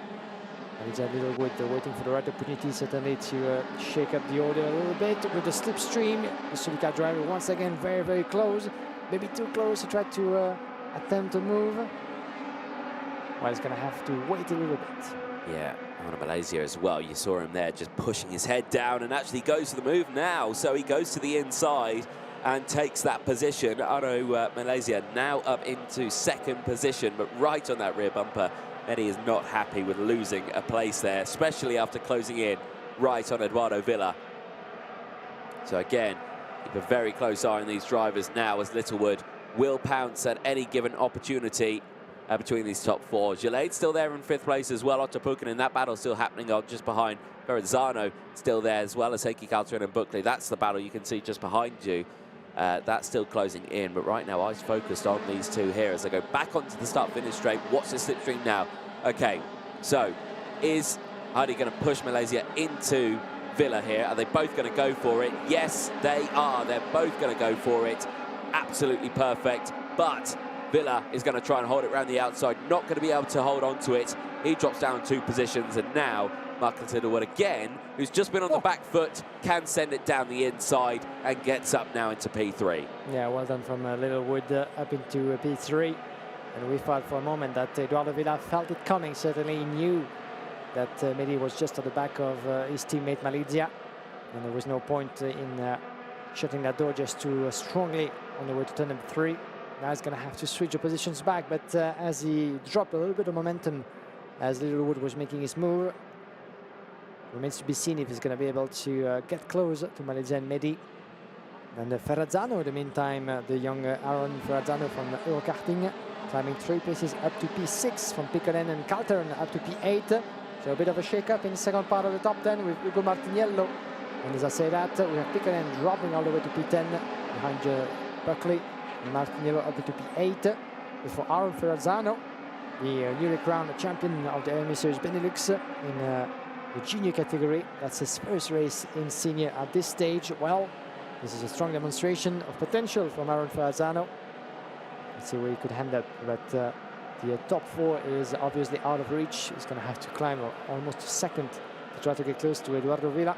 And it's a little bit waiting for the right opportunity, certainly to shake up the order a little bit with the slipstream. The Suzuka driver once again very, very close, maybe too close to try to attempt to move. Well, he's going to have to wait a little bit. Yeah, Arno Malaysia as well. You saw him there just pushing his head down and actually goes for the move now. So he goes to the inside and takes that position. Arno Malaysia now up into second position, but right on that rear bumper. Mehdi is not happy with losing a place there, especially after closing in right on Eduardo Villa. So again, keep a very close eye on these drivers now, as Littlewood will pounce at any given opportunity between these top four. Gillet's still there in fifth place as well. Otto Pukkanen, that battle still happening on just behind. Verrazzano still there, as well as Heikki Kaltunen and Buckley. That's the battle you can see just behind you. That's still closing in, but right now eyes focused on these two here as they go back onto the start-finish straight. What's the slipstream now? Okay, so is Heidi going to push Malaysia into Villa here? Are they both going to go for it? Yes, they are. They're both going to go for it. Absolutely perfect, but Villa is going to try and hold it around the outside, not going to be able to hold on to it. He drops down 2 positions, and now Marcus Littlewood again, who's just been on the back foot, can send it down the inside and gets up now into P3. Yeah, well done from Littlewood up into P3. And we thought for a moment that Eduardo Villa felt it coming. Certainly he knew that Mehdi was just at the back of his teammate Malaysia. And there was no point in shutting that door just too strongly on the way to turn number 3. Now he's going to have to switch the positions back, but as he dropped a little bit of momentum as Littlewood was making his move, remains to be seen if he's going to be able to get close to Malaysia and Mehdi. And Verrazzano, in the meantime, the young Aaron Verrazzano from Eurokarting, climbing 3 places up to P6 from Picconen and Kaltern up to P8. So a bit of a shake-up in the second part of the top 10 with Ugo Martiniello. And as I say that, we have Picconen dropping all the way to P10 behind Buckley. Martiniello up to P8. But for Aaron Verrazzano, the newly crowned champion of the LME Series Benelux in the junior category. That's his first race in senior at this stage. Well, this is a strong demonstration of potential from Aaron Verrazzano. Let's see where he could end up. But the top 4 is obviously out of reach. He's going to have to climb almost to second to try to get close to Eduardo Villa,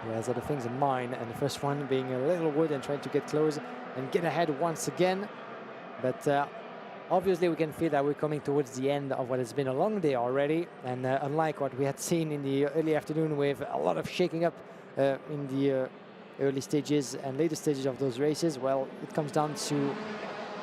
who has other things in mind. And the first one being Littlewood and trying to get close and get ahead once again. But obviously we can feel that we're coming towards the end of what has been a long day already. And unlike what we had seen in the early afternoon with a lot of shaking up in the early stages and later stages of those races, well, it comes down to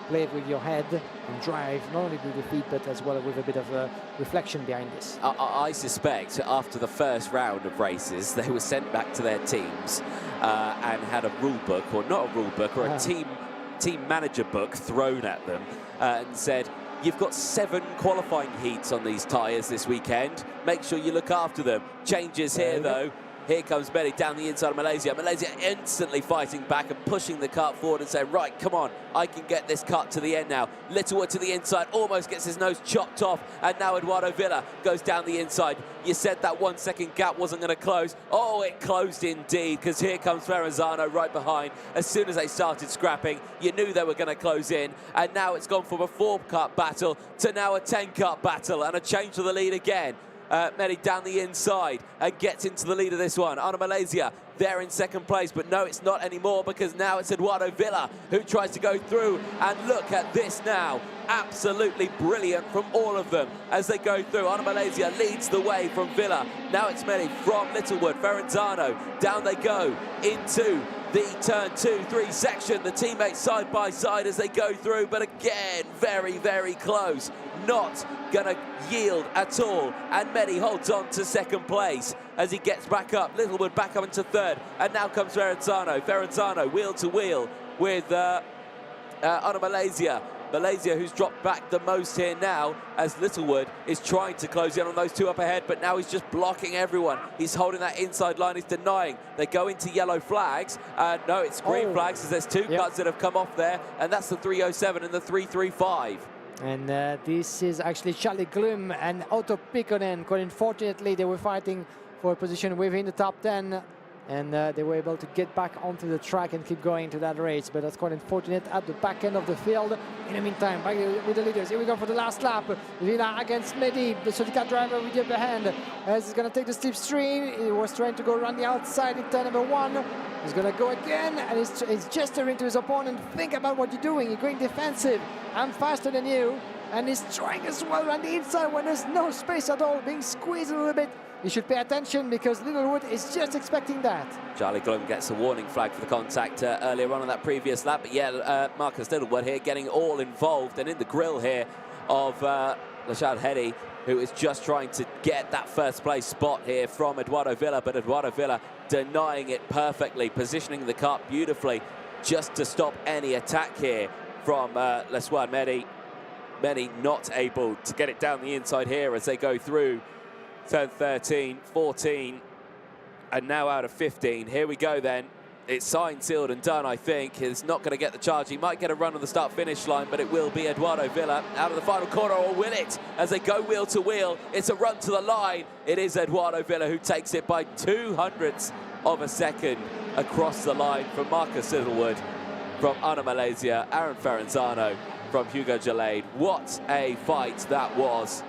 play with your head and drive, not only with your feet, but as well with a bit of reflection behind this. I suspect after the first round of races, they were sent back to their teams and had a rule book, or not a rule book, or a team manager book thrown at them and said, you've got 7 qualifying heats on these tyres this weekend. Make sure you look after them. Changes here, though. Here comes Mehdi down the inside of Malaysia. Malaysia instantly fighting back and pushing the kart forward and saying, right, come on, I can get this kart to the end now. Littlewood to the inside, almost gets his nose chopped off, and now Eduardo Villa goes down the inside. You said that 1 second gap wasn't going to close. Oh, it closed indeed, because here comes Verrazzano right behind. As soon as they started scrapping, you knew they were going to close in, and now it's gone from a 4-kart battle to now a 10-kart battle, and a change to the lead again. Mehdi down the inside and gets into the lead of this one. Arno Malaysia there in second place, but no, it's not anymore, because now it's Eduardo Villa who tries to go through, and look at this now. Absolutely brilliant from all of them as they go through. Arno Malaysia leads the way from Villa. Now it's Mehdi from Littlewood. Verrazzano, down they go into the turn 2-3 section. The teammates side by side as they go through, but again, very, very close. Not going to yield at all. And Mehdi holds on to second place as he gets back up. Littlewood back up into third. And now comes Verrazzano. Verrazzano wheel to wheel with Arno Malaysia. Malaysia, who's dropped back the most here now, as Littlewood is trying to close in on those 2 up ahead, but now he's just blocking everyone. He's holding that inside line, he's denying. They go into yellow flags. No, it's green flags, because there's 2 cuts that have come off there, and that's the 307 and the 335. And this is actually Charlie Glum and Otto Picconen. Quite unfortunately, they were fighting for a position within the top 10. And they were able to get back onto the track and keep going to that race. But that's quite unfortunate at the back end of the field. In the meantime, back with the leaders. Here we go for the last lap. Villa against Mehdi, the Sodica driver with the upper hand. As he's going to take the slipstream. He was trying to go around the outside in turn number 1. He's going to go again, and he's gesturing to his opponent. Think about what you're doing. You're going defensive. I'm faster than you. and he's trying as well around the inside when there's no space at all, being squeezed a little bit. He should pay attention because Littlewood is just expecting that. Charlie Glum gets a warning flag for the contact earlier on in that previous lap. But yeah, Marcus Littlewood here getting all involved and in the grill here of Lashad Hedy, who is just trying to get that first place spot here from Eduardo Villa. But Eduardo Villa denying it perfectly, positioning the car beautifully just to stop any attack here from Leswad Mehdi. Mehdi not able to get it down the inside here as they go through turn 13, 14, and now out of 15. Here we go then. It's signed, sealed and done, I think. He's not going to get the charge. He might get a run on the start-finish line, but it will be Eduardo Villa out of the final corner, or will it? As they go wheel to wheel, it's a run to the line. It is Eduardo Villa who takes it by 200ths of a second across the line from Marcus Littlewood, from Ana Malaysia, Aaron Ferranzano, from Hugo Gelade. What a fight that was.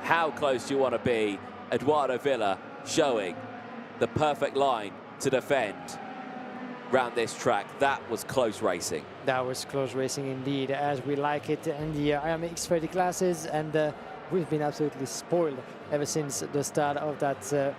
How close do you want to be? Eduardo Villa showing the perfect line to defend round this track. That was close racing. That was close racing indeed, as we like it in the IMX30 classes, and we've been absolutely spoiled ever since the start of that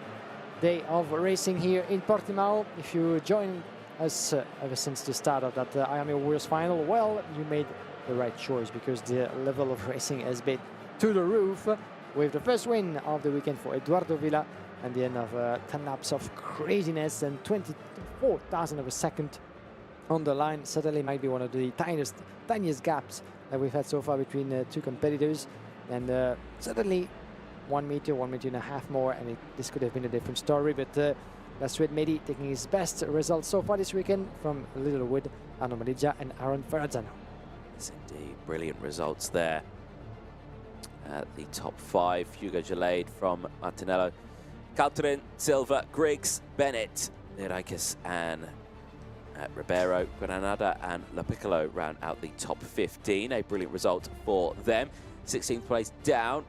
day of racing here in Portimao. If you join us ever since the start of that IMA Warriors final, well, you made the right choice, because the level of racing has been to the roof, with the first win of the weekend for Eduardo Villa and the end of 10 laps of craziness and 24,000 of a second on the line. Certainly might be one of the tiniest gaps that we've had so far between two competitors, and certainly 1 meter, 1.5 meters more, and this could have been a different story. But Leswad Mehdi taking his best results so far this weekend from Littlewood, Ana Malaysia and Aaron Ferranzano. Yes, indeed, brilliant results there. The top 5, Hugo Gelade from Martinello, Caltrin, Silva, Griggs, Bennett, Niraikis and Ribeiro, Granada and La Piccolo round out the top 15. A brilliant result for them. 16th place down.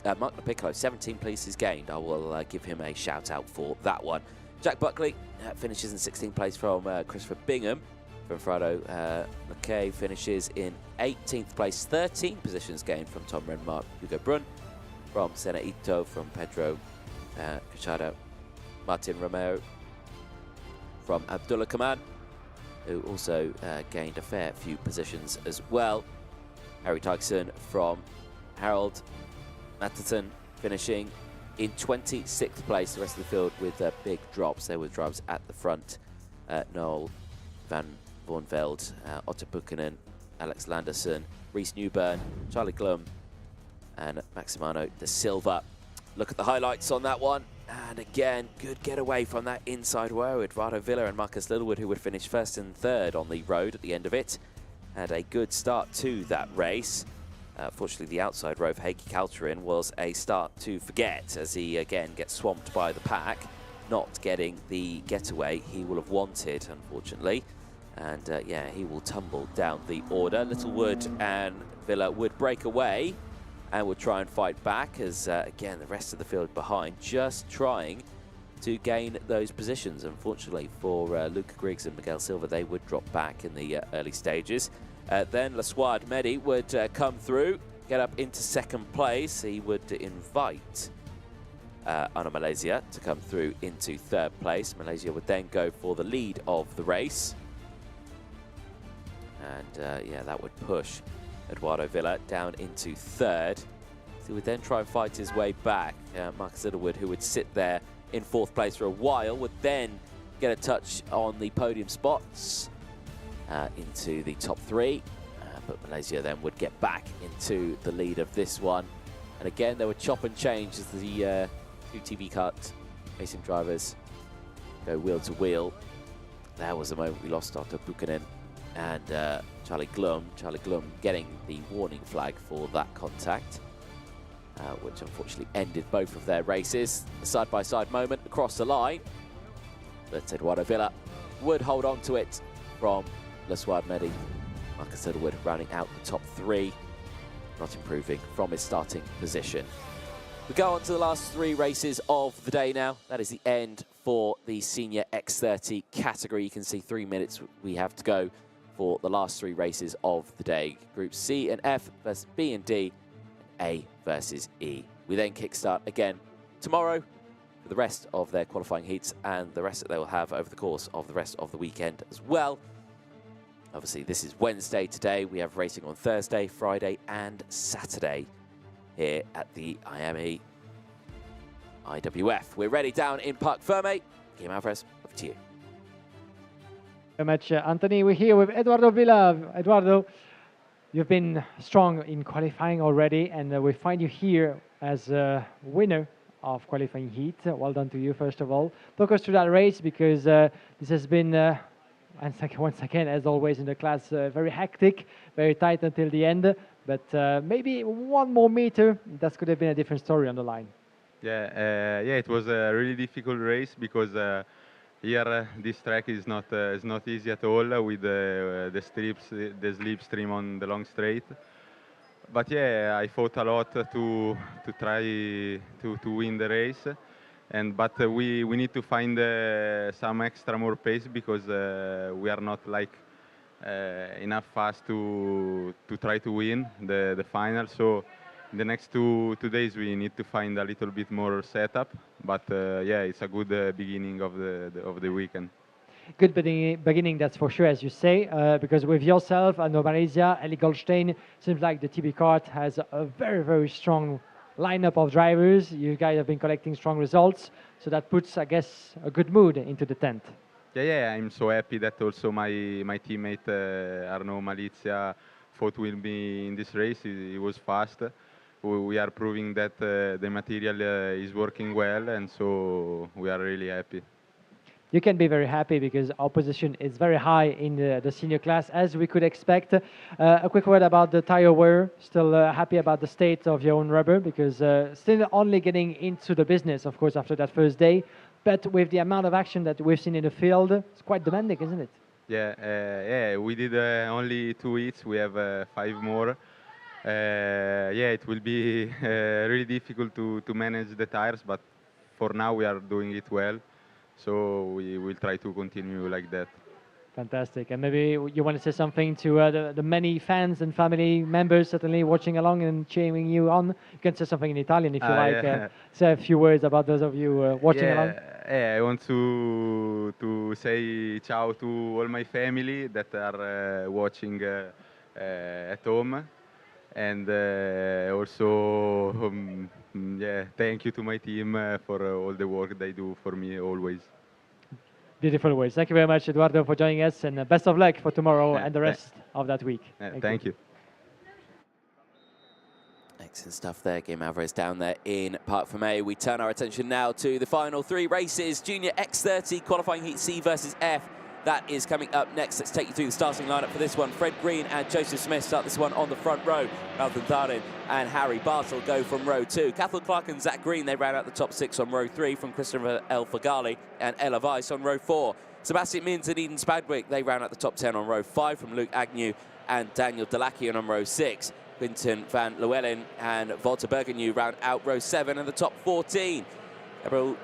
Mark La Piccolo, 17 places gained. I will give him a shout out for that one. Jack Buckley finishes in 16th place from Christopher Bingham. From Frado McKay finishes in 18th place, 13 positions gained from Tom Renmark, Hugo Brun, from Sena Ito, from Pedro Cachado, Martin Romeo, from Abdullah Kaman, who also gained a fair few positions as well. Harry Tyson from Harold Matterton finishing in 26th place. The rest of the field with big drops. There were drivers at the front. Noel Van Bornveld, Otto Buchanan, Alex Landerson, Reece Newburn, Charlie Glum and Maximano da Silva. Look at the highlights on that one. And again, good getaway from that inside row. Eduardo Villa and Marcus Littlewood, who would finish first and third on the road at the end of it, had a good start to that race. Fortunately, the outside row of Heikki Calterin was a start to forget, as he again gets swamped by the pack, not getting the getaway he will have wanted, unfortunately. And yeah, he will tumble down the order. Littlewood and Villa would break away and would try and fight back, as again, the rest of the field behind, just trying to gain those positions. Unfortunately for Luca Griggs and Miguel Silva, they would drop back in the early stages. Then Leswad Mehdi would come through, get up into second place. He would invite Ana Malaysia to come through into third place. Malaysia would then go for the lead of the race. And yeah, that would push Eduardo Villa down into third. So he would then try and fight his way back. Marcus Littlewood, who would sit there in fourth place for a while, would then get a touch on the podium spots into the top 3. But Malaysia then would get back into the lead of this one. And again, there were chop and change as the two TV Kart racing drivers go wheel to wheel. There was a moment we lost Otto Buchanan and Charlie Glum. Charlie Glum getting the warning flag for that contact, which unfortunately ended both of their races. A side-by-side moment across the line. But Eduardo Villa would hold on to it from Leswad Mehdi. Marcus Littlewood rounding out the top 3, not improving from his starting position. We go on to the last 3 races of the day now. That is the end for the Senior X30 category. You can see 3 minutes we have to go for the last 3 races of the day. Groups C and F versus B and D, and A versus E. We then kickstart again tomorrow for the rest of their qualifying heats and the rest that they will have over the course of the rest of the weekend as well. Obviously, this is Wednesday today. We have racing on Thursday, Friday, and Saturday here at the IAME IWF. We're ready down in Parc Ferme. Guillaume Alvarez, over to you. Very much, Anthony. We're here with Eduardo Villa. Eduardo, you've been strong in qualifying already, and we find you here as a winner of qualifying heat. Well done to you, first of all. Talk us through that race, because this has been once again, as always in the class, very hectic, very tight until the end. But maybe one more meter, that could have been a different story on the line. Yeah, it was a really difficult race because here this track is not easy at all with the slipstream on the long straight. But yeah, I fought a lot to try to win the race. But we need to find some extra more pace because we are not like enough fast to try to win the final. So in the next two days we need to find a little bit more setup. But yeah, it's a good beginning of the weekend. Good beginning, that's for sure, as you say, because with yourself, Arnaud Malaysia, Eli Goldstein, seems like the TB kart has a very, very strong lineup of drivers. You guys have been collecting strong results, so that puts, I guess, a good mood into the tent. Yeah, I'm so happy that also my teammate Arnaud Malizia fought with me in this race. He was fast. We are proving that the material is working well, and so we are really happy. You can be very happy because our position is very high in the senior class, as we could expect. A quick word about the tire wear. Still happy about the state of your own rubber, because still only getting into the business, of course, after that first day. But with the amount of action that we've seen in the field, it's quite demanding, isn't it? Yeah, we did only 2 heats. We have 5 more. Yeah, it will be really difficult to manage the tires, but for now we are doing it well. So we will try to continue like that. Fantastic. And maybe you want to say something to the many fans and family members certainly watching along and cheering you on. You can say something in Italian if you like. Yeah. Say a few words about those of you watching along. Yeah, I want to say ciao to all my family that are watching at home. And also, yeah, thank you to my team for all the work they do for me always. Beautiful words. Thank you very much, Eduardo, for joining us, and best of luck for tomorrow and the rest of that week. Thank you. Excellent stuff there. Guillaume Alvarez down there in Parc Ferme. We turn our attention now to the final 3 races. Junior X30 qualifying heat C versus F. That is coming up next. Let's take you through the starting lineup for this one. Fred Green and Joseph Smith start this one on the front row. Malcolm Tharin and Harry Bartle go from row 2. Cathal Clark and Zach Green, they round out the top 6 on row 3 from Christopher El Fagali and Ella Weiss on row 4. Sebastian Mins and Eden Spadwick, they round out the top 10 on row 5 from Luke Agnew and Daniel Delakian on row 6. Quinten van Llewellyn and Walter Bergenu round out row 7 and the top 14. Gabriel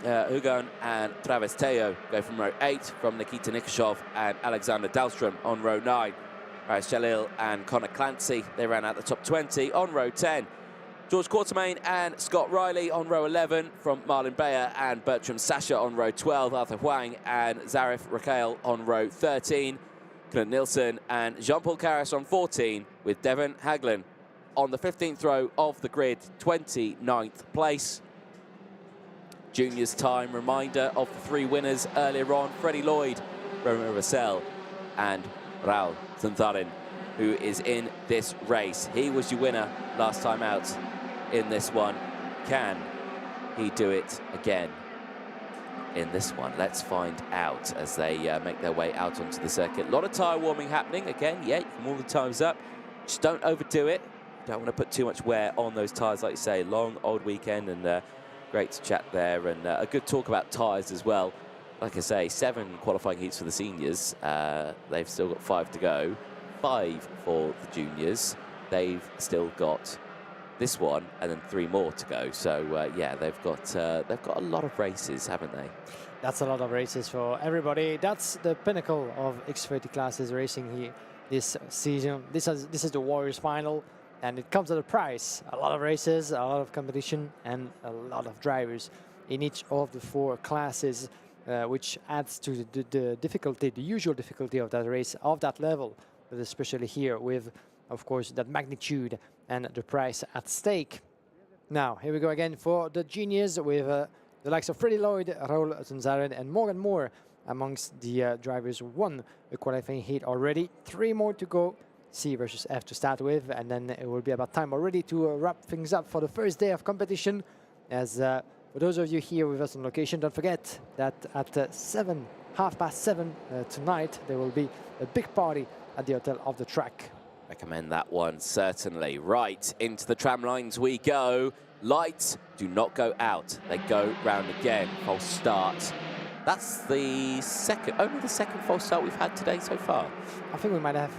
Hugon and Travis Teo go from row 8 from Nikita Nikashov and Alexander Dahlstrom on row 9. Aris Jalil and Connor Clancy, they ran out the top 20 on row 10. George Quartermain and Scott Riley on row 11 from Marlon Bayer and Bertram Sasha on row 12. Arthur Huang and Zarif Raquel on row 13. Clint Nielsen and Jean-Paul Carras on 14 with Devon Haglin on the 15th row of the grid, 29th place. Juniors time reminder of the 3 winners earlier on: Freddie Lloyd, Romeo Vassell and Raul Zantharin, who is in this race. He was your winner last time out in this one. Can he do it again in this one? Let's find out as they make their way out onto the circuit. A lot of tyre warming happening again. Yeah, you can warm the tyres up, just don't overdo it. Don't want to put too much wear on those tyres, like you say. Long old weekend, and great to chat there, and a good talk about tyres as well. Like I say, 7 qualifying heats for the seniors. They've still got 5 to go. 5 for the juniors. They've still got this one and then 3 more to go. So yeah, they've got a lot of races, haven't they? That's a lot of races for everybody. That's the pinnacle of X30 classes racing here this season. This is the Warriors final, and it comes at a price. A lot of races, a lot of competition, and a lot of drivers in each of the 4 classes, which adds to the difficulty, the usual difficulty of that race, of that level, but especially here with, of course, that magnitude and the price at stake. Now, here we go again for the juniors with the likes of Freddie Lloyd, Raul Zunzaren, and Morgan Moore amongst the drivers who won the qualifying heat already. 3 more to go. C versus F to start with, and then it will be about time already to wrap things up for the first day of competition. As for those of you here with us on location, don't forget that at 7:30 tonight, there will be a big party at the Hotel of the Track. Recommend that one, certainly. Right, into the tram lines we go. Lights do not go out. They go round again. False start. That's the only the second false start we've had today so far. I think we might have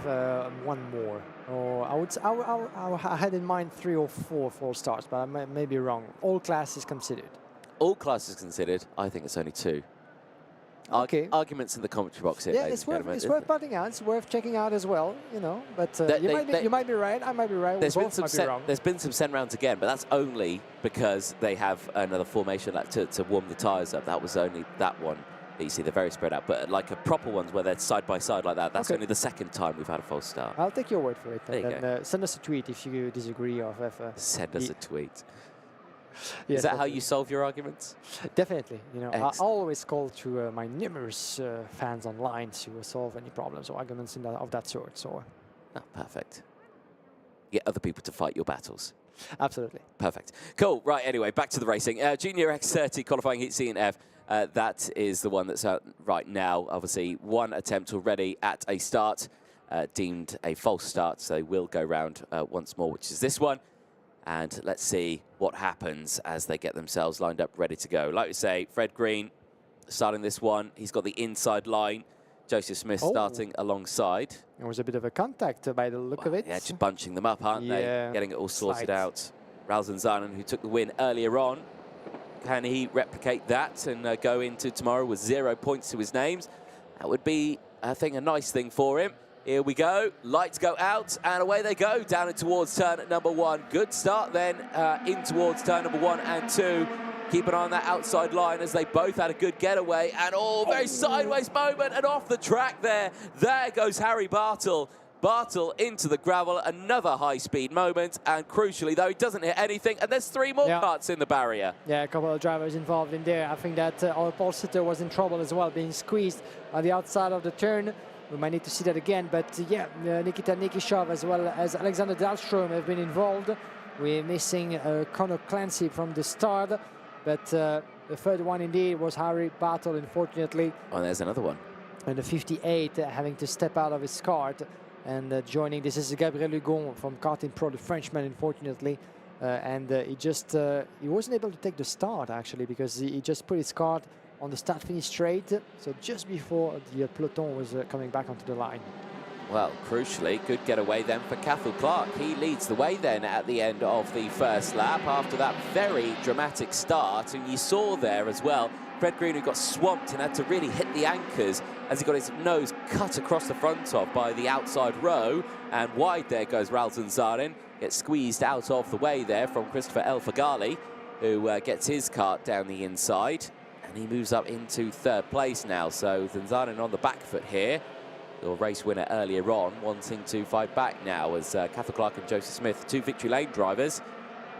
one more. Or I had in mind 3 or 4 false starts, but I may be wrong. All classes considered. All classes considered, I think it's only 2. Okay. Arguments in the commentary box here, Yeah, ladies it's and gentlemen. worth pointing out. It's worth checking out as well, you know. But you might be right. I might be right. We both might be wrong. There's been some send rounds again, but that's only because they have another formation like to warm the tyres up. That was only that one that you see. They're very spread out. But like a proper ones where they're side by side like that, that's only the second time we've had a false start. I'll take your word for it. There you go. Send us a tweet if you disagree or if send us a tweet. Yes, is that how you solve your arguments? Definitely. You know, I always call to my numerous fans online to solve any problems or arguments of that sort. So, perfect. Get other people to fight your battles. Absolutely. Perfect. Cool. Right. Anyway, back to the racing. Junior X30 qualifying heat C and F. That is the one that's out right now. Obviously, 1 attempt already at a start, deemed a false start. So they will go round once more, which is this one. And let's see what happens as they get themselves lined up, ready to go. Like we say, Fred Green starting this one. He's got the inside line. Joseph Smith starting alongside. There was a bit of a contact by the look of it. Yeah, just bunching them up, aren't they? Getting it all sorted out. Raul Zunzaren, who took the win earlier on. Can he replicate that and go into tomorrow with 0 points to his names? That would be, I think, a nice thing for him. Here we go, lights go out, and away they go, down and towards turn number 1. Good start then, in towards turn number 1 and 2. Keep an eye on that outside line as they both had a good getaway, and very sideways moment, and off the track there. There goes Harry Bartle. Bartle into the gravel, another high-speed moment, and crucially, though, he doesn't hit anything, and there's 3 more carts in the barrier. Yeah, a couple of drivers involved in there. I think that our Paul Sitter was in trouble as well, being squeezed on the outside of the turn. We might need to see that again, but Nikita Nikishov as well as Alexander Dahlstrom have been involved. We're missing Conor Clancy from the start, but the third one indeed was Harry Bartle, unfortunately. Oh, there's another one. And the 58 having to step out of his kart and joining. This is Gabriel Hugon from Karting Pro, the Frenchman, unfortunately. And he wasn't able to take the start, actually, because he just put his kart on the start-finish straight, so just before the peloton was coming back onto the line. Well, crucially, good getaway then for Cathal Clark. He leads the way then at the end of the first lap after that very dramatic start. And you saw there as well, Fred Green, who got swamped and had to really hit the anchors as he got his nose cut across the front of by the outside row. And wide there goes Raul Zunzaren. Gets squeezed out of the way there from Christopher El Fagali, who gets his kart down the inside. And he moves up into 3rd place now. So Zunzaren on the back foot here. Your race winner earlier on, wanting to fight back now as Cathal Clark and Joseph Smith, 2 victory lane drivers,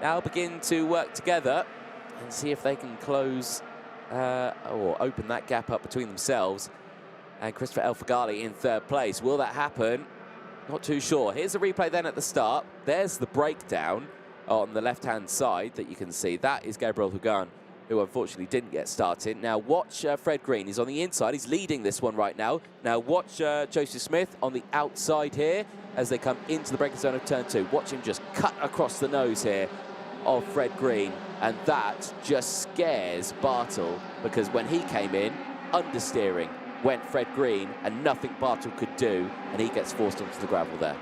now begin to work together and see if they can close or open that gap up between themselves and Christopher El Fagali in 3rd place. Will that happen? Not too sure. Here's the replay then at the start. There's the breakdown on the left-hand side that you can see. That is Gabriel Hugon, who unfortunately didn't get started. Now watch Fred Green. He's on the inside. He's leading this one right now. Now watch Joseph Smith on the outside here as they come into the braking zone of turn 2. Watch him just cut across the nose here of Fred Green. And that just scares Bartle, because when he came in, understeering went Fred Green and nothing Bartle could do, and he gets forced onto the gravel there.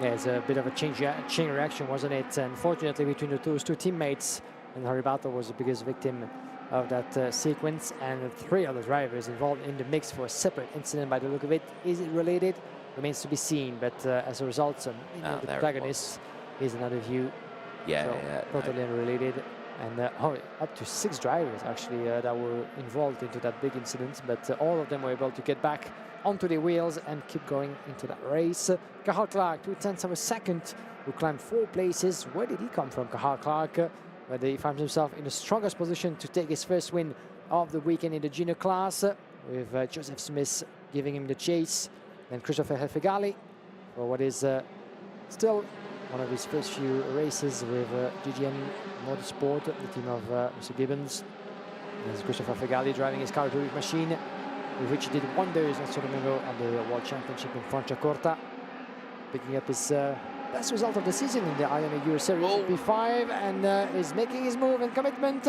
Yeah, it's a bit of a chain reaction, wasn't it? Unfortunately, between those 2 teammates, and Harry Bartle was the biggest victim of that sequence, and 3 other drivers involved in the mix for a separate incident by the look of it. Is it related? Remains to be seen, but as a result, the protagonist is another view. Yeah, so totally unrelated. And up to 6 drivers actually that were involved into that big incident, but all of them were able to get back onto the wheels and keep going into that race. Cathal Clark, 2/10 of a second, who climbed 4 places. Where did he come from, Cathal Clark? Whether he finds himself in the strongest position to take his first win of the weekend in the junior class, with Joseph Smith giving him the chase. Then Christopher Helfegali for what is still one of his first few races with GGM Motorsport, the team of Mr. Gibbons. There's Christopher Fegali driving his car Rubik machine, with which he did wonders not so long ago on the World Championship in Franciacorta, picking up his best result of the season in the IWF Euro Series P5, and is making his move and commitment.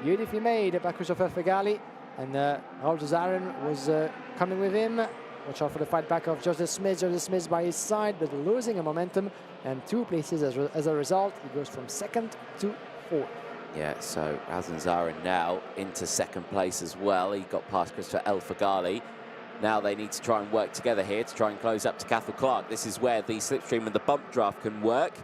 Beautifully made by Christopher Fegali, and Raul Zaren was coming with him. Watch out for the fight back of Joseph Smith. Joseph Smith by his side, but losing a momentum, and 2 places as a result. He goes from 2nd to 4th. Yeah, so Raul Zaren now into 2nd place as well. He got past Christopher Elfagali. Now they need to try and work together here to try and close up to Cathal Clark. This is where the slipstream and the bump draft can work.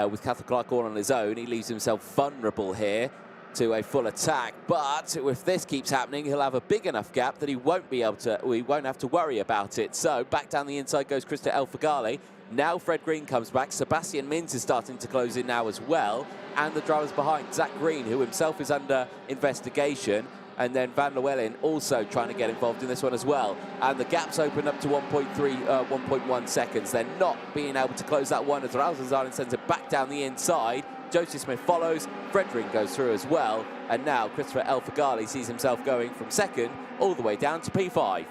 With Cathal Clark all on his own, he leaves himself vulnerable here to a full attack, but if this keeps happening, he'll have a big enough gap that he won't have to worry about it. So back down the inside goes Krista Elfagali. Now Fred Green comes back. Sebastian Mins is starting to close in now as well, and the drivers behind, Zach Green, who himself is under investigation, and then Van Llewellyn also trying to get involved in this one as well. And the gap's opened up to 1.1 seconds. They're not being able to close that one as Raul Zaren sends it back down the inside. Joseph Smith follows, Fred Green goes through as well, and now Christopher Elfagali sees himself going from 2nd all the way down to P5.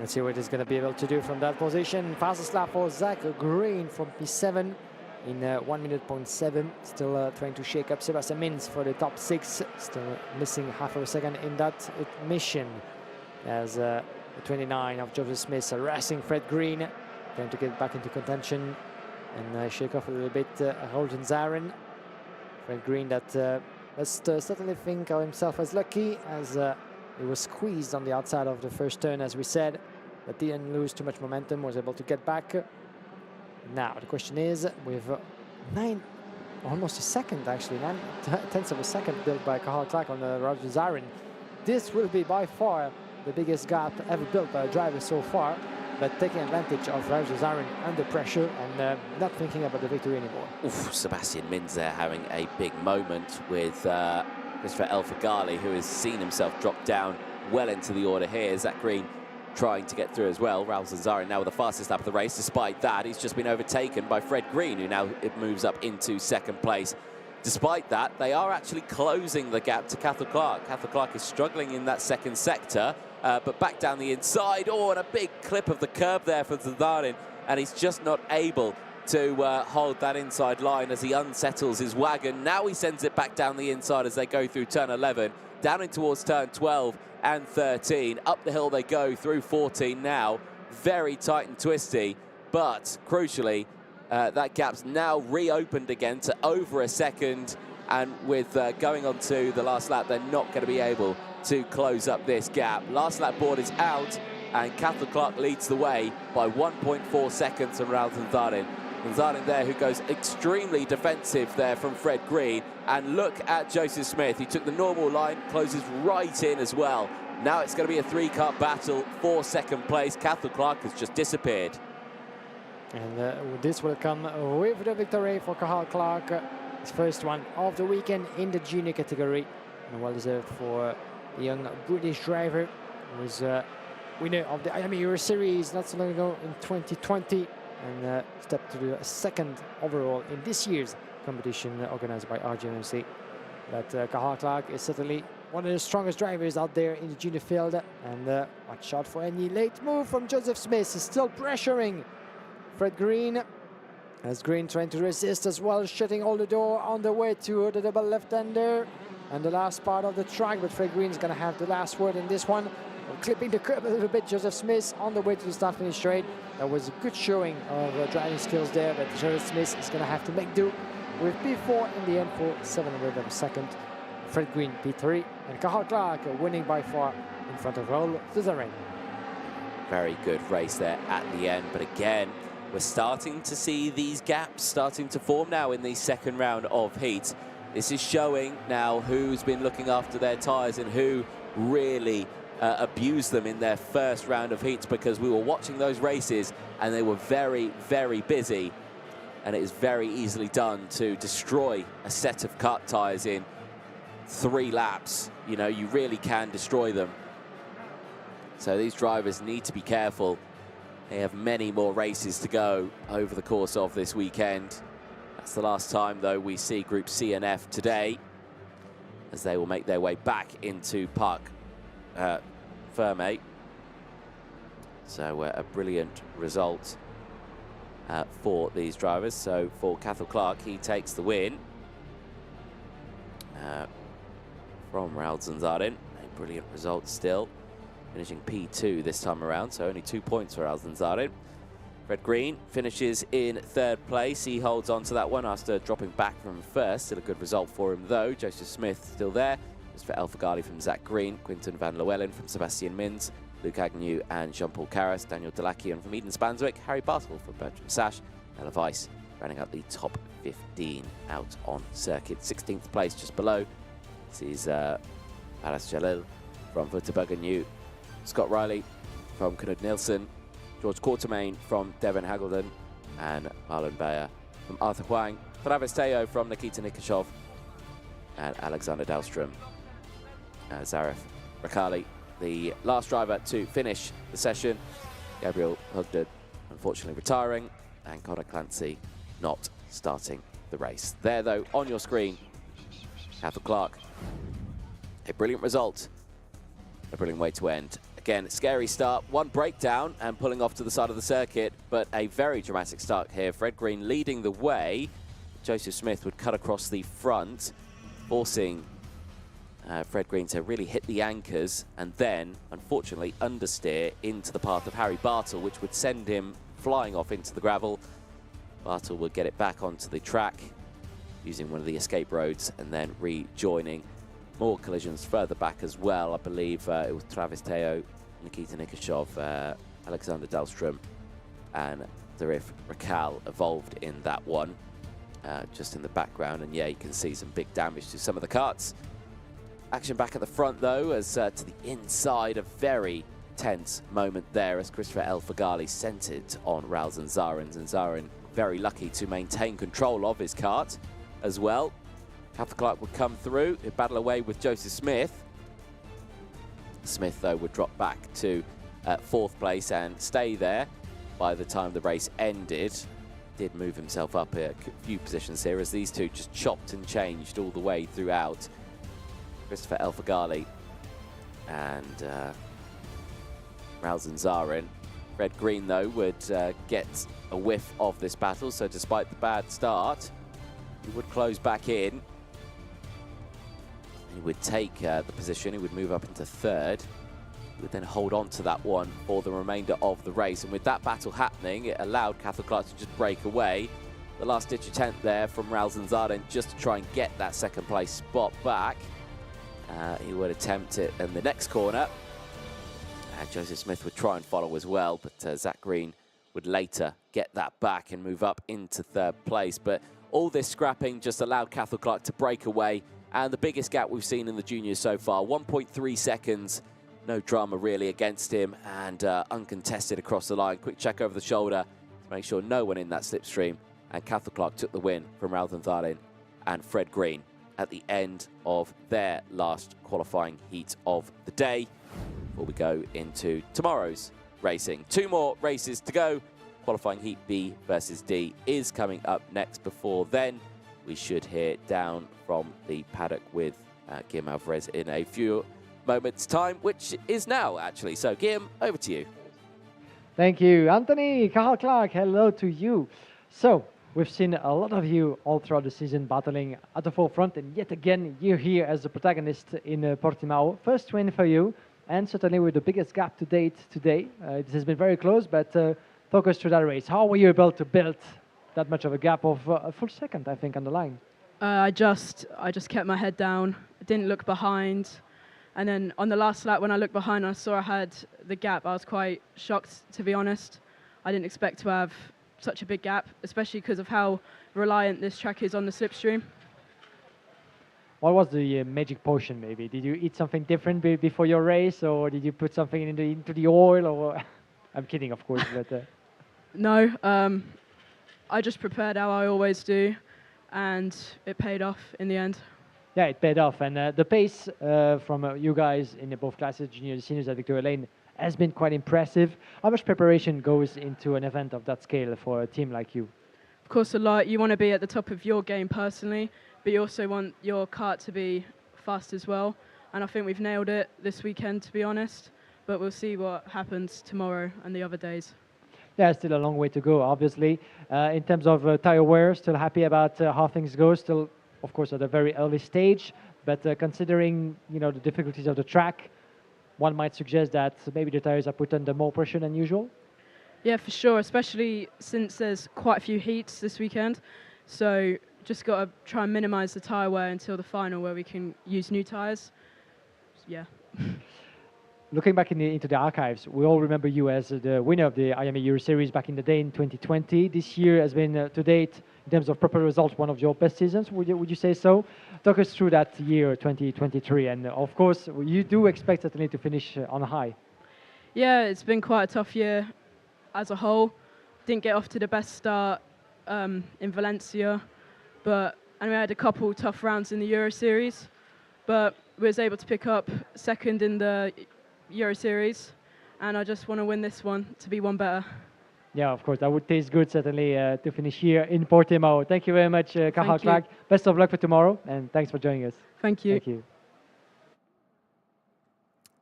Let's see what he's going to be able to do from that position. Fastest lap for Zach Green from P7 in 1 minute 0.7. Still trying to shake up Sebastian Mins for the top 6. Still missing half of a second in that mission, as the 29 of Joseph Smith arresting Fred Green, trying to get back into contention and shake off a little bit Raul Zaren. Fred Green that must certainly think of himself as lucky, as he was squeezed on the outside of the first turn, as we said, but didn't lose too much momentum, was able to get back. Now the question is, with almost a second actually, 9/10 of a second built by Cathal Clark on Raul Zaren, this will be by far the biggest gap ever built by a driver so far, but taking advantage of Raul Zaren under pressure and not thinking about the victory anymore. Oof, Sebastian Mins there having a big moment with Christopher Elfagali, who has seen himself drop down well into the order here. Zach Green trying to get through as well. Raul Zaren now with the fastest lap of the race. Despite that, he's just been overtaken by Fred Green, who now moves up into 2nd place. Despite that, they are actually closing the gap to Cathal Clark. Cathal Clark is struggling in that 2nd sector, but back down the inside. Oh, and a big clip of the curb there for Zaren, and he's just not able to hold that inside line as he unsettles his wagon. Now he sends it back down the inside as they go through turn 11, down in towards turn 12 and 13. Up the hill they go through 14 now. Very tight and twisty, but crucially, that gap's now reopened again to over a second, and with going on to the last lap, they're not going to be able to close up this gap. Last lap board is out, and Cathal Clark leads the way by 1.4 seconds from Raul Zaren. Zaren there, who goes extremely defensive there from Fred Green. And look at Joseph Smith. He took the normal line, closes right in as well. Now it's going to be a 3-car battle for 2nd place. Cathal Clark has just disappeared. And this will come with the victory for Cathal Clark. His first one of the weekend in the junior category. And well deserved for the young British driver, who was winner of the IWF Euro Series not so long ago in 2020. And stepped to the 2nd overall in this year's competition organized by RGMC. But Cathal Clark is certainly one of the strongest drivers out there in the junior field. And watch out for any late move from Joseph Smith. He's still pressuring Fred Green, as Green trying to resist as well, shutting all the door on the way to the double left-hander and the last part of the track. But Fred Green is going to have the last word in this one. Clipping the curb a little bit, Joseph Smith on the way to the start-finish straight. That was a good showing of driving skills there, but Joseph Smith is going to have to make do with P4 in the end for 700 of a second. Fred Green P3, and Cathal Clark winning by far in front of Raul Cesarin. Very good race there at the end, but again, we're starting to see these gaps starting to form now in the second round of heat. This is showing now who's been looking after their tyres and who really abused them in their first round of heats, because we were watching those races and they were very, very busy, and it is very easily done to destroy a set of kart tyres in 3 laps. You know, you really can destroy them. So these drivers need to be careful. They have many more races to go over the course of this weekend. That's the last time, though, we see Group C and F today, as they will make their way back into Parc Fermé. So a brilliant result for these drivers. So for Cathal Clark, he takes the win from Raul Cesarin. A brilliant result still, finishing P2 this time around, so only 2 points for Raul Cesarin. Fred Green finishes in 3rd place. He holds on to that one after dropping back from first. Still a good result for him, though. Joseph Smith still there. Just for El Fagali from Zach Green, Quinton van Llewellyn from Sebastian Mins, Luke Agnew and Jean-Paul Carras, Daniel Delakian from Eden Spanswick, Harry Bartle from Bertram Sash, Ella Weiss rounding out the top 15 out on circuit. 16th place just below. This is Aras Jalil from Württemberger New, Scott Riley from Knud Nielsen, George Quartermain from Devin Hagelden, and Marlon Bayer from Arthur Huang, Travis Teo from Nikita Nikashov, and Alexander Dahlstrom. Zaref Rakali, the last driver to finish the session. Gabriel Hugdon unfortunately retiring, and Connor Clancy not starting the race. There, though, on your screen, Cathal Clark. A brilliant result, a brilliant way to end. Again, scary start, one breakdown and pulling off to the side of the circuit, but a very dramatic start here. Fred Green leading the way. Joseph Smith would cut across the front, forcing Fred Green to really hit the anchors, and then, unfortunately, understeer into the path of Harry Bartle, which would send him flying off into the gravel. Bartle would get it back onto the track using one of the escape roads and then rejoining. More collisions further back as well. I believe it was Travis Teo, Nikita Nikashov, Alexander Dahlstrom, and Zarif Rakal involved in that one, just in the background. And yeah, you can see some big damage to some of the karts. Action back at the front, though, as to the inside, a very tense moment there as Christopher El Fagali sent it on Raul Cesarin. Cesarin very lucky to maintain control of his kart as well. Cathal Clark would come through, he'd battle away with Joseph Smith. Smith, though, would drop back to 4th place and stay there by the time the race ended. Did move himself up a few positions here as these two just chopped and changed all the way throughout. Christopher El Fagali and Raul Cesarin. Fred Green, though, would get a whiff of this battle, so despite the bad start, he would close back in. He would take the position, he would move up into 3rd. He would then hold on to that one for the remainder of the race. And with that battle happening, it allowed Cathal Clark to just break away. The last-ditch attempt there from Raul Cesarin just to try and get that 2nd place spot back. He would attempt it in the next corner. And Joseph Smith would try and follow as well, but Zach Green would later get that back and move up into 3rd place. But all this scrapping just allowed Cathal Clark to break away. And the biggest gap we've seen in the juniors so far, 1.3 seconds. No drama really against him, and uncontested across the line. Quick check over the shoulder to make sure no one in that slipstream. And Cathal Clark took the win from Raul Cesarin and Fred Green at the end of their last qualifying heat of the day, before we go into tomorrow's racing. 2 more races to go. Qualifying heat B versus D is coming up next. Before then, we should hear down from the paddock with Guillaume Alvarez in a few moments' time, which is now, actually. So, Guillaume, over to you. Thank you, Anthony. Cathal Clark, hello to you. So, we've seen a lot of you all throughout the season battling at the forefront, and yet again, you're here as the protagonist in Portimao. First win for you, and certainly with the biggest gap to date today. This has been very close, but talk us through that race. How were you able to build that much of a gap of a full second, I think, on the line? I just kept my head down, didn't look behind, and then on the last lap when I looked behind and I saw I had the gap, I was quite shocked, to be honest. I didn't expect to have such a big gap, especially because of how reliant this track is on the slipstream. What was the magic potion, maybe? Did you eat something different before your race, or did you put something into the oil? Or I'm kidding, of course, but... No, I just prepared how I always do, and it paid off in the end. Yeah, it paid off, and the pace from you guys in both classes, juniors and seniors at Victoria Lane, has been quite impressive. How much preparation goes into an event of that scale for a team like you? Of course, a lot. You want to be at the top of your game personally, but you also want your kart to be fast as well. And I think we've nailed it this weekend, to be honest. But we'll see what happens tomorrow and the other days. Yeah, still a long way to go, obviously. In terms of tire wear, still happy about how things go. Still, of course, at a very early stage. But considering the difficulties of the track, one might suggest that maybe the tires are put under more pressure than usual. Yeah, for sure, especially since there's quite a few heats this weekend. So just got to try and minimise the tyre wear until the final where we can use new tyres. Yeah. Looking back into the archives, we all remember you as the winner of the IME Euro Series back in the day in 2020. This year has been, to date, in terms of proper results, one of your best seasons. Would you say so? Talk us through that year, 2023. And of course, you do expect certainly to finish on a high. Yeah, it's been quite a tough year as a whole. Didn't get off to the best start in Valencia, and we had a couple tough rounds in the Euro Series, but we was able to pick up second in the Euro Series, and I just want to win this one to be one better. Yeah, of course, that would taste good certainly to finish here in Portimao. Thank you very much, Karl Clark. Best of luck for tomorrow, and thanks for joining us. Thank you. Thank you.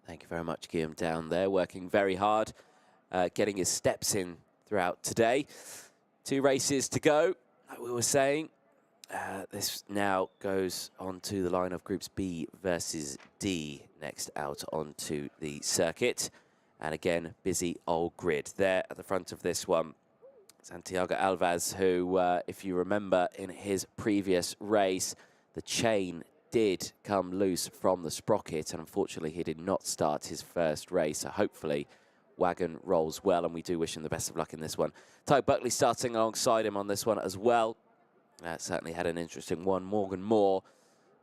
Thank you very much, Guillaume, down there, working very hard, getting his steps in throughout today. 2 races to go, like we were saying. This now goes on to the line of groups B versus D next out onto the circuit. And again, busy old grid there at the front of this one. Santiago Alves, who, if you remember in his previous race, the chain did come loose from the sprocket, and unfortunately he did not start his first race. So hopefully Wagon rolls well, and we do wish him the best of luck in this one. Ty Buckley starting alongside him on this one as well. Certainly had an interesting one. Morgan Moore,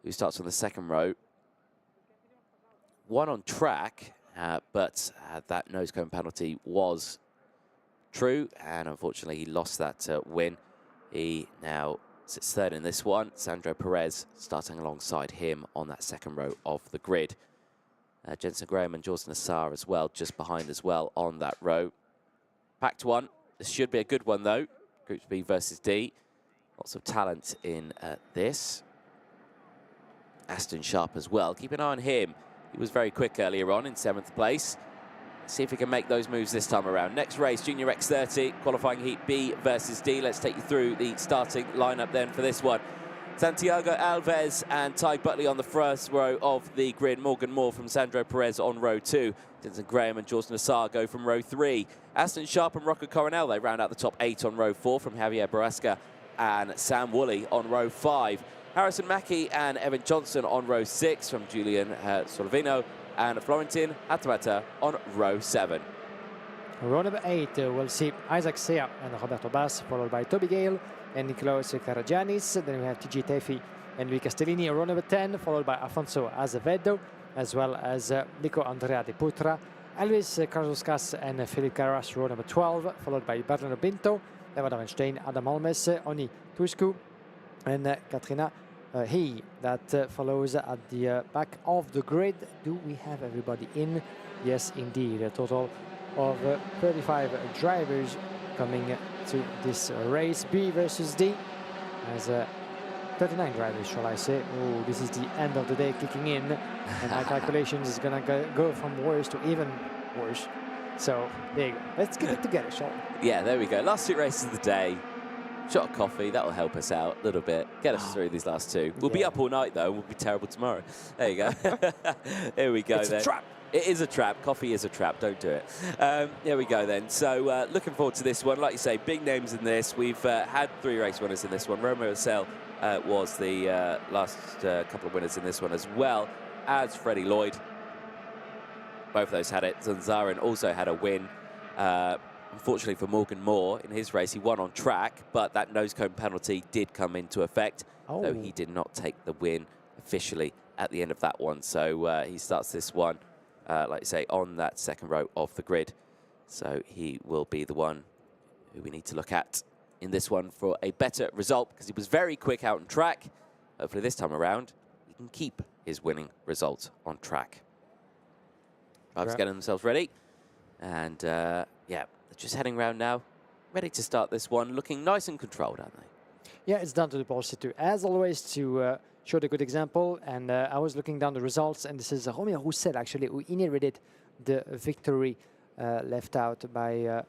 who starts on the second row. One on track, but that nose cone penalty was true, and unfortunately he lost that win. He now sits third in this one. Sandro Perez starting alongside him on that second row of the grid. Jensen Graham and Jordan Assar as well, just behind as well on that row. Packed one. This should be a good one, though. Groups B versus D. Lots of talent in this. Aston Sharp as well. Keep an eye on him. He was very quick earlier on in 7th place. Let's see if he can make those moves this time around. Next race, Junior X30, qualifying heat B versus D. Let's take you through the starting lineup then for this one. Santiago Alves and Ty Buckley on the first row of the grid. Morgan Moore from Sandro Perez on row 2. Jensen Graham and Jordan Assar go from row 3. Aston Sharp and Rocco Coronel, they round out the top 8 on row 4 from Javier Borrasca and Sam Woolley on row 5. Harrison Mackie and Evan Johnson on row 6 from Julian Solvino and Florentin Atamata on row 7. Row number 8, we'll see Isaac Sea and Roberto Bass, followed by Toby Gale and Nikolaos Karagiannis. Then we have TJ Tefi and Luis Castellini. Row number 10, followed by Afonso Azevedo, as well as Nico Andrea De Putra, Elvis Karzauskas and Philip Carras. Row number 12, followed by Bernardo Pinto, Eva Davenstein, Adam Almes, Oni Tusku, and Katrina He. That follows at the back of the grid. Do we have everybody in? Yes, indeed. A total of 35 drivers coming to this race, B versus D, as 39 drivers, shall I say. Oh, this is the end of the day kicking in, and my calculations is gonna go from worse to even worse. So there you go. Let's get it together, shall we? Yeah, there we go. Last 2 races of the day. Shot of coffee, that will help us out a little bit. Get us through these last 2. We'll be up all night though, and we'll be terrible tomorrow. There you go. Here we go. It's then. a trap. It is a trap. Coffee is a trap. Don't do it. There we go then. So looking forward to this one. Like you say, big names in this. We've had 3 race winners in this one. Romeo Marcel was the last couple of winners in this one, as well as Freddie Lloyd. Both of those had it. Zanzarin also had a win. Unfortunately for Morgan Moore, in his race, he won on track, but that nose cone penalty did come into effect. So he did not take the win officially at the end of that one. So he starts this one, like you say, on that second row of the grid. So he will be the one who we need to look at in this one for a better result, because he was very quick out on track. Hopefully this time around, he can keep his winning result on track. Drivers getting themselves ready. And yeah, just heading around now, ready to start this one, looking nice and controlled, aren't they? Yeah, it's down to the pole sitter, as always, to show the good example. And I was looking down the results, and this is Romeo Roussel, actually, who inherited the victory left out by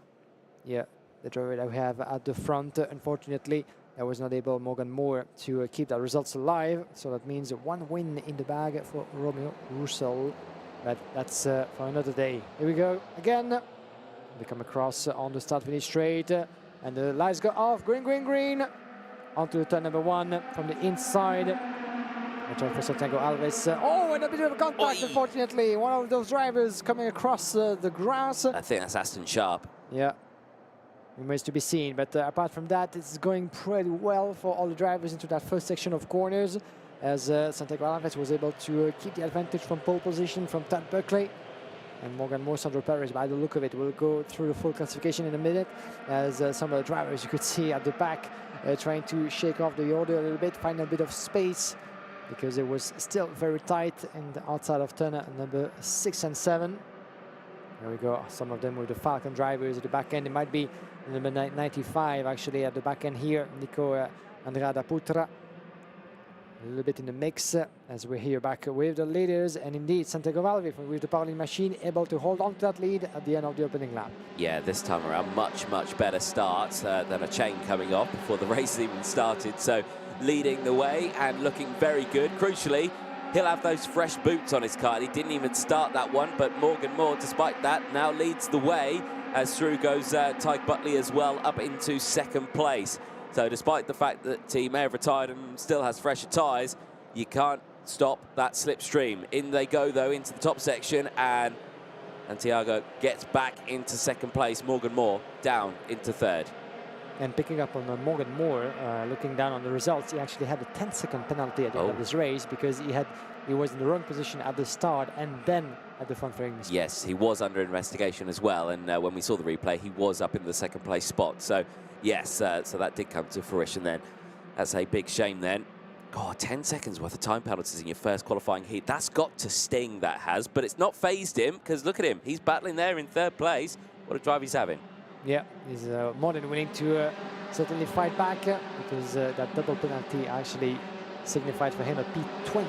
the driver that we have at the front. Unfortunately, I was not able, Morgan Moore, to keep the results alive. So that means one win in the bag for Romeo Roussel. But that's for another day. Here we go again. We come across on the start-finish straight, and the lights go off. Green, green, green. Onto the turn number 1 from the inside. For Santiago Alves. Oh, and a bit of a contact, unfortunately. One of those drivers coming across the grass. I think that's Aston Sharp. Yeah. Remains to be seen. But apart from that, it's going pretty well for all the drivers into that first section of corners, as Santiago Alves was able to keep the advantage from pole position from Todd Buckley. And Morgan Moore, Sandro Perez, by the look of it, will go through the full classification in a minute, as some of the drivers you could see at the back trying to shake off the order a little bit, find a bit of space, because it was still very tight in the outside of turn number 6 and 7. There we go, some of them with the Falcon drivers at the back end. It might be number 95 actually at the back end here, Nico Andrada Putra. A little bit in the mix as we're here back with the leaders, and indeed Santiago Alves with the Pauling machine able to hold on to that lead at the end of the opening lap. Yeah, this time around much better start than a chain coming off before the race even started. So leading the way and looking very good. Crucially, he'll have those fresh boots on his car. He didn't even start that one, but Morgan Moore, despite that, now leads the way, as through goes Tyke Buckley as well, up into second place. So despite the fact that he may have retired and still has fresher tyres, you can't stop that slipstream. In they go, though, into the top section, and Santiago gets back into second place. Morgan Moore down into third. And picking up on Morgan Moore, looking down on the results, he actually had a 10-second penalty at the end of this race, because he was in the wrong position at the start and then at the front fairing mistake. Yes, he was under investigation as well, and when we saw the replay, he was up in the second place spot. So yes, so that did come to fruition then. That's a big shame then. God, 10 seconds worth of time penalties in your first qualifying heat. That's got to sting, that has, but it's not phased him, because look at him. He's battling there in third place. What a drive he's having. Yeah, he's more than willing to certainly fight back, because that double penalty actually signified for him a P20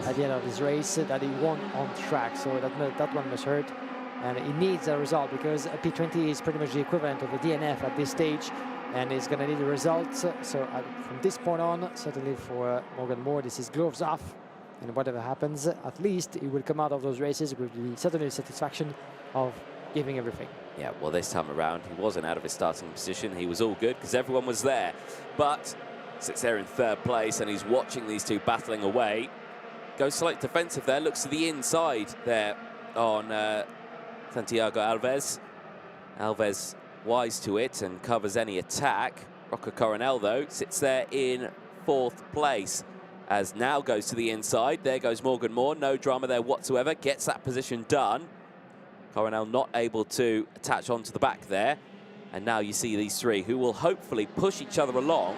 at the end of this race that he won on track. So that one must hurt, and he needs a result, because a P20 is pretty much the equivalent of a DNF at this stage, and he's going to need a result. So from this point on, certainly for Morgan Moore, this is gloves off, and whatever happens, at least he will come out of those races with certainly the satisfaction of giving everything. Yeah, well, this time around, he wasn't out of his starting position. He was all good because everyone was there. But sits there in third place, and he's watching these two battling away. Goes slightly defensive there, looks to the inside there on Santiago Alves. Alves wise to it and covers any attack. Rocco Coronel, though, sits there in fourth place, as now goes to the inside. There goes Morgan Moore, no drama there whatsoever, gets that position done. Coronel not able to attach onto the back there. And now you see these three who will hopefully push each other along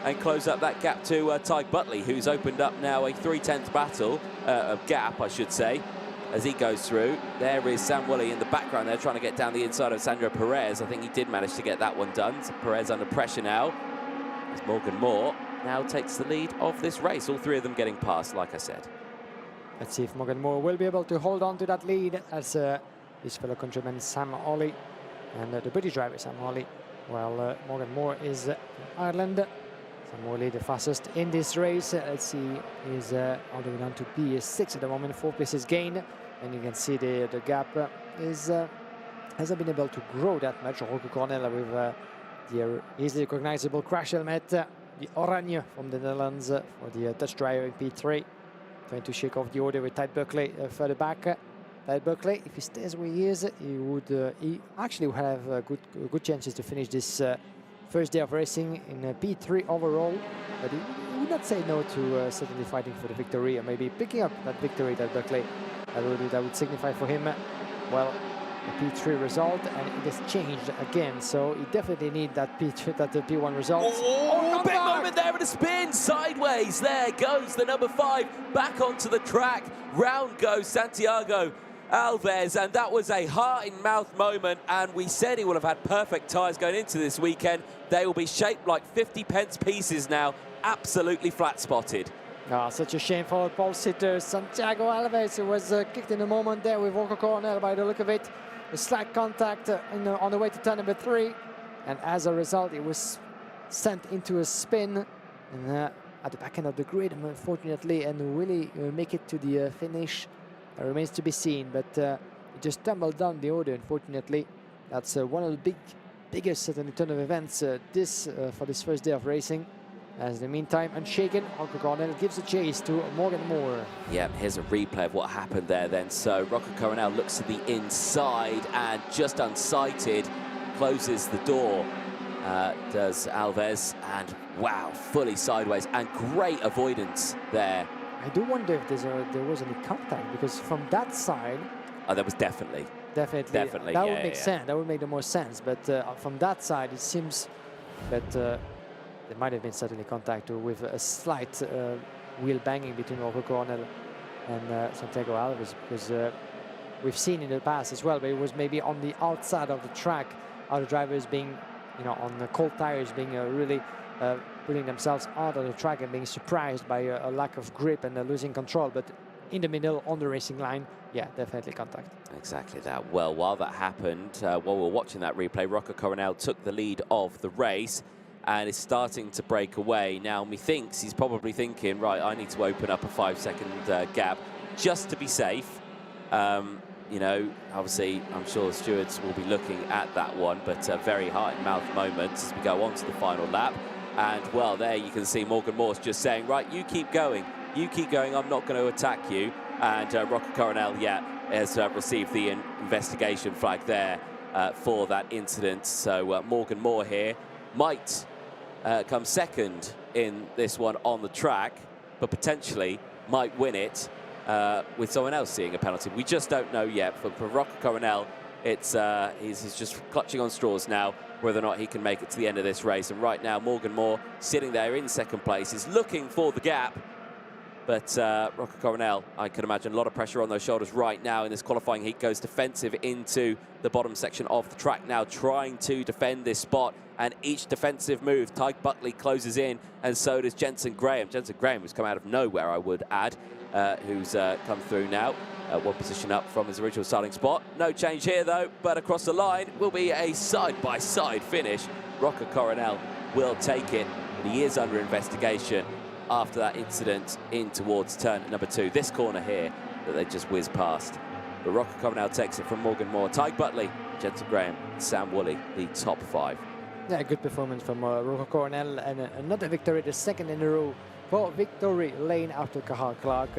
and close up that gap to Tyke Buckley, who's opened up now a 3/10 battle, gap, I should say, as he goes through. There is Sam Woolley in the background there trying to get down the inside of Sandro Perez. I think he did manage to get that one done. So Perez under pressure now, as Morgan Moore now takes the lead of this race. All three of them getting past, like I said. Let's see if Morgan Moore will be able to hold on to that lead, as his fellow countryman Sam Hawley and the British driver Sam Hawley, while Morgan Moore is from Ireland. Sam Hawley the fastest in this race. Let's see, he's all the way down to P6 at the moment, 4 places gain, and you can see the gap hasn't been able to grow that much. Rocco Cornell with the easily recognizable crash helmet the Oranje from the Netherlands for the Dutch driver in P3. Trying to shake off the order with Tide Buckley further back. Tide Buckley, if he stays where he is, he actually will have good chances to finish this first day of racing in P3 overall. But he would not say no to certainly fighting for the victory, or maybe picking up that victory, Tide Buckley. That would signify for him, well, a P3 result, and it has changed again, so he definitely need that P1 result. Oh, big moment there with a spin sideways. There goes the number 5 back onto the track. Round goes Santiago Alves, and that was a heart-in-mouth moment, and we said he would have had perfect tyres going into this weekend. They will be shaped like 50-pence pieces now, absolutely flat-spotted. Ah, such a shame for pole sitter Santiago Alves, who was kicked in a moment there with Rocco Coronel by the look of it. A slight contact on the way to turn number 3, and as a result, it was sent into a spin and, at the back end of the grid, unfortunately, and really make it to the finish. Remains to be seen, but he just tumbled down the order, unfortunately. That's one of the biggest turn of events for this first day of racing. As in the meantime, unshaken, Rocco Coronel gives a chase to Morgan Moore. Yeah, here's a replay of what happened there then. So Rocco Coronel looks to the inside and just unsighted, closes the door, does Alves, and wow, fully sideways, and great avoidance there. I do wonder if there was any contact, because from that side... Oh, there was definitely. Definitely. That would make sense. That would make the more sense. But from that side, it seems that there might have been certainly contact with a slight wheel banging between Rocco Coronel and Santiago Alves, because we've seen in the past as well, but it was maybe on the outside of the track, other drivers being, on the cold tires, being really putting themselves out of the track and being surprised by a lack of grip and losing control. But in the middle, on the racing line, yeah, definitely contact. Exactly that. Well, while that happened, while we're watching that replay, Rocco Coronel took the lead of the race and is starting to break away. Now, methinks he's probably thinking, right, I need to open up a 5-second gap just to be safe. Obviously, I'm sure the stewards will be looking at that one, but a very heart-in-mouth moment as we go on to the final lap. And, well, there you can see Morgan Morse just saying, right, you keep going, I'm not going to attack you. And Rocco Coronel, has received the investigation flag there for that incident. So Morgan Moore here might come second in this one on the track, but potentially might win it with someone else seeing a penalty. We just don't know yet. For Rocco Coronel, he's just clutching on straws now, whether or not he can make it to the end of this race. And right now, Morgan Moore, sitting there in second place, is looking for the gap. But Rocco Coronel, I can imagine a lot of pressure on those shoulders right now in this qualifying heat, goes defensive into the bottom section of the track now, trying to defend this spot. And each defensive move, Tide Buckley closes in, and so does Jensen Graham. Jensen Graham, who's come out of nowhere, I would add, who's come through now. One position up from his original starting spot. No change here, though, but across the line will be a side-by-side finish. Rocco Coronel will take it, but he is under investigation after that incident in towards turn number 2. This corner here that they just whizzed past. But Rocco Coronel takes it from Morgan Moore. Tide Buckley, Jensen Graham, Sam Woolley, the top 5. Yeah, good performance from Rocco Coronel, and another victory, the second in a row for Victory Lane after Cahal Clark.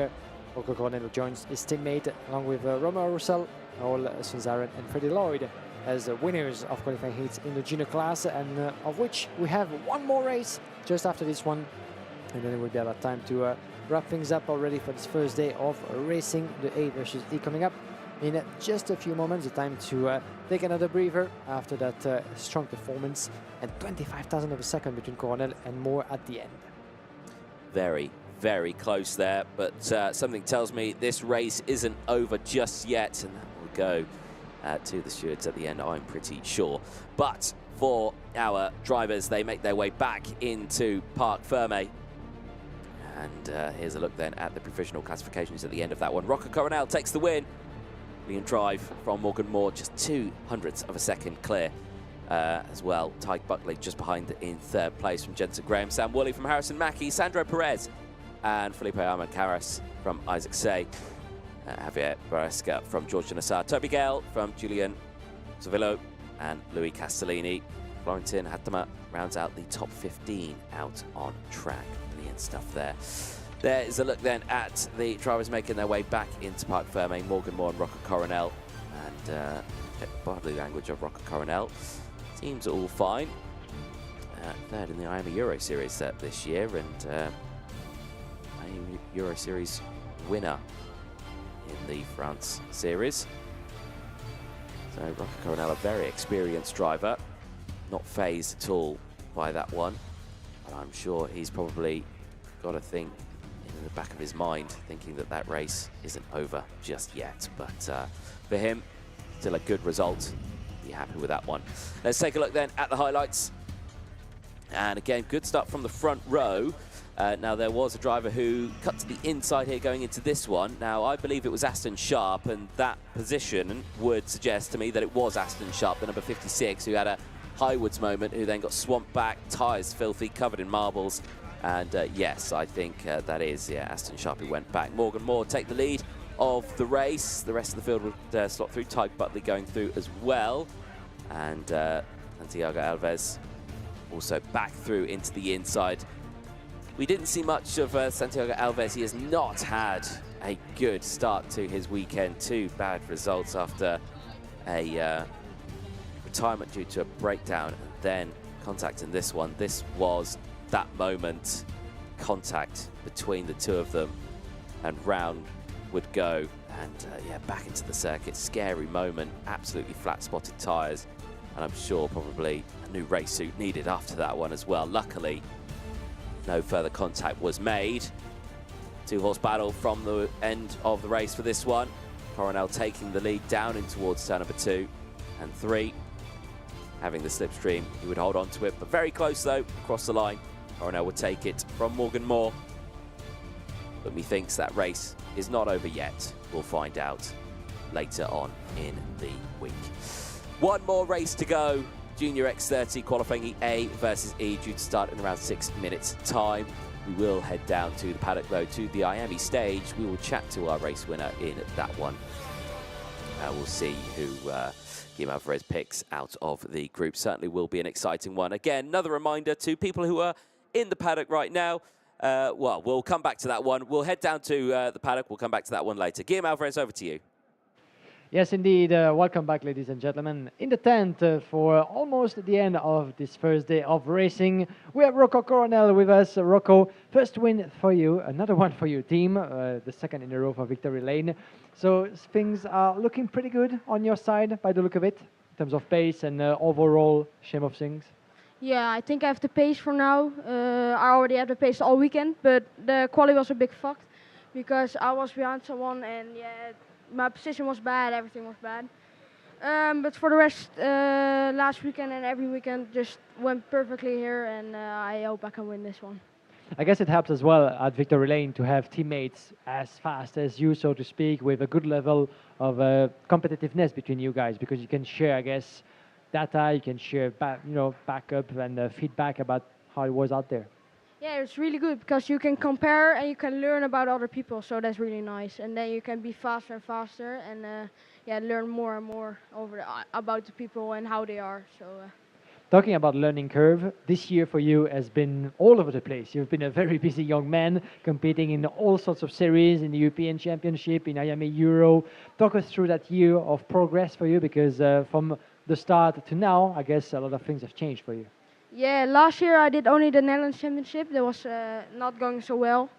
Rocco Coronel joins his teammate along with Romeo Russell, Noel Sunzaren and Freddie Lloyd as winners of qualifying heats in the junior class, and of which we have one more race just after this one. And then it will be about time to wrap things up already for this first day of racing, the A versus E coming up in just a few moments. The time to take another breather after that strong performance, and 25,000 of a second between Coronel and Moore at the end. Very, very close there, but something tells me this race isn't over just yet, and that will go to the stewards at the end, I'm pretty sure. But for our drivers, they make their way back into Parc Ferme. And here's a look then at the provisional classifications at the end of that one. Rocco Coronel takes the win. Leading drive from Morgan Moore, just 0.02 of a second clear as well. Tide Buckley just behind in third place from Jensen Graham. Sam Woolley from Harrison Mackie, Sandro Perez and Felipe Armand-Carras from Isaac Say. Javier Baresca from George Nassar. Toby Gale from Julian Savillo and Louis Castellini. Florentin Hatama rounds out the top 15 out on track. Brilliant stuff there. There is a look then at the drivers making their way back into Parc Ferme, Morgan Moore and Rocco Coronel. And body language of Rocco Coronel. Teams are all fine. Third in the IAMA Euro Series this year, and IAMA Euro Series winner in the France Series. So Rocco Coronel, a very experienced driver, not phased at all by that one. But I'm sure he's probably got a thing in the back of his mind, thinking that that race isn't over just yet. But for him, still a good result. Be happy with that one. Let's take a look then at the highlights. And again, good start from the front row. Now, there was a driver who cut to the inside here going into this one. Now, I believe it was Aston Sharp, and that position would suggest to me that it was Aston Sharp, the number 56, who had a Highwoods moment, who then got swamped back, tyres filthy, covered in marbles. And yes, I think that is, yeah, Aston Sharp who went back. Morgan Moore take the lead of the race. The rest of the field would slot through. Tyke Butley going through as well. And Santiago Alves also back through into the inside. We didn't see much of Santiago Alves. He has not had a good start to his weekend. 2 bad results after a retirement due to a breakdown, and then contact in this one. This was that moment, contact between the two of them, and round would go. And yeah, back into the circuit. Scary moment, absolutely flat-spotted tyres. And I'm sure probably a new race suit needed after that one as well. Luckily, no further contact was made. 2-horse battle from the end of the race for this one. Coronel taking the lead down in towards turn number 2 and 3. Having the slipstream, he would hold on to it, but very close though, across the line. Coronel would take it from Morgan Moore. But methinks that race is not over yet. We'll find out later on in the week. One more race to go. Junior X30 qualifying Heat A versus E, due to start in around 6 minutes time. We will head down to the paddock though, to the IAME stage. We will chat to our race winner in that one. We'll see who Guillaume Alvarez picks out of the group. Certainly will be an exciting one. Again, another reminder to people who are in the paddock right now. Well, we'll come back to that one. We'll head down to the paddock. We'll come back to that one later. Guillaume Alvarez, over to you. Yes, indeed. Welcome back, ladies and gentlemen. In the tent for almost the end of this first day of racing, we have Rocco Coronel with us. Rocco, first win for you, another one for your team, the second in a row for Victory Lane. So things are looking pretty good on your side by the look of it, in terms of pace and overall shape of things. Yeah, I think I have the pace for now. I already had the pace all weekend, but the quali was a big fuck because I was behind someone, and yeah, my position was bad, everything was bad. But for the rest, last weekend and every weekend just went perfectly here, and I hope I can win this one. I guess it helps as well at Victory Lane to have teammates as fast as you, so to speak, with a good level of competitiveness between you guys, because you can share, I guess, data, you can share backup and feedback about how it was out there. Yeah, it's really good because you can compare and you can learn about other people, so that's really nice. And then you can be faster and faster, and yeah, learn more and more about the people and how they are. So. Talking about learning curve, this year for you has been all over the place. You've been a very busy young man, competing in all sorts of series, in the European Championship, in IAME Euro. Talk us through that year of progress for you, because from the start to now, I guess a lot of things have changed for you. Yeah, last year I did only the Netherlands Championship. That was not going so well.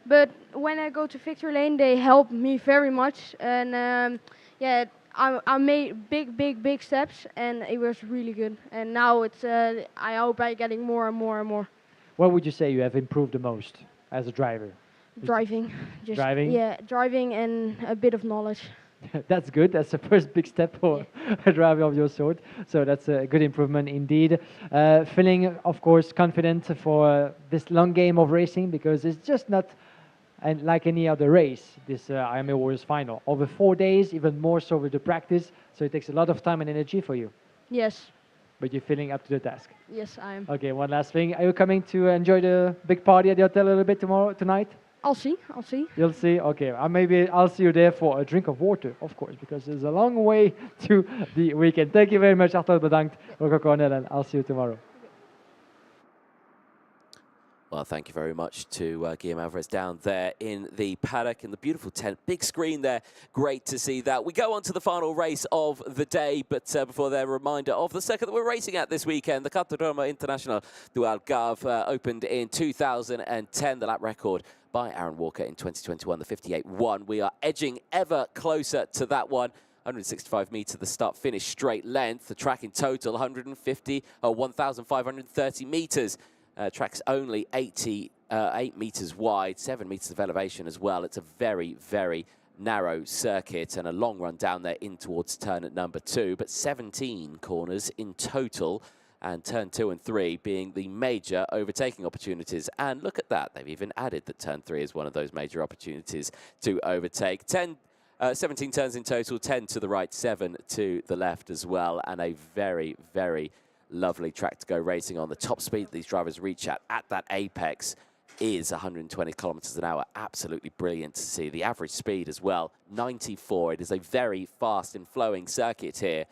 But when I go to Victory Lane, they help me very much. And yeah, I made big steps, and it was really good. And now it's I hope I'm getting more and more and more. What would you say you have improved the most as a driver? Driving. Driving? Yeah, driving and a bit of knowledge. That's good. That's the first big step for a driver of your sort. So that's a good improvement indeed. Feeling, of course, confident for this long game of racing, because it's just not like any other race, this IAME Warriors final. Over 4 days, even more so with the practice. So it takes a lot of time and energy for you. Yes. But you're feeling up to the task. Yes, I am. Okay, one last thing. Are you coming to enjoy the big party at the hotel a little bit tonight? I'll see. You'll see. Okay, maybe I'll see you there for a drink of water, of course, because there's a long way to the weekend. Thank you very much, hartelijk bedankt, Rocco Coronel, and I'll see you tomorrow. Well, thank you very much to Guillaume Alvarez down there in the paddock in the beautiful tent. Big screen there. Great to see that. We go on to the final race of the day, but before that, a reminder of the circuit that we're racing at this weekend. The Cartódromo Internacional do Algarve opened in 2010, the lap record by Aaron Walker in 2021, the 58.1. We are edging ever closer to that one. 165 metres, the start-finish straight length. The track in total, 1,530 metres. Track's only 8 metres wide, 7 metres of elevation as well. It's a very, very narrow circuit and a long run down there in towards turn at number 2, but 17 corners in total, and turn 2 and 3 being the major overtaking opportunities. And look at that, they've even added that turn 3 is one of those major opportunities to overtake. 17 turns in total, 10 to the right, 7 to the left as well, and a very, very lovely track to go racing on. The top speed these drivers reach at that apex is 120 kilometers an hour. Absolutely brilliant to see. The average speed as well, 94. It is a very fast and flowing circuit here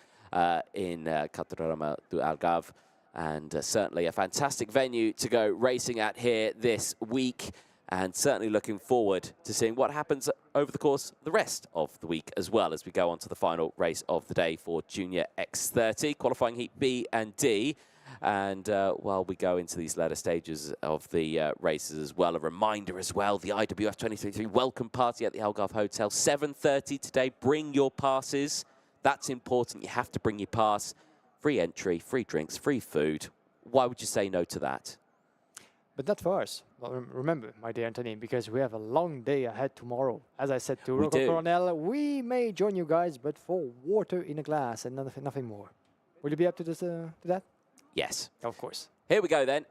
in Cartódromo do Algarve, and certainly a fantastic venue to go racing at here this week, and certainly looking forward to seeing what happens over the course of the rest of the week as well, as we go on to the final race of the day for Junior X30, qualifying heat B and D. And while we go into these latter stages of the races as well, a reminder as well, the IWF23 welcome party at the Algarve Hotel, 7:30 today. Bring your passes. That's important. You have to bring your pass. Free entry, free drinks, free food. Why would you say no to that? But not for us. Well, remember, my dear Anthony, because we have a long day ahead tomorrow. As I said to Rocco Coronel, we may join you guys, but for water in a glass and nothing more. Will you be up to this, to that? Yes. Of course. Here we go then.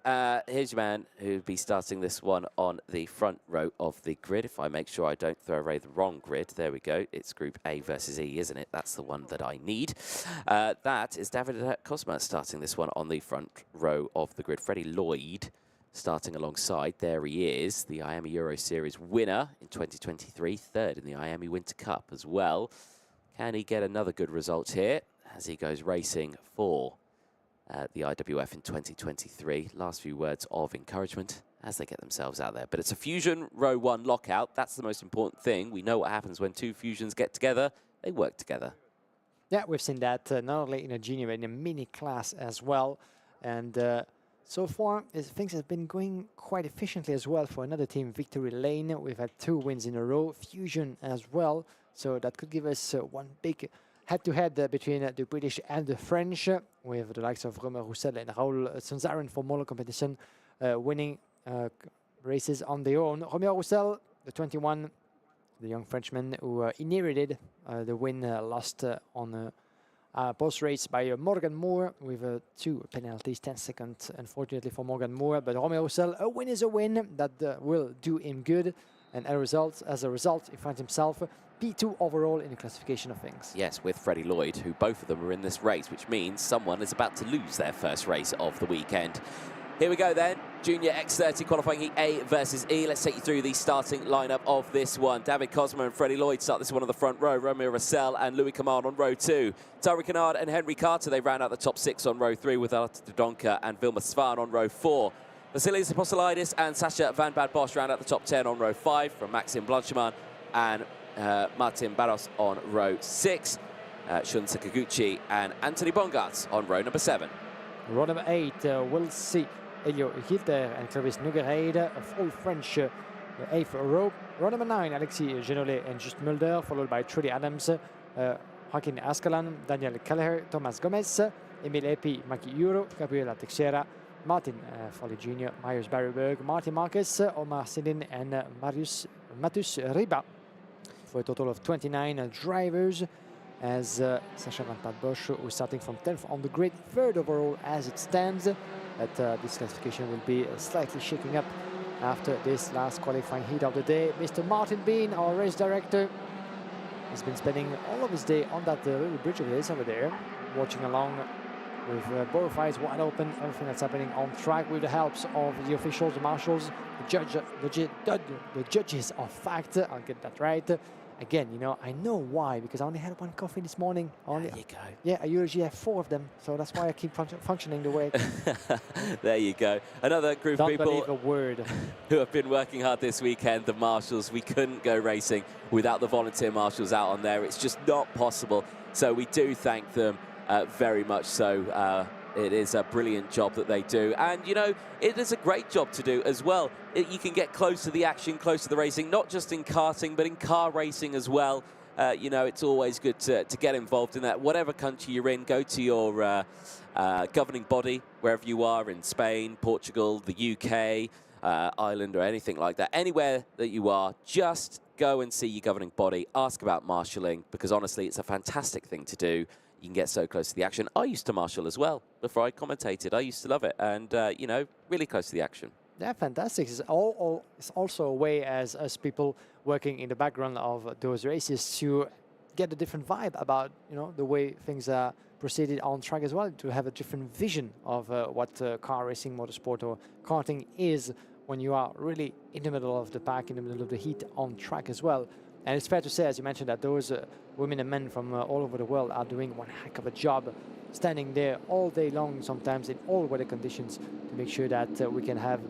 Here's your man who'll be starting this one on the front row of the grid. If I make sure I don't throw away the wrong grid, there we go. It's Group A versus E, isn't it? That's the one that I need. That is David Cosma starting this one on the front row of the grid. Freddie Lloyd starting alongside. There he is, the IAME Euro Series winner in 2023, third in the IAME Winter Cup as well. Can he get another good result here as he goes racing for the IWF in 2023? Last few words of encouragement as they get themselves out there. But it's a Fusion Row 1 lockout. That's the most important thing. We know what happens when two Fusions get together. They work together. Yeah, we've seen that not only in a junior, but in a mini class as well. And so far, things have been going quite efficiently as well for another team, Victory Lane. We've had 2 wins in a row, Fusion as well. So that could give us one big head-to-head between the British and the French, with the likes of Romain Roussel and Raoul Sanzaren for Moller competition winning races on their own. Romain Roussel, the 21, the young Frenchman who inherited the win, lost on post-race by Morgan Moore with 2 penalties, 10 seconds, unfortunately, for Morgan Moore. But Romain Roussel, a win is a win. That will do him good. And as a result, he finds himself P2 overall in the classification of things. Yes, with Freddie Lloyd, who both of them are in this race, which means someone is about to lose their first race of the weekend. Here we go then, Junior X30 qualifying heat A versus E. Let's take you through the starting lineup of this one. David Cosma and Freddie Lloyd start this one on the front row. Romeo Roussel and Louis Camard on row 2. Tyree Kennard and Henry Carter, they round out the top 6 on row 3 with Alta Dodonka and Vilma Svan on row 4. Vasilis Apostolidis and Sasha Van Bad Bosch round out the top 10 on row 5 from Maxime Blanchemin and Martin Barros on row 6. Shun Sakaguchi and Anthony Bongartz on row number 7. Row number 8, we'll see Elio Hilter and Clovis Nougerheide, a full French 8th row. Row number 9, Alexis Genolet and Just Mulder, followed by Trudy Adams, Joaquin Ascalan, Daniel Kelleher, Thomas Gomez, Emil Epi, Maki Euro, Gabriela Teixeira, Martin Foley Jr., Myers Barryberg, Martin Marquez, Omar Sidin, and Matus Riba, for a total of 29 drivers, as Sasha Van Bad Bosch, who's starting from 10th on the grid, 3rd overall as it stands. But this classification will be slightly shaking up after this last qualifying heat of the day. Mr. Martin Bean, our race director, has been spending all of his day on that little bridge of his over there, watching along with both eyes wide open, everything that's happening on track with the helps of the officials, the marshals, the judges of fact. I'll get that right. Again, you know, I know why, because I only had one coffee this morning. There you go. Yeah, I usually have 4 of them, so that's why I keep functioning the way. There you go. Another group of Don't people believe a word. who have been working hard this weekend, the marshals. We couldn't go racing without the volunteer marshals out on there. It's just not possible. So we do thank them very much so. It is a brilliant job that they do. And, you know, it is a great job to do as well. You can get close to the action, close to the racing, not just in karting, but in car racing as well. You know, it's always good to get involved in that. Whatever country you're in, go to your governing body, wherever you are, in Spain, Portugal, the UK, Ireland, or anything like that. Anywhere that you are, just go and see your governing body. Ask about marshalling, because honestly, it's a fantastic thing to do. You can get so close to the action. I used to marshal as well before I commentated. I used to love it, and you know, really close to the action. Yeah, fantastic. It's also a way as people working in the background of those races to get a different vibe about, you know, the way things are proceeded on track as well, to have a different vision of what car racing, motorsport, or karting is when you are really in the middle of the pack, in the middle of the heat on track as well. And it's fair to say, as you mentioned, that those women and men from all over the world are doing one heck of a job, standing there all day long, sometimes in all weather conditions, to make sure that we can have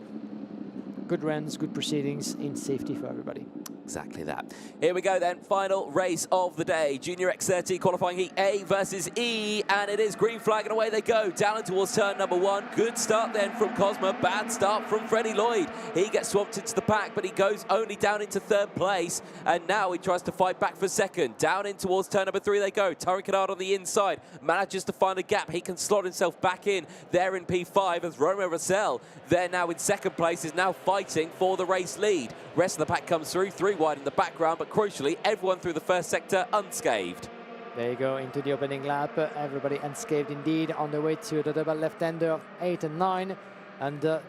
good runs, good proceedings in safety for everybody. Exactly that. Here we go then, final race of the day. Junior X30 qualifying heat A versus E, and it is green flag and away they go. Down and towards turn number 1. Good start then from Cosma, bad start from Freddie Lloyd. He gets swamped into the pack, but he goes only down into 3rd place, and now he tries to fight back for 2nd. Down in towards turn number 3 they go. Taron Kennard on the inside, manages to find a gap. He can slot himself back in there in P5 as Romeo Russell, there now in 2nd place, is now fighting for the race lead. Rest of the pack comes through, 3 wide in the background, but crucially, everyone through the first sector unscathed. There you go, into the opening lap. Everybody unscathed indeed, on the way to the double left-hander of 8 and 9. And the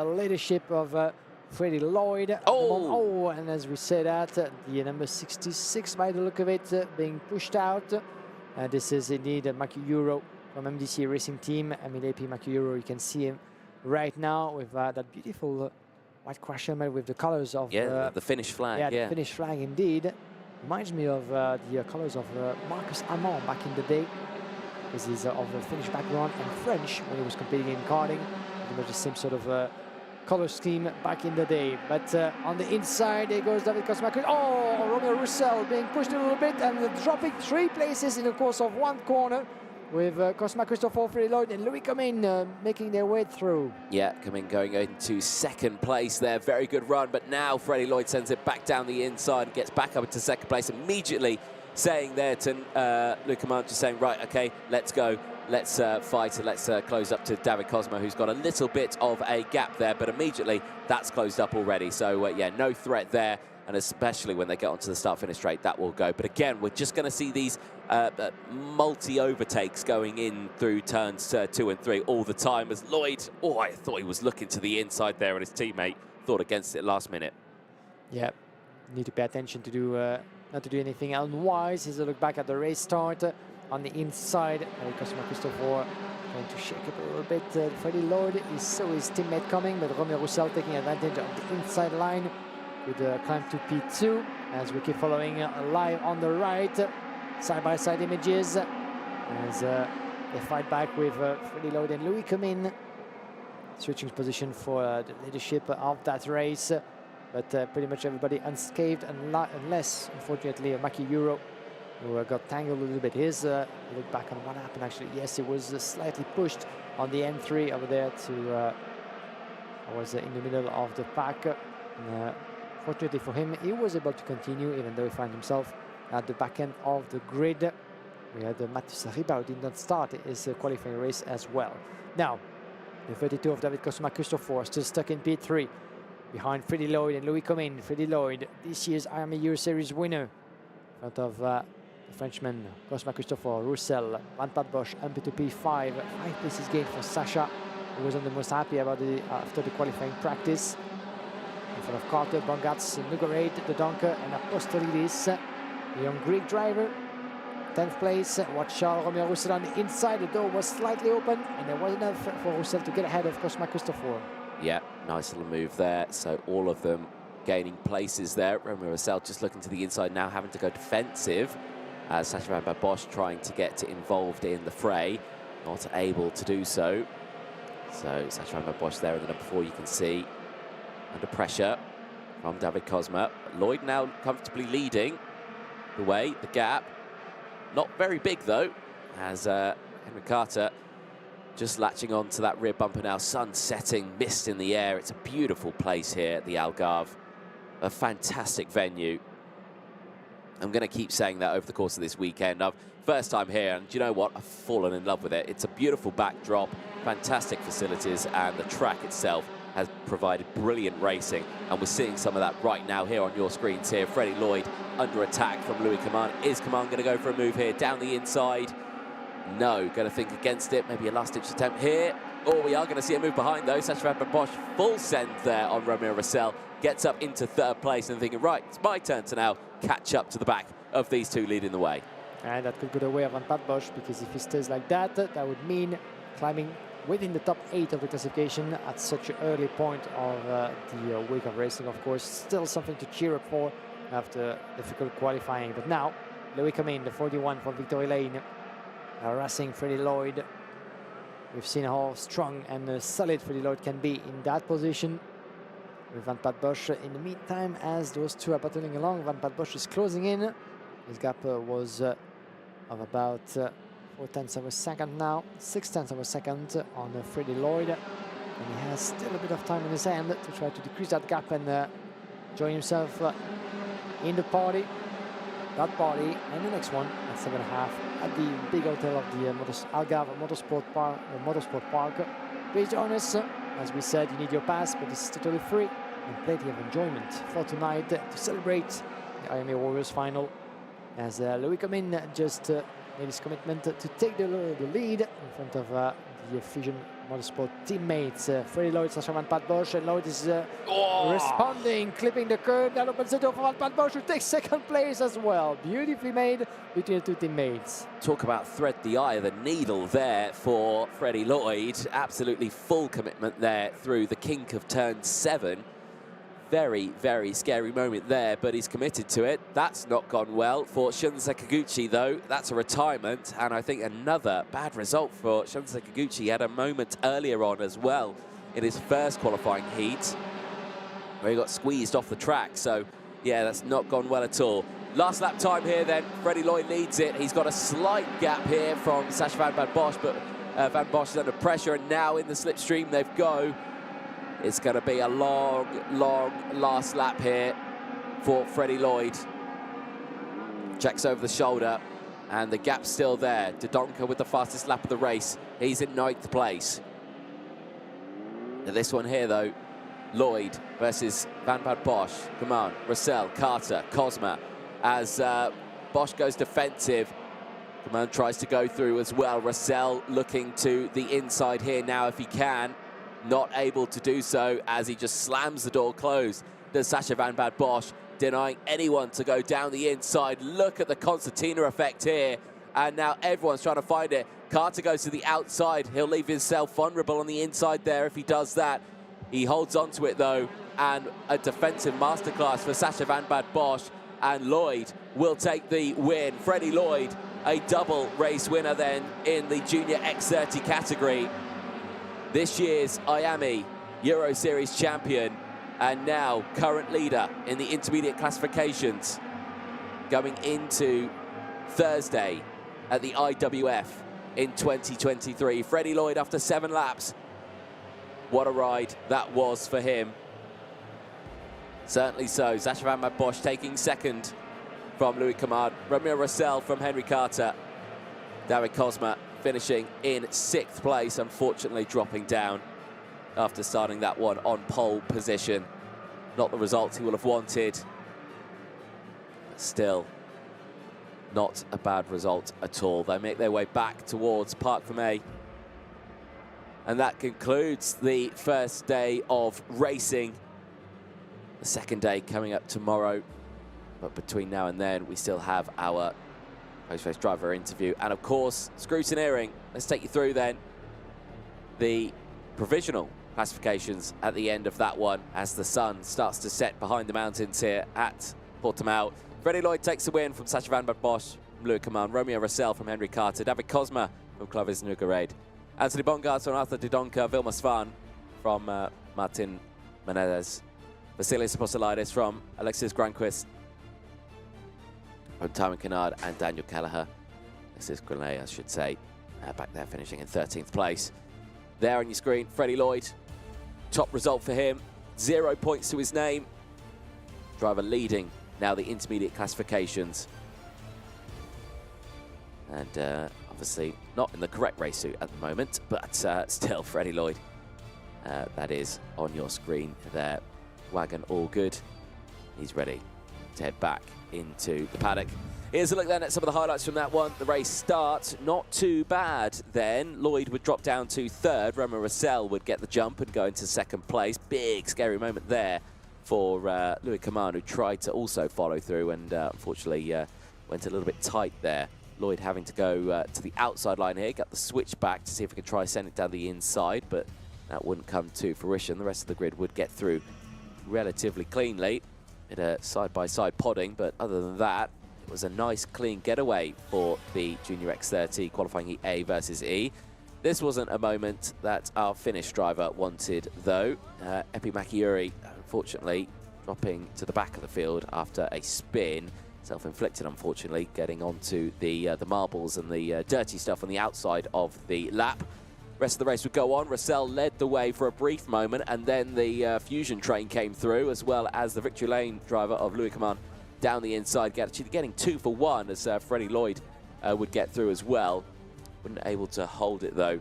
leadership of Freddie Lloyd. Oh, and as we say that, the number 66, by the look of it, being pushed out. This is indeed Maki Euro from MDC Racing Team. Emile AP Maki Euro, you can see him right now with that beautiful white crash helmet with the colors of the Finnish flag. Yeah, the Finnish flag indeed. Reminds me of the colors of Marcus Amand back in the day. This is of a Finnish background and French when he was competing in karting. Pretty much the same sort of color scheme back in the day. But on the inside, there goes David Cosma. Oh, Romeo Russell being pushed a little bit and dropping 3 places in the course of 1 corner, with Cosma Christopher, Freddie Lloyd and Louis Comin making their way through. Yeah, Comin going into 2nd place there. Very good run, but now Freddie Lloyd sends it back down the inside and gets back up into 2nd place, immediately saying there to Louis Comin, just saying, right, okay, let's go. Let's fight and let's close up to David Cosma, who's got a little bit of a gap there, but immediately that's closed up already. So, yeah, no threat there. And especially when they get onto the start-finish straight, that will go. But again, we're just going to see these multi-overtakes going in through turns 2 and 3 all the time. As Lloyd, I thought he was looking to the inside there, and his teammate thought against it last minute. Yeah, need to pay attention to do not to do anything unwise. Here's a look back at the race start on the inside. Cosma Christopher trying to shake up a little bit. Freddie Lloyd is so his teammate coming, but Romeo Russell taking advantage of the inside line with the climb to P2, as we keep following live on the right, side-by-side images, as they fight back with Freddie Lloyd and Louis Comin, switching position for the leadership of that race, but pretty much everybody unscathed, unless, unfortunately, Maki Euro, who got tangled a little bit. Here's a look back on what happened, actually. Yes, it was slightly pushed on the N3 over there to, I was in the middle of the pack. Fortunately for him, he was able to continue, even though he found himself at the back end of the grid. We had Matheus Riba, who did not start his qualifying race as well. Now, the 32 of David Cosma Christopher still stuck in P3, behind Freddie Lloyd and Louis Comin. Freddie Lloyd, this year's IAME Euro Series winner, in front of the Frenchman Cosma Christopher, Roussel, Van Bosch, MP2P5. 5 places gained for Sasha, who wasn't the most happy about after the qualifying practice. In front of Carter, Bongatz, Nuggerade, the Donker, and Apostolidis, the young Greek driver. 10th place. Watch Charles Romeo Roussel on the inside. The door was slightly open, and there was enough for Roussel to get ahead of Cosma Christopher. Yeah, nice little move there. So all of them gaining places there. Romeo Roussel just looking to the inside now, having to go defensive. As Sacha van Bad Bosch trying to get involved in the fray, not able to do so. So Sacha van Bad Bosch there in the number 4, you can see, under pressure from David Cosma. Lloyd now comfortably leading the way, the gap. Not very big though, as Henry Carter just latching on to that rear bumper now. Sun setting, mist in the air. It's a beautiful place here at the Algarve. A fantastic venue. I'm going to keep saying that over the course of this weekend. First time here, and do you know what? I've fallen in love with it. It's a beautiful backdrop, fantastic facilities, and the track itself has provided brilliant racing. And we're seeing some of that right now here on your screens here. Freddie Lloyd under attack from Louis Coman. Is Coman going to go for a move here down the inside? No, going to think against it. Maybe a last-ditch attempt here. Oh, we are going to see a move behind, though. Sacha van Bad Bosch, full send there on Romeo Roussel. Gets up into 3rd place and thinking, right, it's my turn to now catch up to the back of these two leading the way. And that could go the way of Van Bad Bosch, because if he stays like that, that would mean climbing within the top 8 of the classification at such an early point of the week of racing. Of course, still something to cheer up for after difficult qualifying. But now, Louis Coman, the 41 for Victory Lane, harassing Freddie Lloyd. We've seen how strong and solid Freddie Lloyd can be in that position. With Van Bad Bosch in the meantime, as those two are battling along, Van Bad Bosch is closing in. His gap was of about 4/10 of a second now, 6/10 of a second on Freddie Lloyd. And he has still a bit of time in his hand to try to decrease that gap and join himself in the party. That party and the next one at 7.5 at the big hotel of the Algarve Motorsport Park. Please join us. As we said, you need your pass, but this is totally free and plenty of enjoyment for tonight to celebrate the IMA Warriors final. As Louis Coman just made his commitment to take the lead in front of the Fusion Motorsport teammates. Freddie Lloyd, Sacha van Bad Bosch, and Lloyd is responding, clipping the curb. That opens the door for Van Bad Bosch, who takes 2nd place as well. Beautifully made between the two teammates. Talk about thread the eye of the needle there for Freddie Lloyd. Absolutely full commitment there through the kink of turn 7. Very, very scary moment there, but he's committed to it. That's not gone well for Shun Sakaguchi, though. That's a retirement, and I think another bad result for Shun Sakaguchi. He had a moment earlier on as well in his first qualifying heat, where he got squeezed off the track. So, yeah, that's not gone well at all. Last lap time here, then. Freddie Lloyd leads it. He's got a slight gap here from Sacha van Bad Bosch, but Van Bosch is under pressure, and now in the slipstream they go. It's going to be a long, long last lap here for Freddie Lloyd. Checks over the shoulder, and the gap's still there. Dodonka with the fastest lap of the race. He's in 9th place. Now this one here, though, Lloyd versus Van Bad Bosch. Come on, Roussel, Carter, Cosma. As Bosch goes defensive, Coman tries to go through as well. Roussel looking to the inside here now if he can. Not able to do so as he just slams the door closed. Does Sacha van Bad Bosch, denying anyone to go down the inside. Look at the concertina effect here. And now everyone's trying to find it. Carter goes to the outside. He'll leave himself vulnerable on the inside there if he does that. He holds on to it, though. And a defensive masterclass for Sacha van Bad Bosch. And Lloyd will take the win. Freddie Lloyd, a double race winner then in the Junior X30 category. This year's IAME Euro Series champion, and now current leader in the intermediate classifications, going into Thursday at the IWF in 2023. Freddie Lloyd after 7 laps. What a ride that was for him. Certainly so. Sacha van Bad Bosch taking 2nd from Louis Coman. Romeo Roussel from Henry Carter. David Cosma finishing in 6th place, unfortunately dropping down after starting that one on pole position. Not the results he will have wanted, but still not a bad result at all. They make their way back towards Parc Fermé. And that concludes the first day of racing. The second day coming up tomorrow. But between now and then, we still have our post-race driver interview, and of course, scrutineering. Let's take you through then the provisional classifications at the end of that one as the sun starts to set behind the mountains here at Portimao. Freddie Lloyd takes the win from Sacha van Bosch from Louis Coman, Romeo Rossell from Henry Carter, David Cosma from Clovis Nogueira, Anthony Bongard from Arthur Didonka, Vilma Svan from Martin Menezes, Vasilis Apostolidis from Alexis Granquist, from Tymon Kennard and Daniel Kelleher. Alexis Granley, I should say, back there finishing in 13th place. There on your screen, Freddie Lloyd, top result for him, 0 points to his name. Driver leading now the intermediate classifications. And obviously not in the correct race suit at the moment, but still Freddie Lloyd. That is on your screen there. Wagon all good. He's ready to head back into the paddock. Here's a look then at some of the highlights from that one. The race start, not too bad then. Lloyd would drop down to third. Romain Rossell would get the jump and go into second place. Big, scary moment there for Louis Coman, who tried to also follow through and unfortunately went a little bit tight there. Lloyd having to go to the outside line here, got the switch back to see if he could try send it down the inside, but that wouldn't come to fruition. The rest of the grid would get through relatively cleanly. Bit of side-by-side podding, but other than that, it was a nice clean getaway for the Junior X30 qualifying Heat A versus E. This wasn't a moment that our Finnish driver wanted though. Epi Makiuri, unfortunately, dropping to the back of the field after a spin. Self-inflicted, unfortunately, getting onto the marbles and the dirty stuff on the outside of the lap. Rest of the race would go on. Rossell led the way for a brief moment, and then the Fusion train came through, as well as the Victory Lane driver of Louis Coman down the inside, getting 2 for 1 as Freddie Lloyd would get through as well. Wasn't able to hold it though.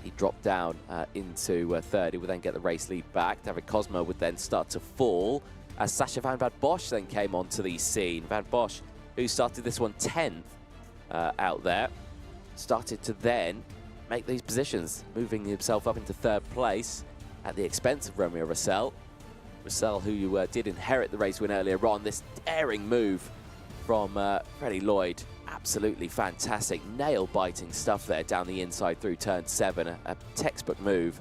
He dropped down into third. He would then get the race lead back. David Cosma would then start to fall as Sacha van Bosch then came onto the scene. Van Bosch, who started this one 10th out there, started to then make these positions, moving himself up into third place at the expense of Romeo Rossell. Rossell, who did inherit the race win earlier on. This daring move from Freddie Lloyd, absolutely fantastic, nail-biting stuff there down the inside through turn 7, a textbook move.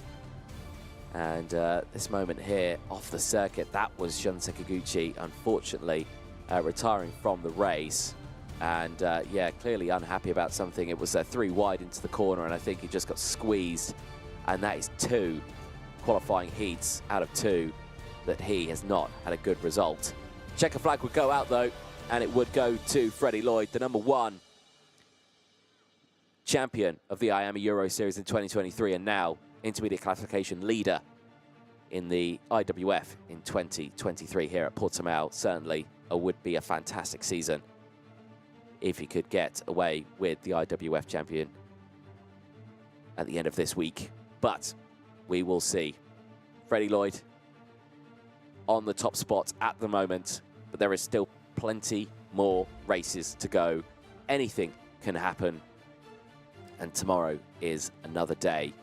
And this moment here off the circuit, that was Shun Sekiguchi, unfortunately, retiring from the race. And yeah, clearly unhappy about something. It was 3 wide into the corner, and I think he just got squeezed. And that is 2 qualifying heats out of 2 that he has not had a good result. Checker flag would go out though, and it would go to Freddie Lloyd, the #1 champion of the IAMA Euro Series in 2023, and now intermediate classification leader in the IWF in 2023 here at Portimao. Certainly would be a fantastic season if he could get away with the IWF champion at the end of this week. But we will see. Freddie Lloyd on the top spot at the moment, but there is still plenty more races to go. Anything can happen, and tomorrow is another day.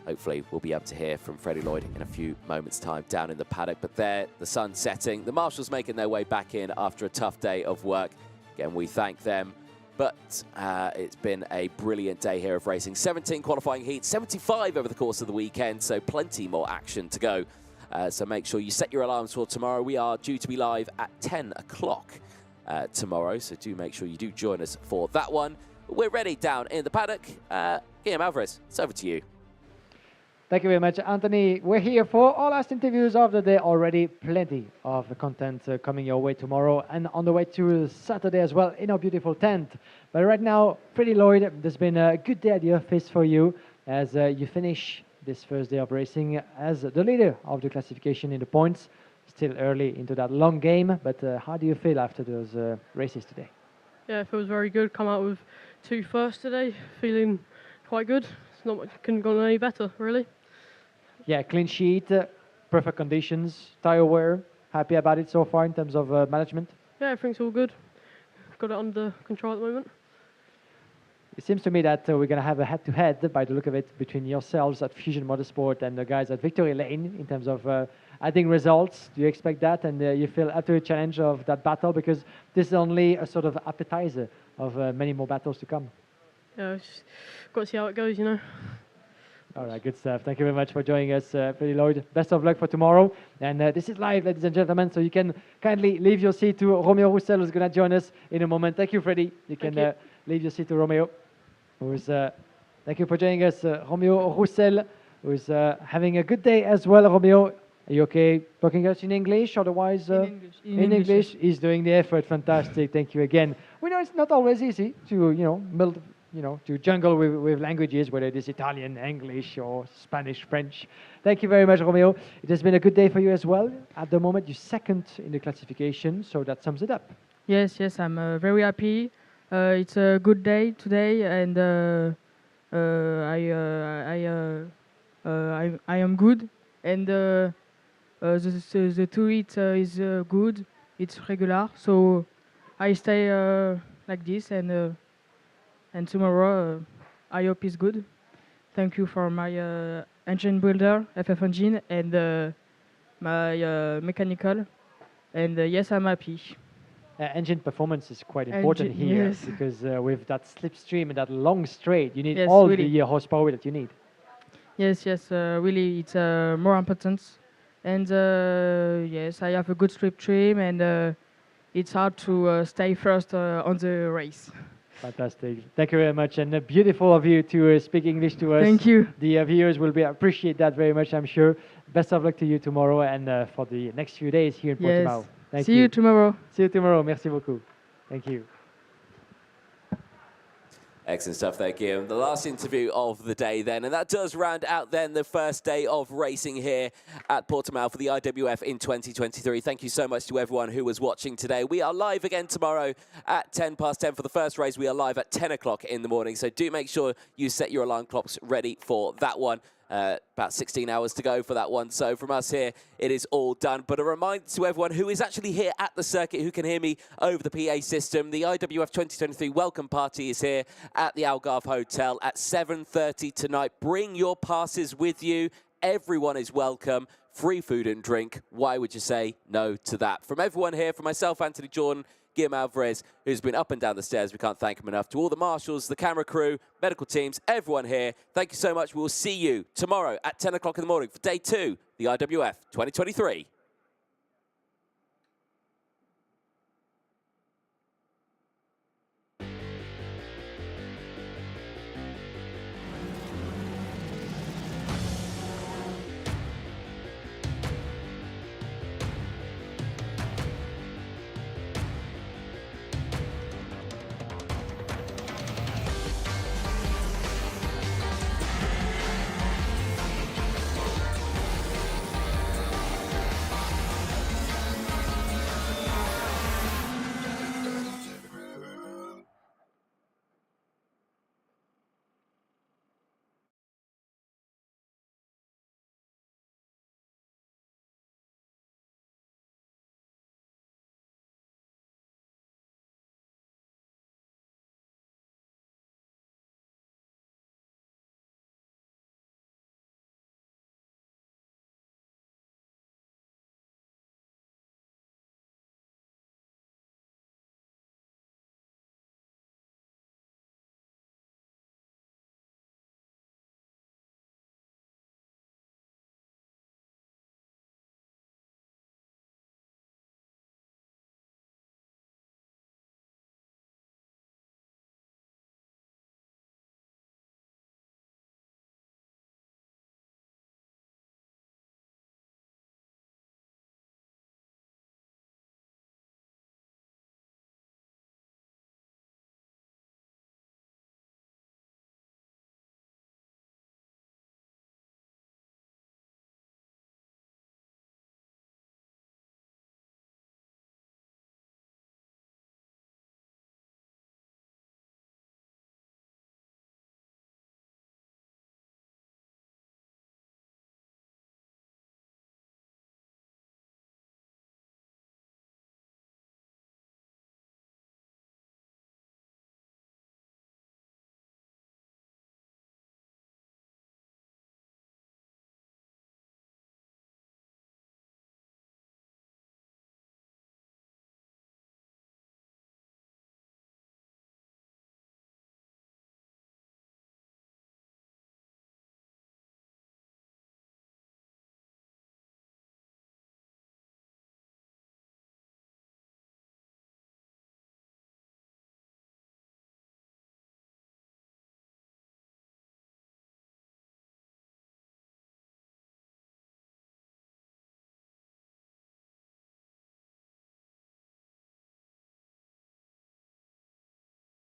Hopefully we'll be able to hear from Freddie Lloyd in a few moments' time down in the paddock. But there, the sun setting, the marshals making their way back in after a tough day of work. Again, we thank them. But it's been a brilliant day here of racing. 17 qualifying heats, 75 over the course of the weekend, so plenty more action to go. So make sure you set your alarms for tomorrow. We are due to be live at 10 o'clock tomorrow, so do make sure you do join us for that one. We're ready down in the paddock. Guillaume Alvarez, it's over to you. Thank you very much, Anthony. We're here for our last interviews of the day already. Plenty of content coming your way tomorrow and on the way to Saturday as well in our beautiful tent. But right now, Freddie Lloyd, there's been a good day at the office for you as you finish this first day of racing as the leader of the classification in the points. Still early into that long game, but how do you feel after those races today? Yeah, it feels very good. Come out with 2 firsts today, feeling quite good. It's not much, couldn't go any better, really. Yeah, clean sheet, perfect conditions, tyre wear. Happy about it so far in terms of management? Yeah, everything's all good. Got it under control at the moment. It seems to me that we're going to have a head-to-head, by the look of it, between yourselves at Fusion Motorsport and the guys at Victory Lane in terms of adding results. Do you expect that, and you feel up to the challenge of that battle, because this is only a sort of appetizer of many more battles to come? Yeah, just got to see how it goes, you know. All right, good stuff. Thank you very much for joining us, Freddie Lloyd. Best of luck for tomorrow. And this is live, ladies and gentlemen, so you can kindly leave your seat to Romeo Roussel, who's going to join us in a moment. Thank you, Freddie. You can leave your seat to Romeo. Thank you for joining us, Romeo Roussel, who's having a good day as well. Romeo, are you okay talking to us in English? Otherwise, in English. He's doing the effort. Fantastic. Thank you again. We know it's not always easy to, build, to jungle with languages, whether it is Italian, English, or Spanish, French. Thank you very much, Romeo. It has been a good day for you as well. At the moment, you're second in the classification, so that sums it up. Yes, I'm very happy. It's a good day today, and I am good, and the tweet is good. It's regular, so I stay like this, and tomorrow I hope is good. Thank you for my engine builder, FF engine, and my mechanical, and yes, I'm happy. Engine performance is quite important here, yes. because with that slipstream and that long straight, you need Yes, all really. the horsepower that you need. Yes, really, it's more important. And yes, I have a good strip trim, and it's hard to stay first on the race. Fantastic. Thank you very much, and beautiful of you to speak English to us. Thank you. The viewers will appreciate that very much, I'm sure. Best of luck to you tomorrow and for the next few days here in Portimao. Thank you. See you tomorrow. See you tomorrow. Merci beaucoup. Thank you. Excellent stuff there, Guillaume. The last interview of the day then, and that does round out then the first day of racing here at Portimao for the IWF in 2023. Thank you so much to everyone who was watching today. We are live again tomorrow at 10:10 for the first race. We are live at 10 o'clock in the morning, so do make sure you set your alarm clocks ready for that one. About 16 hours to go for that one. So from us here, it is all done. But a reminder to everyone who is actually here at the circuit, who can hear me over the PA system, the IWF 2023 welcome party is here at the Algarve Hotel at 7:30 tonight. Bring your passes with you. Everyone is welcome. Free food and drink. Why would you say no to that? From everyone here, from myself, Anthony Jordan, Guillaume Alvarez, who's been up and down the stairs. We can't thank him enough. To all the marshals, the camera crew, medical teams, everyone here, thank you so much. We'll see you tomorrow at 10 o'clock in the morning for day 2, the IWF 2023.